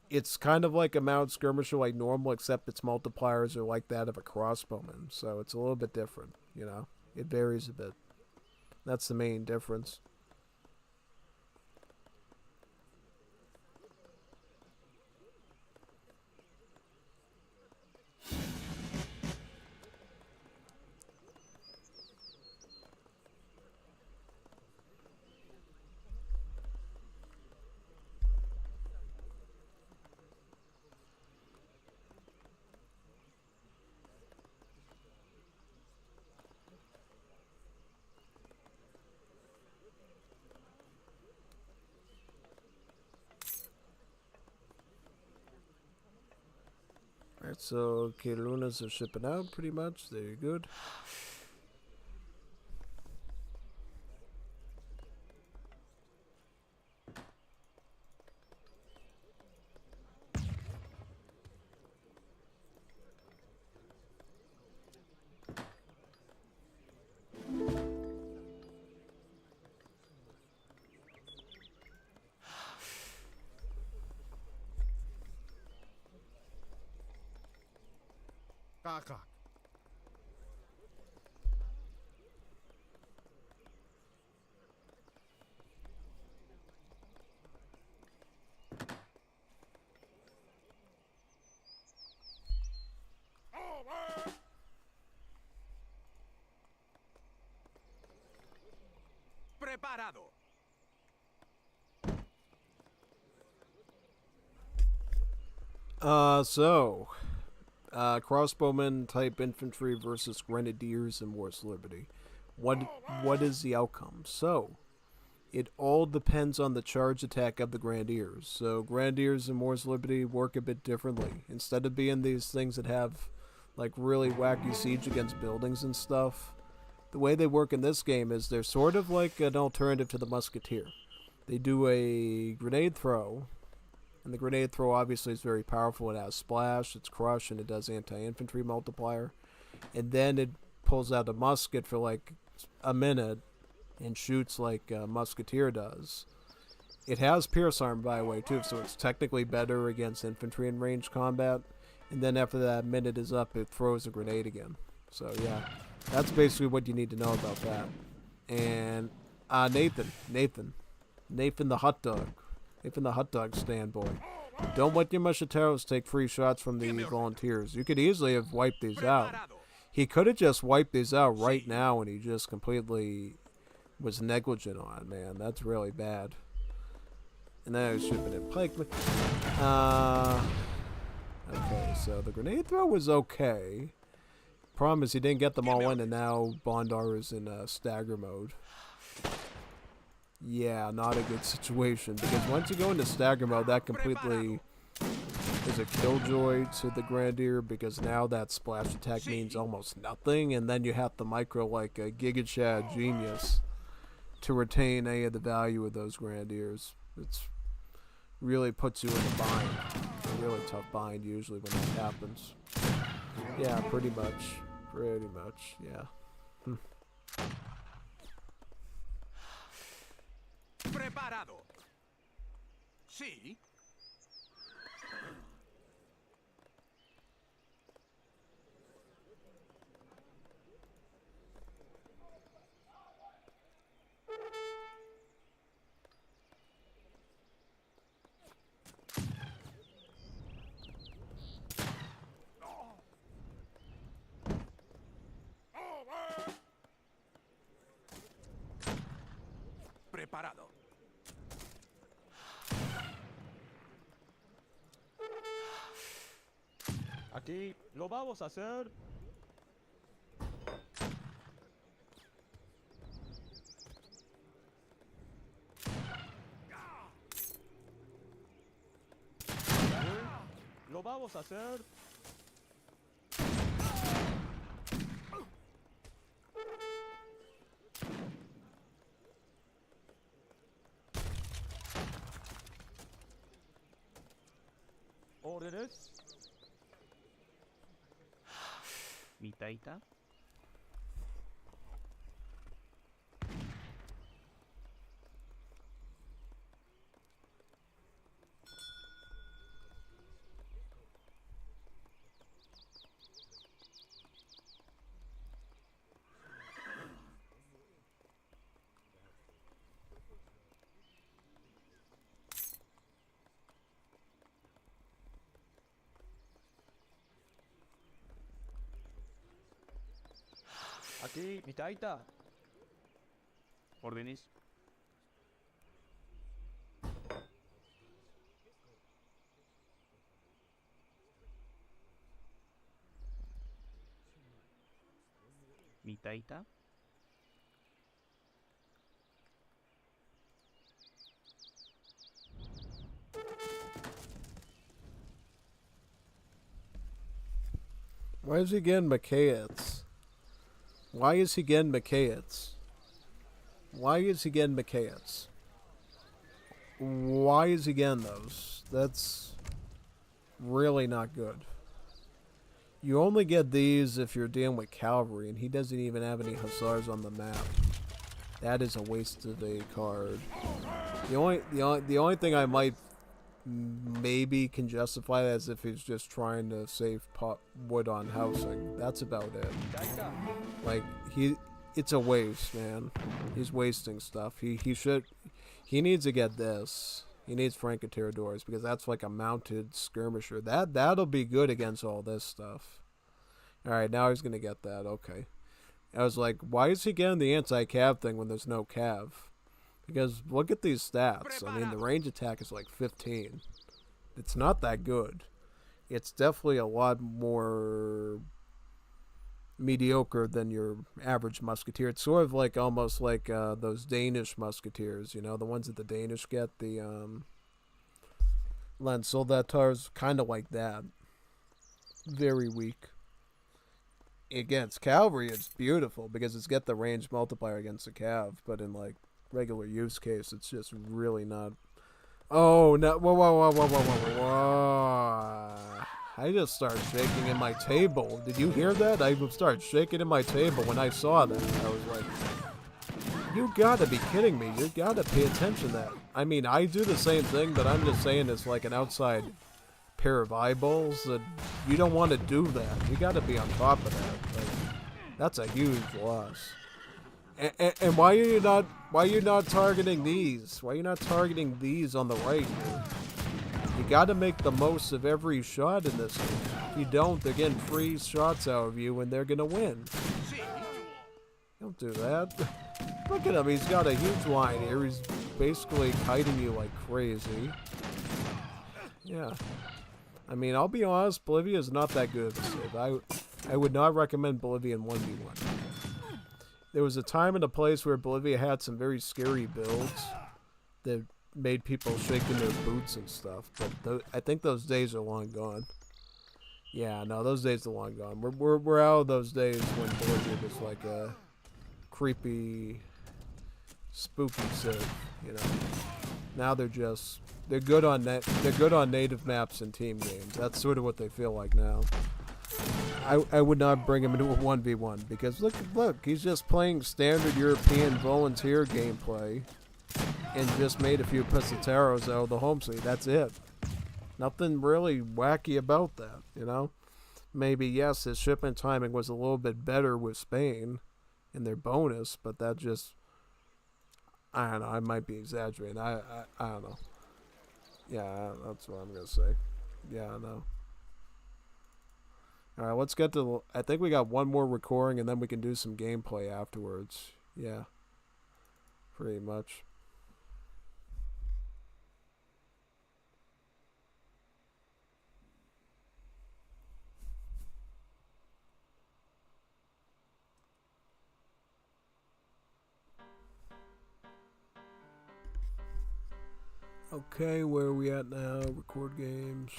it's kind of like a mounted skirmisher like normal, except its multipliers are like that of a crossbowman. So it's a little bit different, you know? It varies a bit. That's the main difference. Alright, so Lunas are shipping out pretty much. They're good. Kaka. Preparado. Crossbowmen type infantry versus grenadiers in War's Liberty. What is the outcome? So, it all depends on the charge attack of the grenadiers. So, grenadiers in War's Liberty work a bit differently. Instead of being these things that have like really wacky siege against buildings and stuff, the way they work in this game is they're sort of like an alternative to the musketeer. They do a grenade throw. And the grenade throw obviously is very powerful. It has splash, it's crush, and it does anti-infantry multiplier. And then it pulls out a musket for like a minute and shoots like a musketeer does. It has pierce arm, by the way, too, so it's technically better against infantry in range combat. And then after that minute is up, it throws a grenade again. So yeah, that's basically what you need to know about that. And Nathan the hot dog. Nathan the hot dog stand boy. Don't let your musketeers take free shots from the volunteers. You could easily have wiped these out. He could have just wiped these out right now, and he just completely was negligent on it, man. That's really bad. And then I was shipping it pikemen. Okay, so the grenade throw was okay. Problem is he didn't get them all in, and now Bondar is in stagger mode. Yeah, not a good situation, because once you go into stagger mode, that completely is a killjoy to the Grenadier, because now that splash attack means almost nothing, and then you have to micro like a Giga Chad genius to retain any of the value of those Grenadiers. It's really puts you in a bind, a really tough bind usually when that happens. Yeah, pretty much, yeah. Preparado. Sí. Preparado. Aquí lo vamos a hacer. Lo vamos a hacer. Órdenes. Mi taita. Aquí, mi taita. Órdenes. Mi taita. Why is he getting Macaeans? Why is he getting Macaeans? Why is he getting Macaeans? Why is he getting those? That's really not good. You only get these if you're dealing with cavalry, and he doesn't even have any hussars on the map. That is a waste of a card. The only thing I might maybe can justify that is if he's just trying to save wood on housing. That's about it. Like, it's a waste, man. He's wasting stuff. He needs to get this. He needs Francotiradors, because that's like a mounted skirmisher. That'll be good against all this stuff. Alright, now he's gonna get that. Okay. I was like, why is he getting the anti-cav thing when there's no cav? Because look at these stats. I mean, the range attack is like 15. It's not that good. It's definitely a lot more mediocre than your average musketeer. It's sort of like almost like those Danish musketeers, you know, the ones that the Danish get, the Lansoldatars, kind of like that. Very weak. Against cavalry, it's beautiful because it's got the range multiplier against the cav, but in like regular use case, it's just really not. Oh no! Whoa! I just started shaking in my table. Did you hear that? I started shaking in my table when I saw that. I was like, you gotta be kidding me. You gotta pay attention to that. I mean, I do the same thing, but I'm just saying it's like an outside pair of eyeballs that you don't want to do that. You gotta be on top of that. Like, that's a huge loss. And why are you not targeting these? Why are you not targeting these on the right here? You gotta make the most of every shot in this game. If you don't, they're getting free shots out of you and they're gonna win. Don't do that. Look at him, he's got a huge line here. He's basically kiting you like crazy. Yeah. I mean, I'll be honest, Bolivia is not that good of a save. I would not recommend Bolivia in 1v1. There was a time and a place where Bolivia had some very scary builds that made people shake in their boots and stuff. But I think those days are long gone. Yeah, no, those days are long gone. We're out of those days when board game was like a creepy, spooky civ, you know. Now they're good on native maps and team games. That's sort of what they feel like now. I would not bring him into a 1v1 because look, he's just playing standard European volunteer gameplay and just made a few pisoteros out of the home seat. That's it. Nothing really wacky about that, you know? Maybe, yes, his shipment timing was a little bit better with Spain in their bonus, but that just, I don't know, I might be exaggerating. I don't know. Yeah, that's what I'm going to say. Yeah, I know. Alright, let's get to, I think we got one more recording and then we can do some gameplay afterwards. Yeah. Pretty much. Okay, where are we at now? Record games.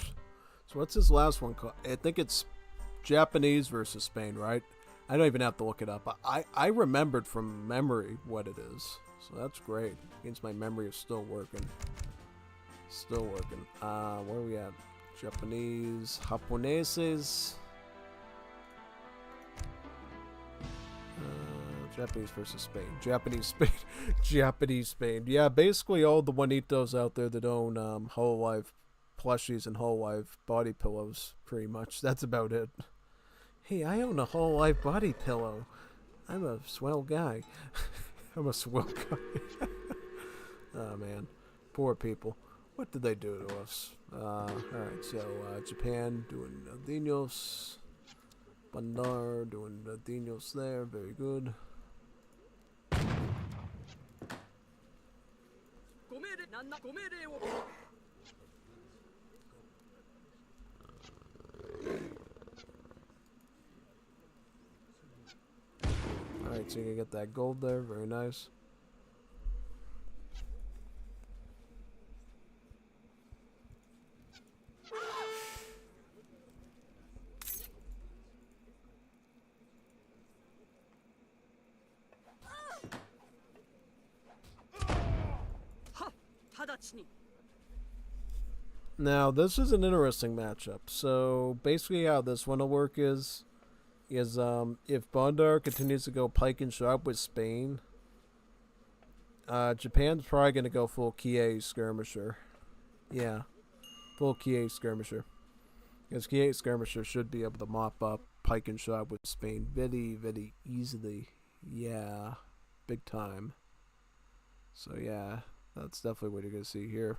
So what's this last one called? I think it's Japanese versus Spain, right? I don't even have to look it up. I remembered from memory what it is. So that's great. Means my memory is still working. Still working. Where are we at? Japanese. Japoneses. Japanese versus Spain. Japanese, Spain. Japanese, Spain. Yeah, basically all the Juanitos out there that own whole life plushies and whole life body pillows, pretty much. That's about it. Hey, I own a whole life body pillow. I'm a swell guy. I'm a swell guy. Oh, man. Poor people. What did they do to us? Alright, so Japan doing Dinos. Bondar doing Dinos there. Very good. Alright, so you can get that gold there. Very nice. Now, this is an interesting matchup. So, basically how this one will work is if Bondar continues to go pike and sharp with Spain, Japan's probably going to go full Kie skirmisher. Yeah, full Kie skirmisher. Because Kie skirmisher should be able to mop up pike and sharp with Spain very, very easily. Yeah, big time. So yeah, that's definitely what you're going to see here.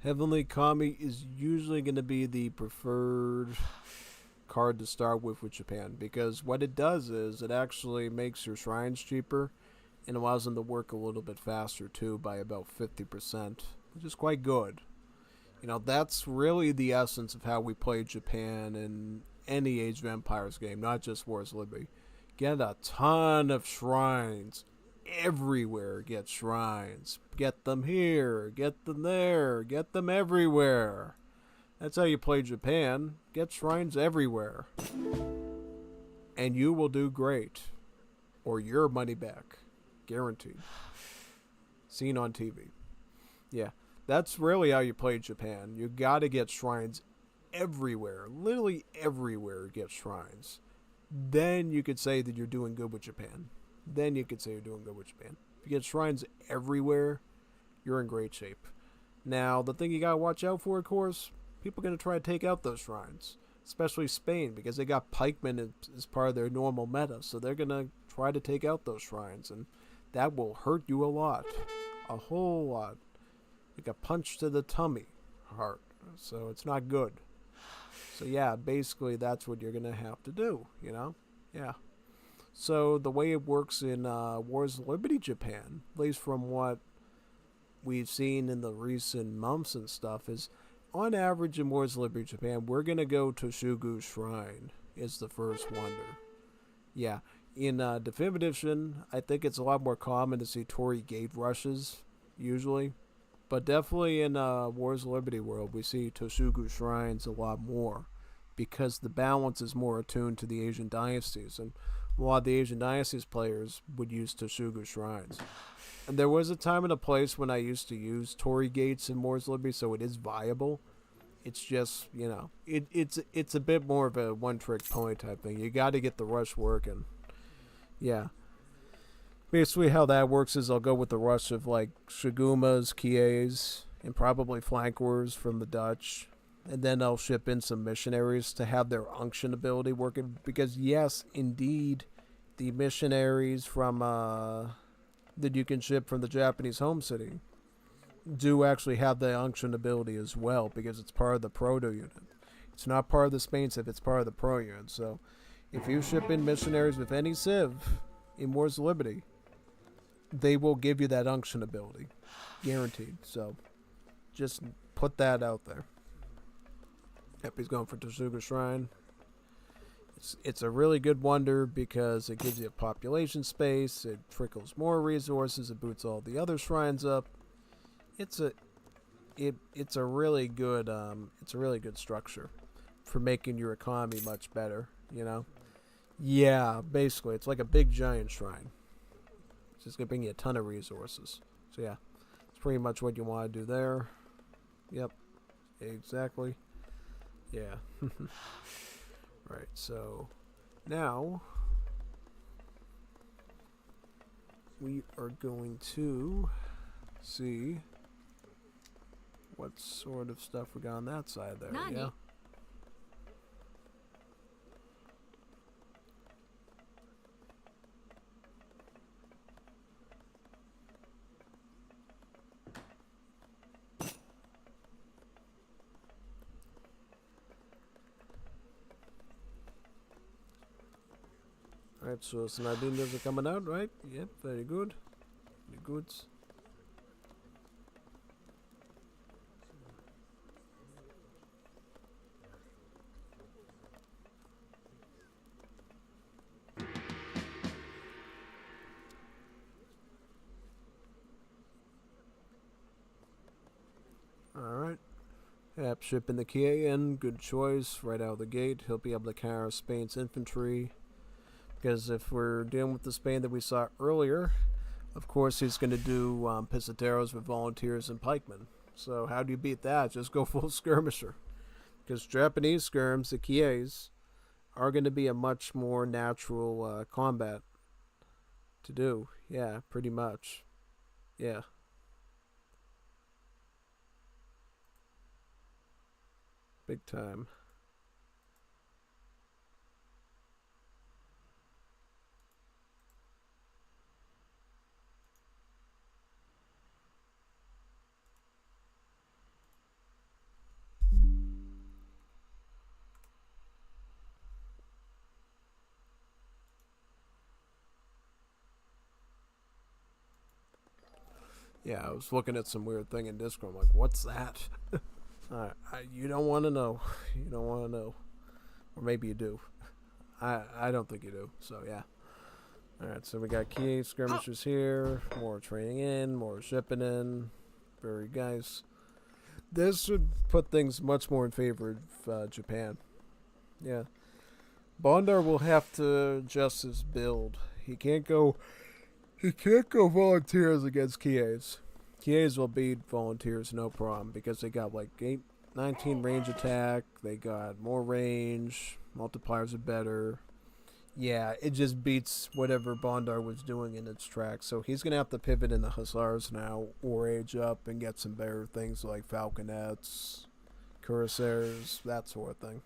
Heavenly Kami is usually going to be the preferred card to start with Japan, because what it does is it actually makes your shrines cheaper and allows them to work a little bit faster too by about 50%, which is quite good. You know, that's really the essence of how we play Japan in any Age of Empires game, not just Wars of Liberty. Get a ton of shrines. Everywhere get shrines. Get them here, get them there, get them everywhere. That's how you play Japan. Get shrines everywhere. And you will do great. Or your money back. Guaranteed. Seen on TV. Yeah. That's really how you play Japan. You gotta get shrines everywhere. Literally everywhere get shrines. Then you could say that you're doing good with Japan. Then you could say you're doing good with Japan. If you get shrines everywhere, you're in great shape. Now, the thing you gotta watch out for, of course, people are gonna try to take out those shrines. Especially Spain, because they got pikemen as part of their normal meta. So they're gonna try to take out those shrines. And that will hurt you a lot. A whole lot. Like a punch to the tummy heart. So it's not good. So yeah, basically that's what you're going to have to do, you know? Yeah. So the way it works in Wars of Liberty Japan, at least from what we've seen in the recent months and stuff, is on average in Wars of Liberty Japan, we're going to go to Shugu Shrine is the first wonder. Yeah. In Definitive Edition, I think it's a lot more common to see Torii Gate rushes, usually. But definitely in Wars of Liberty world, we see Toshugu Shrines a lot more. Because the balance is more attuned to the Asian dynasties. And a lot of the Asian dynasties players would use Toshugu Shrines. And there was a time and a place when I used to use Torii Gates in Wars of Liberty, so it is viable. It's just, you know, it's a bit more of a one-trick pony type thing. You got to get the rush working. Yeah. Basically how that works is I'll go with the rush of like Shigumas, Kies, and probably flankers from the Dutch. And then I'll ship in some missionaries to have their unction ability working. Because yes, indeed, the missionaries from that you can ship from the Japanese home city do actually have the unction ability as well, because it's part of the proto unit. It's not part of the Spain civ, it's part of the pro unit. So if you ship in missionaries with any civ in Wars of Liberty, they will give you that unction ability. Guaranteed. So just put that out there. Yep, he's going for Toshuga Shrine. It's a really good wonder because it gives you a population space, it trickles more resources, it boots all the other shrines up. It's a really good structure for making your economy much better, you know? Yeah, basically it's like a big giant shrine. It's just gonna bring you a ton of resources. So yeah, it's pretty much what you want to do there. Yep, exactly. Yeah. Right, so now we are going to see what sort of stuff we got on that side there. Nani? Yeah. Alright, so some ideas are coming out, right? Yep, very good. Very good. Alright. Yep, shipping the Kia in. Good choice. Right out of the gate. He'll be able to counter Spain's infantry. Because if we're dealing with the Spain that we saw earlier, of course he's going to do Pisoteros with volunteers and pikemen. So how do you beat that? Just go full skirmisher. Because Japanese skirms, the Kies, are going to be a much more natural combat to do. Yeah, pretty much. Yeah. Big time. Yeah, I was looking at some weird thing in Discord. I'm like, what's that? You don't want to know. You don't want to know. Or maybe you do. I don't think you do. So, yeah. Alright, so we got key skirmishers here. More training in. More shipping in. Very nice. This would put things much more in favor of Japan. Yeah. Bondar will have to adjust his build. He can't go volunteers against Kies. Kies will beat volunteers no problem because they got like 19 range attack, they got more range, multipliers are better. Yeah, it just beats whatever Bondar was doing in its track. So he's going to have to pivot in the Hussars now or age up and get some better things like Falconets, Cuirassiers, that sort of thing.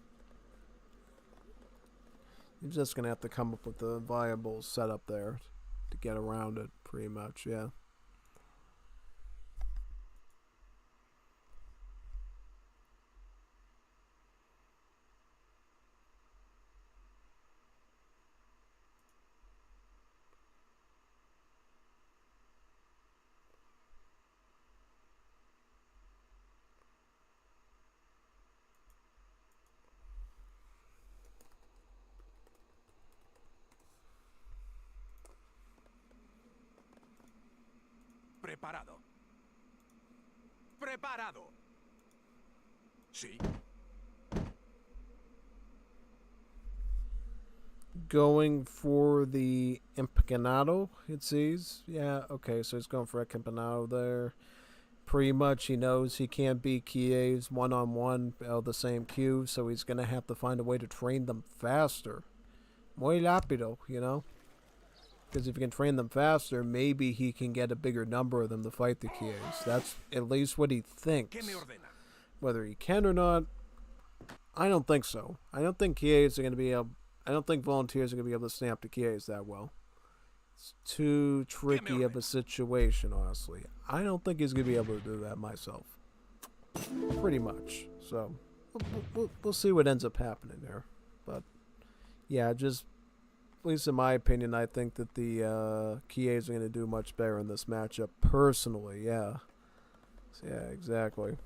He's just going to have to come up with a viable setup there to get around it, pretty much, yeah. Preparado. Preparado. Sí. Going for the Empanado, it sees. Yeah, okay, so he's going for a Empanado there. Pretty much he knows he can't beat Kies one-on-one out of the same queue, so he's going to have to find a way to train them faster. Muy rápido, you know? Because if he can train them faster, maybe he can get a bigger number of them to fight the Kies. That's at least what he thinks. Whether he can or not, I don't think so. I don't think Kies are going to be able... I don't think volunteers are going to be able to snap the Kies that well. It's too tricky of a situation, honestly. I don't think he's going to be able to do that myself. Pretty much. So, we'll see what ends up happening there. But, yeah, just... At least in my opinion, I think that the Kies are going to do much better in this matchup. Personally, yeah. So, yeah, exactly.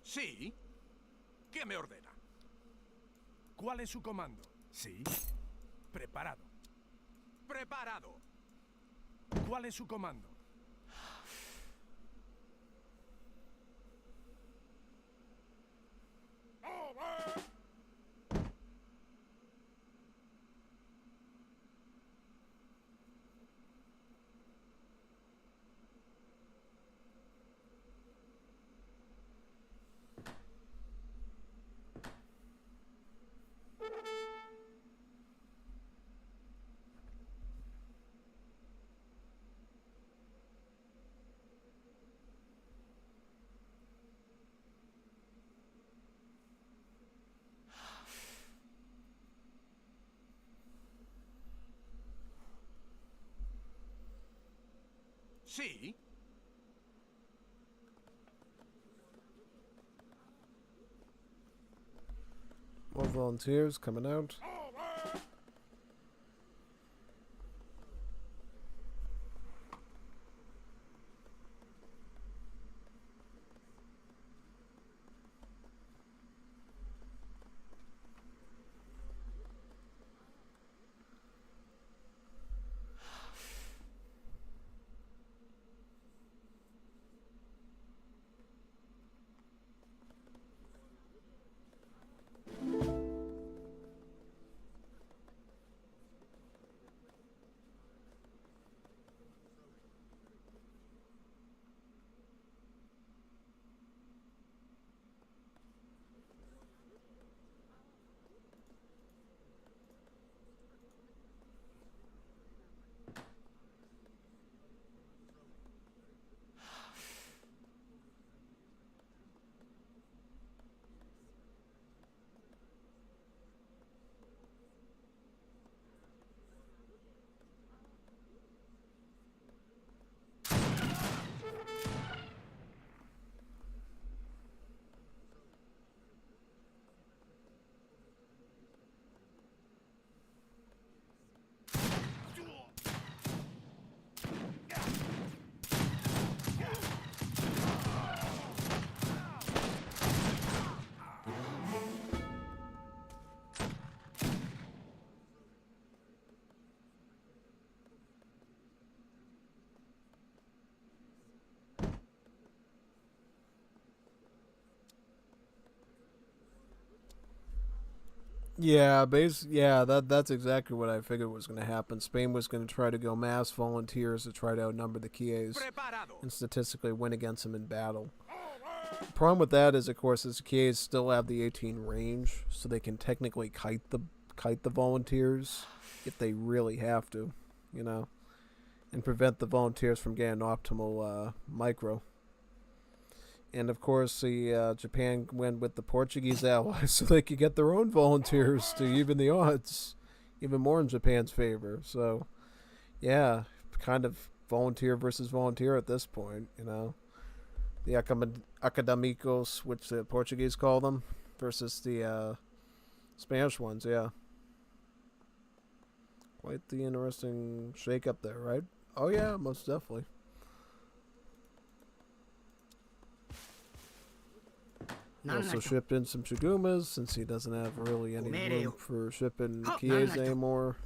Sí. ¿Qué me ordena? ¿Cuál es su comando? Sí. Preparado. Preparado. ¿Cuál es su comando? Sí. More volunteers coming out. Yeah, yeah, that's exactly what I figured was going to happen. Spain was going to try to go mass volunteers to try to outnumber the Kies Preparado. and statistically win against them in battle. The problem with that is, of course, is the Kies still have the 18 range, so they can technically kite the volunteers if they really have to, you know, and prevent the volunteers from getting optimal micro. And of course, the Japan went with the Portuguese allies so they could get their own volunteers to even the odds, even more in Japan's favor. So, yeah, kind of volunteer versus volunteer at this point, you know. The academicos, which the Portuguese call them, versus the Spanish ones, yeah. Quite the interesting shake-up there, right? Oh, yeah, most definitely. He also shipped in some Chigumas since he doesn't have really any room for shipping Kies anymore.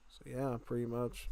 So yeah, pretty much.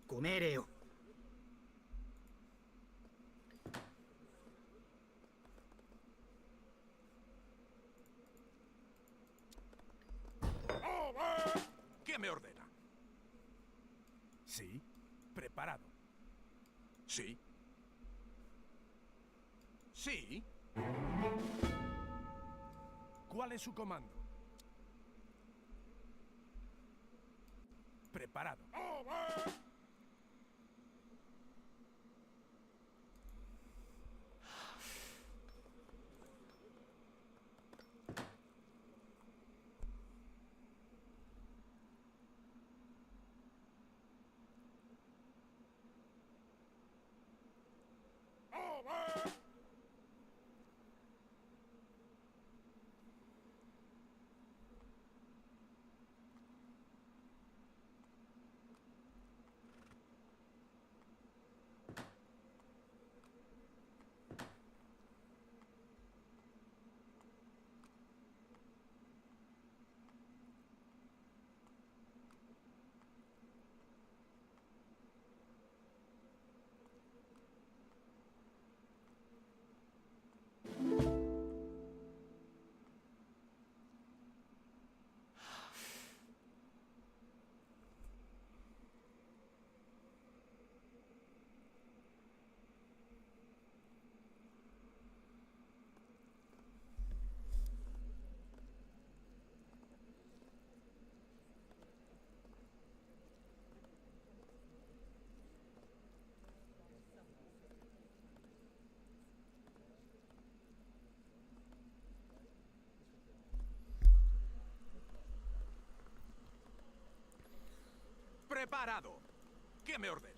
Comere. ¿Qué me ordena? Sí. Preparado. Sí. Sí. ¿Cuál es su comando? Preparado. Preparado. ¿Qué me ordena?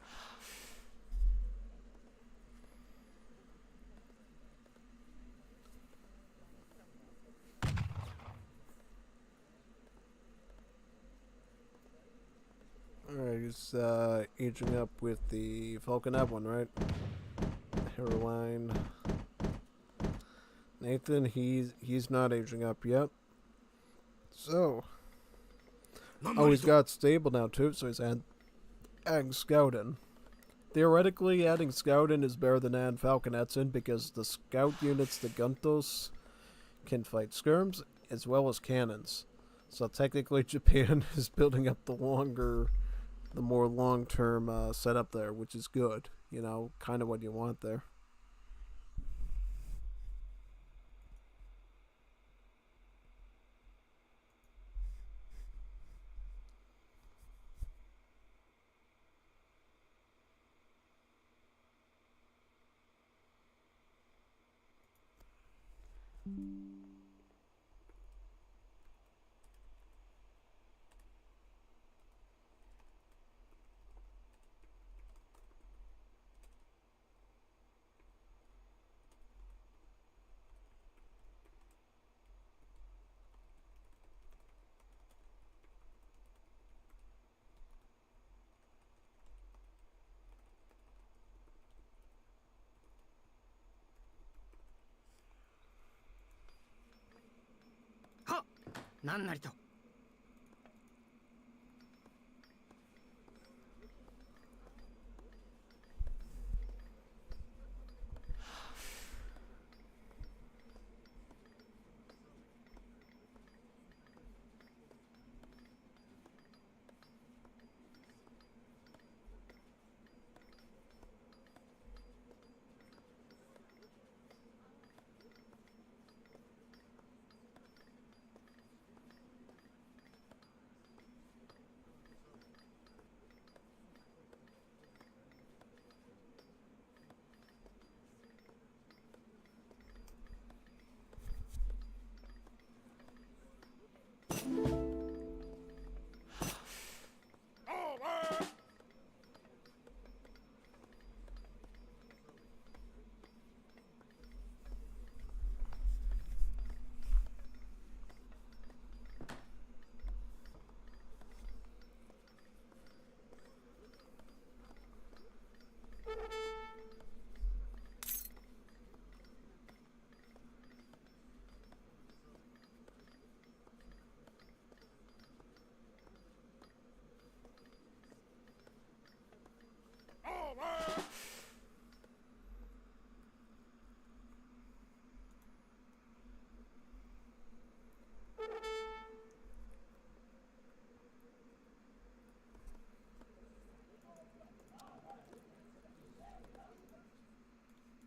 Alright, he's aging up with the Falconet one, right? Hairline. Nathan, he's not aging up yet. So, oh, he's got stable now too, so he's adding Scout in. Theoretically, adding Scout in is better than adding Falconets in because the Scout units, the Guntos, can fight skirms as well as cannons. So technically, Japan is building up the more long-term setup there, which is good. You know, kind of what you want there. なんなりと。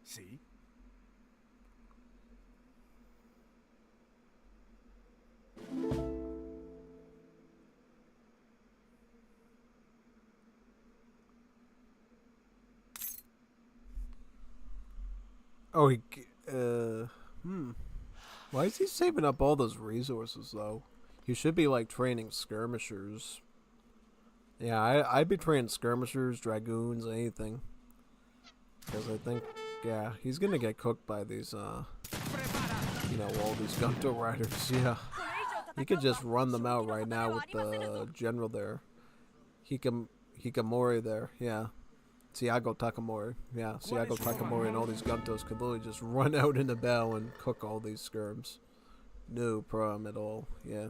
See? Oh, Why is he saving up all those resources, though? He should be, like, training skirmishers. Yeah, I'd be training skirmishers, dragoons, anything. Because I think, yeah, he's gonna get cooked by these, you know, all these Gunto riders, yeah. He could just run them out right now with the general there. Hikamori there, yeah. Siago Takamori, yeah. Siago Takamori and all these Guntos could literally just run out in the battle and cook all these skirms. No problem at all, yeah.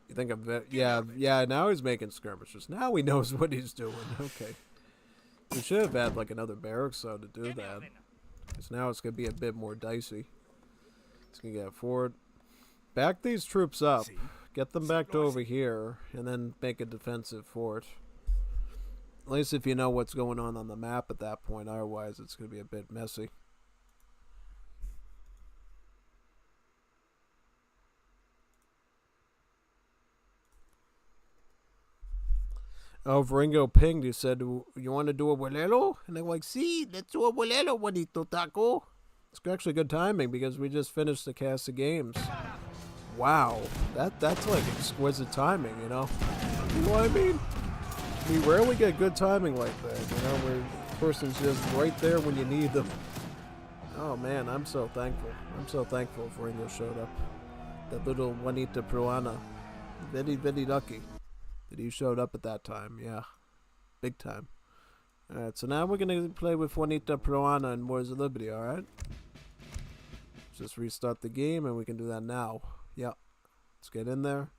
You think of it? Yeah, now he's making skirmishers. Now he knows what he's doing, okay. We should have had, like, another barracks, though, to do that. Because now it's going to be a bit more dicey. It's going to get forward. Back these troops up. Get them back to over here. And then make a defensive fort. At least if you know what's going on the map at that point. Otherwise, it's going to be a bit messy. Oh, Viringo pinged. He said, "You want to do a bolero?" And they're like, "Sí, let's do a bolero, bonito taco." It's actually good timing because we just finished the cast of games. Wow, that's like exquisite timing, you know? You know what I mean? We rarely get good timing like that, you know, where the person's just right there when you need them. Oh man, I'm so thankful. I'm so thankful Viringo showed up. That little Juanita Peruana. Very, very lucky that he showed up at that time, yeah. Big time. Alright, so now we're going to play with Juanita Peruana and Wars of Liberty, alright? Just restart the game and we can do that now. Yep. Let's get in there.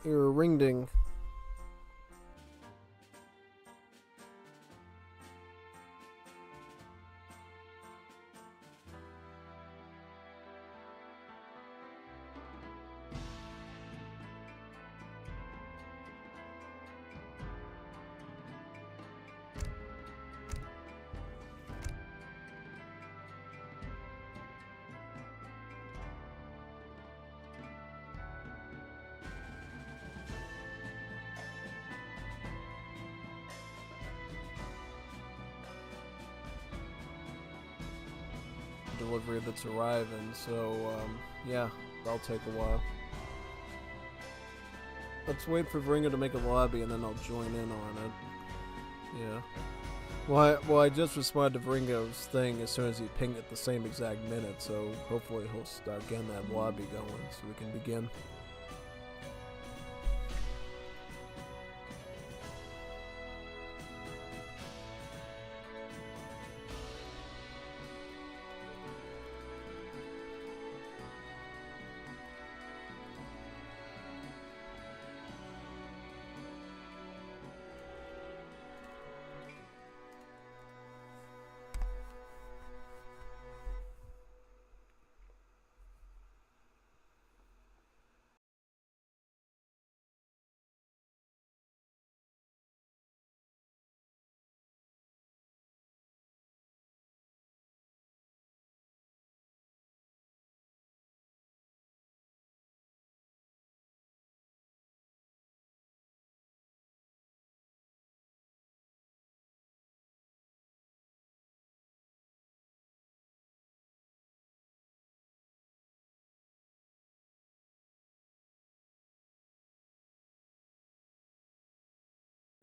You're ring ding. Delivery that's arriving, so yeah, that'll take a while. Let's wait for Viringo to make a lobby and then I'll join in on it. Yeah. Well, I just responded to Viringo's thing as soon as he pinged at the same exact minute, so hopefully he'll start getting that lobby going so we can begin.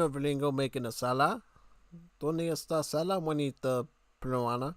Viringo making a sala? ¿Dónde está sala, bonita peruana?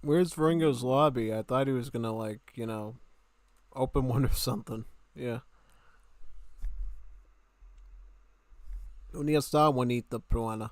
Where's Viringo's lobby? I thought he was gonna, like, open one or something. Yeah. ¿Dónde está, bonita peruana?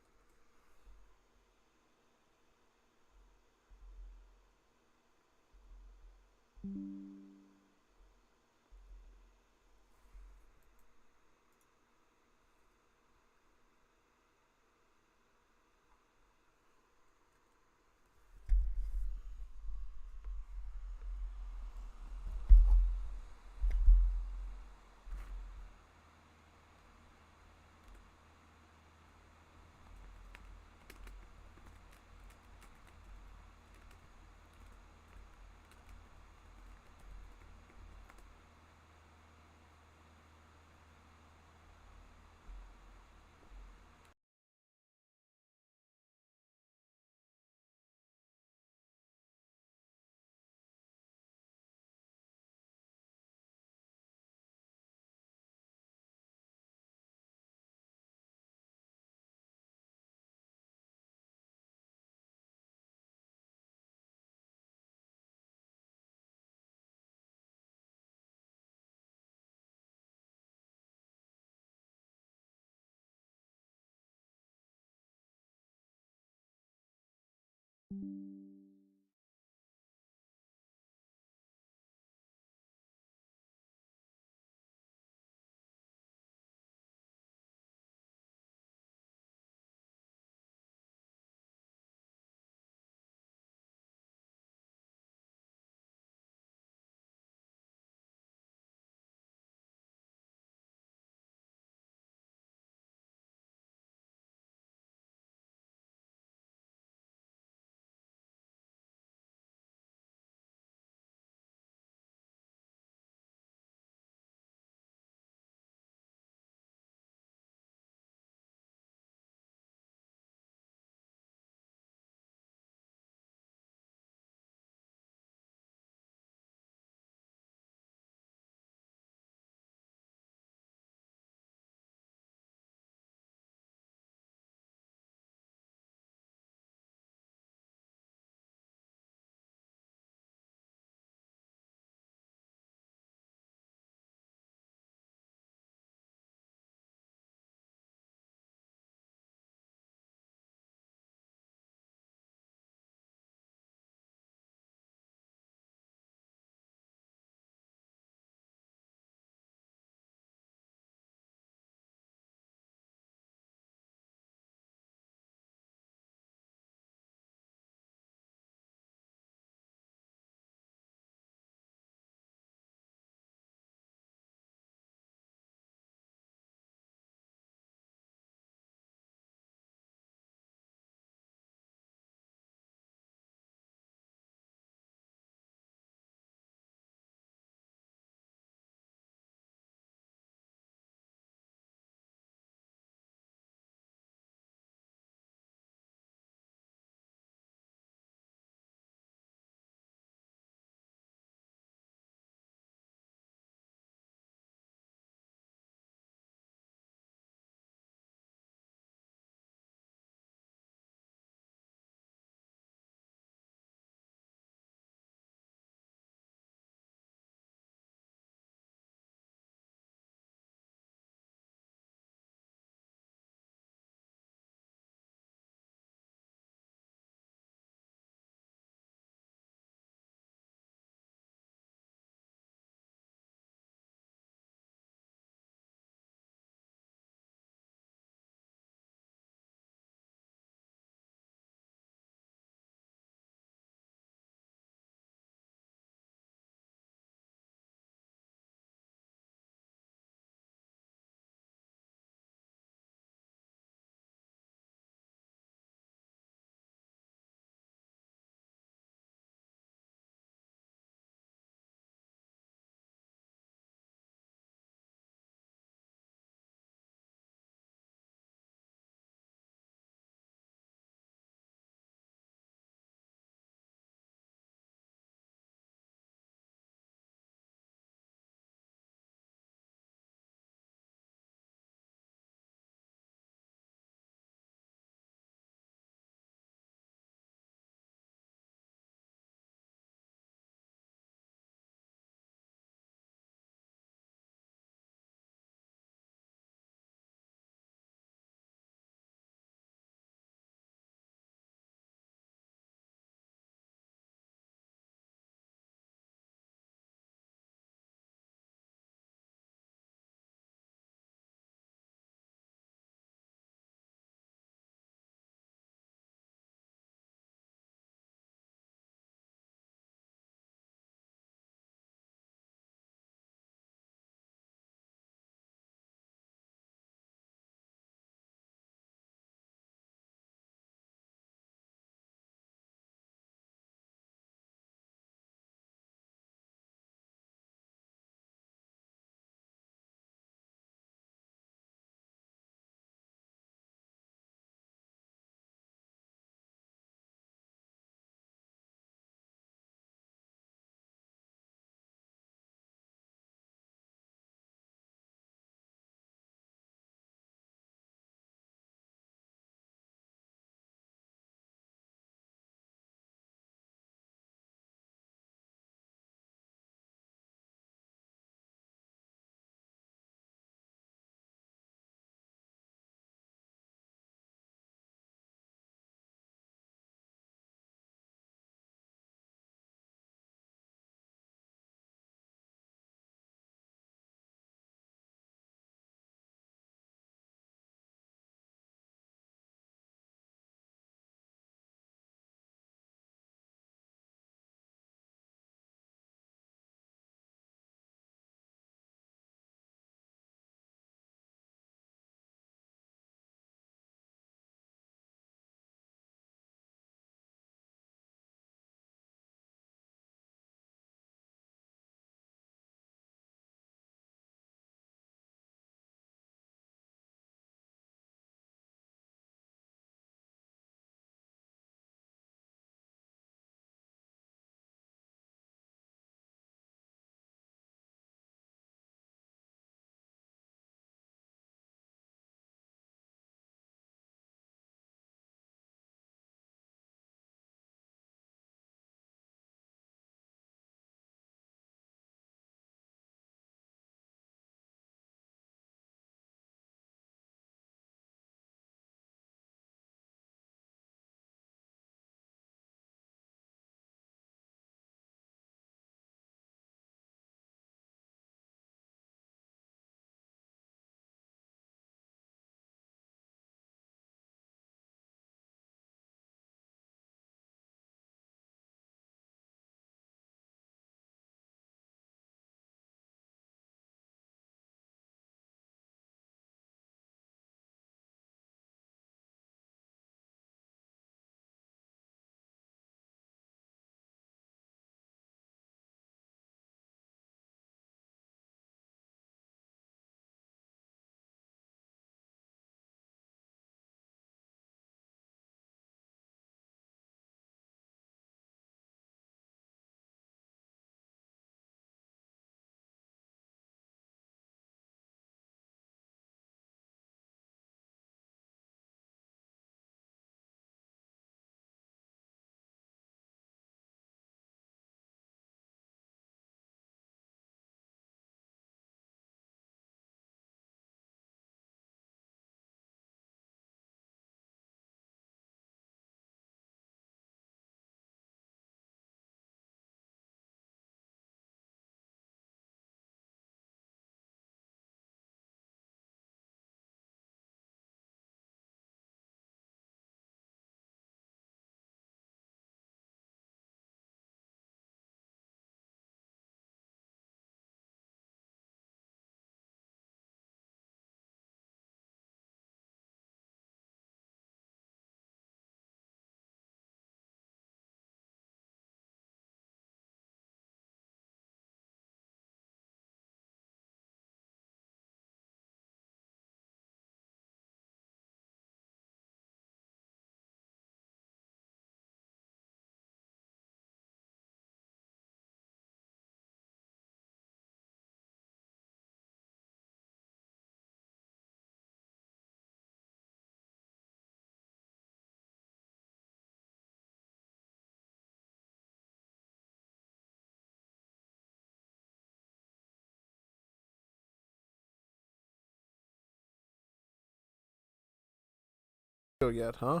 yet, huh?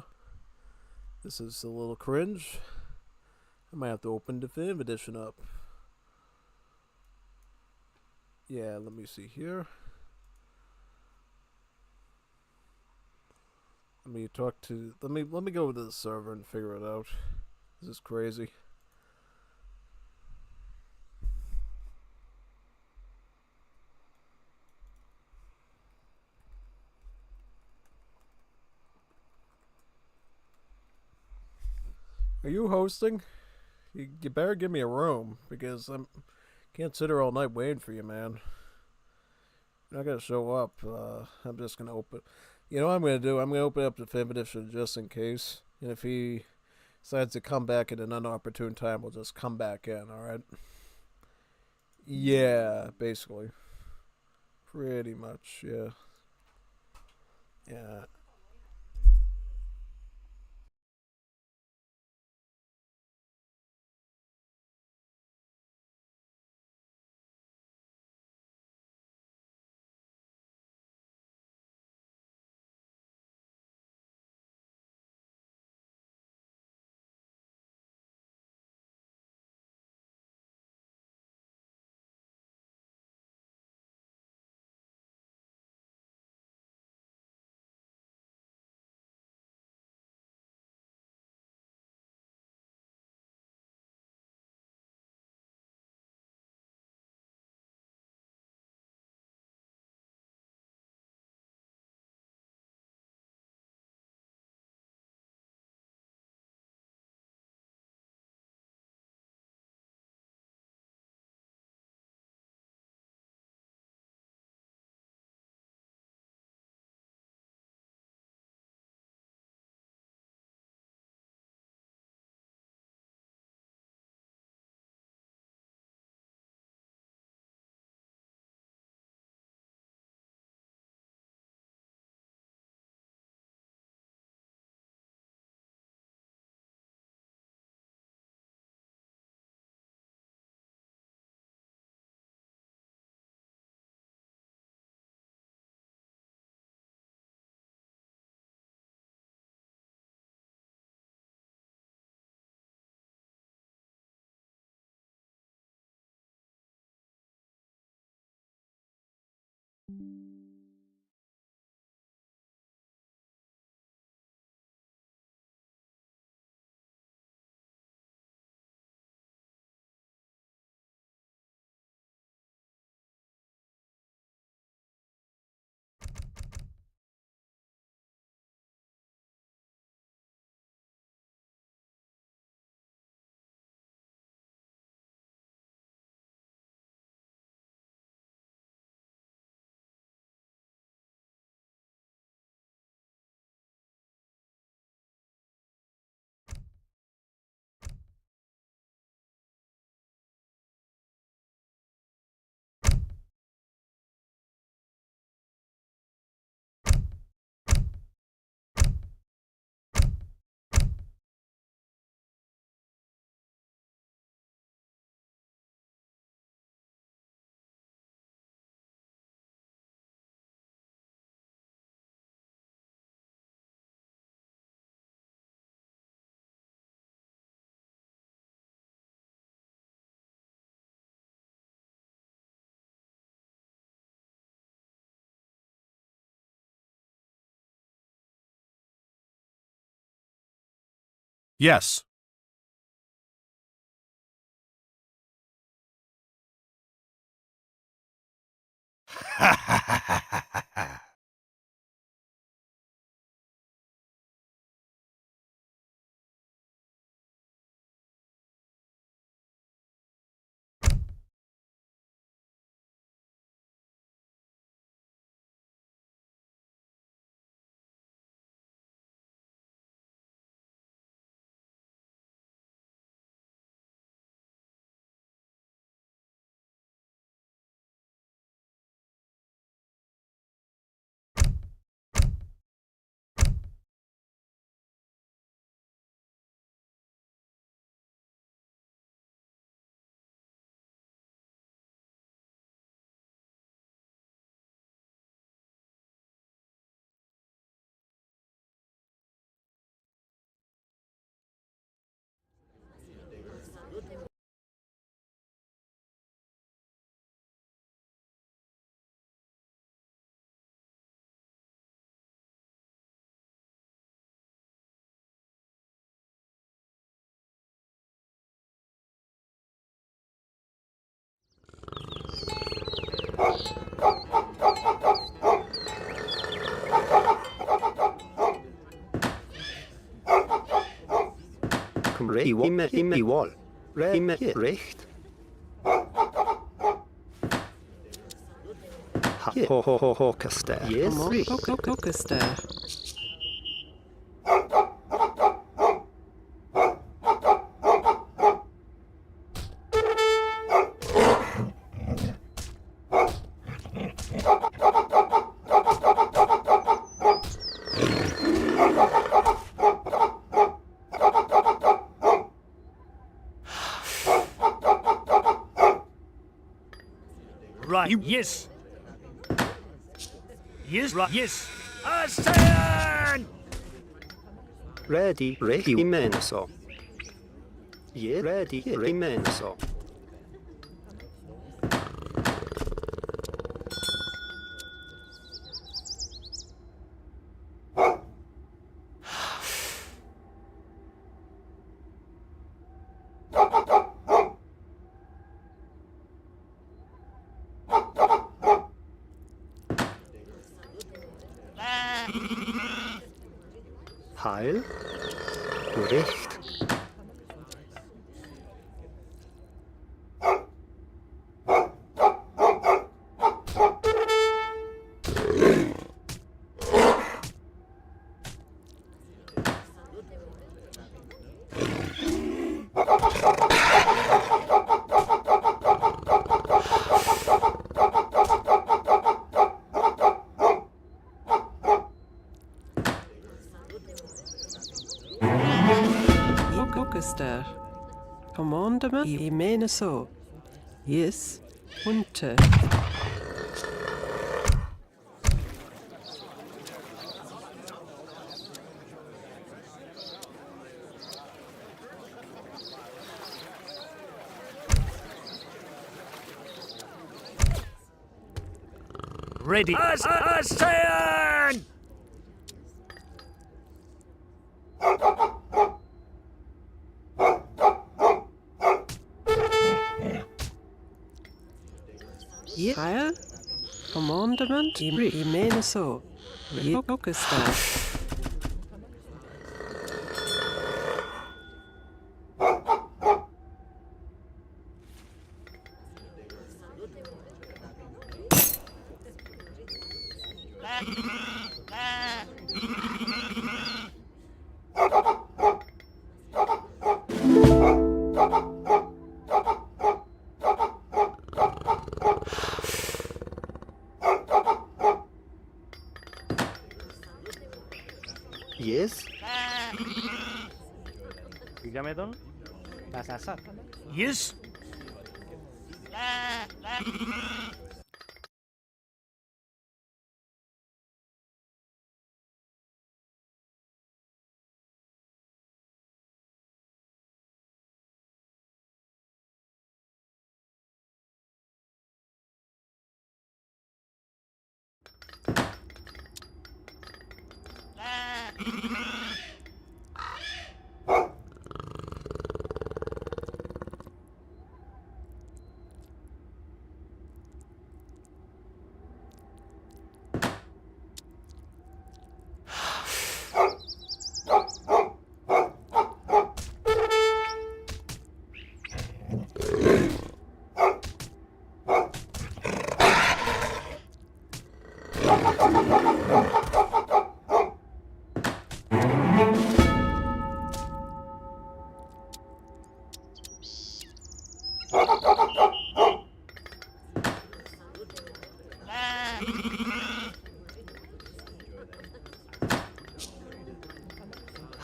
This is a little cringe. I might have to open Definitive Edition up. Yeah, let me see here. Let me talk to. Let me go to the server and figure it out. This is crazy. Are you hosting? You better give me a room because I can't sit here all night waiting for you, man. You're not gonna show up. I'm just gonna open. You know what I'm gonna do? I'm gonna open up the Fifth Edition just in case. And if he decides to come back at an unopportune time, we'll just come back in. All right? Yeah, basically. Pretty much. Yeah. Yeah. Yes. Ha ha ha ha ha ha. Im wall. Recht. Håkaster. Yes. Håkaster. Right. Yes. Yes. Right. Yes. Stand. Ready. Immenso. Yeah. Ready. Immenso. Heil. Recht. Håkaster. Commandement. I menar så. Yes. Unter. Ready. Stand. Heil. Commandement. I menar så. Håkaster. Yes. Dígame, don. Pasasat. Yes.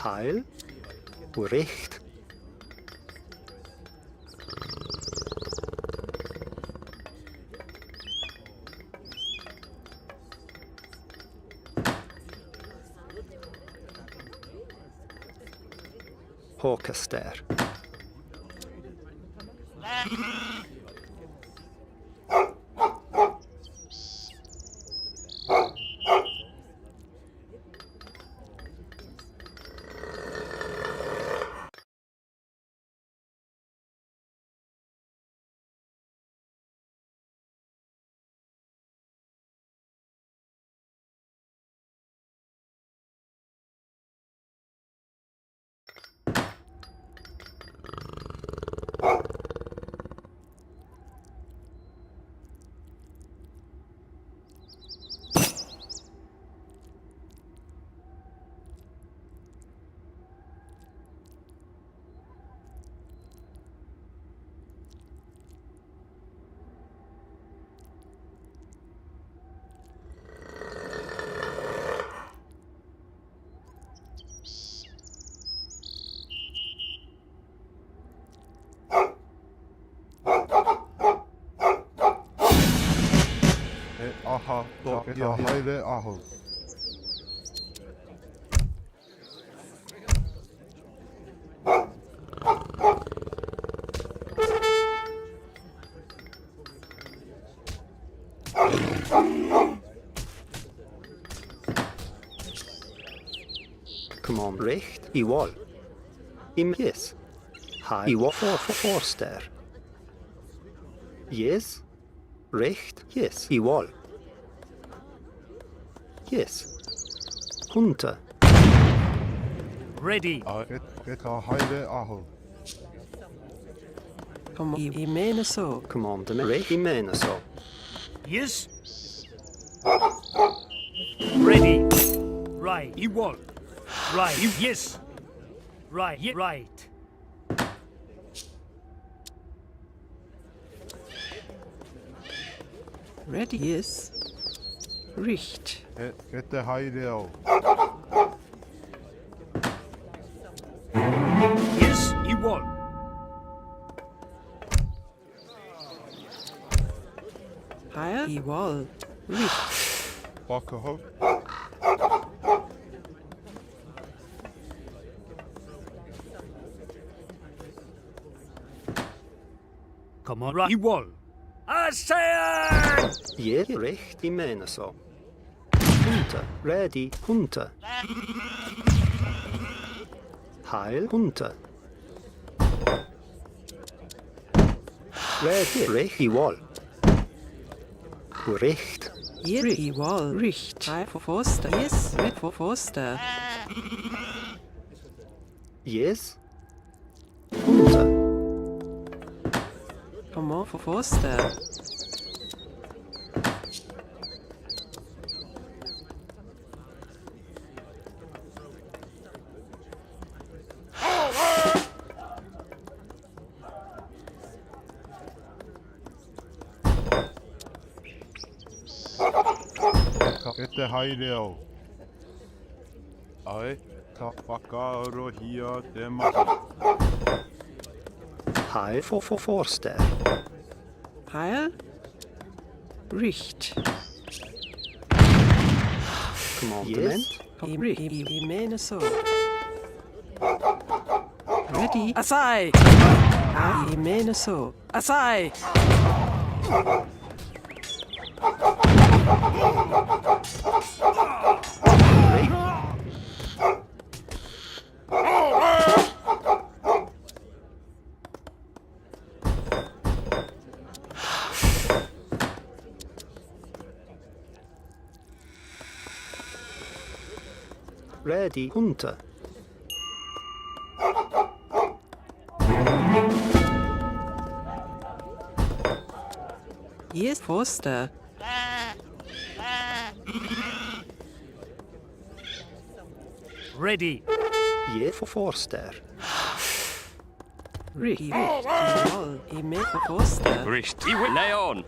Heil. Recht. Håkaster. aha, to haile aho. Come on, recht, I wall. Im yes. High, I wall forster. Yes. Recht, yes, I wall. Yes. Hunter. Ready. Get a haile aho. Come on, I mene så. Commandement, recht, I mene så. Yes. Ready. Right. You won't. Right. Yes. Right. Right. Ready, yes. Richt. Get the haile aho. Yes. You won't. Higher, I wall. Richt. Fuck aho. Come on. Right. You won't. Assail! Yeah, recht, I mene så. Hunter, ready, hunter. Heil, hunter. Ready, recht, I wall. Recht. Hier, I wall. Richt. High for forster. Yes, red for forster. Yes. Hunter. Come on, for forster. Get the haile aho. Ai, ta whakaaro hia te mahi. Heil for forster. Higher. Richt. Commandement. I mene så. Ready. Asai! I mene så. Asai! Ready, hunter. Yes, forster. Ready. Yeah, for forster. Richt. I wall. I mene for forster. Richt. Lay on.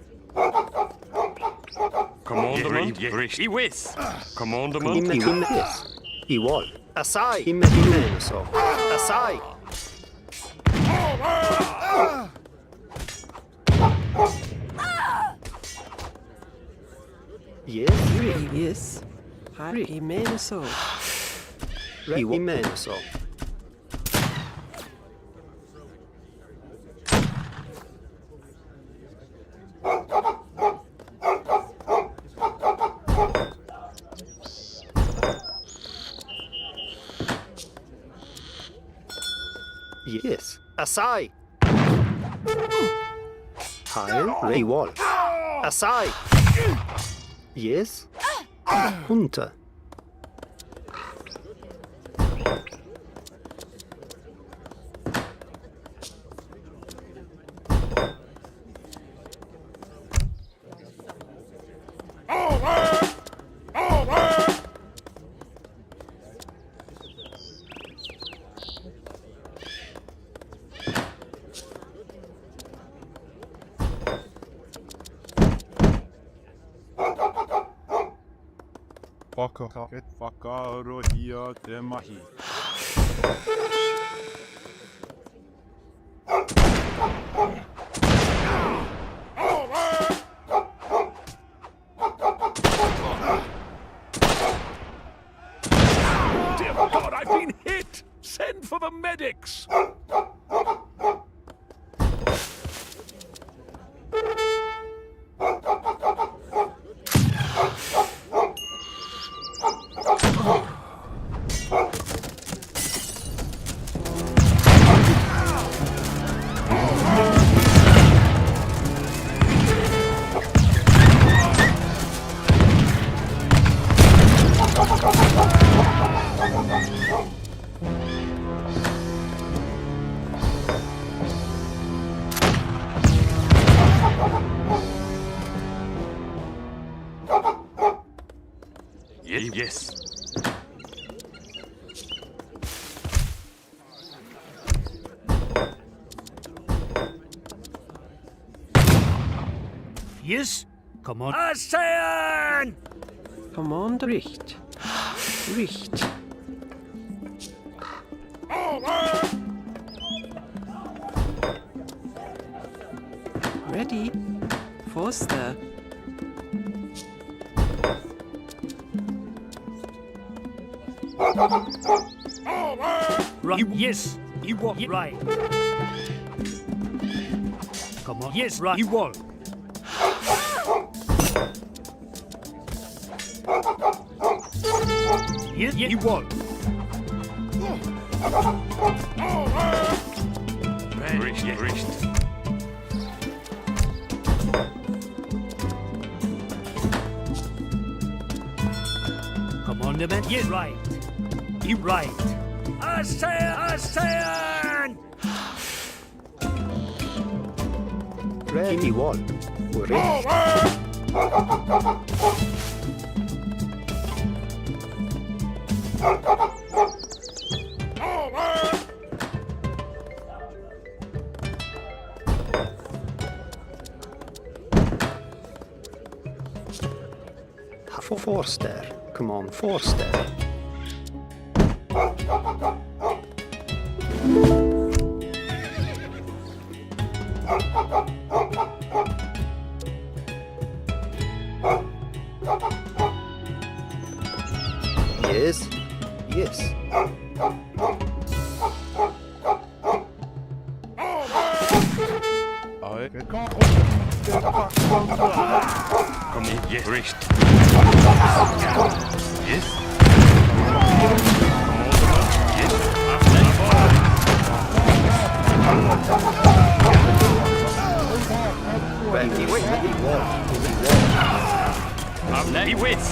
Commandement. Richt. I with. Commandement. Yes. I wall. Asai. I mene så. Asai. Yes. Yes. High, I mene så. I mene så. Yes. Asai. Heil. Ray wall. Asai. Yes. Hunter. Get whakaaro hia te mahi. medics! Yes. Yes? Come on. ASEAN! Command Richt. Richt. Ready. Forster. Right. Yes. You walk right. Come on. Yes, right. You walk. Yes, you walk. Recht. Come on, the man. Yes, right. You right. ASEAN! Ready wall. Richt. Forster. Come on, Forster. Yes. Yes. Come in. Yes. Recht. Yes. Ready wall. Ready wits.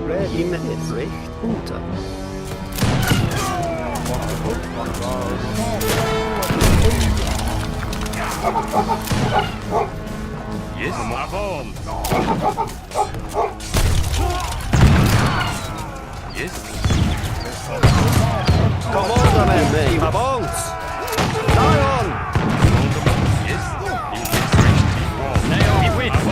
Ready minutes. Richt. Unter. Yes. Avon. Yes. Commanderman, me. Avance. Lion. Yes. Now he wins.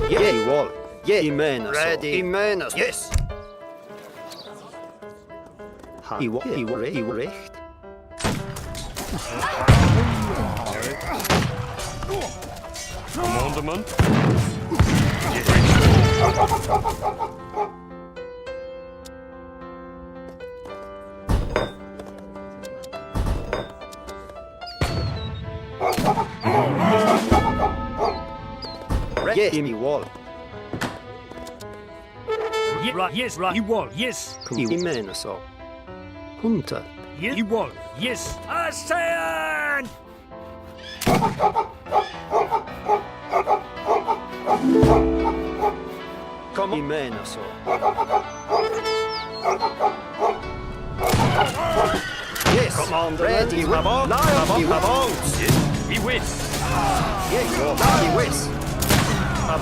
Yea, wall. Yea, Imenas. Ready. Imenas. Yes. He recht. Commandement. Yes, Jimmy wall. Right. Yes, right. You wall. Yes. Imenas. Hunter. Yes. You wall. Yes. ASEAN! Come Imenas. Yes. Commander. Ready. Lion. Yes. He wins. Yes. He wins.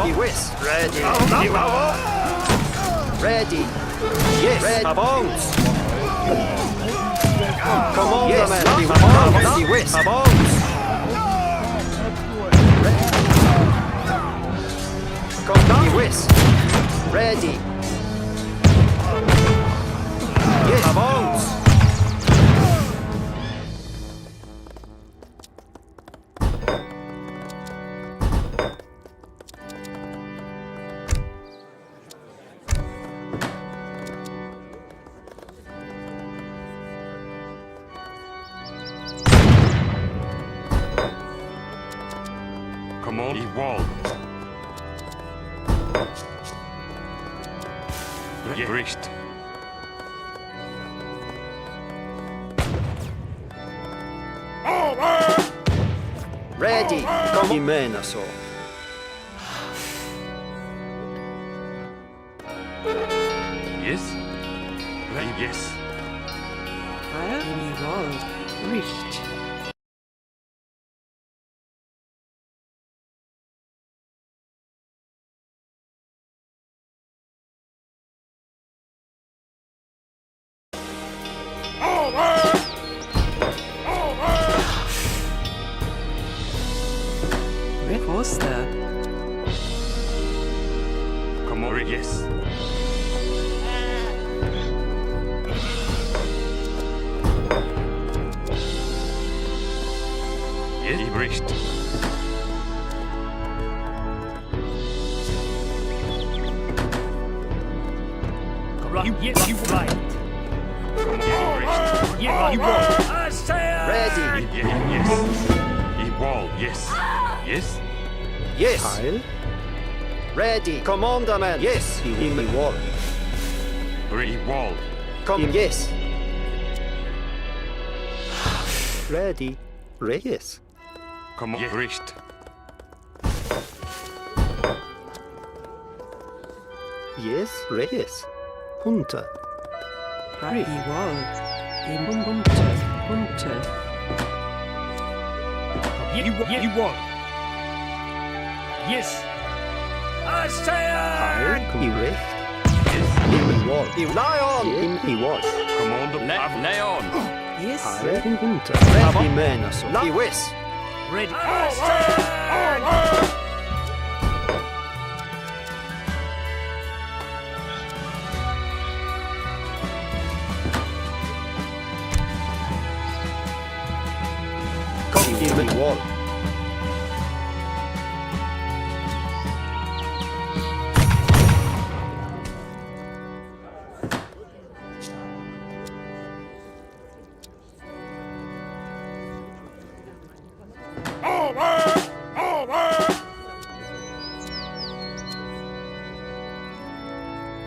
He wins. Ready. Ready. Yes. Avance. Commandament. Yes. Die West. Avance. Die West. Ready. Yes. Avance. Command die wall. Gericht. Ready. Come in, men, so. Yes. Yes. Fire in die Wall. Richt. Foster. Command yes. Yes. Gericht. Yes, you right. Yeah, you wrong. I say Ready. Yes. Wall, yes. Yes? Yes. Heil. Ready. Commandament. Yes. In the wall. Wall. Come. Yes. Ready. Yes. Come on. Gericht. Yes. Yes. Hunter. Die Wall. In Hunter. You won. Yes. I say Heil. Recht. In the wall. Lion. In the wall. Command lay on. Yes. Heil. Hunter. Ready. Men. So. West. Ready. I say in the wall.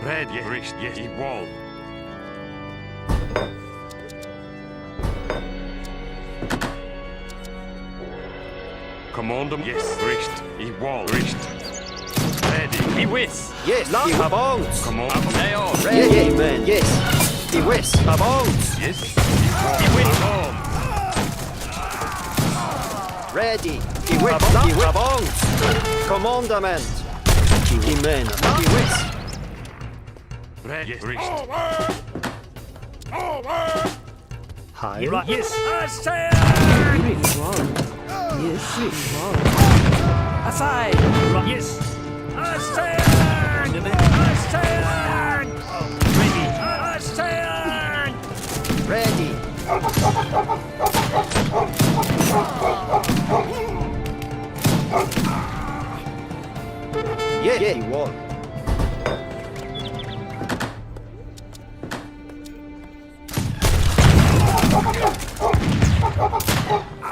Ready, reached the wall. Command yes, reached. He wall, reached. Ready, he whiz. Yes, he avance. Command, lay on. Ready, man, yes. He whiz, avance. Yes, he whiz. Ready, he whiz, avance. Commandament. He man, he whiz. Ready, reached. High. Yes, I say Yes, aside. Yes, I stand. I stand. Ready. I stand. Ready. Yeah, he won.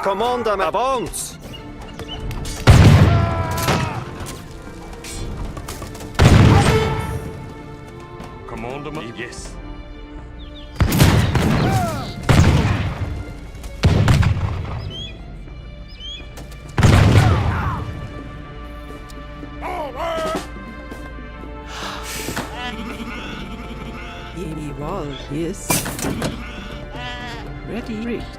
Commander, avance. Commander, yes. He wall, yes. Ready, richt.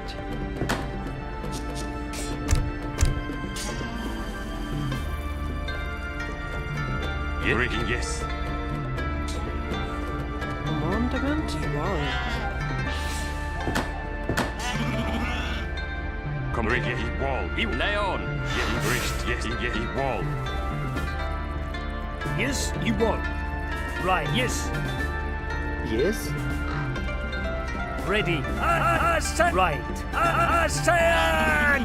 Reading, yes. Commandment, wall. Come rig he wall. He neon. He wrist. He wall. Yes, he wall. Right, yes. Yes. Ready. Right. Stand!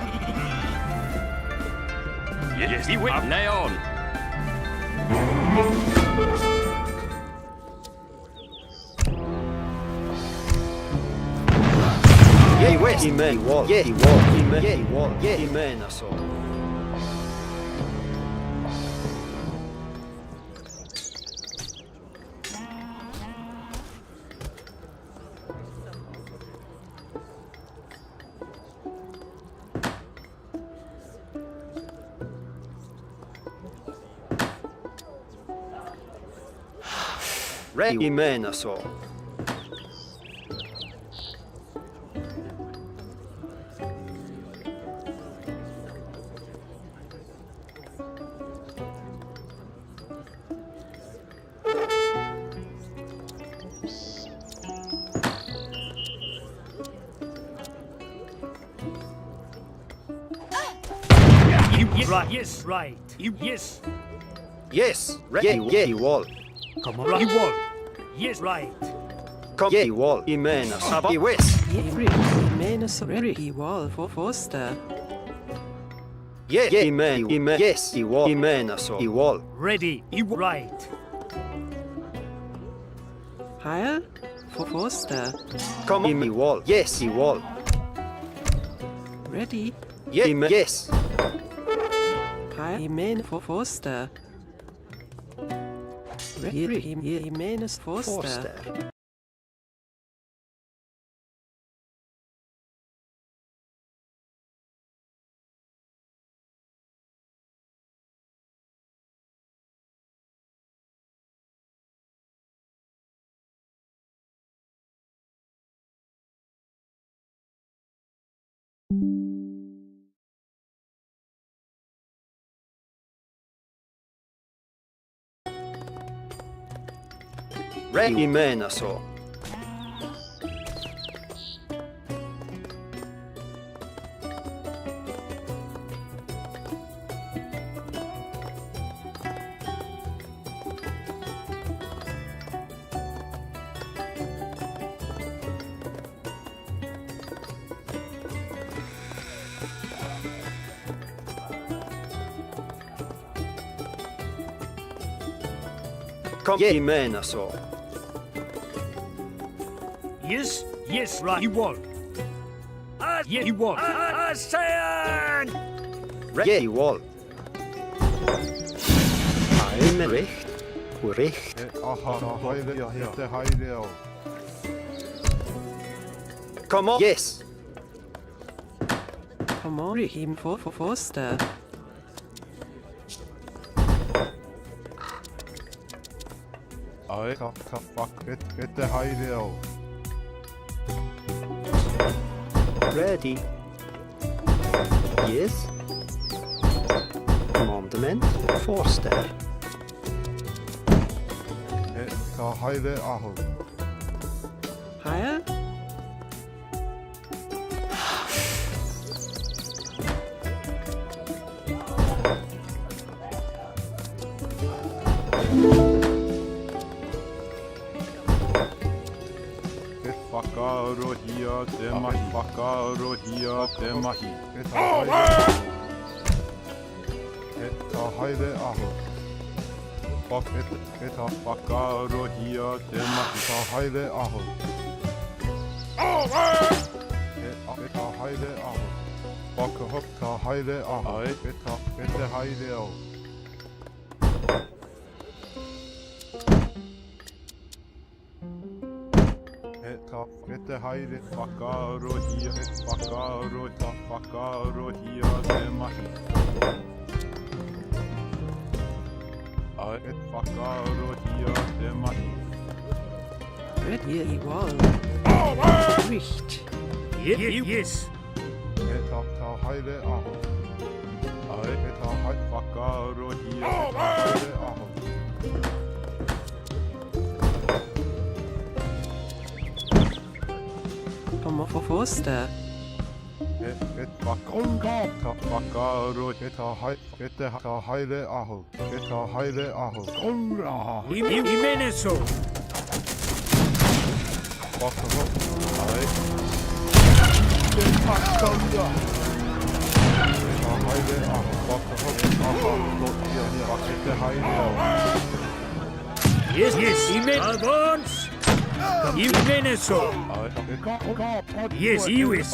Yes, he went neon. Yea, west. He wall. Yeah, he wall. He wall. Yeah, he man, I saw. Ready, man, I saw. Right, yes, right. Yes. Yes. Ready, yeah, he wall. Come on, right. Wall. Yes, right. Come, yeah, he wall. He man, I saw. He west. He means ready wall for Foster. Yeah, he man, yes, he wall. He man, I saw. He wall. Ready, he right. Heil for Foster. Come, he wall. Yes, he wall. Ready. Yeah, yes. He mean for Foster. Ready. He means Foster. Ready, man, I saw. Come, yeah, man, I saw. Yes, yes, right. You wall. Yeah, you wall. Stand! Yeah, he wall. I'm recht. Recht. Come on. Yes. Come on, him for Foster. Ready. Yes. Commandment Forster. Heil. Ready wall. Richt. Yes. Come on for Foster. Bakaro Geta Haile Aho. Geta Haile Aho. Kongra. Imeneso. Bakaro. Hai. Pakanda. Geta Haile Aho. Bakaro. Geta Haile Aho. Yes, Advance. Imeneso. Yes, Iwis.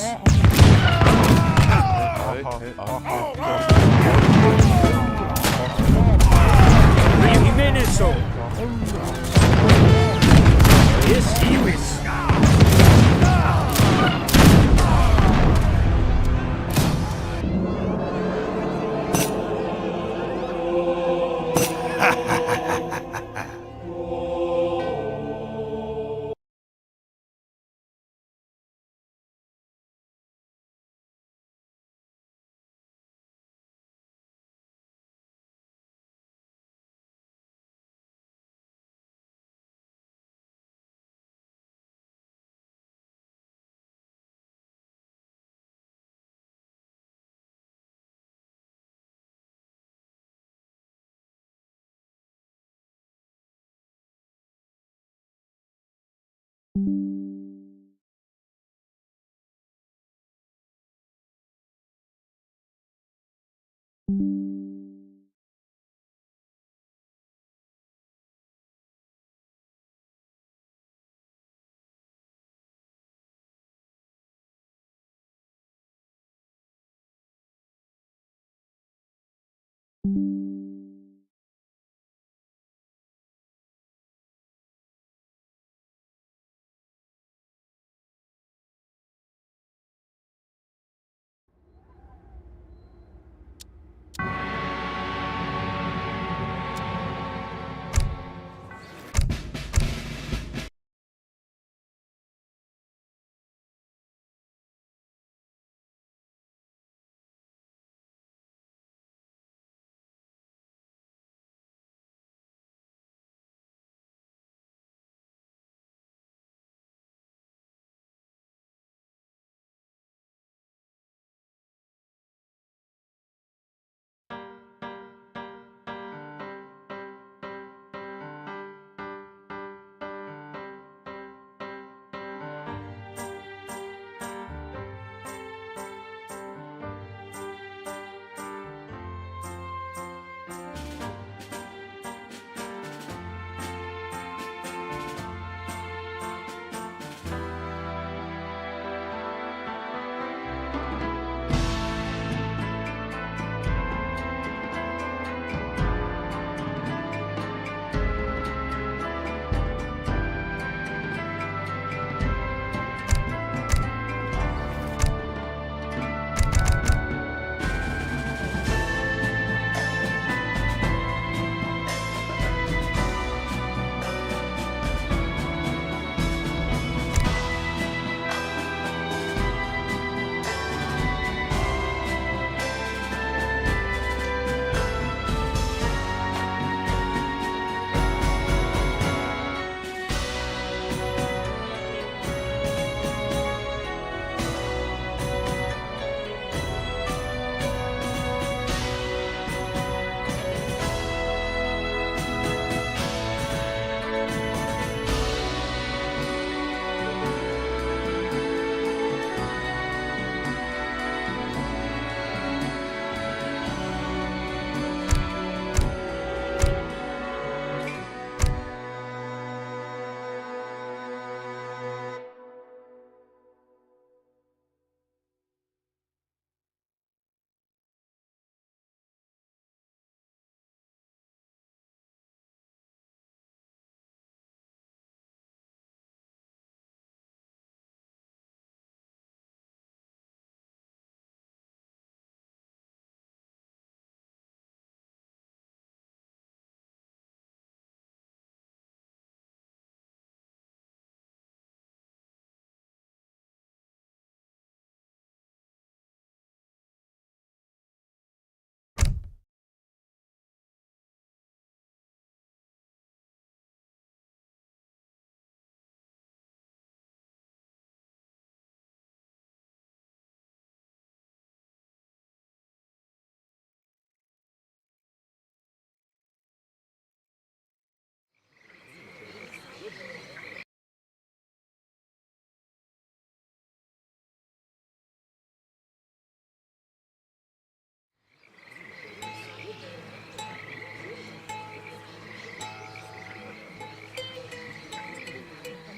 Imeneso. Yes, Iwis.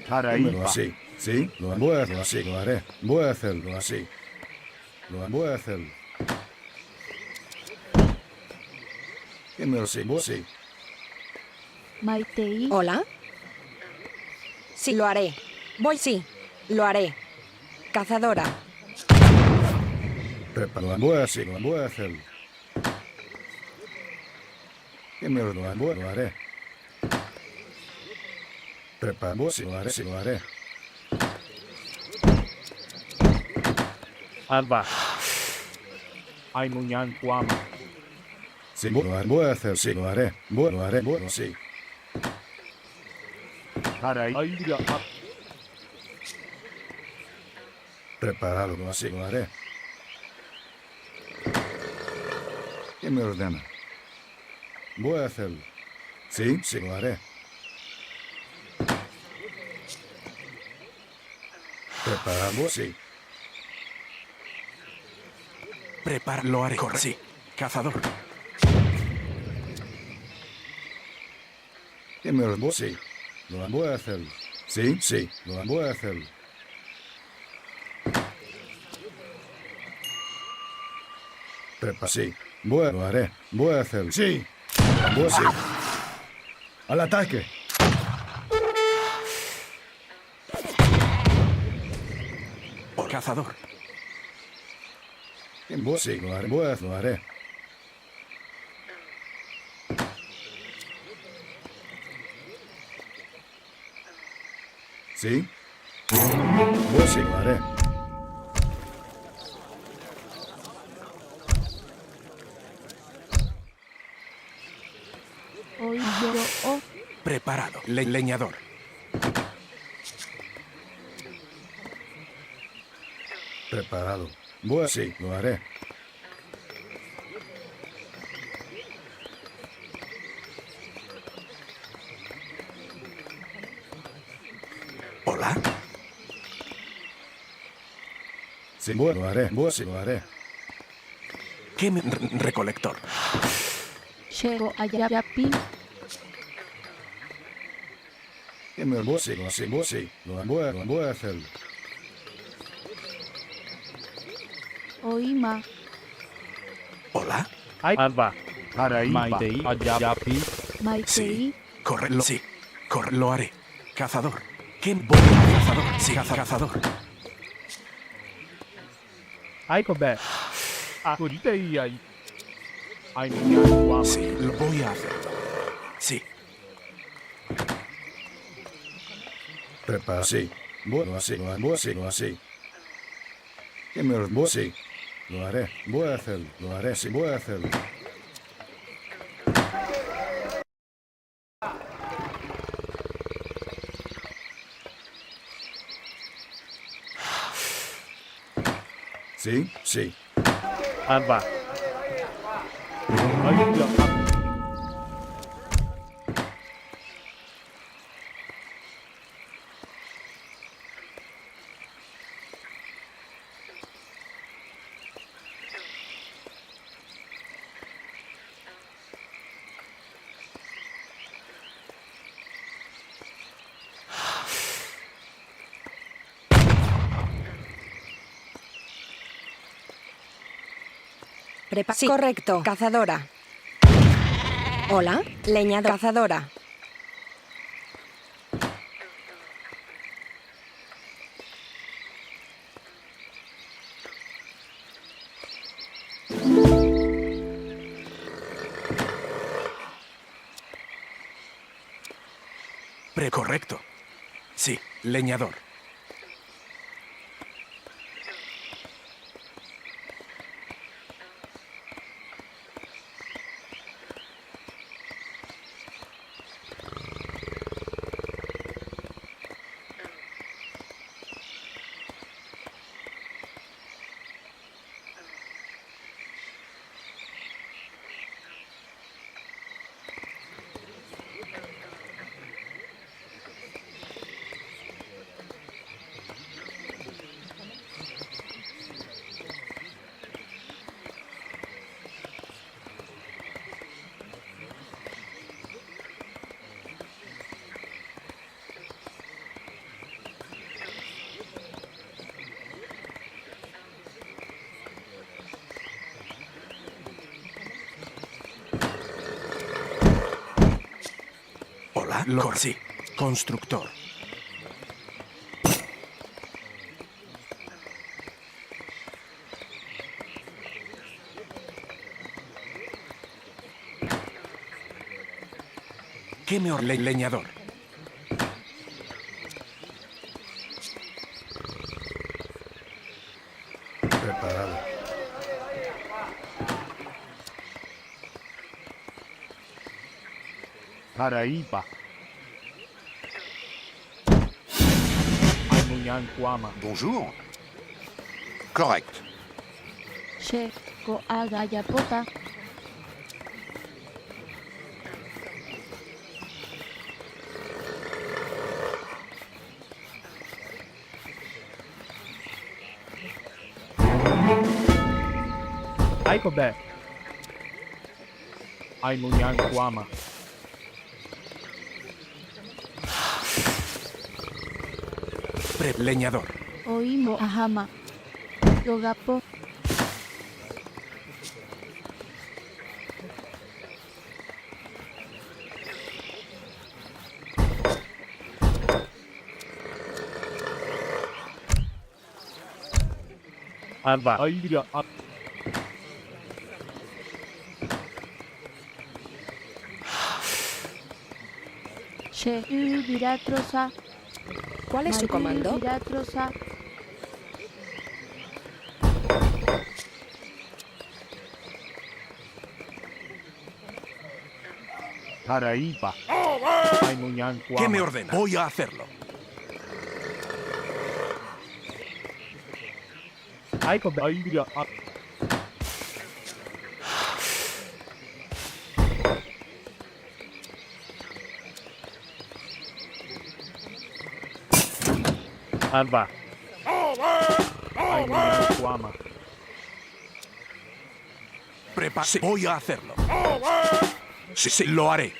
Paraíba. así. ¿Sí? Voy a hacerlo así, lo haré. Voy a hacerlo así. Voy a hacerlo. Así, sí. Maitei. ¿Hola? Sí, lo haré. Sí, lo haré. Cazadora. Prepara, voy a hacerlo, voy a hacerlo. Lo haré. Prepara, sí, lo haré, sí, lo haré. Alba. Ay, muñan kuama. Sí, voy a hacer, sí, lo haré. Lo haré, sí. Paraíba. Preparado, así, lo haré. ¿Quién me ordena? Voy a hacerlo. Sí, sí, lo haré. Preparado, sí. Lo haré. Corre. Sí. Cazador. ¿Quién me ordena? Sí. Lo voy a hacerlo. Sí, sí, lo voy a hacerlo. Sí. Lo haré. Voy a hacerlo. Sí. Sí. Al ataque. Cazador. Sí, lo haré. Lo haré. ¿Sí? Sí, lo haré. Hoy yo. Preparado. Leñador. Preparado. Sí, lo haré. Hola. Sí, lo haré. Sí, lo haré. ¿Qué recolector? Llego a Yapi. Sí, lo voy a hacerlo. Oima. Hola. Alba. Paraíba. Ayapi. Maitei. Corre. Sí. Corre. Lo haré. Cazador. ¿Qué voy a cazador? Sí, cazador. Ay, cobe. Akurite ay. Ay, muñan kuama. Sí, lo voy a hacer. Sí. Prepara, sí. Así, lo así. ¿Quién me ordena? Sí. Lo haré. Voy a hacerlo. Lo haré, sí, voy a hacerlo. ¿Sí? Sí. Alba. Ay, Sí, correcto. Cazadora. Hola. Leñadora. Cazadora. Correcto. Sí. Leñador. Sí. Constructor. ¿Qué me leñador? Preparado. Paraíba. Ainunyanquama. Bonjour. Correct. Chego agayapota. Aikobe. Ainunyanquama. Leñador. Oimo ahama. Yogapo. Alba. Aira. Che viratrosa. ¿Cuál es su comando? Viratrosa. Paraíba. Ainunyanquama. ¿Qué me ordena? Voy a hacerlo. Aikobe. Aira. Alba. Ainunyanquama. Sí, voy a hacerlo. Sí, lo haré.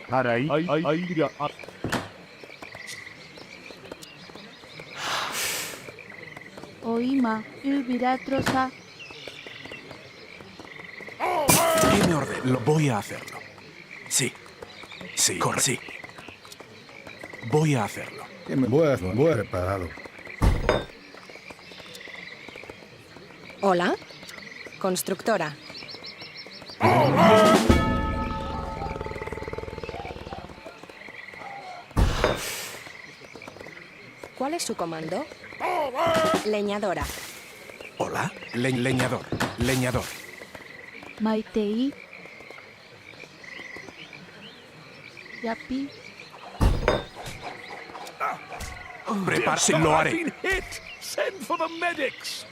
Paraíba. Aira. Oima. Viratrosa. ¿Qué me ordena? Lo voy a hacerlo. Sí. Sí, corre. Sí. Voy a hacerlo. Voy preparado. Hola. Constructora. ¿Cuál es su comando? Leñadora. Hola. Leñador. Leñador. Maitei. Yapi. Prepararse, lo haré. Send for the medics.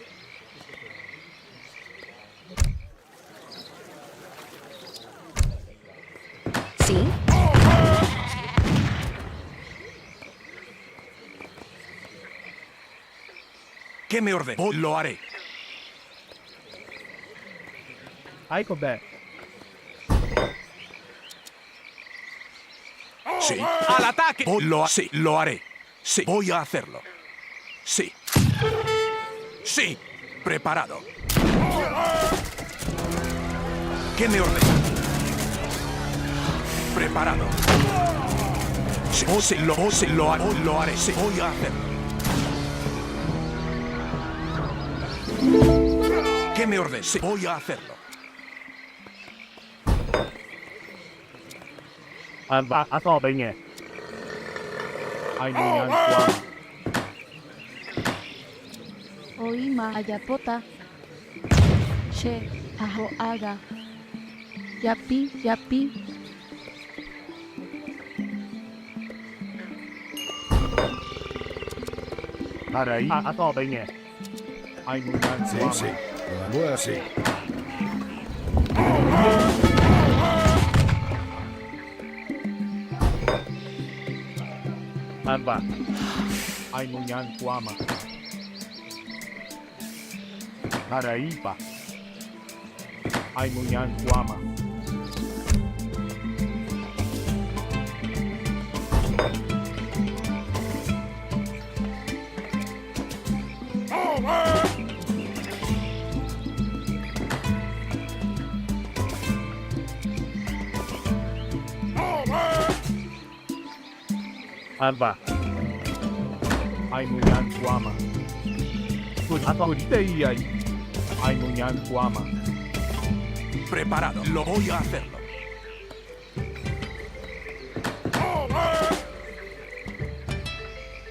¿Sí? ¿Qué me ordena? Lo haré. Aikobe. Sí. ¡Al ataque! Sí, lo haré. Sí, voy a hacerlo. Sí. Sí. Preparado. ¿Qué me ordena? Preparado. Sí, lo haré. Sí, voy a hacerlo. ¿Qué me ordena? Sí, voy a hacerlo. Alba. Asobeñe. Ainunyanquama. Oima ayapota. Che ajo aga. Yapi. Yapi. Paraíba. Asobeñe. Ainunyanquama. Sí. Voy así. Alba. Ainunyanquama. Paraíba. Ainunyanquama. Alba. Ainuyan Guama. Ainuyan Guama. Preparado. Lo voy a hacerlo.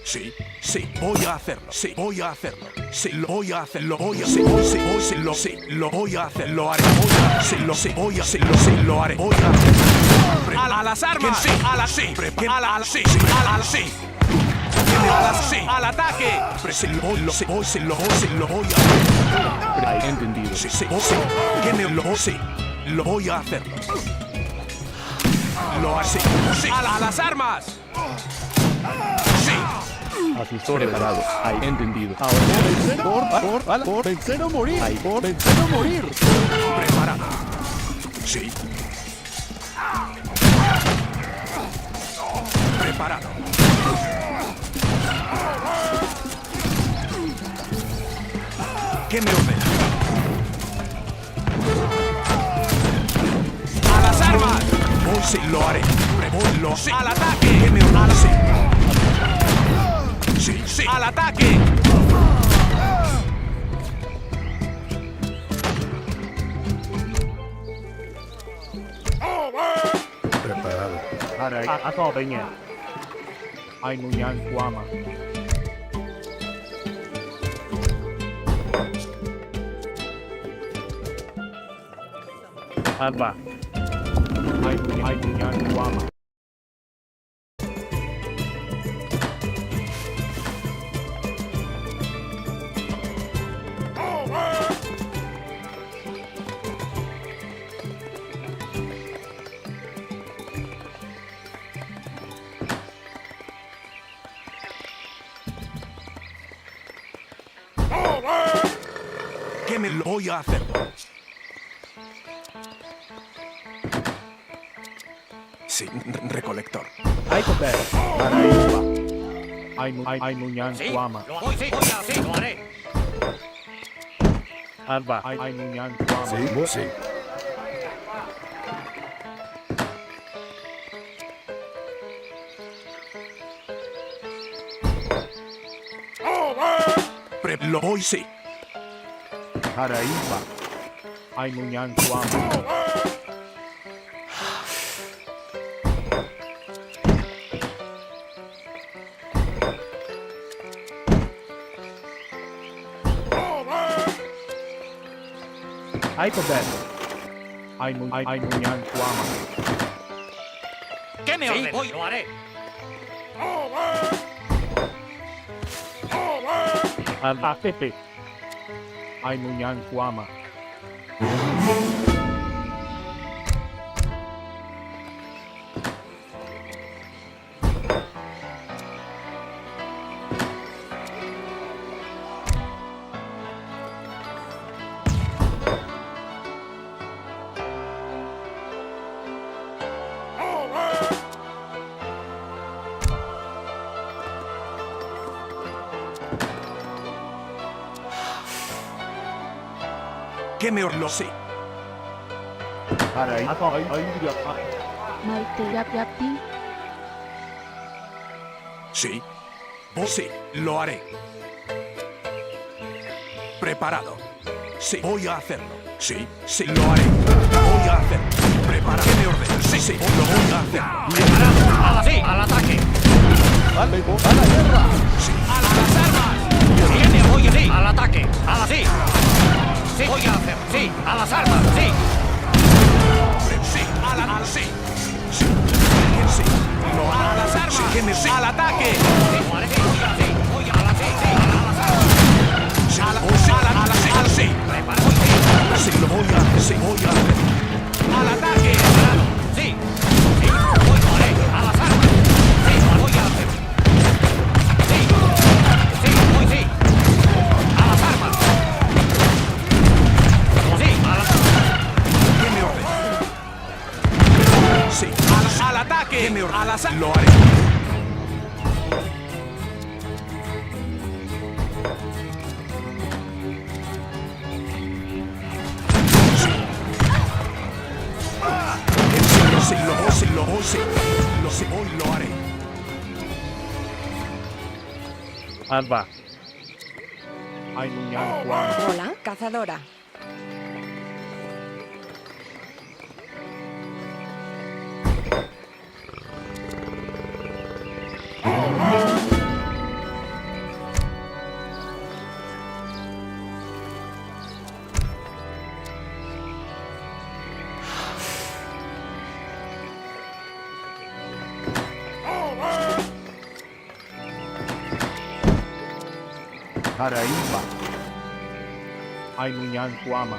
Sí, sí, voy a hacerlo. Sí, voy a hacerlo. Sí, lo voy a hacer. Lo voy a hacer. Sí, lo voy a hacer. Lo haré. Sí, lo sé. Voy a hacerlo. Sí, lo haré. Voy a hacerlo. A las armas. Sí, A la sí. A la sí. A la sí. Sí, Al ataque. Sí, lo voy a hacer. Entendido. Sí, sí, sí. Sí, lo voy a hacerlo. Lo haré. Sí. A las armas. Sí. Asesor preparado. Ahí, entendido. Ahora, por vencer o morir. Ahí, por vencer o morir. Preparado. Sí. Preparado. ¿Qué me ordena? A las armas. Hoy sí lo haré. Lo sé. Al ataque. ¿Qué me ordena? Sí. Sí, sí. Al ataque. Preparado. Ato Benye. Ainuyan Guama. Alba. Ainuyan Guama. ¿Qué me lo voy a hacer? Sí, recolector. Hay que ver. Ainuyan Guama. Sí, lo haré. Alba. Ainuyan Guama. Sí, vos sí. Lo voy, sí. Paraíba. Ainuyan Guama. Hay que ver. Ainuyan Guama. ¿Qué me ordena? Lo haré. Alba Pepe. Ainuyan Guama. ¿Qué me lo sé? Maite yapi. Sí. Vos sí, lo haré. Preparado. Sí, voy a hacerlo. Sí, sí, lo haré. Voy a hacerlo. Preparado. ¿Qué me ordena? Sí, sí, lo voy a hacer. Preparado. Sí, al ataque. ¡A la guerra! Sí. A las armas. ¿Qué me oye? Sí, al ataque. A la sí. Sí, voy a hacer. Sí, a las armas. Sí. Sí, sí. Sí. Sí. Lo A las armas. Sí, ¿qué me sí? Al ataque. Sí, lo haré. Sí, voy a la sí. Sí, a las armas. Sí, a la sí. Preparado. Sí. Sí, lo voy a hacer. Sí, voy a hacer. Al ataque. Preparado. Sí. Sí, voy a haré. A las armas. Sí, lo voy a hacer. Sí. Sí, voy sí. A las armas. Sí, a las armas. ¿Qué me ordena? Sí. Al ataque. ¿Qué me ordena? A las armas. Lo haré. Sí, lo sé, hoy lo haré. Alba. Ainuñan Juan. Hola, cazadora. Paraíba. Ainuñan Cuama.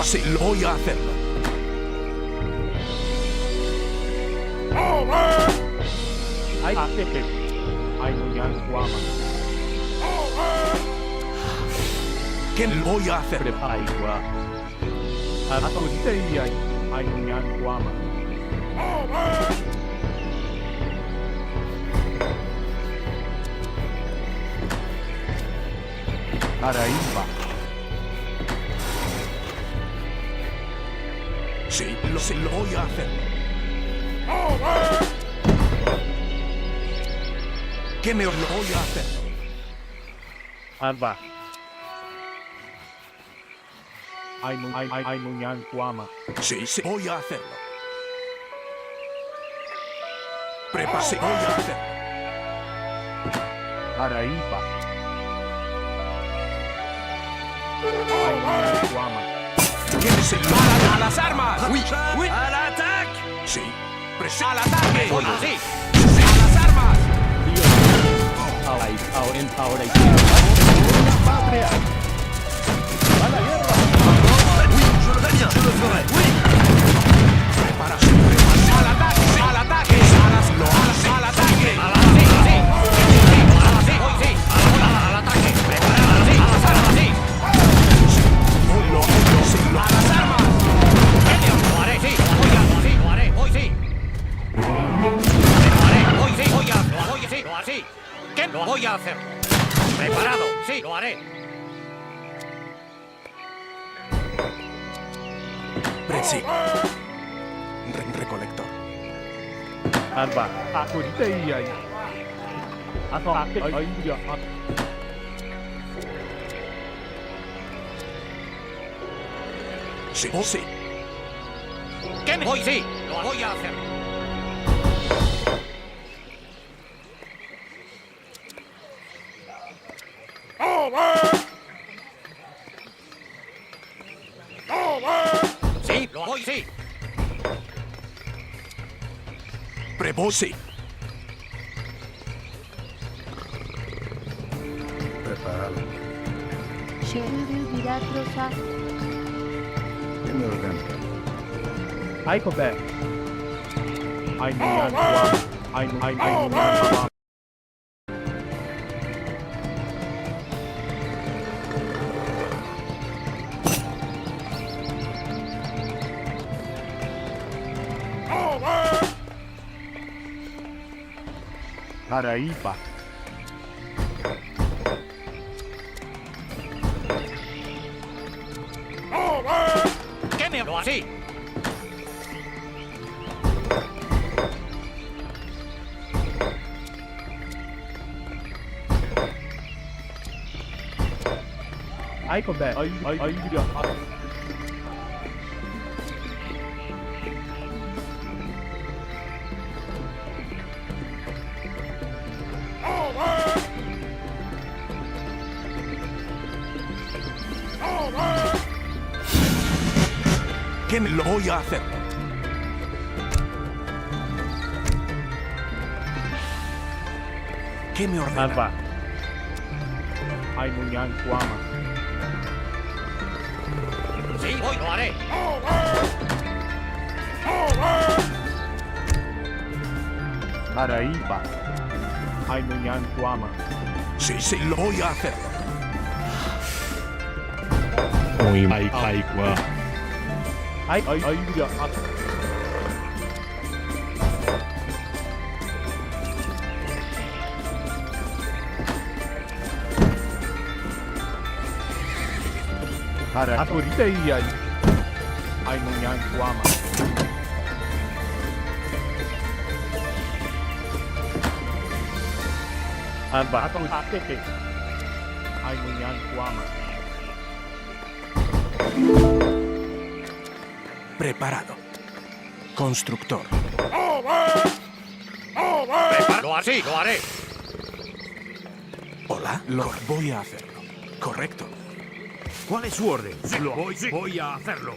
Sí, lo voy a hacerlo. Ay, Ainuñan Cuama. ¿Qué lo voy a hacer? Prepara. Ahorita y Ainuñan Cuama. Paraíba. Sí, lo voy a hacer. ¿Qué me lo voy a hacer? Alba. Ainuñan Cuama. Sí, voy a hacerlo. Prepárese, voy a hacerlo. Paraíba. Ainuñan Cuama. ¿Quién ¡A las armas! ¡Uy! ¡Uy! ¡Al ataque! Sí. ¡Al ataque! Oye. ¡Sí! ¡A las armas! Ahora patria. A la guerra. Prepárase. ¡Al ataque! ¡Al ataque! ¡Al ataque! ¡Al ataque! ¡Preparado! ¡Sí! ¡A las armas! ¡Sí! ¡A las armas! ¡Lo haré! ¡Sí! ¡Lo haré! ¡Hoy sí! ¡Lo haré! ¡Hoy sí! ¡Lo haré! ¡Sí! ¡Lo haré! ¿Qué? ¡Lo voy a hacer! ¡Preparado! ¡Sí! ¡Lo haré! Sí. Recolector. Alba. Ahorita y ahí. Sí, sí. ¿Qué? ¡Hoy sí! ¡Lo voy a hacer! ¡Sí! ¡Lo voy! ¡Sí! Prepose. Preparado. Şeridi Viratrosa. ¿Qué me ordena? Ay, compadre. Ainuñan Cuama. Ainuñan Cuama. Paraíba. ¿Qué me lo así? Ay, compadre. Ay, ¿Qué me lo voy a hacer? ¿Qué me ordena? Alba. Ainuñan Cuama. Sí, hoy lo haré. Paraíba. Ainuñan Cuama. Sí, sí, lo voy a hacer. Muy ay, ay, gua. Ay, ay, ay, ya. Para ahorita y ay. Ay, no yan guama. Bato ateke. Ay, no yan guama. Preparado. Constructor. Lo haré, lo haré. Hola, lo voy a hacerlo. Correcto. ¿Cuál es su orden? Voy a hacerlo.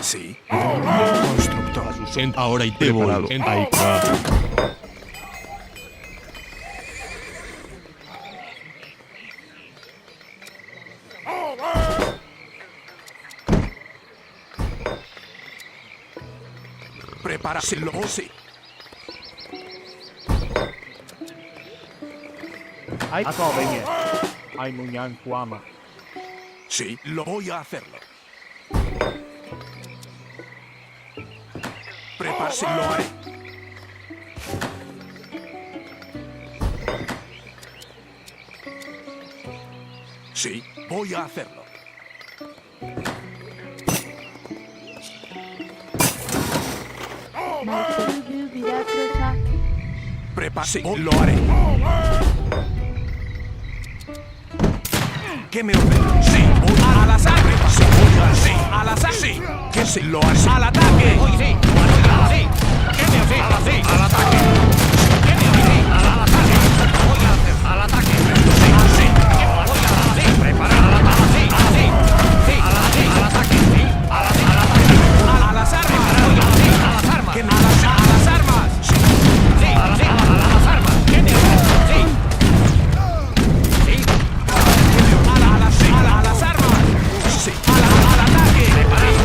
Sí. Constructor. Ahora y te voy. Ay, gua. Prepáraselo, sí. Ay, ako, venga. Ay, no yan guama. Sí, lo voy a hacerlo. Prepárase, lo haré. Sí, voy a hacerlo. 말씀을 빌어주사 Prepárase, lo haré. ¿Qué me ordena? Sí, voy al azar. Sí, voy a sí, al azar. Sí, que se lo hace. Al ataque. Oye, sí. Sí. ¿Qué me sí? Al ataque. ¿Qué me sí? Al ataque. Voy a hacer. Al ataque. Sí. Sí. Voy a sí. Preparar al ataque. Sí. Sí. Sí. Al ataque. Sí. Al ataque. A las armas. Voy a sí. A las armas. ¿Qué me a las armas? Sí. Sí. A las armas. ¿Qué me sí? Sí. A las armas. Sí. Al ataque.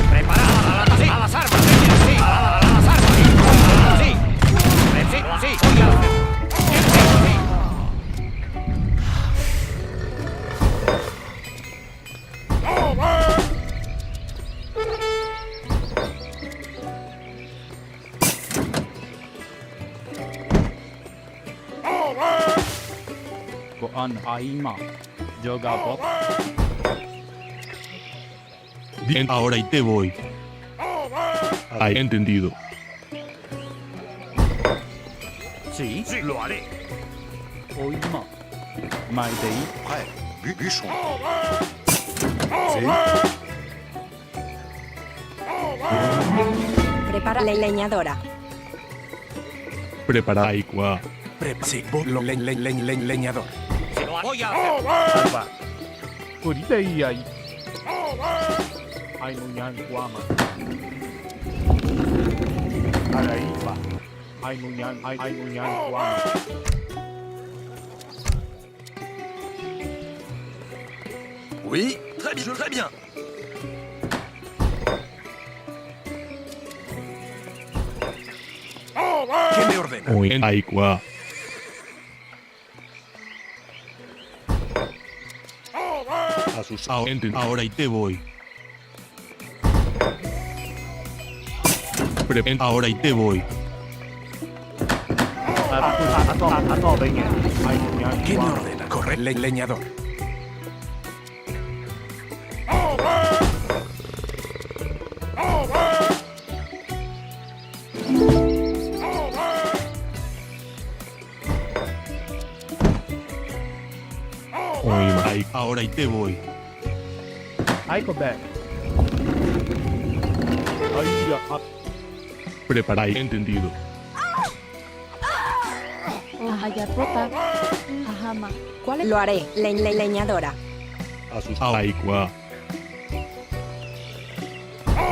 Preparado. Sí. A las armas. Sí. A las armas. Sí. Sí. Sí. Voy a hacer. Sí. Koan aima. Yoga pop. Bien, ahora y te voy. Ay, entendido. Sí, lo haré. Oima. Maidei. Listo. Prepara la leñadora. Prepara ay, gua. Sí, leñador. Sí. Voy a hacer. Ahorita y ay. Ay, no yan guama. Ahí va. Ay, no yan guama. Oui, très bien, très bien. ¿Qué me ordena? Muy bien, ay, gua. Ahora y te voy. Ahora y te voy. ¿Qué me ordena? Corre, leñador. Ay, ahora y te voy. Ay, go back. Ay, ya. Prepara, entendido. Ahayapota Ahama Lo haré, leñadora. Ay, gua.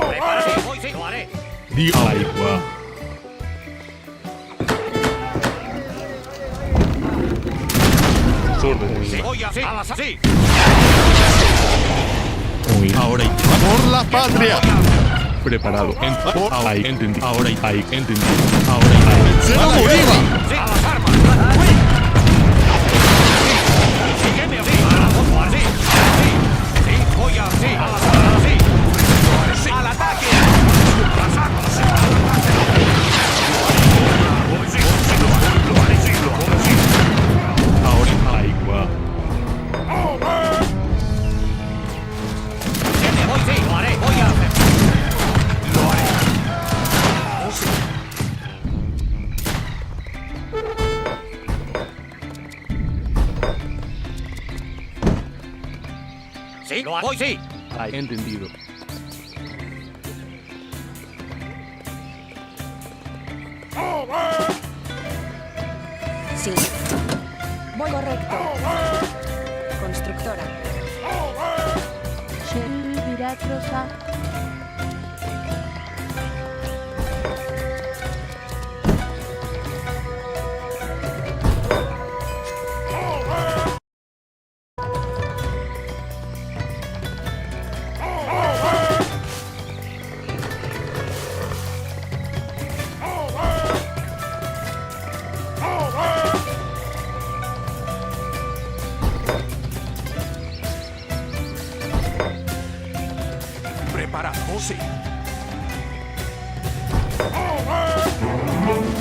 Prepárate, voy, sí, lo haré. Di ay, gua. Tus órdenes. Sí, voy a hacer. Sí. Ahora por la patria. Preparado. Ahora entendí. Ahora entendí. Ahora vencer o morir. Sí, a las armas. Sígueme así. Sí, voy a sí, a las armas. Sí. ¡Al ataque! Las armas. Ahora ahí va. Sí, lo haré. Voy a hacer. Lo haré. Oh, sí. Sí, lo haré. Sí. Entendido. Sí. Voy correcto. Constructora. Viratlosa. Prepara, oh sí.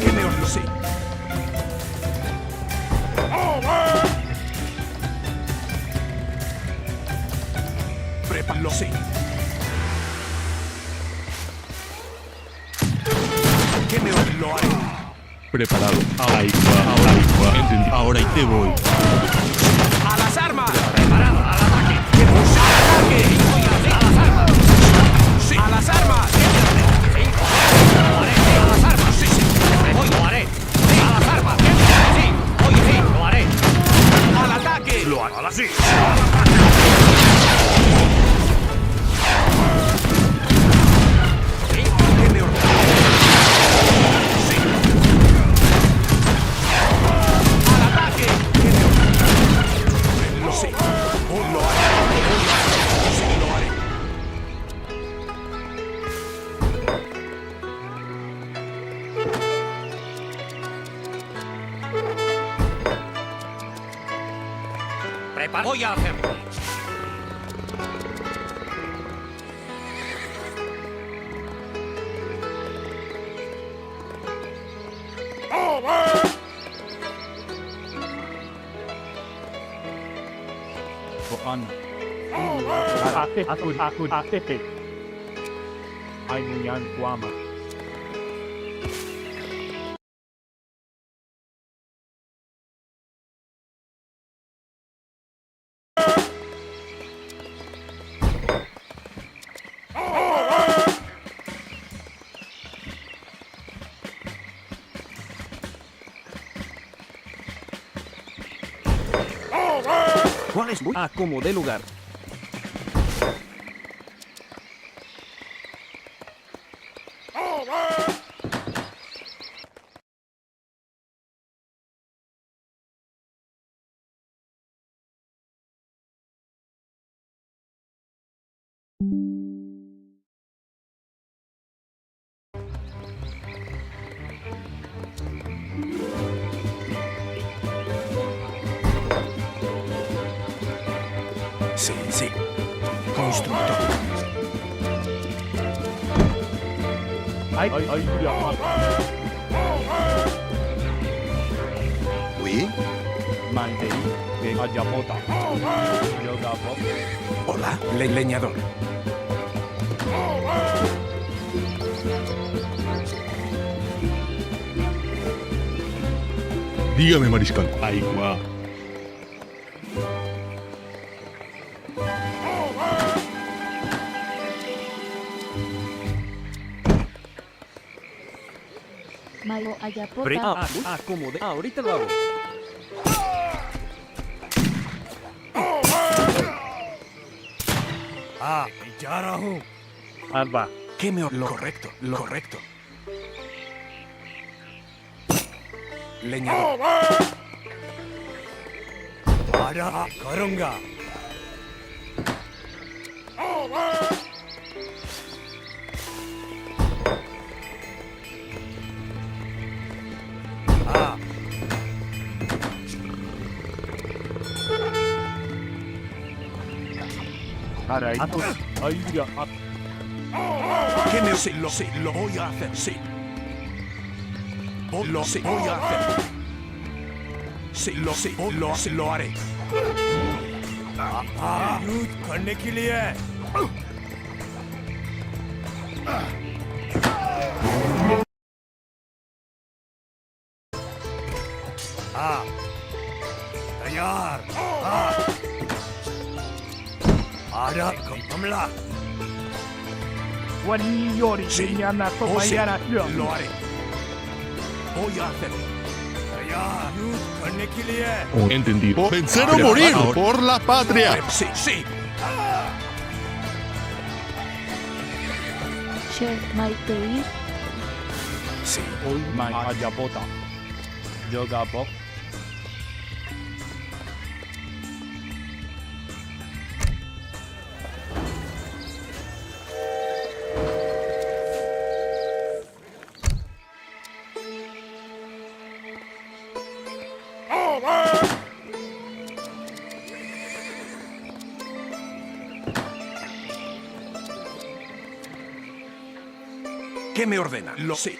¿Qué me os sí? Prepáralo, sí. ¿Qué me os lo haré? Preparado. Ahí va. Entendí. Ahora te voy. ¡A las armas! Preparado. Al ataque. ¡Al ataque! Voy a hacer. A las armas. Sí. ¡A las armas! Sí, lo haré. Sí, a las armas. Sí, sí. Voy, lo haré. Sí, a las armas. Sí, oye, sí, lo haré. ¡Al ataque! Lo haré. Ahora sí. ¿Qué me ordena? Sí. ¡Al ataque! ¿Qué me ordena? Lo sé. Oh, lo haré. Sí, lo haré. Prepara. Voy a hacerlo. Koan. Akun. Ay munyan kuama. ¿Cuál es? Acomodé lugar. Sí, sí. Constructor. Ay, ya. Oui? Mandei de Ayapota. Yoga Bob. Hola, leñador. Dígame, mariscal. Ahí va. Mayo Ayapota. Acomodé. Ahorita lo hago. Alba. ¿Qué me lo correcto? Lo correcto. Leñador. Para Coronga. Caray, ay, mira, ¿Qué me sé? Lo voy a hacer, sí. Lo sé, voy a hacer. Sí, lo haré. युद्ध करने के लिए तैयार आजा हमला Guarniglioni, segnanato, mañana, Lo haré. Voy a hacer. तैयार युद्ध करने के लिए Entendido. Vencer o morir por la patria. Sí, sí. Che Maiteir, Sí. hoy mai Ajapota. Yoga Bob. ¿Qué me ordena? Lo sé.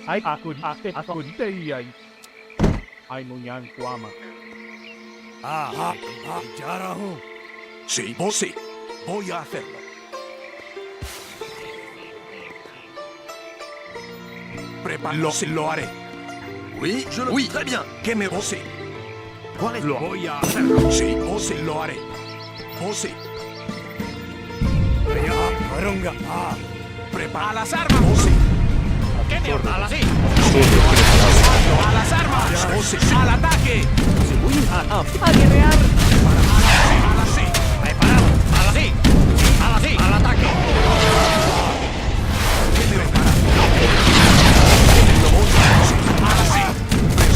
Ay, akun teyay. Ay, nunyan kuama. हाँ जा रहा हूँ Sí, sí. Voy a hacerlo. Prepáralo, sí, lo haré. Oui, très bien. ¿Qué me sí? lo voy a hacerlo Sí, sí, lo haré. Sí. तैयार करूंगा Prepara las armas. Sí. ¿Qué me ordena? ¡Así! A las armas. Sí. Al ataque. A guerrear. Así. ¡Preparado! ¡Al así! ¡Al así! ¡Al ataque! ¿Qué me ordena? Así.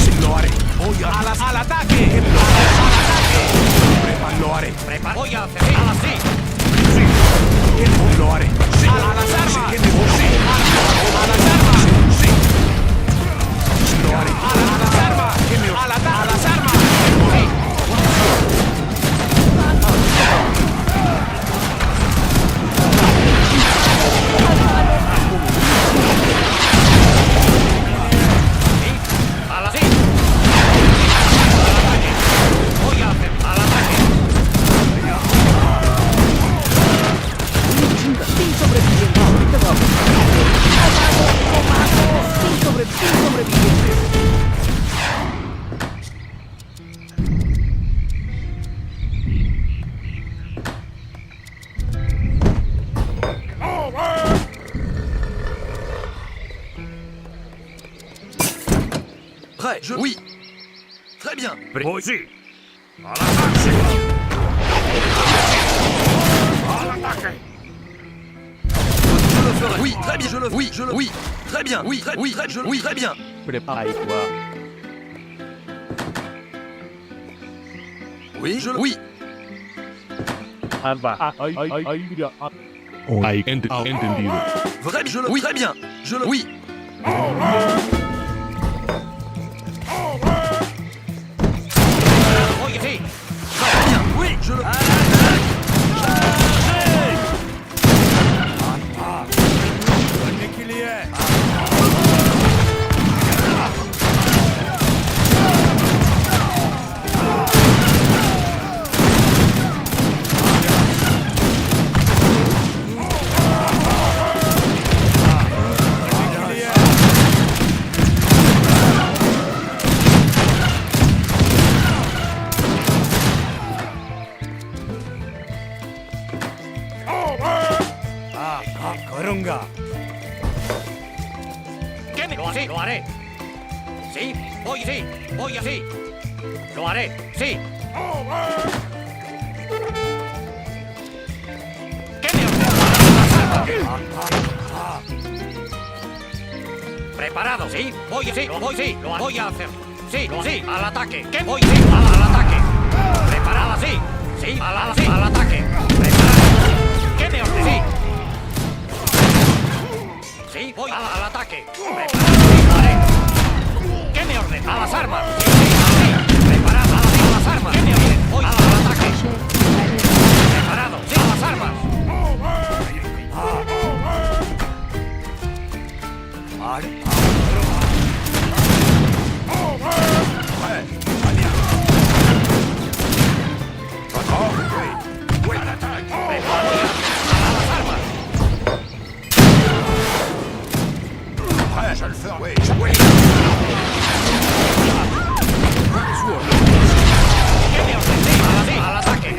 Sí, lo haré. Voy a al ataque. Al ataque. Lo haré. Voy a hacer ¡al así! Lo haré. Sí. A las armas. Sí. A las armas. Sí. Sí, lo haré. A las armas. A las armas. ¡Al así! Voy a hacer ¡al ataque! Sin sobrevivientes. Ahorita vamos. Sin sobrevivientes. Prêt. Oui. Très bien. voy sí al ataque al ataque Je le ferai. Oui, très bien. Oui. Très bien. Oui, très bien. Prepara-toi. Oui. Alba. Ay, mira. Ay, entendido. Vrai, oui, très bien. Oui. Oye, sí. Très bien. Oui, je le. करने के लिए करूंगा ¿Qué me lo así? Lo haré. Sí, voy así. Voy así. Lo haré. Sí. ¿Qué me ordena? Preparado. Sí, voy así. Lo voy a hacer. Sí, sí, al ataque. ¿Qué voy? Sí, al ataque. Preparada, sí. Sí, al ataque. Preparada. ¿Qué me ordena? Sí. Sí, voy al ataque. Preparada, sí, lo haré. ¿Qué me ordena? A las armas. Sí, sí, preparada, a las armas. ¿Qué me ordena? Voy al ataque. Preparado, sí, a las armas. Je le ferai. Oui, oui. Al ataque.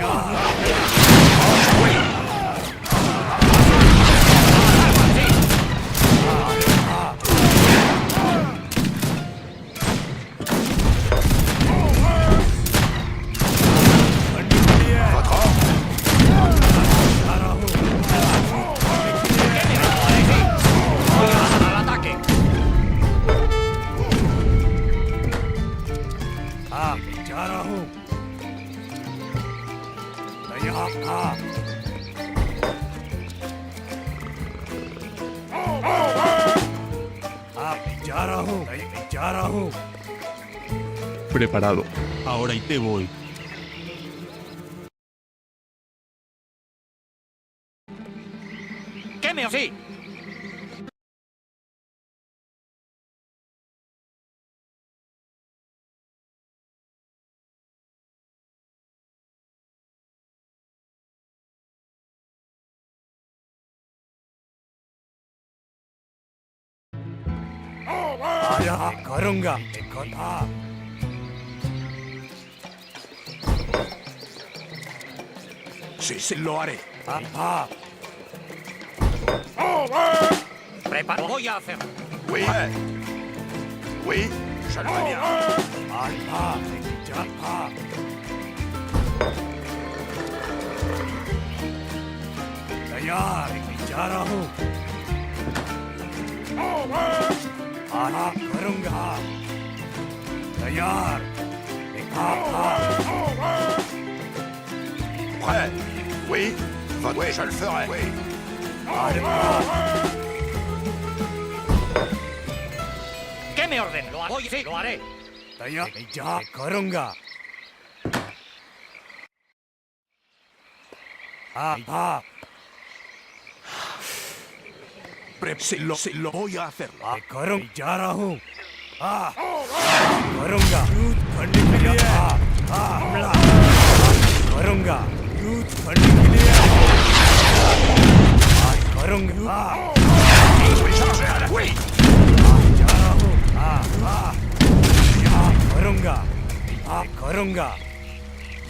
Preparado. Ahora y te voy. ¿Qué me sí? Karunga. Sí, sí, lo haré. Preparo. Voy a hacer. Oui. Oui, je le fais bien. तैयार जा रहा हूँ करूँगा तैयार Prêt? Oui. Oui, je le ferai. Oui. ¿Qué me ordena? Lo haré. Sí, lo haré. तैयार जा करूँगा Sí, lo voy a hacer. करूँ जा रहा हूँ करूँगा करने के लिए हमला करूँगा युद्ध करने के लिए करूँगा जा रहा हूँ करूँगा करूँगा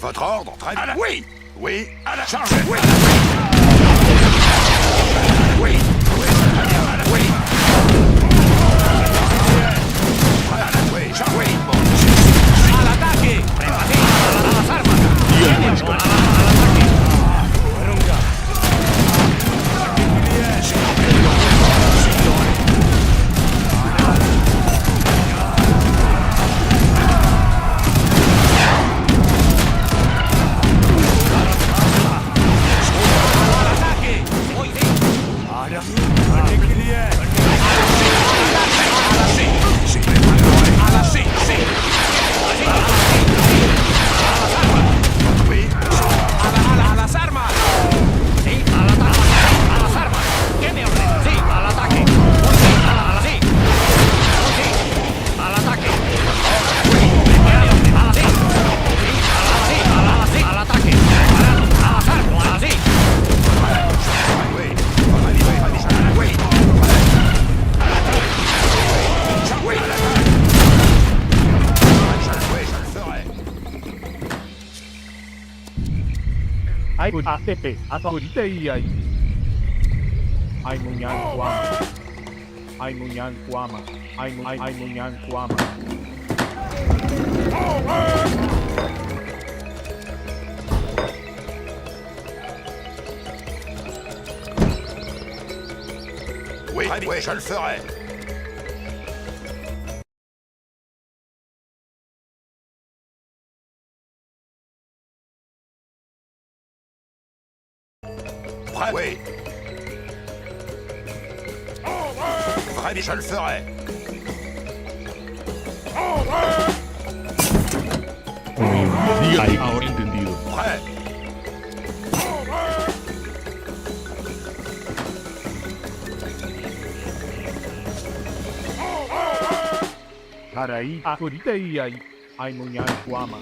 Votre ordre, très bien. Oui, oui, à la charge. Oui, oui, oui, oui. ¡Al ataque! ¡Prepárate! ¡A las armas! ¡Al ataque! ¡Varunga! ¡Al ataque! ¡Voy sí! ¡Ahora! ¡Carne que लिए! ¡A las armas! Sí, al ataque. A las armas. ¿Qué me ordena? Sí, al ataque. Sí, sí. Sí, al ataque. Sí, al ataque. Preparado. A las armas. Así. Ai, ATP, autorita e aí. Ai, munyan kuama. Ai, munyan kuama. Ai, munyan kuama. Oui, je le ferai. Prêt? Oui. Vrai, je le ferai. Diga ahí, ahora entendido. Prêt. Harai, ahorita y ahí. Ay, muñan guama.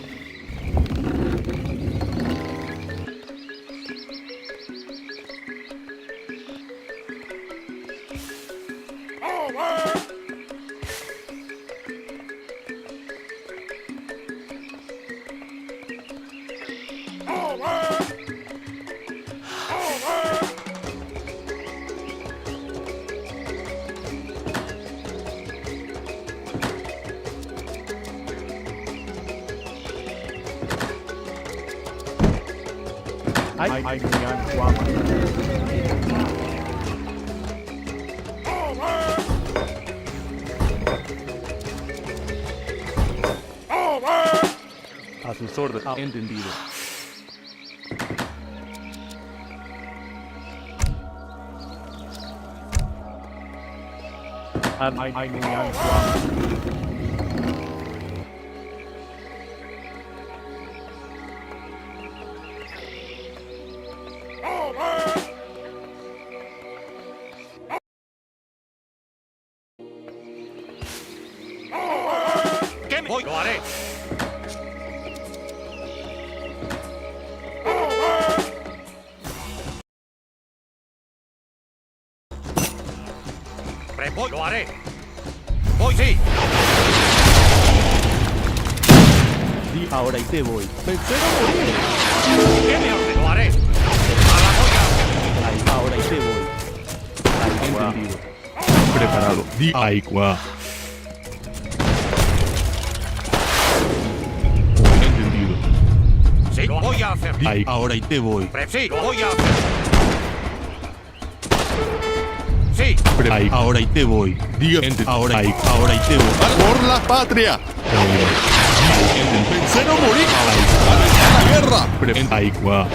Ay, muñan guama. A sus órdenes. Entendido. Ay, muñan guama. ¿Qué me voy? Lo haré. Voy, lo haré. Voy, sí. Di ahora y te voy. Vencer o morir. ¿Qué me ordena? Lo haré. A la joya. Ahí, ahora y te voy. Ahí, entendido. Preparado. Di ahí, cuá. Entendido. Sí, lo voy a hacer. Di ahí, ahora y te voy. Sí, lo voy a hacer. Sí. Ahí, ahora y te voy. Diga, ahora ahí, ahora y te voy. ¡Por la patria! ¡Vencer o morir! ¡A la guerra! Ahí, cuá.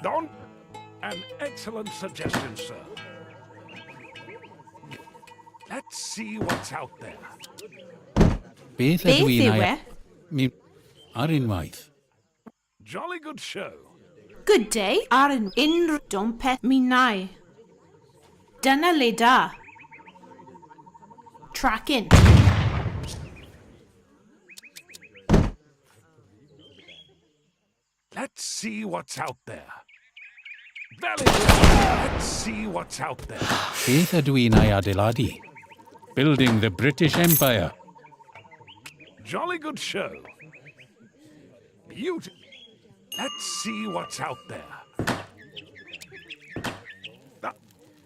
Don, an excellent suggestion, sir. Let's see what's out there. Beth ydw i'n mi ar unwaith. Jolly good show. Good day. Ar yn unrhyw dompet minnau. Dyna le da. Tracking. Let's see what's out there. Very good. Let's see what's out there. Beth ydw i'n ei adeiladu? Building the British Empire. Jolly good show. Beauty. Let's see what's out there.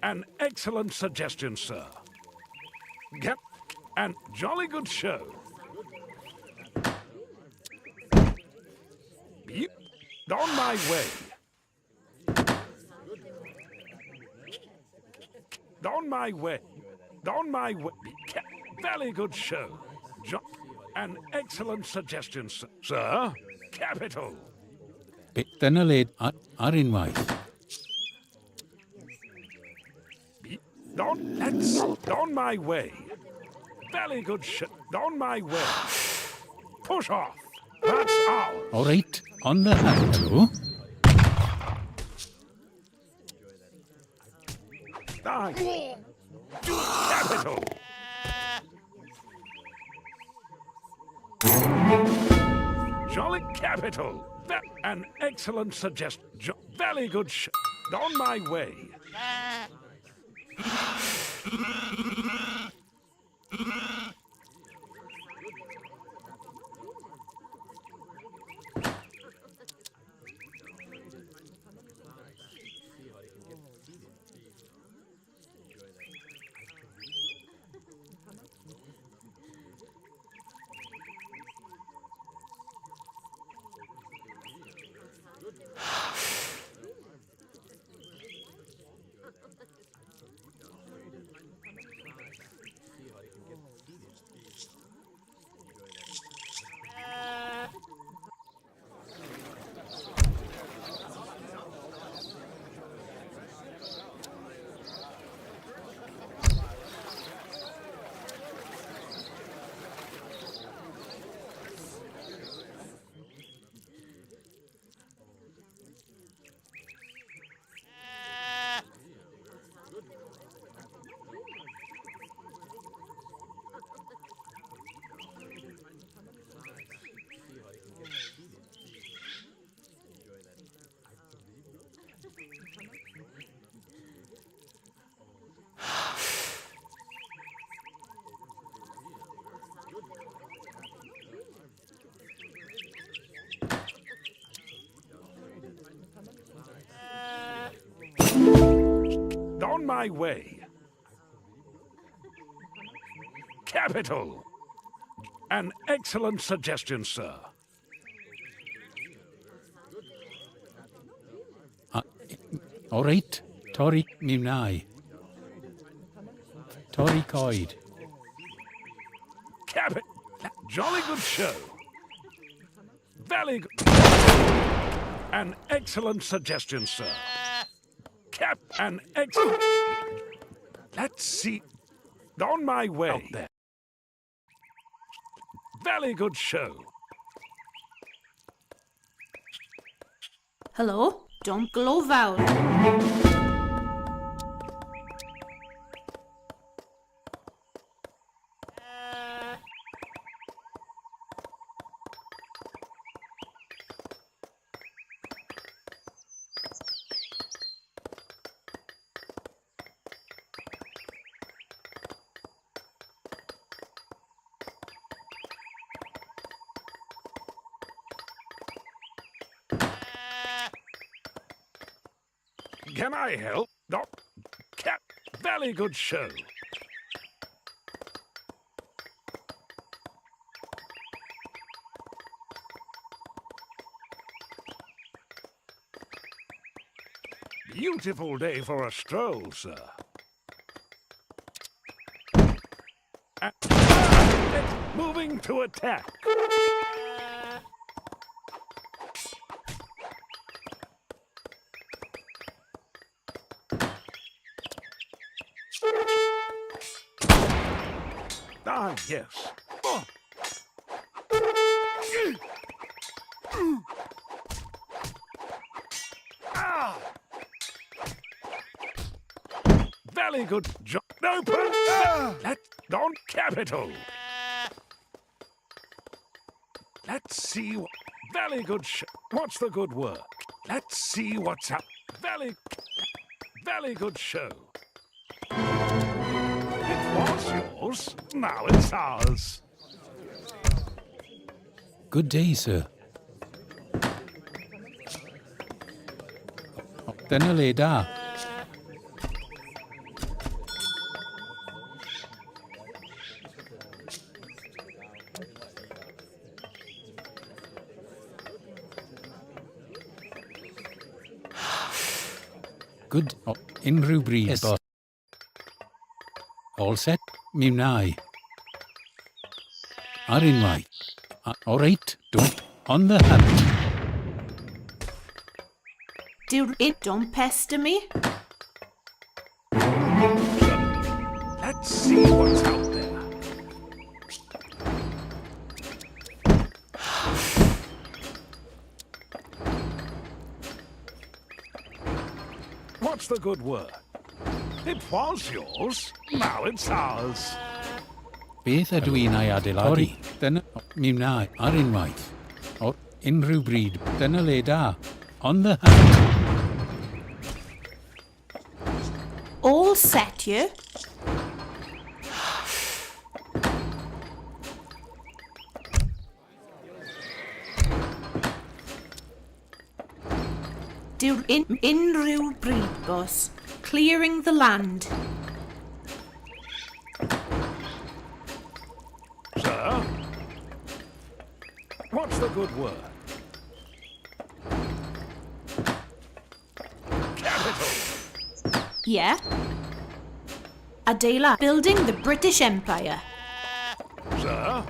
An excellent suggestion, sir. Get and jolly good show. On my way. On my way. On my way. Very good show. An excellent suggestion, sir. Capital. Dyna le ar unwaith. On my way. Very good show. On my way. Push off. That's ours. All right, on the handle. Capital. Jolly capital. An excellent suggestion. Very good on my way. On my way. Capital. An excellent suggestion, sir. All right, torri mi mnau. Torri coed. Jolly good show. Very good. An excellent suggestion, sir. An excellent. Let's see. On my way. Out there. Very good show. Hello? Don't glove out. Can I help? No. Very good show. Beautiful day for a stroll, sir. Moving to attack. Ah, yes. Oh. Ah! Very good job. Open! Let's on capital. Let's see. Very good. What's the good work? Let's see what's up. Very good show. It was yours. Now it's ours. Good day, sir. Dyna le da. Good. Unrhyw bryd, boss. All set? Mi wna. Ar unwaith. All right, don't. On the hunt. Don't pester me. Let's see what's out there. What's the good word? It was yours. Now it's ours. Beth ydw i'n ei adeiladu? Dyna mi wna ar unwaith. O unrhyw bryd, dyna le da. On the hunt. All set, you? Unrhyw bryd, boss. Clearing the land. Sir? What's the good word? Capital. Yeah? Adela, building the British Empire. Sir?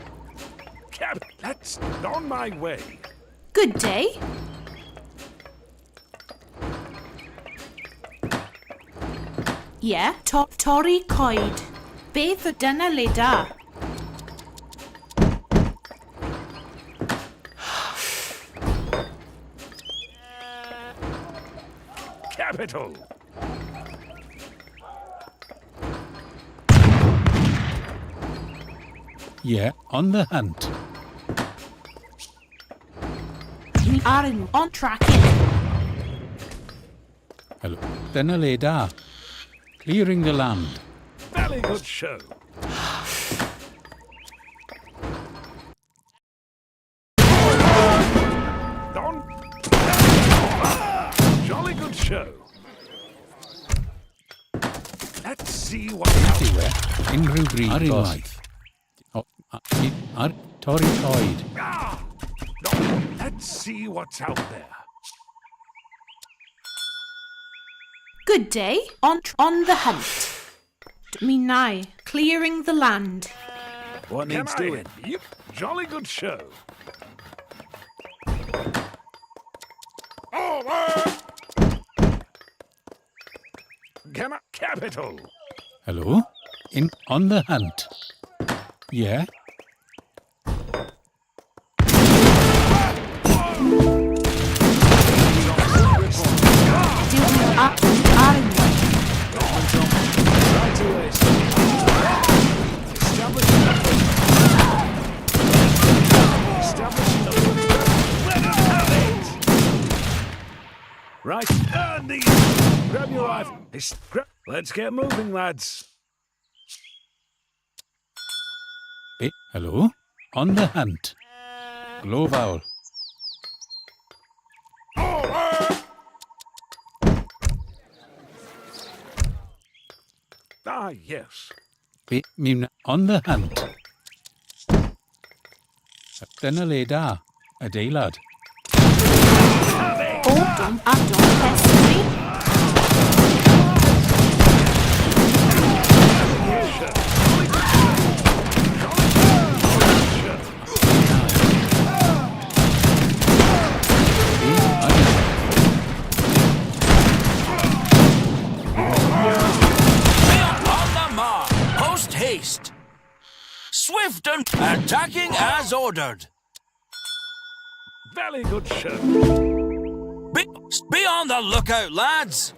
That's on my way. Good day. Yeah, Torri coed. Beth o dyna le da. Capital. Yeah, on the hunt. We are on tracking. Hello. Dyna le da. Clearing the land. Very good show. Jolly good show. Let's see what's out there. Unrhyw bryd, Ar boss. Ar torri coed. Let's see what's out there. Good day. On the hunt. Me nigh. Clearing the land. What needs doing? Yep. Jolly good show. Capital. Hello? On the hunt. Yeah? Right, grab your rifle. Let's get moving, lads. Hello? On the hunt. Glove owl. Ah, yes. On the hunt. Dyna le da. Adeilad. Don't pester me. On the Swift and attacking as ordered. Very good, sir. Be on the lookout, lads.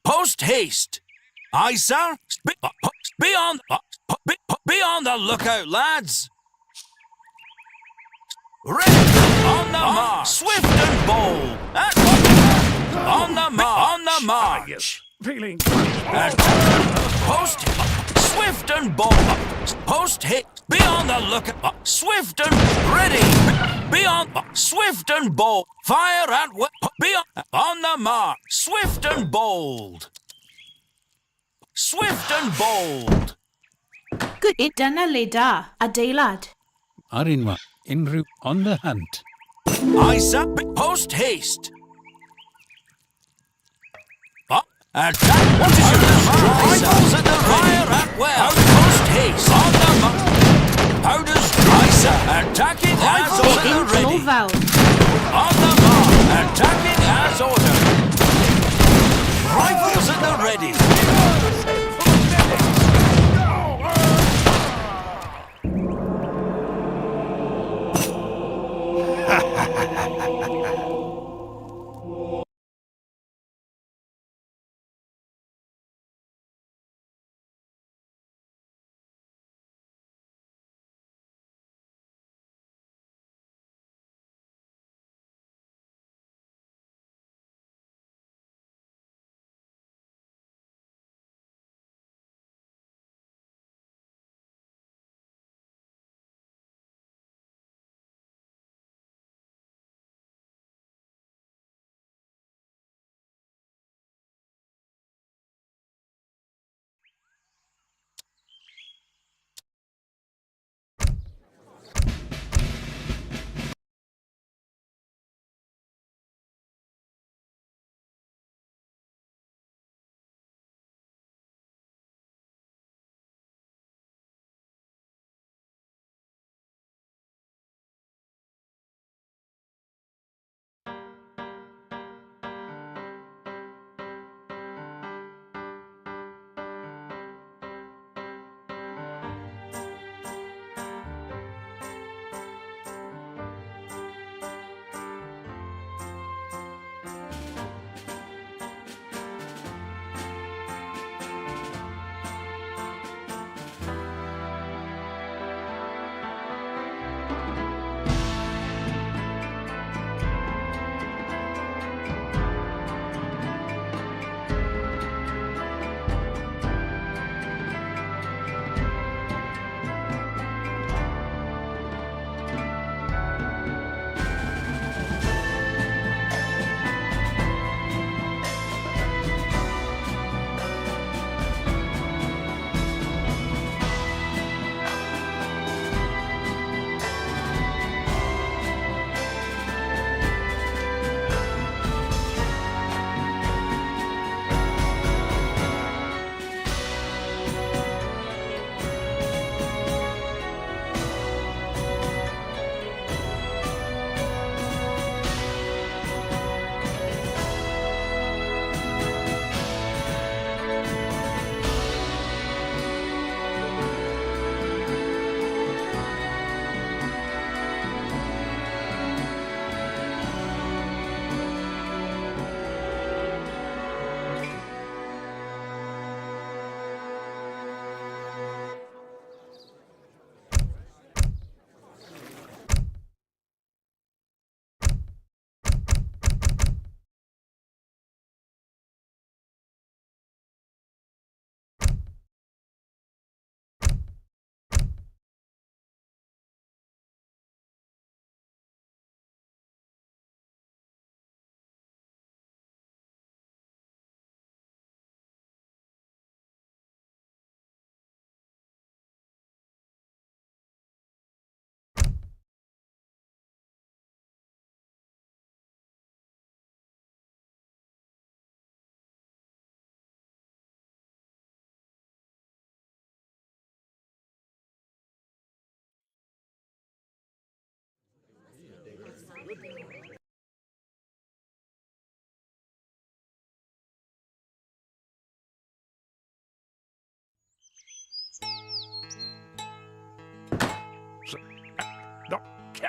Post haste. Aye, sir. Be on the lookout, lads. Ready. On the march. Swift and bold. On the march. Feeling. Post. Swift and bold. Post hit. Be on the lookout. Swift and ready. Be on. Swift and bold. Fire at. Be on the march. Swift and bold. Swift and bold. Good. Dyna le da, adeilad. Arinwa, unrhyw on the hunt. Aye, sir. Post haste. Attack. What is your rifles at the fire at well. Post haste. On the powders dry, sir. Attacking as ordered. Ready. On the mark. Attacking as ordered. Rifles at the ready.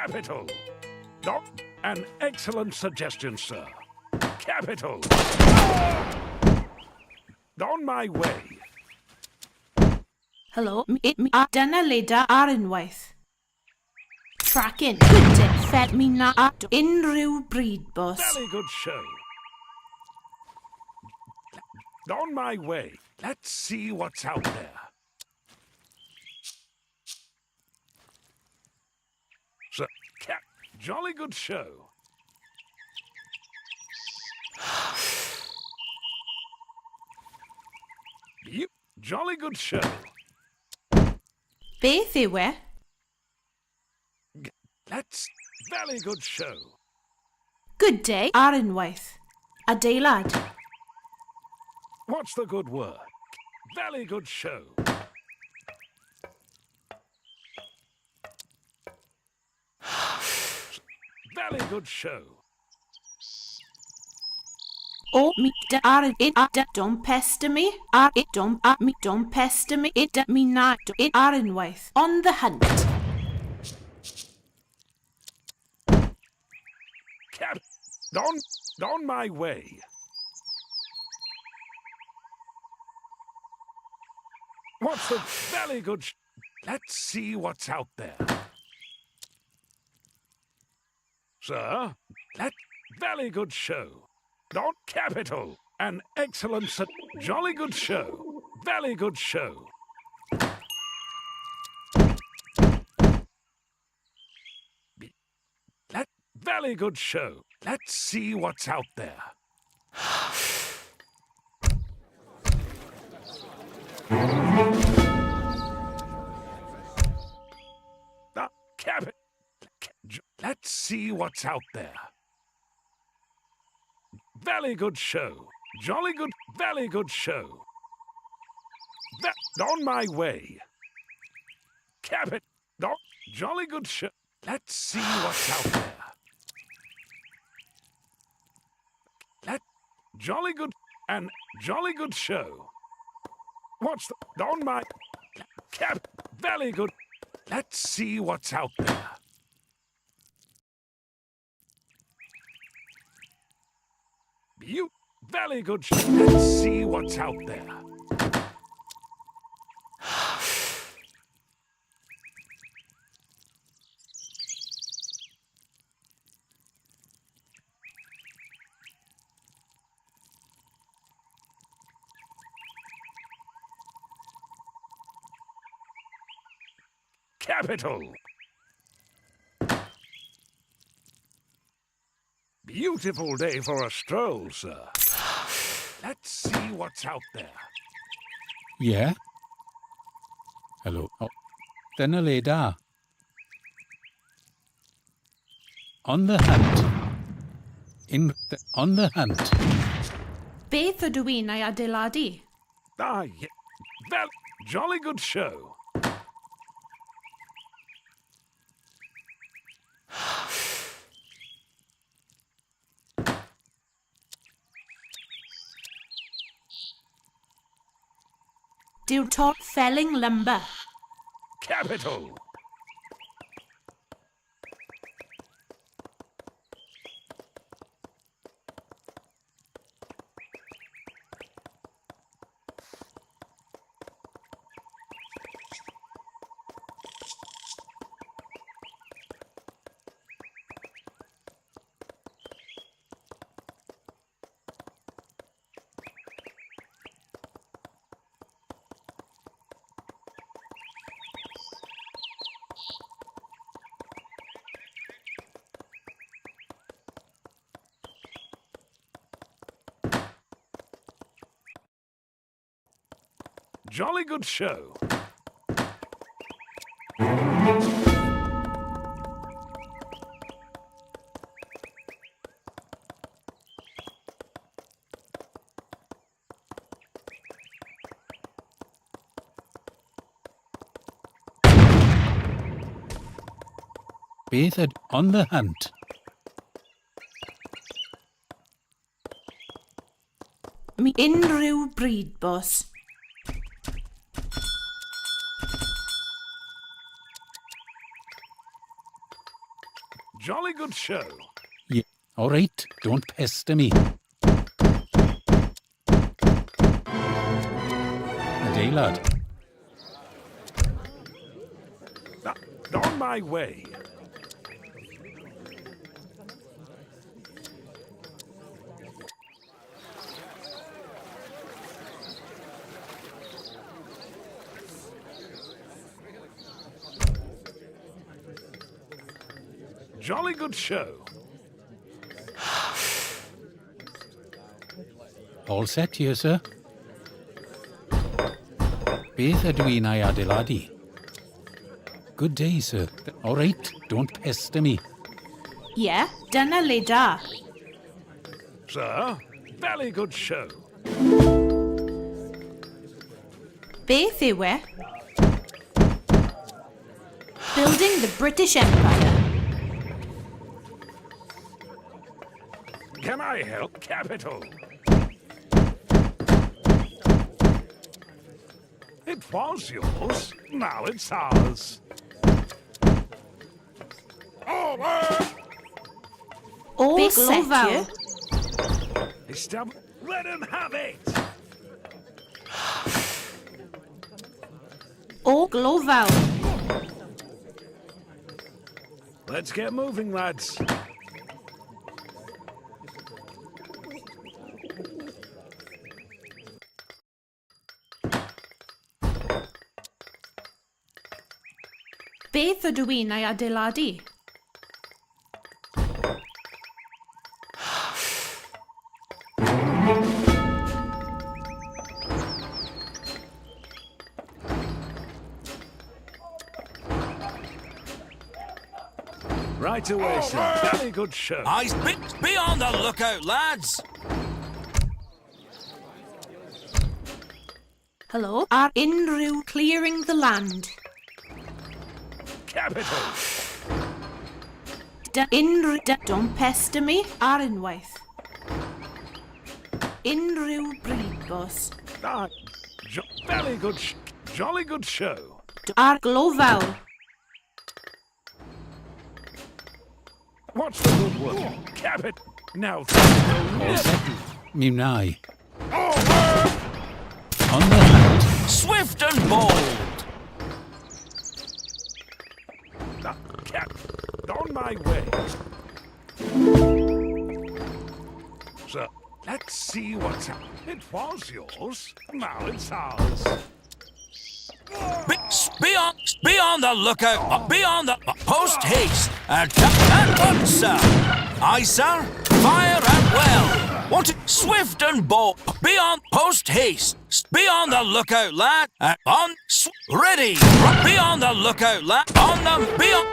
Capital. Not an excellent suggestion, sir. Capital. On my way. Hello, dyna leda ar unwaith. Tracking. Good day. Fed me na at unrhyw bryd, boss. Very good show. On my way. Let's see what's out there. Sir, jolly good show. Jolly good show. Beth yw e? That's very good show. Good day ar unwaith. Adeilad. What's the good word? Very good show. Very good show. Oh, me da ar it da don't pester me. Ar it don't at me don't pester me. It da me na it ar unwaith. On the hunt. Cap, on my way. What's the very good? Let's see what's out there, sir. Very good show. Not capital. An excellent, jolly good show. Very good show. Very good show. Let's see what's out there. Let's see what's out there. Very good show. Jolly good, very good show. On my way. Cabot, jolly good show. Let's see what's out there. Jolly good and jolly good show. What's the on my cap? Very good. Let's see what's out there. You very good. Let's see what's out there. Capital. Beautiful day for a stroll, sir. Let's see what's out there. Yeah? Hello. Oh, dyna le da. On the hunt. On the hunt. Beth ydw i'n ei adeiladu? Ah, yeah. Well, jolly good show. Dyw top felling lumber. Capital. Jolly good show. Beth on the hunt. Mi unrhyw bryd, boss. Jolly good show. Yeah. All right, don't pester me. Good day, lad. On my way. Jolly good show. All set here, sir. Beth ydw i'n ei adeiladu? Good day, sir. All right, don't pester me. Yeah, dyna le da. Sir, very good show. Beth yw e? Building the British Empire. Can I help? Capital. It was yours, now it's ours. All set here. Let him have it. All glofal. Let's get moving, lads. Beth ydw i'n ei adeiladu? Right away, sir. Very good show. Be on the lookout, lads. Hello? Are unrhyw clearing the land? Capital. Don't pester me ar unwaith. Unrhyw bryd, boss. Very good, jolly good show. Ar glofal. What's the good one? Cabot. Now. All set. Mi wna. On the hand. Swift and bold. On my way. Sir, let's see what's up. It was yours, now it's ours. Be on the lookout. Be on the post haste. And what, sir? Aye, sir. Fire and well. Want it swift and bold. Be on post haste. Be on the lookout, lad. Ready. Be on the lookout, lad. On them. Be on.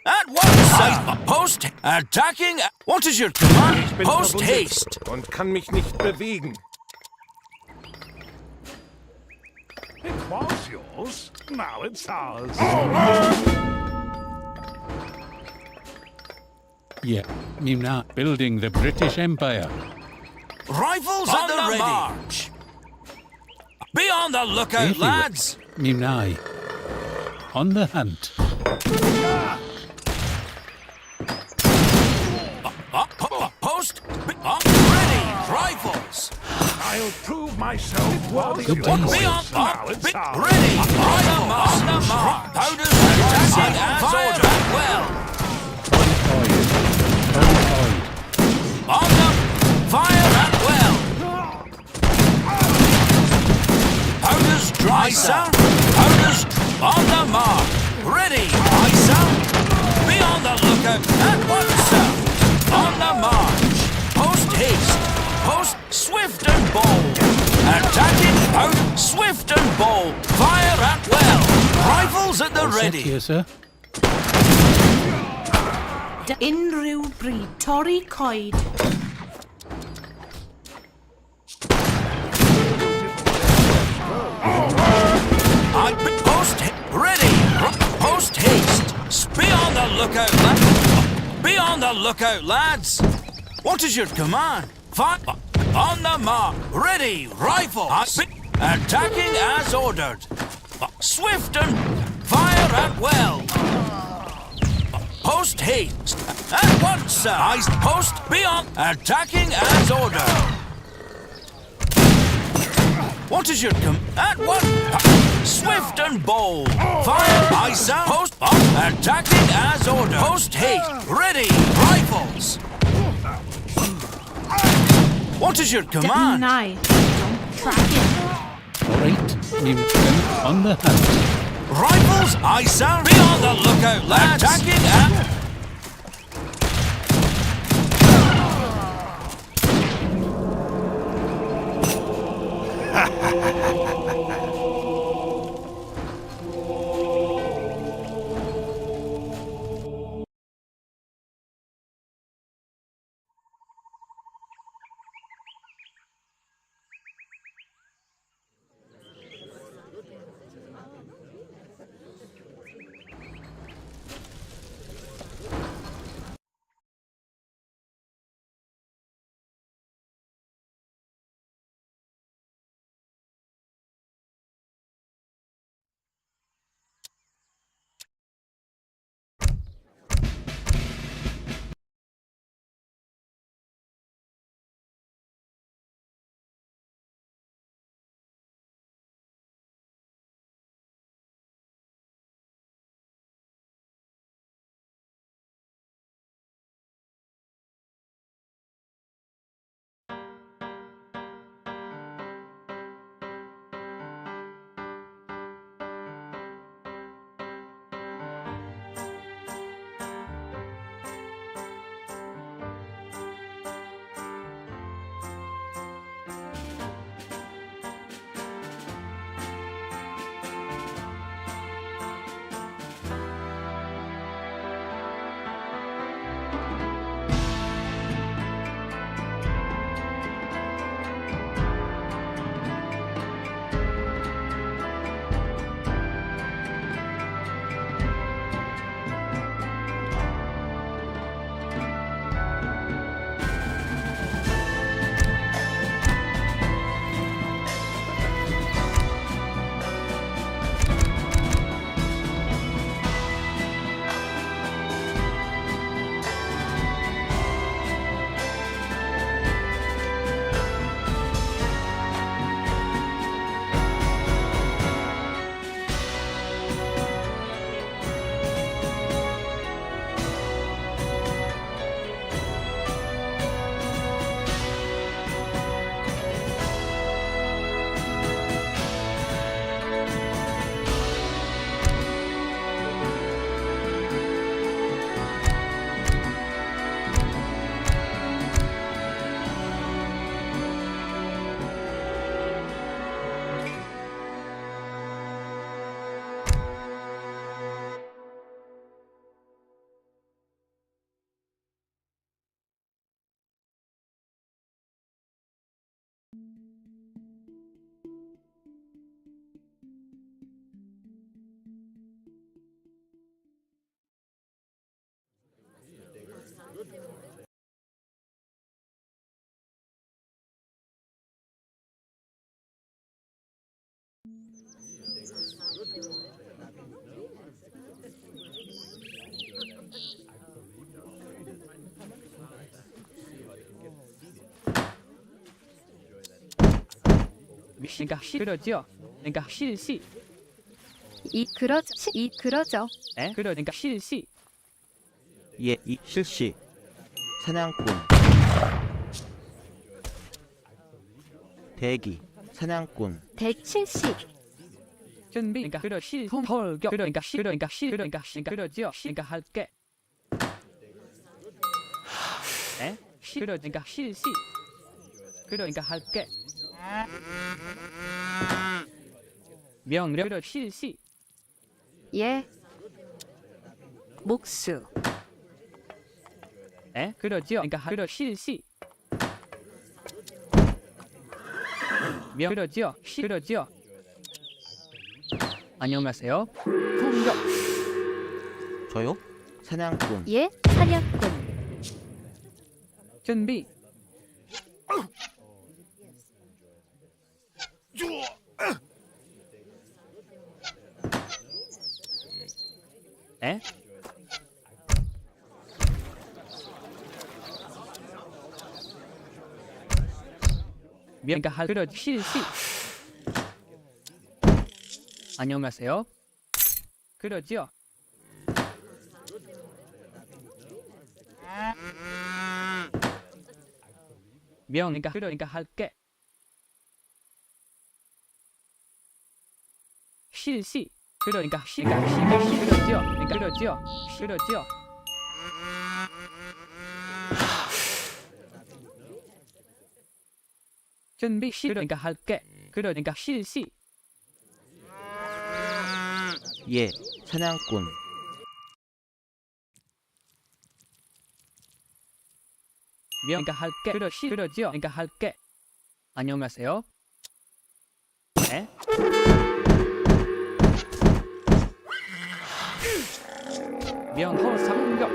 At once, sir. Post attacking. What is your command? Post haste. Und kann mich nicht bewegen. It was yours, now it's ours. Yeah, mi wna. Building the British Empire. Rifles at the march. Be on the lookout, lads. Mi wna. On the hunt. Post. Ready. Rifles. I'll prove myself worthy. Good day, Be on. Now it's ours. Ready. On the march. Powders attacking as ordered. Well. On them. Fire at well. Powders dry, sir. Powders on the mark. Ready, aye, sir. Be on the lookout. At once, sir. On the march. Post haste. Post swift and bold. Attacking out swift and bold. Fire at well. Rifles at the ready. Here, sir. Unrhyw bryd. Torri coed. Post ready. Post haste. Be on the lookout, lads. Be on the lookout, lads. What is your command? Fire on the mark. Ready. Rifle. Attacking as ordered. Swift and fire at well. Post haste. At once, sir. I post beyond. Attacking as ordered. What is your at once? Swift and bold. Fire. I sound. Post up. Attacking as ordered. Post haste. Ready. Rifles. What is your command? Don't track it. Alright, Lieutenant, on the hunt. Rifles. I sound. Be on the lookout, lads. Attacking and. 그러니까 그러죠. 그러니까 실시. 그러죠. 에? 그러니까 실시. 예, 실시. 사냥꾼. 대기. 사냥꾼. 실시. 준비. 그러니까 그러 실 헐격. 그러니까 그러죠. 그러니까 할게. 에? 그러니까 실시. 그러니까 할게. 명령 실시. 예. 목수. 에? 그러죠. 그러니까 실시. 그러죠. 그러죠. 안녕하세요. 공격. 저요? 사냥꾼. 예, 사냥꾼. 준비. 에? 그러니까 할 그러 실시. 안녕하세요. 그러지요. 그러니까 할게. 실시. 그러니까 시가 그러지요. 그러지요. 준비 그러니까 할게. 그러니까 실시. 예, 사냥꾼. 그러니까 할게. 그러지요. 그러니까 할게. 안녕하세요. 네? 명호 상격.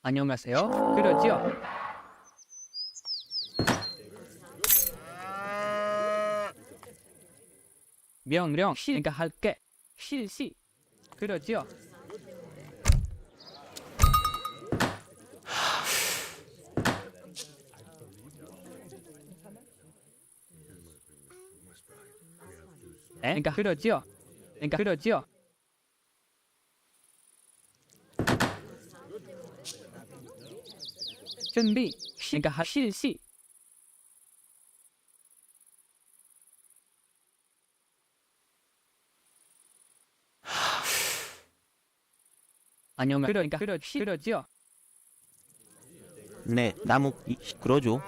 안녕하세요. 그러지요. 명령 그러니까 할게. 실시. 그러지요. 그러니까 그러지요. 준비. 그러니까 실시. 안녕하세요. 그러니까 그러지요. 네, 나무 그러죠.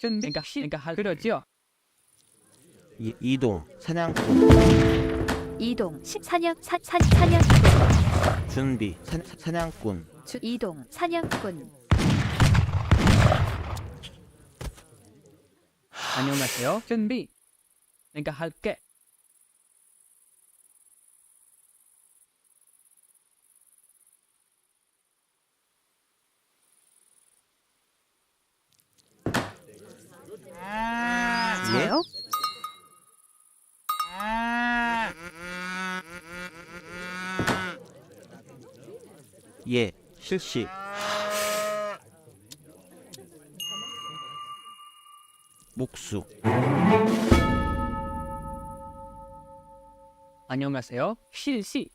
준비. 그러니까 그러지요. 이동, 사냥꾼. 이동 사냥꾼. 준비, 사냥꾼. 이동 사냥꾼. 안녕하세요. 준비. 그러니까 할게. 저요? 예, 실시. 목수. 안녕하세요. 실시.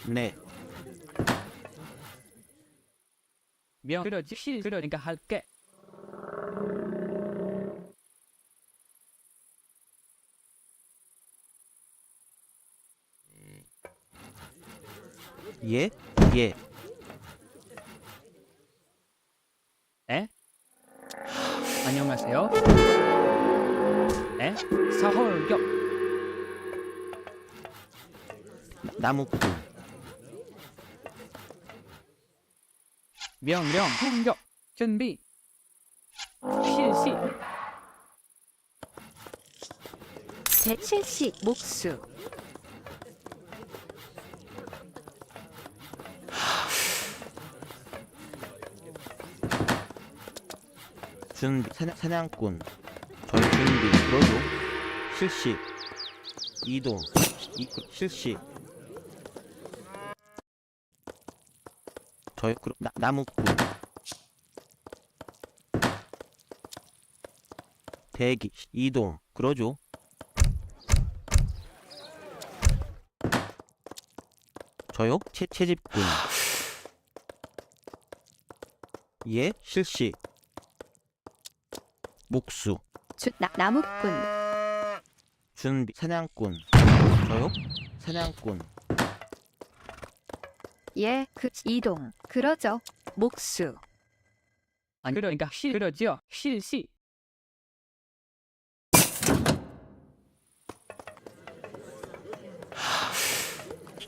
네. 그러니까 할게. 예? 예. 에? 안녕하세요. 에? 사홀격. 나무꾼. 명령 공격. 준비. 실시. 실시 목수. 준비, 사냥꾼. 절 준비, 그러죠. 실시. 이동, 실시. 나무꾼. 대기, 이동, 그러죠. 저요? 채집꾼. 예, 실시. 목수. 나무꾼. 준비, 사냥꾼. 저요? 사냥꾼. 예, 이동. 그러죠. 목수. 그러니까 그러지요. 실시.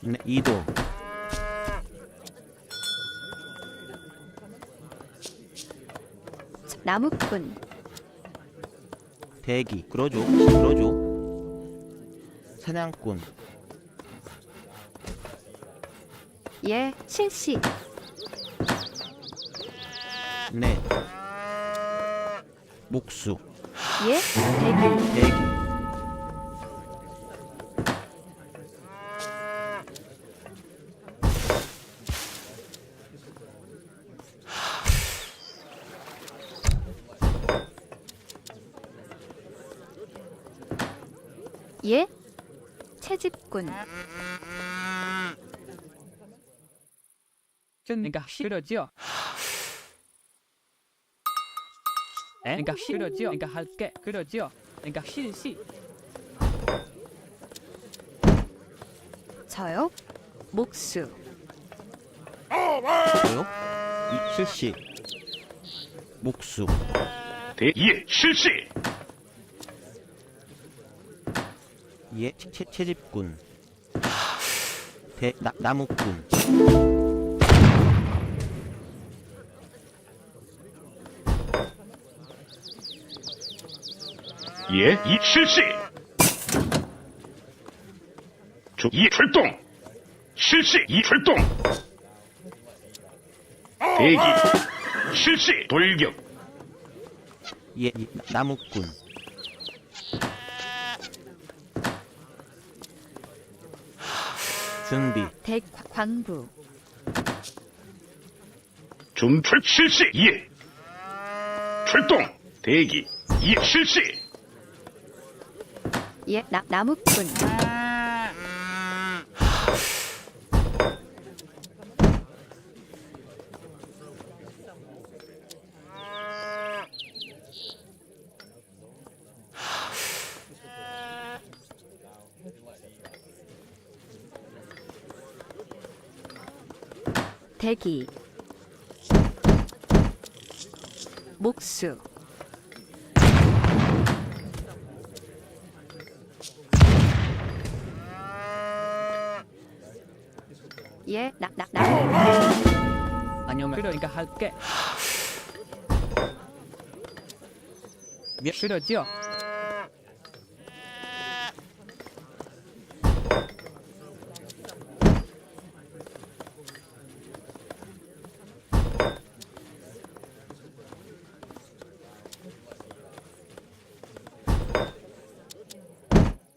네, 이동. 나무꾼. 대기, 그러죠. 사냥꾼. 예, 실시. 네. 목수. 예, 대기. 예, 채집꾼. 그러니까 싫어지요. 그러니까 싫어지요. 그러니까 할게. 그러지요. 그러니까 실시. 저요? 목수. 저요? 실시. 목수. 예, 실시. 예, 채집꾼. 나무꾼. 예, 실시. 출동. 실시. 출동. 대기. 실시. 돌격. 예, 나무꾼. 준비. 광부. 실시. 예. 출동. 대기. 예, 실시. 예, 나무꾼. 대기. 목수. 예, 아니면 그러니까 할게. 싫어지요.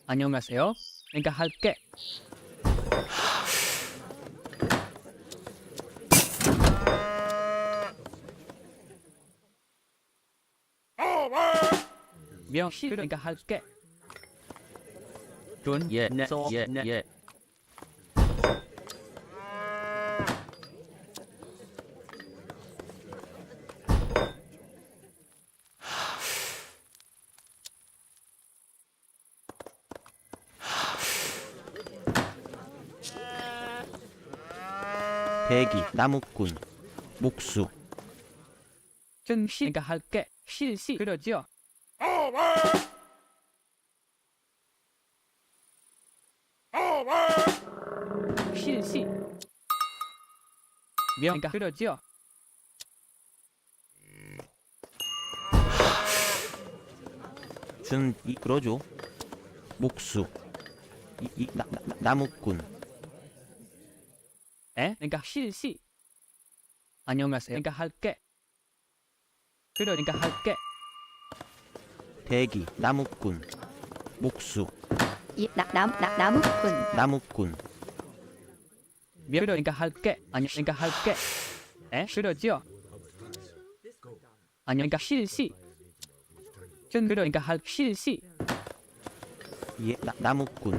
안녕하세요. 그러니까 할게. 싫으니까 할게. 예, 예. 대기, 나무꾼, 목수. 그러니까 할게. 실시. 그러지요. 실시. 그러니까 그러지요. 준비. 그러죠. 목수. 나무꾼. 그러니까 실시. 안녕하세요. 그러니까 할게. 그러니까 할게. 대기, 나무꾼, 목수. 예, 나무꾼. 나무꾼. 그러니까 할게. 아니, 그러니까 할게. 그러지요. 아니, 그러니까 실시. 그러니까 할 실시. 예, 나무꾼.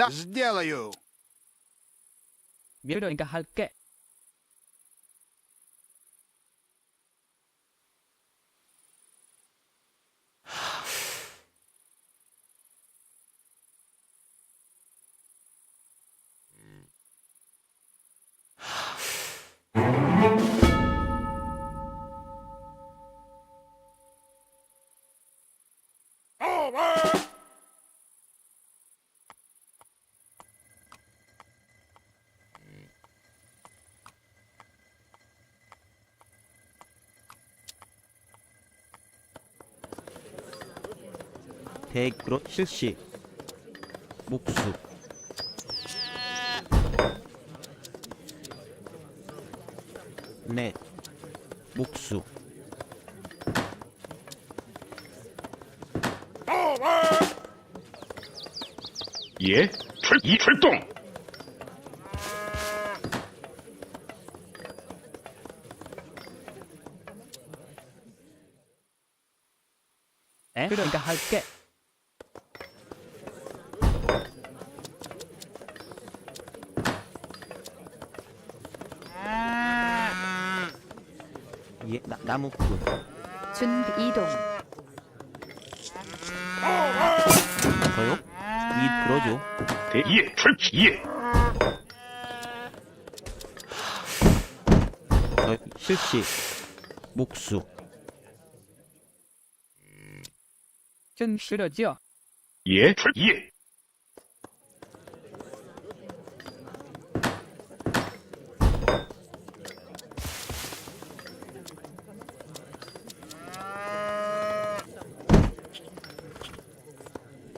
сделаю. 그러니까 할게. 대그로 실시. 목수. 넷. 목수. 예, 출동. 그러니까 할게. 예, 나무꾼. 준비 이동. 저요? 그러죠. 예, 출치, 예. 저 실시. 목수. 전 그러죠. 예, 예.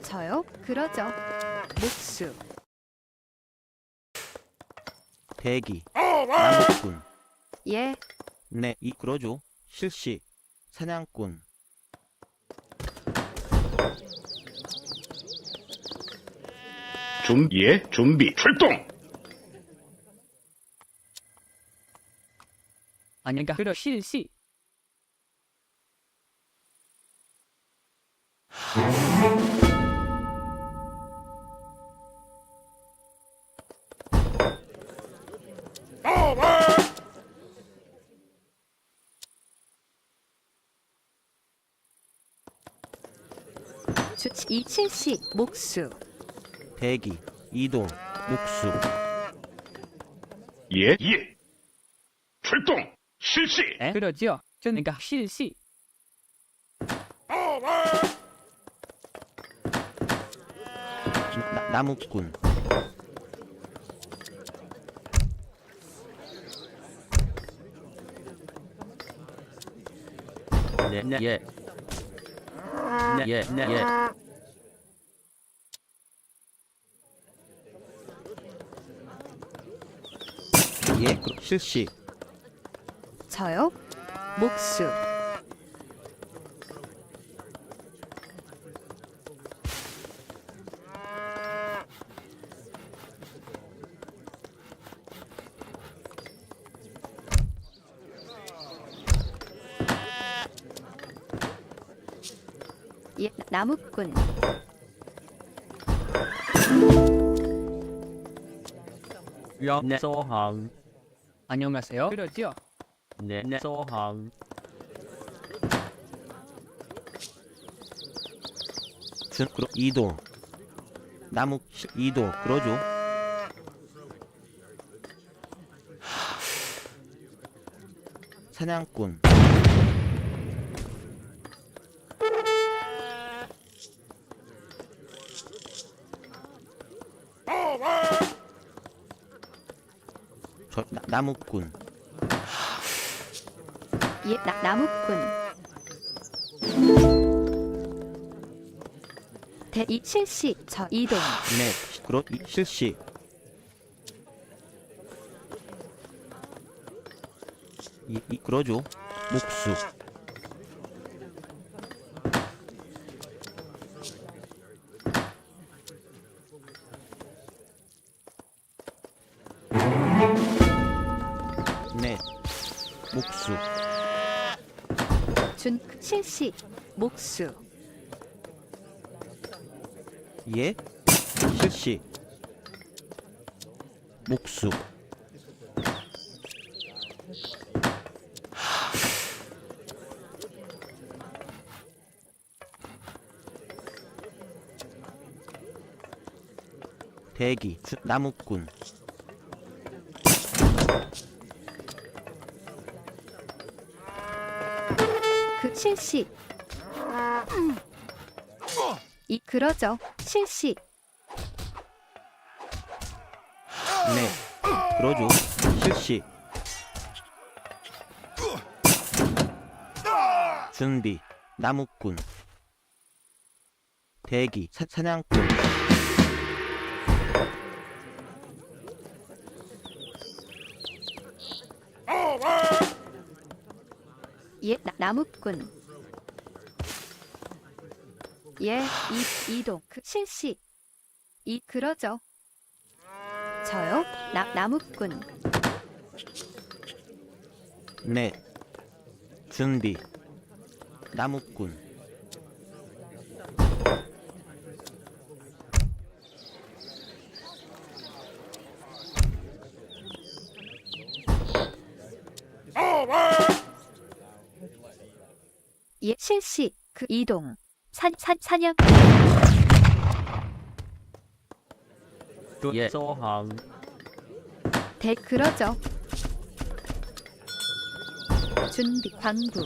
저요? 그러죠. 목수. 대기. 나무꾼. 예. 네, 그러죠. 실시. 사냥꾼. 예, 준비, 출동. 아니가 그러 실시. 주치 이칠시 목수. 대기. 이동. 목수. 예, 예. 출동, 실시. 그러죠. 그러니까 실시. 나무꾼. 네, 예. 네, 예, 예. 예, 실시. 저요? 목수. 예, 나무꾼. 네, 소항. 안녕하세요. 그러죠. 네, 소항. 이동. 나무 이동. 그러죠. 사냥꾼. 저 나무꾼. 예, 나무꾼. 대이 실시 저 이동. 네, 실시. 그러죠. 목수. 네, 목수. 준 실시 목수. 예, 실시. 목수. 대기. 나무꾼. 그 실시. 그러죠. 실시. 네, 그러죠. 실시. 준비. 나무꾼. 대기. 사냥꾼. 예, 나무꾼. 예, 이동. 실시. 그러죠. 저요? 나무꾼. 네. 준비. 나무꾼. 예 실시 그 이동 사냥 예 소항 대 그러죠. 준비 방구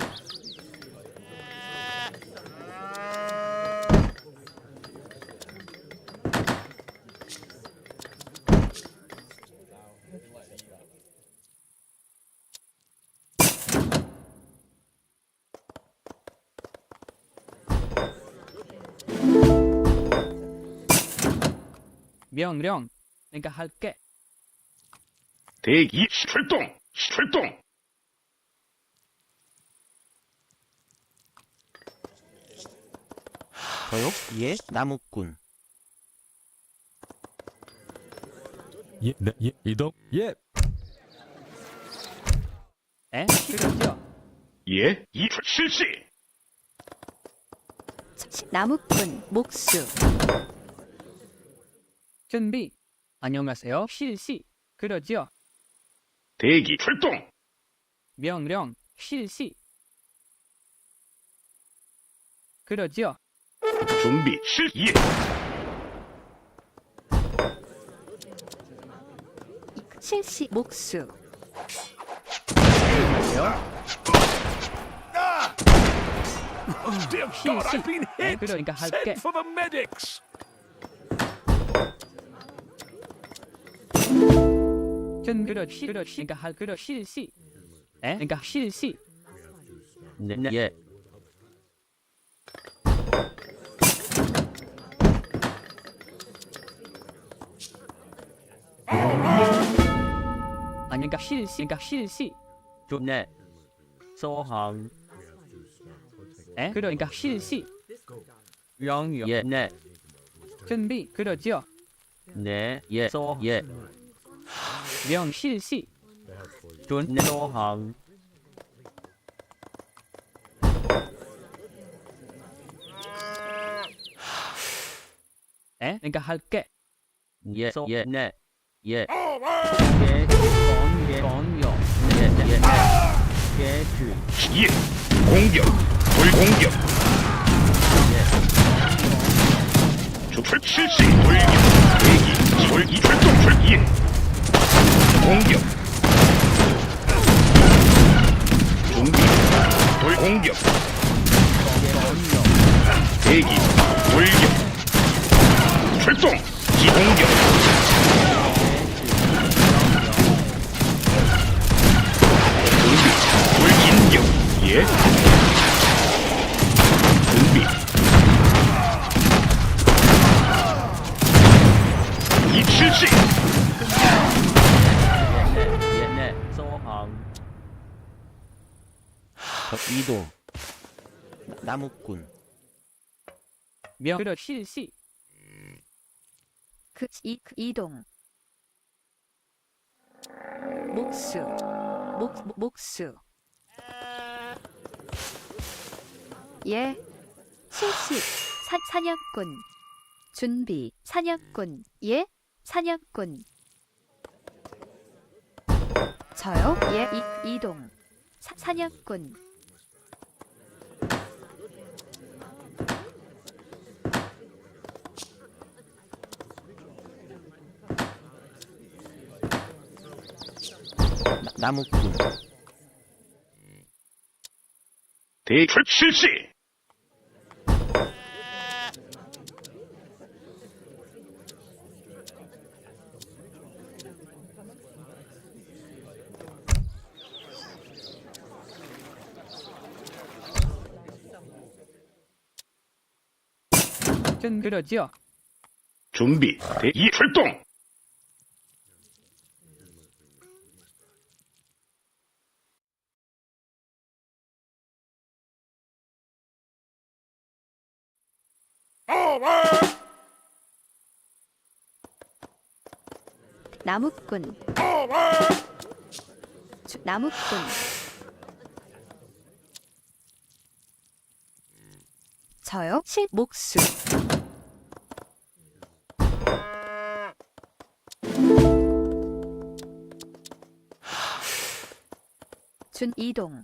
명령. 내가 할게. 대기 출동! 출동! 저요? 예 나무꾼 예, 네, 예, 이동. 예. 에? 그러죠. 예, 실시! 나무꾼 목수 준비. 안녕하세요. 실시. 그러죠. 대기 출동! 명령. 실시. 그러죠. 준비 예! 실시 목수 Dear God, I've been hit! 그러니까 할게. Send for the medics! 그러니까 할 실시. 에? 그러니까 실시. 네 예. 아니 그러니까 실시. 네 소항 에? 그러니까 실시. 명령 네 준비. 그러죠. 네 예 소 예. 명 실시. 네 소항 에? 그러니까 할게. 예 소 예 네 예. 공격 예! 공격! 돌공격! 실시! 돌격! 대기! 돌기 출동! 예! 공격! 준비! 돌공격! 대기! 돌격! 출동! 기공격! 돌긴격! 예? 준비! 실시! 네 소항 이동 나무꾼 명 실시. 이동 목수 목수 예 실시 사냥꾼 준비 사냥꾼 예 사냥꾼 저요 예 이동 사냥꾼 나무꾼 대출 실시! 그러죠. 준비 대기 출동! 나무꾼 나무꾼 저요 목수 이동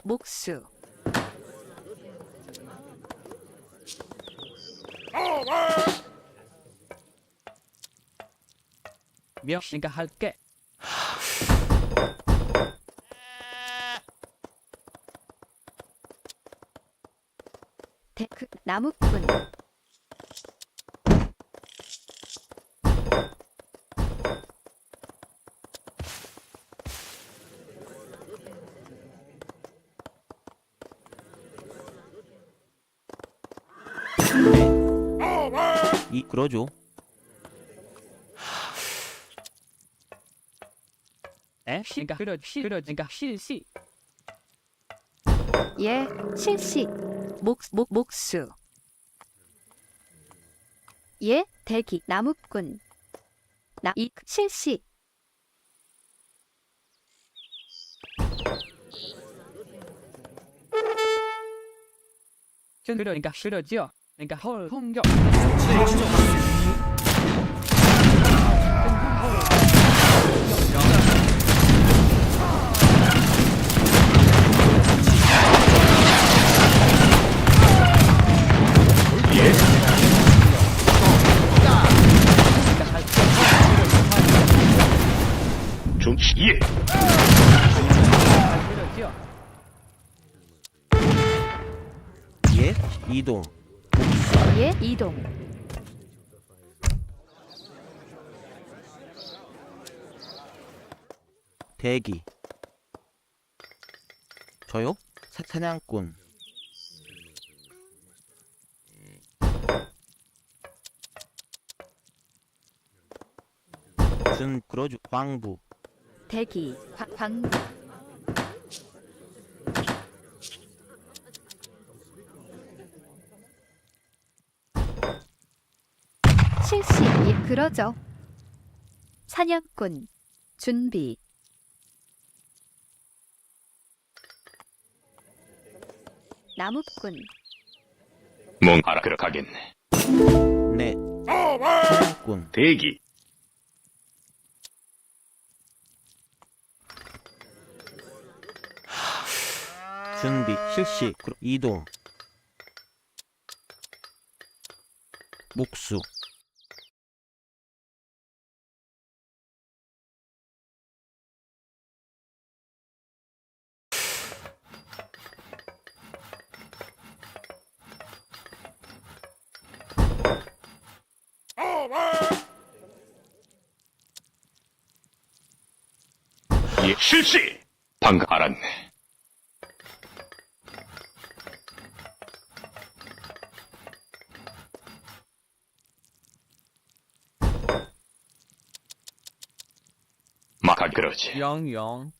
목수 내가 할게. 데크 나무꾼 그러죠. 내가 내가 실시. 예 실시 목수 예 대기 나무꾼 나이 실시 그러니까 싫어져. 내가 헐 공격. 좀 예. 예, 이동. 예 이동 대기. 저요? 사냥꾼. 그러죠. 광부. 대기 광부 실시 예 그러죠 사냥꾼 준비 나무꾼 뭔가 그렇겠네. 네. 사냥꾼. 대기. 준비. 실시. 이동. 목수. 예, 실시. 방금 알았네. 막하 그러지. 영영.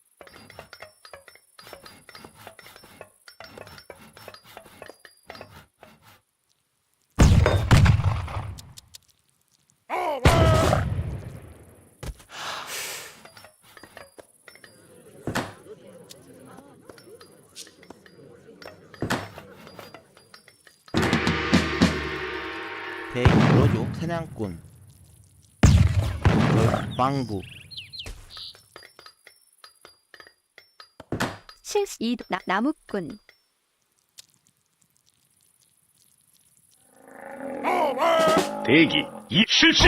그러죠. 사냥꾼. 광부. 실시 나무꾼 대기. 이 실시.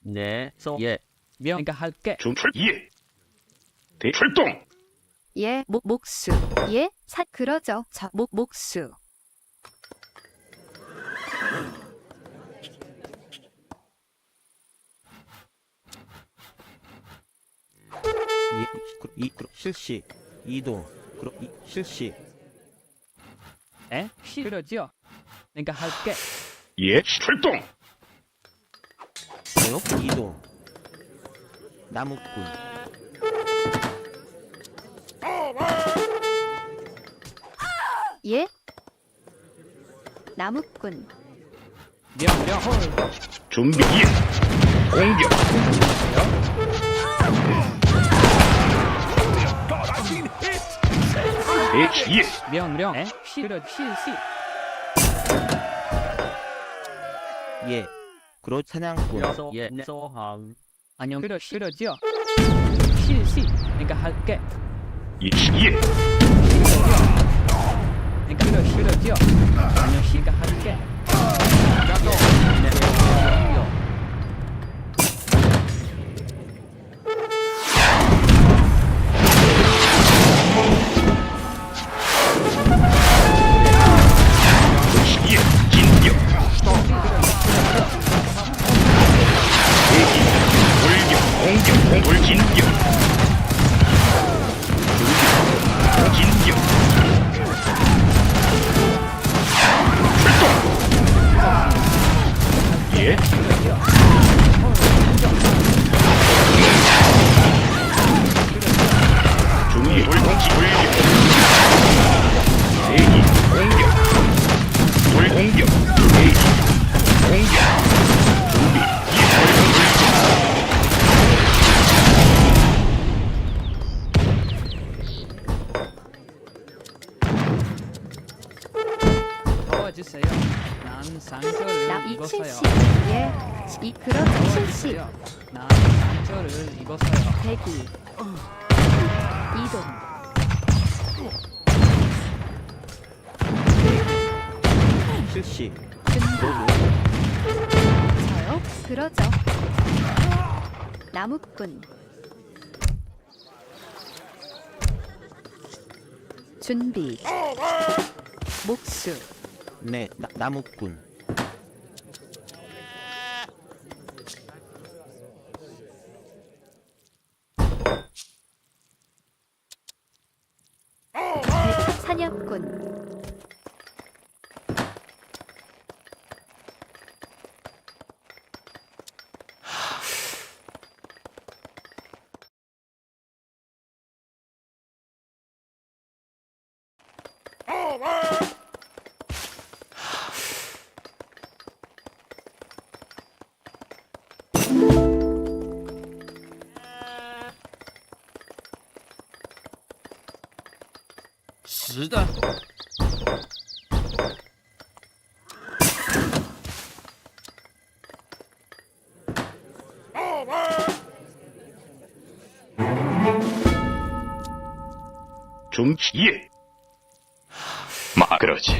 네. 예. 내가 할게. 중출 예. 대출동. 예 목수 예 그러죠 목수 실시. 이동. 실시. 싫어져. 내가 할게. 예, 출동. 저요? 이동. 나무꾼. 예 나무꾼 명령 헐. 준비 예. 공격. 대기 예. 명령. 실시. 예. 그로 사냥꾼. 예. 소항. 안녕. 싫어져. 실시. 내가 할게. 예. 내가 싫어져. 안녕. 내가 할게. 돌진격. 돌진격. 출동. 예. 중위 돌공기 돌격. 대기 공격. 돌공격. 대기 공격. 준비. 도와주세요. 난 상처를 남 입었어요. 270. 예. 그렇죠. 70. 난 상처를 입었어요. 대기. 이동. 실시. 저요? 그러죠. 나무꾼. 준비. 목수. 네, 나무꾼. 사냥꾼.是的。 예. 그러지.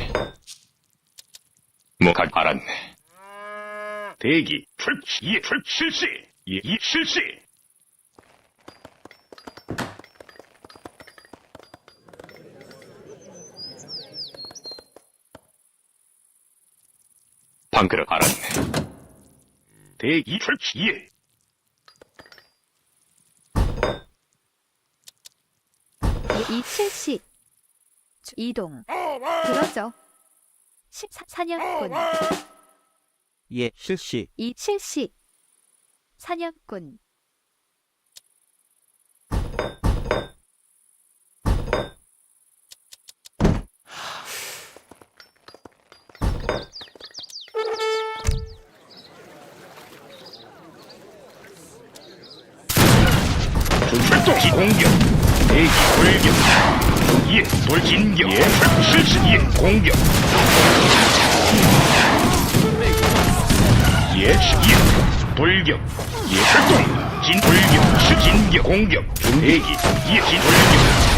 뭐가 알았네. 대기 실시. 이 실시. 방그러 알았네. 대기 출시. 이70 이동. 그러죠. 사냥꾼. 예, 실시. 이70 사냥꾼. 출동 공격. 대기 돌격. 예, 돌진격. 예, 실시. 예, 공격. 예, 돌격. 예, 출동. 진 돌격. 진격 공격. 대기. 예, 진 돌격.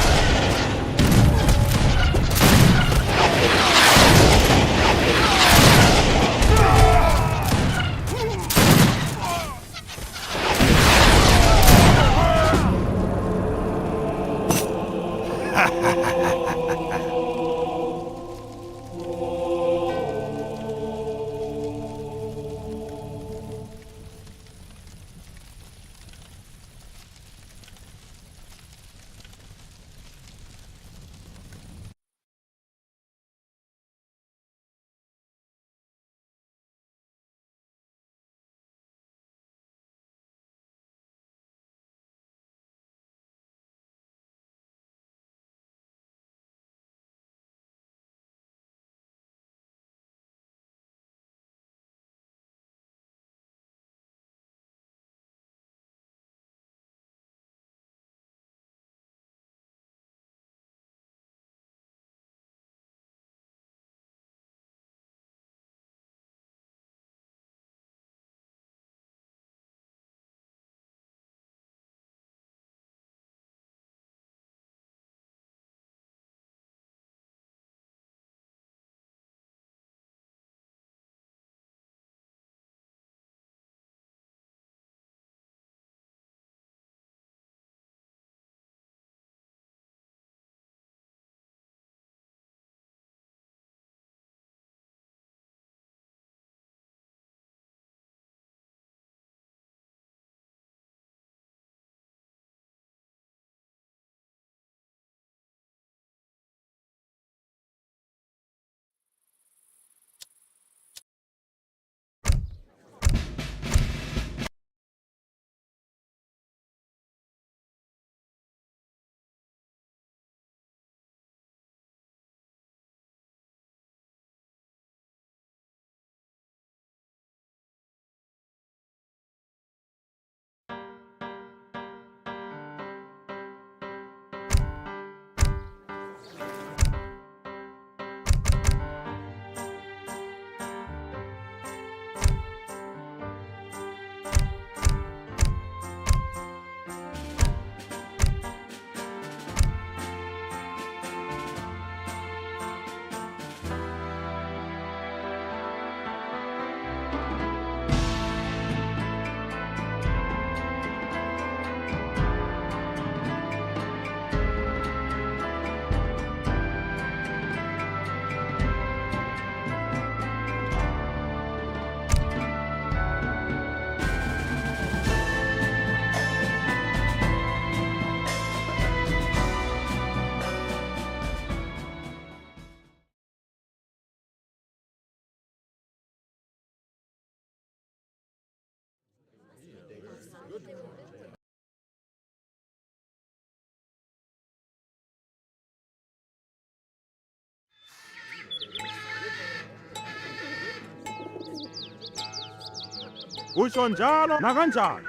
usho njalo nakanjani?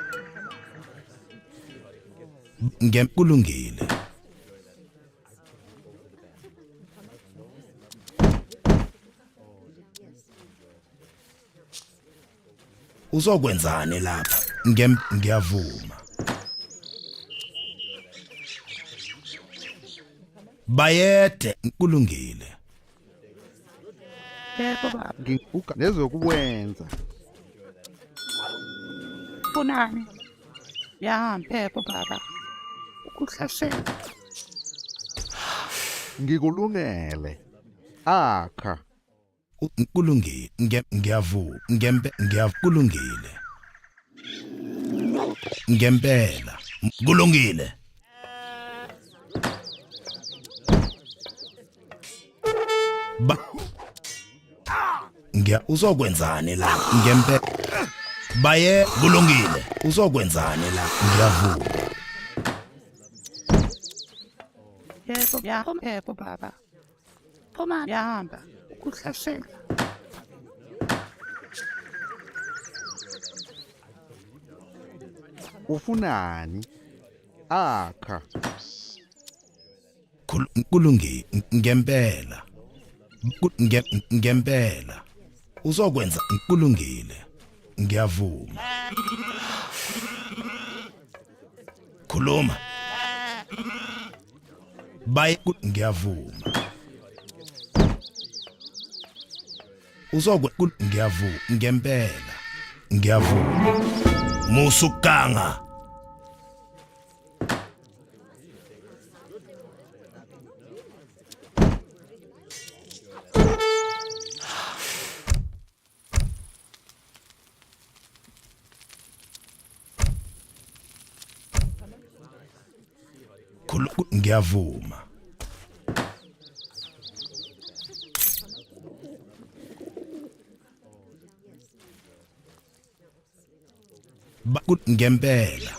Kulungile. Uzokwenzani lapha? Ngiyavuma. Bayede kulungile. Yebo baba. Ngibuka nezokwenza. Funani. Phepho baba. Ukuhlasela. Ngikulungele. Akha. Kulungile. Ngiyavuma. Kulungile. Ngempela. Kulungile. Uzokwenzani la? Baye kulungile. Uzokwenzani la? Ngiyavuma. Yebo baba. Phuma yahamba ukuhlasela. Ufunani? Akha. Kulungile. Ngempela. Ngempela. Uzokwenza kulungile. Ngiyavuma. Khuluma. Ngiyavuma. Ngiyavuma. Ngempela. Ngiyavuma. Musukanga. Ngiyavuma. Ngempela.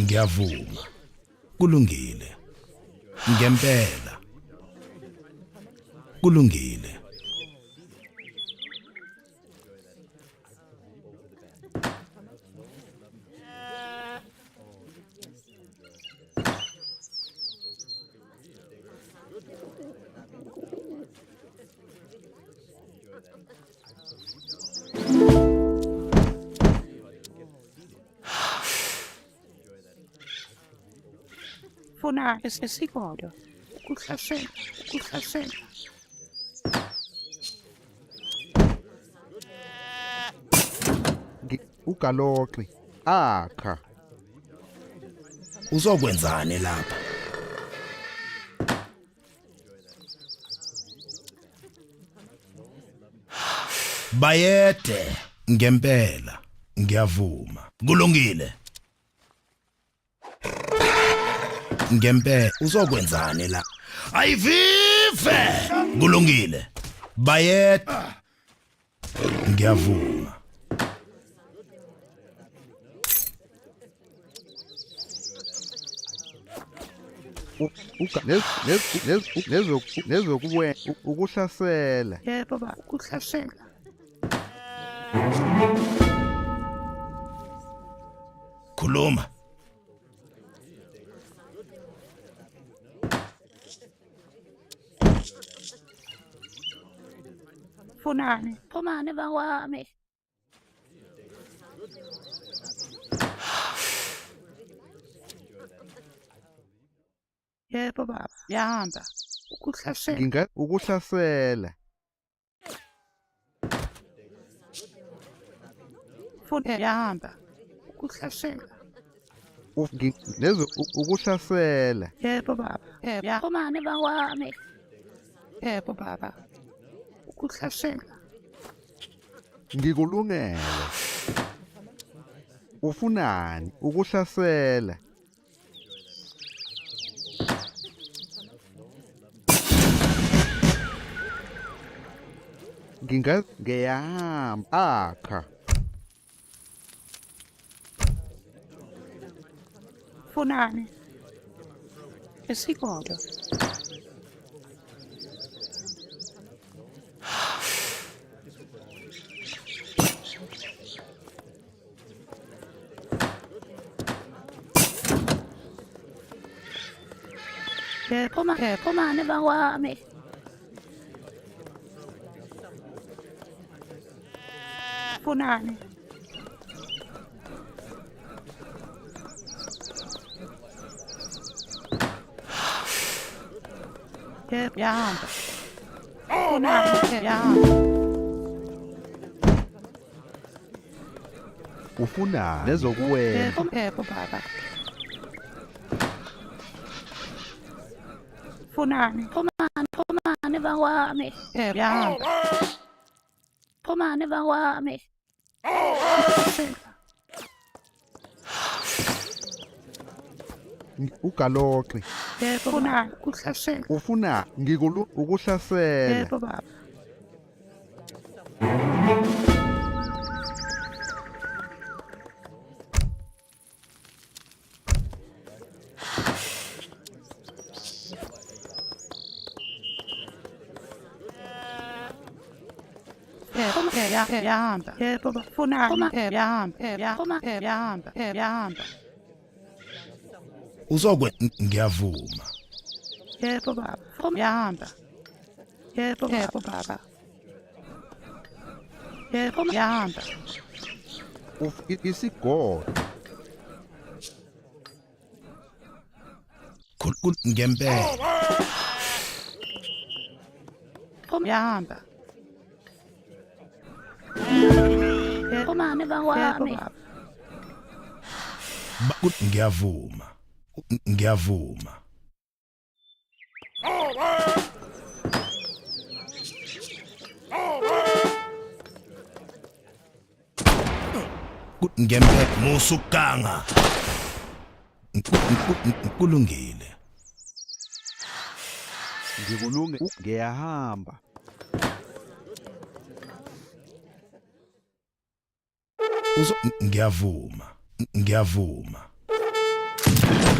Ngiyavuma. Kulungile. Ngempela. Kulungile. Funani esigodwa. Ukuhlasela. Ukuhlasela. Ugaloxi. Akha. Uzokwenzani lapha? Bayede ngempela. Ngiyavuma. Kulungile. Ngempela. Uzokwenzani la? Ayivive. Kulungile. Bayede. Ngiyavuma. Ukuhlasela. Yebo baba. Ukuhlasela. Khuluma. Funani. Phumani bawami. Yebo baba. Yahamba. Ukuhlasela. Ukuhlasela. Yahamba. Ukuhlasela. Ukuhlasela. Yebo baba. Yebo. Phumani bawami. Yebo baba. Ukuhlasela. Ngikulungele. Ufunani? Ukuhlasela. Ngiyahamba. Akha. Funani esigodwa. Pomane bawami. Punane. Yeah. Punane. Yeah. Ufuna nezokuwenza. Baba. Punane. Pomane bawami. Yeah. Pomane bawami. Ugaloxe. Ufuna ukuhlasela. Ufuna ukuhlasela. Baba. Uzokwe ngiyavuma. Yebo baba. Yahamba. Yebo baba. Yebo yahamba. Isigodo. Ngempela. Yahamba. Pomane bawami. Ngiyavuma. Ngiyavuma. Ngempela musukanga. Kulungile. Ngikulunge ngiyahamba. Ngiyavuma. Ngiyavuma.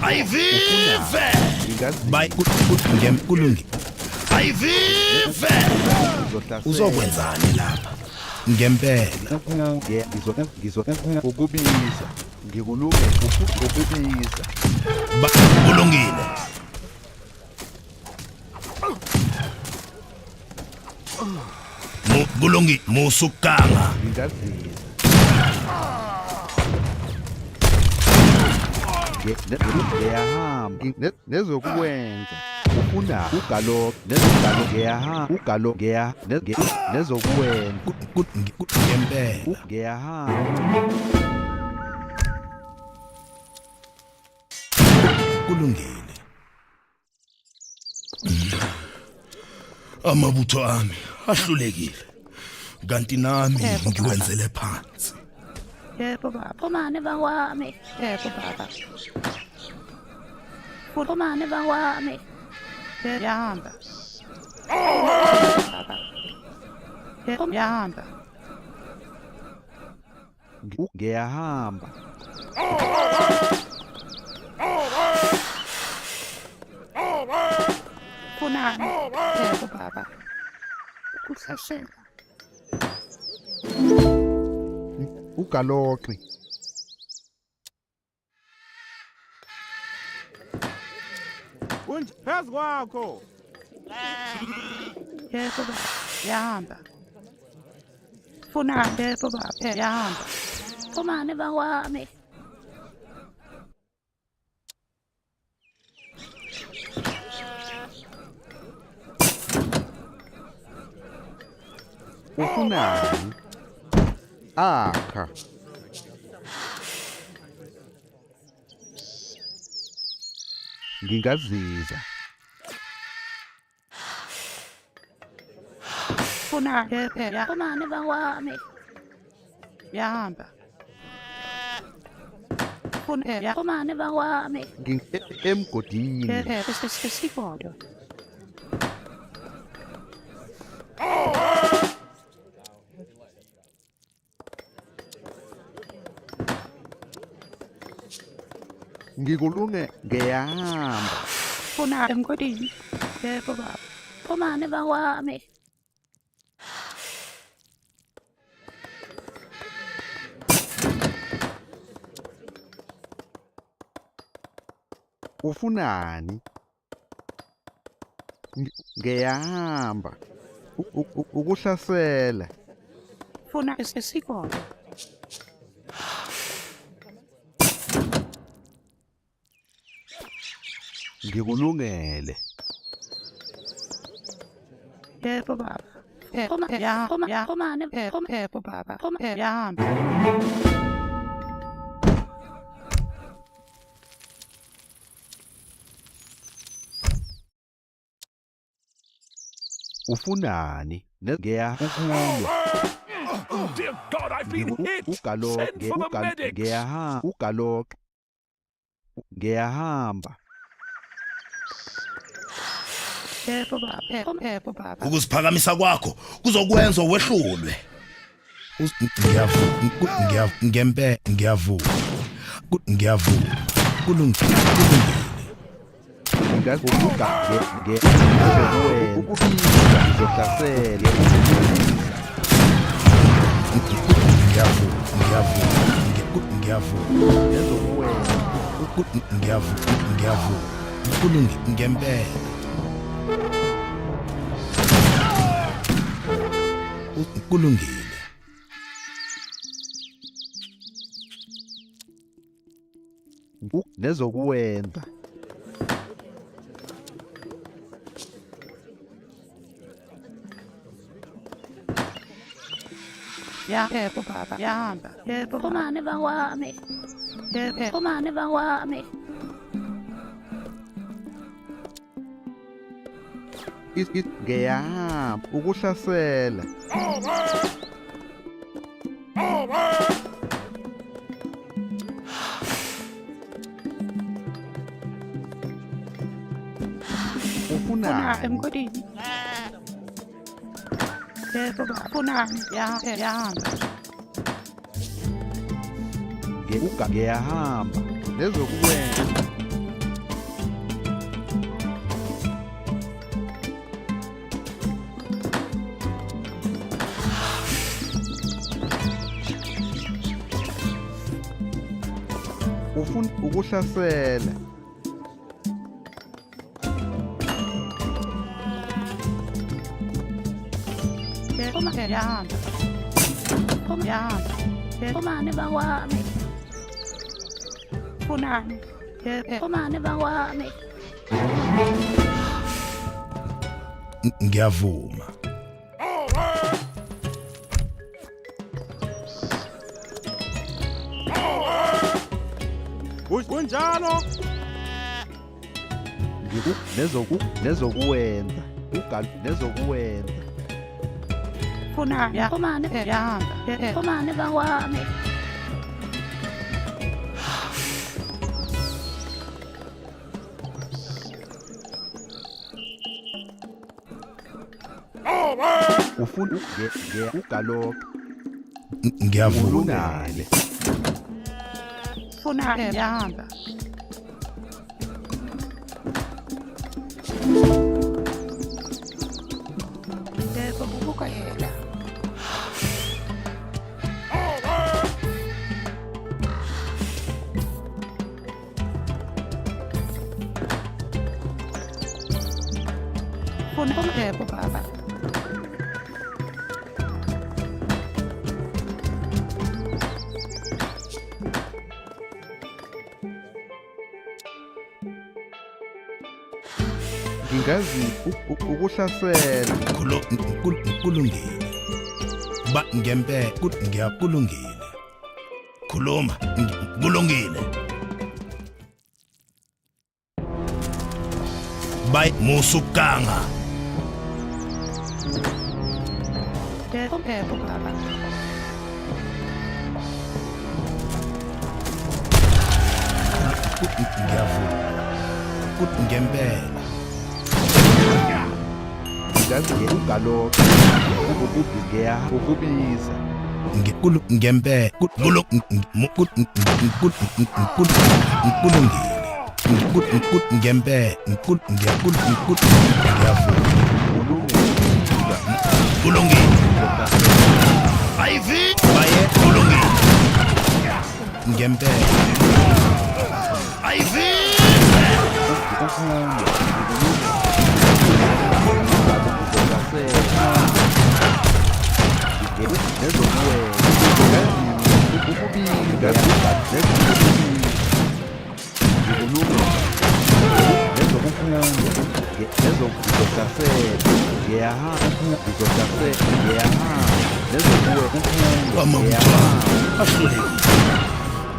Ayivive. Bay kulungile. Ayivive. Uzokwenzani lapha? Ngempela. Ukubiza. Ngikulunge ukubiza. Kulungile. Kulungile musukanga. Ngiyahamba nezokwenza. Ufuna ugaloxe nezokwenza. Ngempela. Ngiyahamba. Kulungile. Amabutho ami ahlulekile. Kanti nami ngiwenzele phansi. Yebo baba. Pomane bawami. Yebo baba. Pomane bawami. Yahamba. Baba. Yebo yahamba. Ngiyahamba. Punane. Yebo baba. Ukuhlasela. Ugaloxe. Phezu kwakho. Yebo baba. Yahamba. Punane. Yebo baba. Yahamba. Pomane bawami. Ufunani? Akha. Ngingaziza. Punane. Pomane bawami. Yahamba. Pomane bawami. Emgodini. Isigodo. Ngikulunge ngiyahamba. Punane emgodini. Yebo baba. Pomane bawami. Ufunani? Ngiyahamba. Ukuhlasela. Funa isigodo. Ngikulungele. Yebo baba. Yebo baba. Yahamba. Ufunani? Ngiya ukulwa. Oh, dear God, I've been hit! Send for the medics! Ngiyahamba. Yebo baba. Ukuziphakamisa kwakho kuzokwenza wehlulwe. Ngiyavuka. Kulungile. Ngizohlasela. Ngiyavuka. Kulungile ngempela. Kulungile. Nezokuwenza. Yebo baba. Yahamba. Yebo komane bawami. Yebo komane bawami. Ngiyahamba. Ukuhlasela. Ufunani? Emgodini. Yebo baba. Ufunani? Yahamba. Ngiyahamba. Nezokuwenza. Ukuhlasela. Yahamba. Komane bawami. Funani? Komane bawami. Ngiyavuma. Kunjalo. Nezokuwenza. Nezokuwenza. Funani? Komane yahamba. Komane bawami. Ufuna ugaloka. Ngiyavuma. Funani? Yahamba. Yebo bubuka yena. Yebo baba. Ngingazi ukuhlasela. Kulungile. Ngempela ngiyakulungile. Khuluma. Kulungile. Bay musukanga. Yebo baba. Ngiyavuma. Ngempela. Ngingazi ugaloka. Ukubiza. Ngempela. Kulungile. Ngempela. Kulungile. Ivy. Baye. Kulungile. Ngempela. Ivy.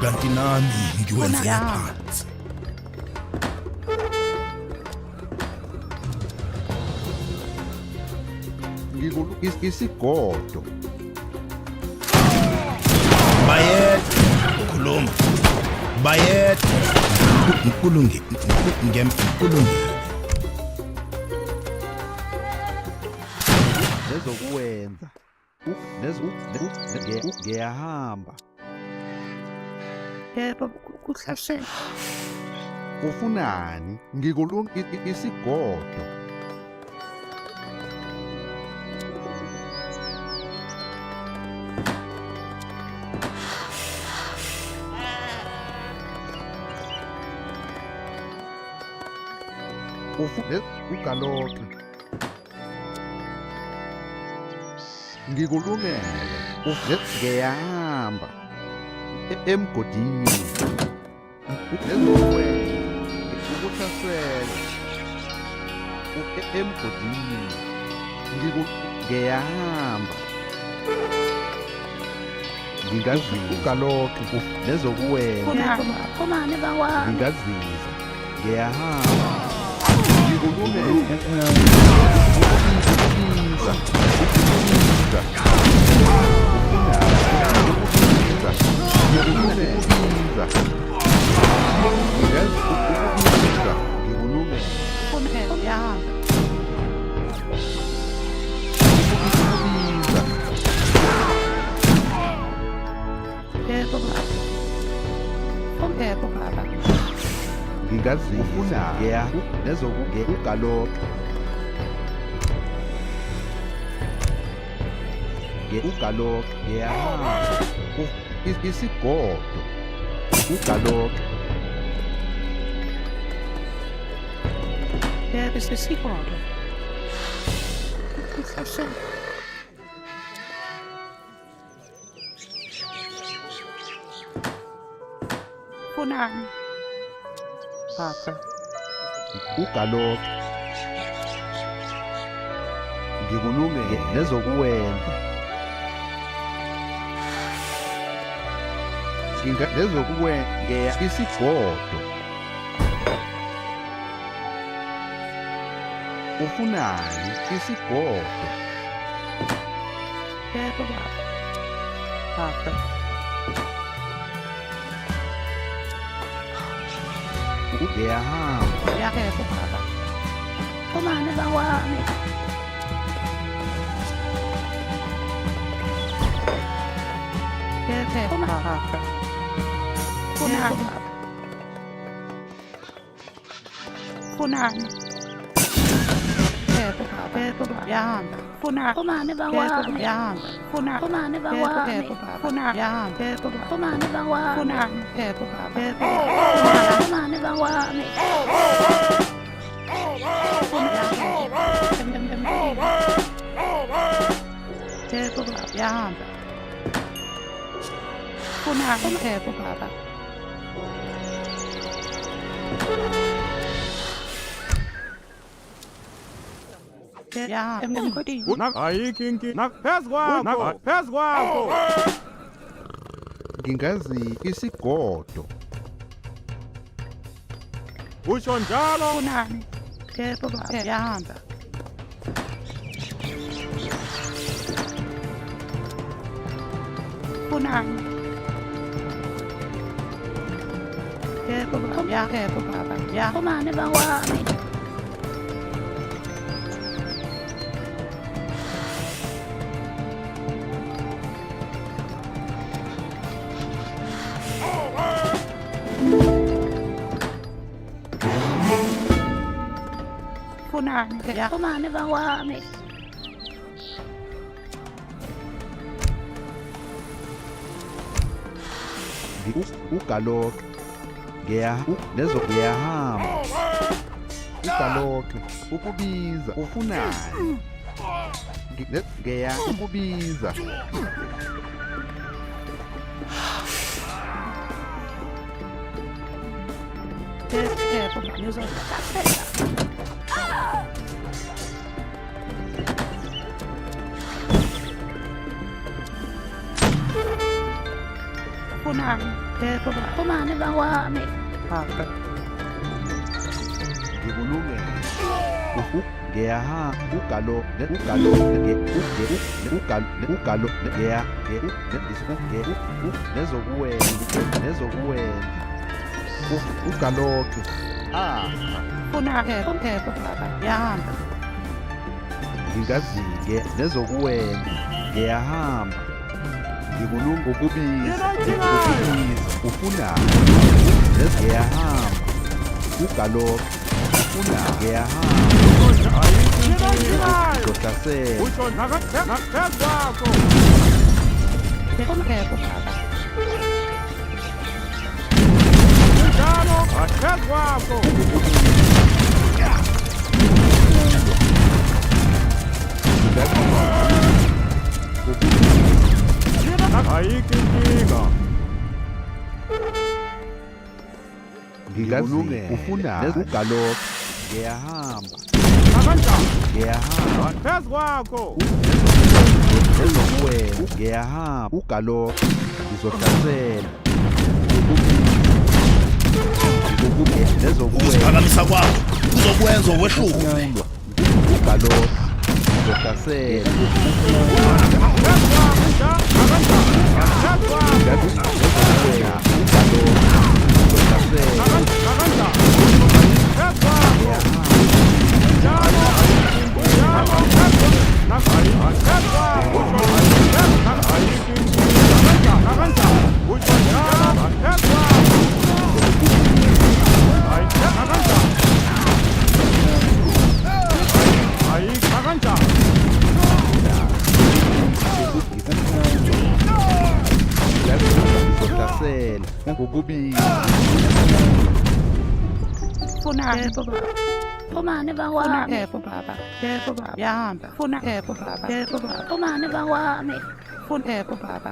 Kanti nami ngiwenze phansi. Isigodo. Bayet khuluma. Bayet ngikulungile. Ngikulungile. Nezokwenza. Ngiyahamba. Yebo, kuhlasela. Ufunani? Ngikulung isigodo. Ukaloke. Ngikulungele. Ngiyahamba. Emgodini. Ukuhlasela. Emgodini. Ngiyahamba. Ngingazisa ukaloke nezokuwenza. Komane bawami. Ngingazisa. Ngiyahamba. Ngikulungele. Ngingazifuna nezokugaloka ugaloka ngiyahamba isigodo ugaloka Yebo, isigodo. Kuhlasela. Funani. Papa. Ugaloka ngikulungele nezokuwenza nezokuwenza isigodo ufunani isigodo Yebo baba. Papa. Ngiyahamba. Yebo baba. Komane bawami. Yebo baba. Funani. Funani. Yebo baba. Yebo baba. Yahamba. Funani. Komane bawami. Yahamba. Funani. Komane bawami. Yebo baba. Funani. Yahamba. Yebo baba. Komane bawami. Funani. Yebo baba. Yebo baba. Komane bawami. Yebo baba. Yahamba. Funani. Yebo baba. Ja, emgodini. Ayikinki phezu kwakho. Ngingazi isigodo. Usho njalo. Funani. Yebo baba. Yahamba. Funani. Yebo baba. Yebo baba. Ya. Komane bawami. Funani. Ya. Komane bawami. Ugaloka ngiyahamba ugaloka ukubiza ufunani ukubiza Funang, kumane bawami. Ngikulume. Ngeyaha ugalo ugalo ugalo ngeya nezokuwena ugaloke Funake baba yahamba. ngingazike nezokuwena ngiyahamba ngikulunga ukubiza ufuna ngiyahamba ugaloke ufuna ngiyahamba ngihlasela ngingazike ufuna ugaloke ngiyahamba ngiyahamba phezu kwakho ezokuwena ngiyahamba ugaloke ngizohlasela ukuphakamisa kwakho kuzokwenza wehluke ugaloke ngizohlasela Kumane bawami. Baba yahamba. Funa baba kumane bawami. Funa baba.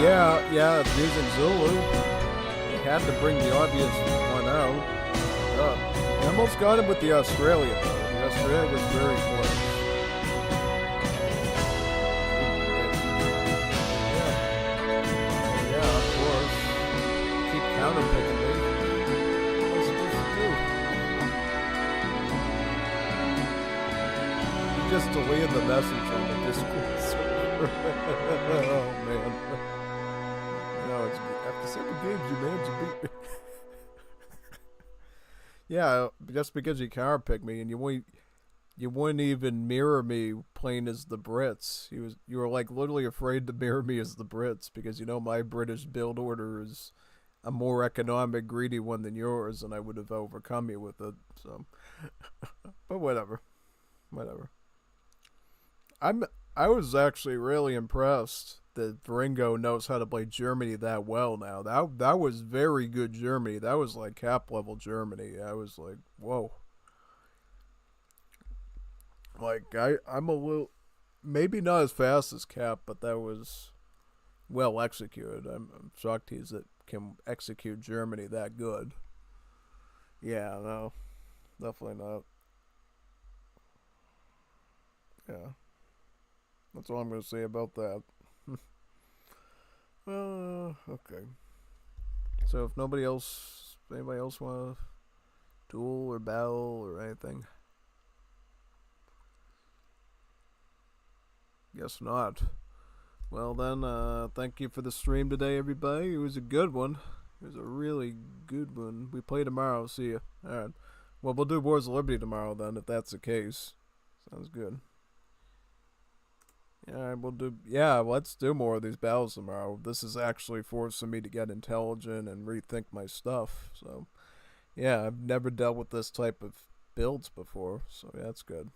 Yeah, it's using Zulu. You had to bring the obvious one out. I almost got him with the Australian, though. The Australian was very close. Yeah, of course. Keep counterpicking me. What am I supposed to do? You just deleted the message on the Discord server. Oh, man. No, it's after 7 games you managed to beat me. Yeah, just because you counterpicked me and you wouldn't even mirror me playing as the Brits. You were like literally afraid to mirror me as the Brits because you know my British build order is a more economic, greedy one than yours, and I would have overcome you with it. So, but whatever. I was actually really impressed that Viringo knows how to play Germany that well now. That was very good Germany. That was like cap level Germany. I was like, whoa. Like I'm a little, maybe not as fast as Cap, but that was well executed. I'm shocked he's that can execute Germany that good. Yeah, no, definitely not. Yeah. That's all I'm going to say about that. Okay. So if anybody else want to duel or battle or anything? Guess not. Well then, thank you for the stream today, everybody. It was a good one. It was a really good one. We play tomorrow. See ya. Alright. Well, we'll do Wars of Liberty tomorrow then, if that's the case. Sounds good. Yeah, let's do more of these battles tomorrow. This is actually forcing me to get intelligent and rethink my stuff. So, yeah, I've never dealt with this type of builds before. So, yeah, that's good.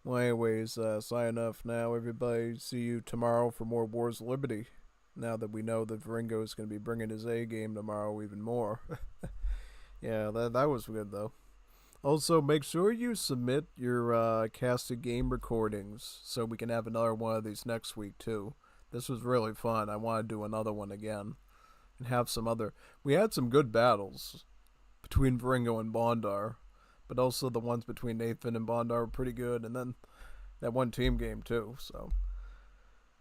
Well, anyways, sign off now, everybody. See you tomorrow for more Wars of Liberty. Now that we know that Viringo is going to be bringing his A game tomorrow even more. Yeah, that was good, though. Also, make sure you submit your casted game recordings so we can have another one of these next week, too. This was really fun. I want to do another one again. And have some other... We had some good battles between Viringo and Bondar. But also the ones between Nathan and Bondar were pretty good. And then that one team game, too. So,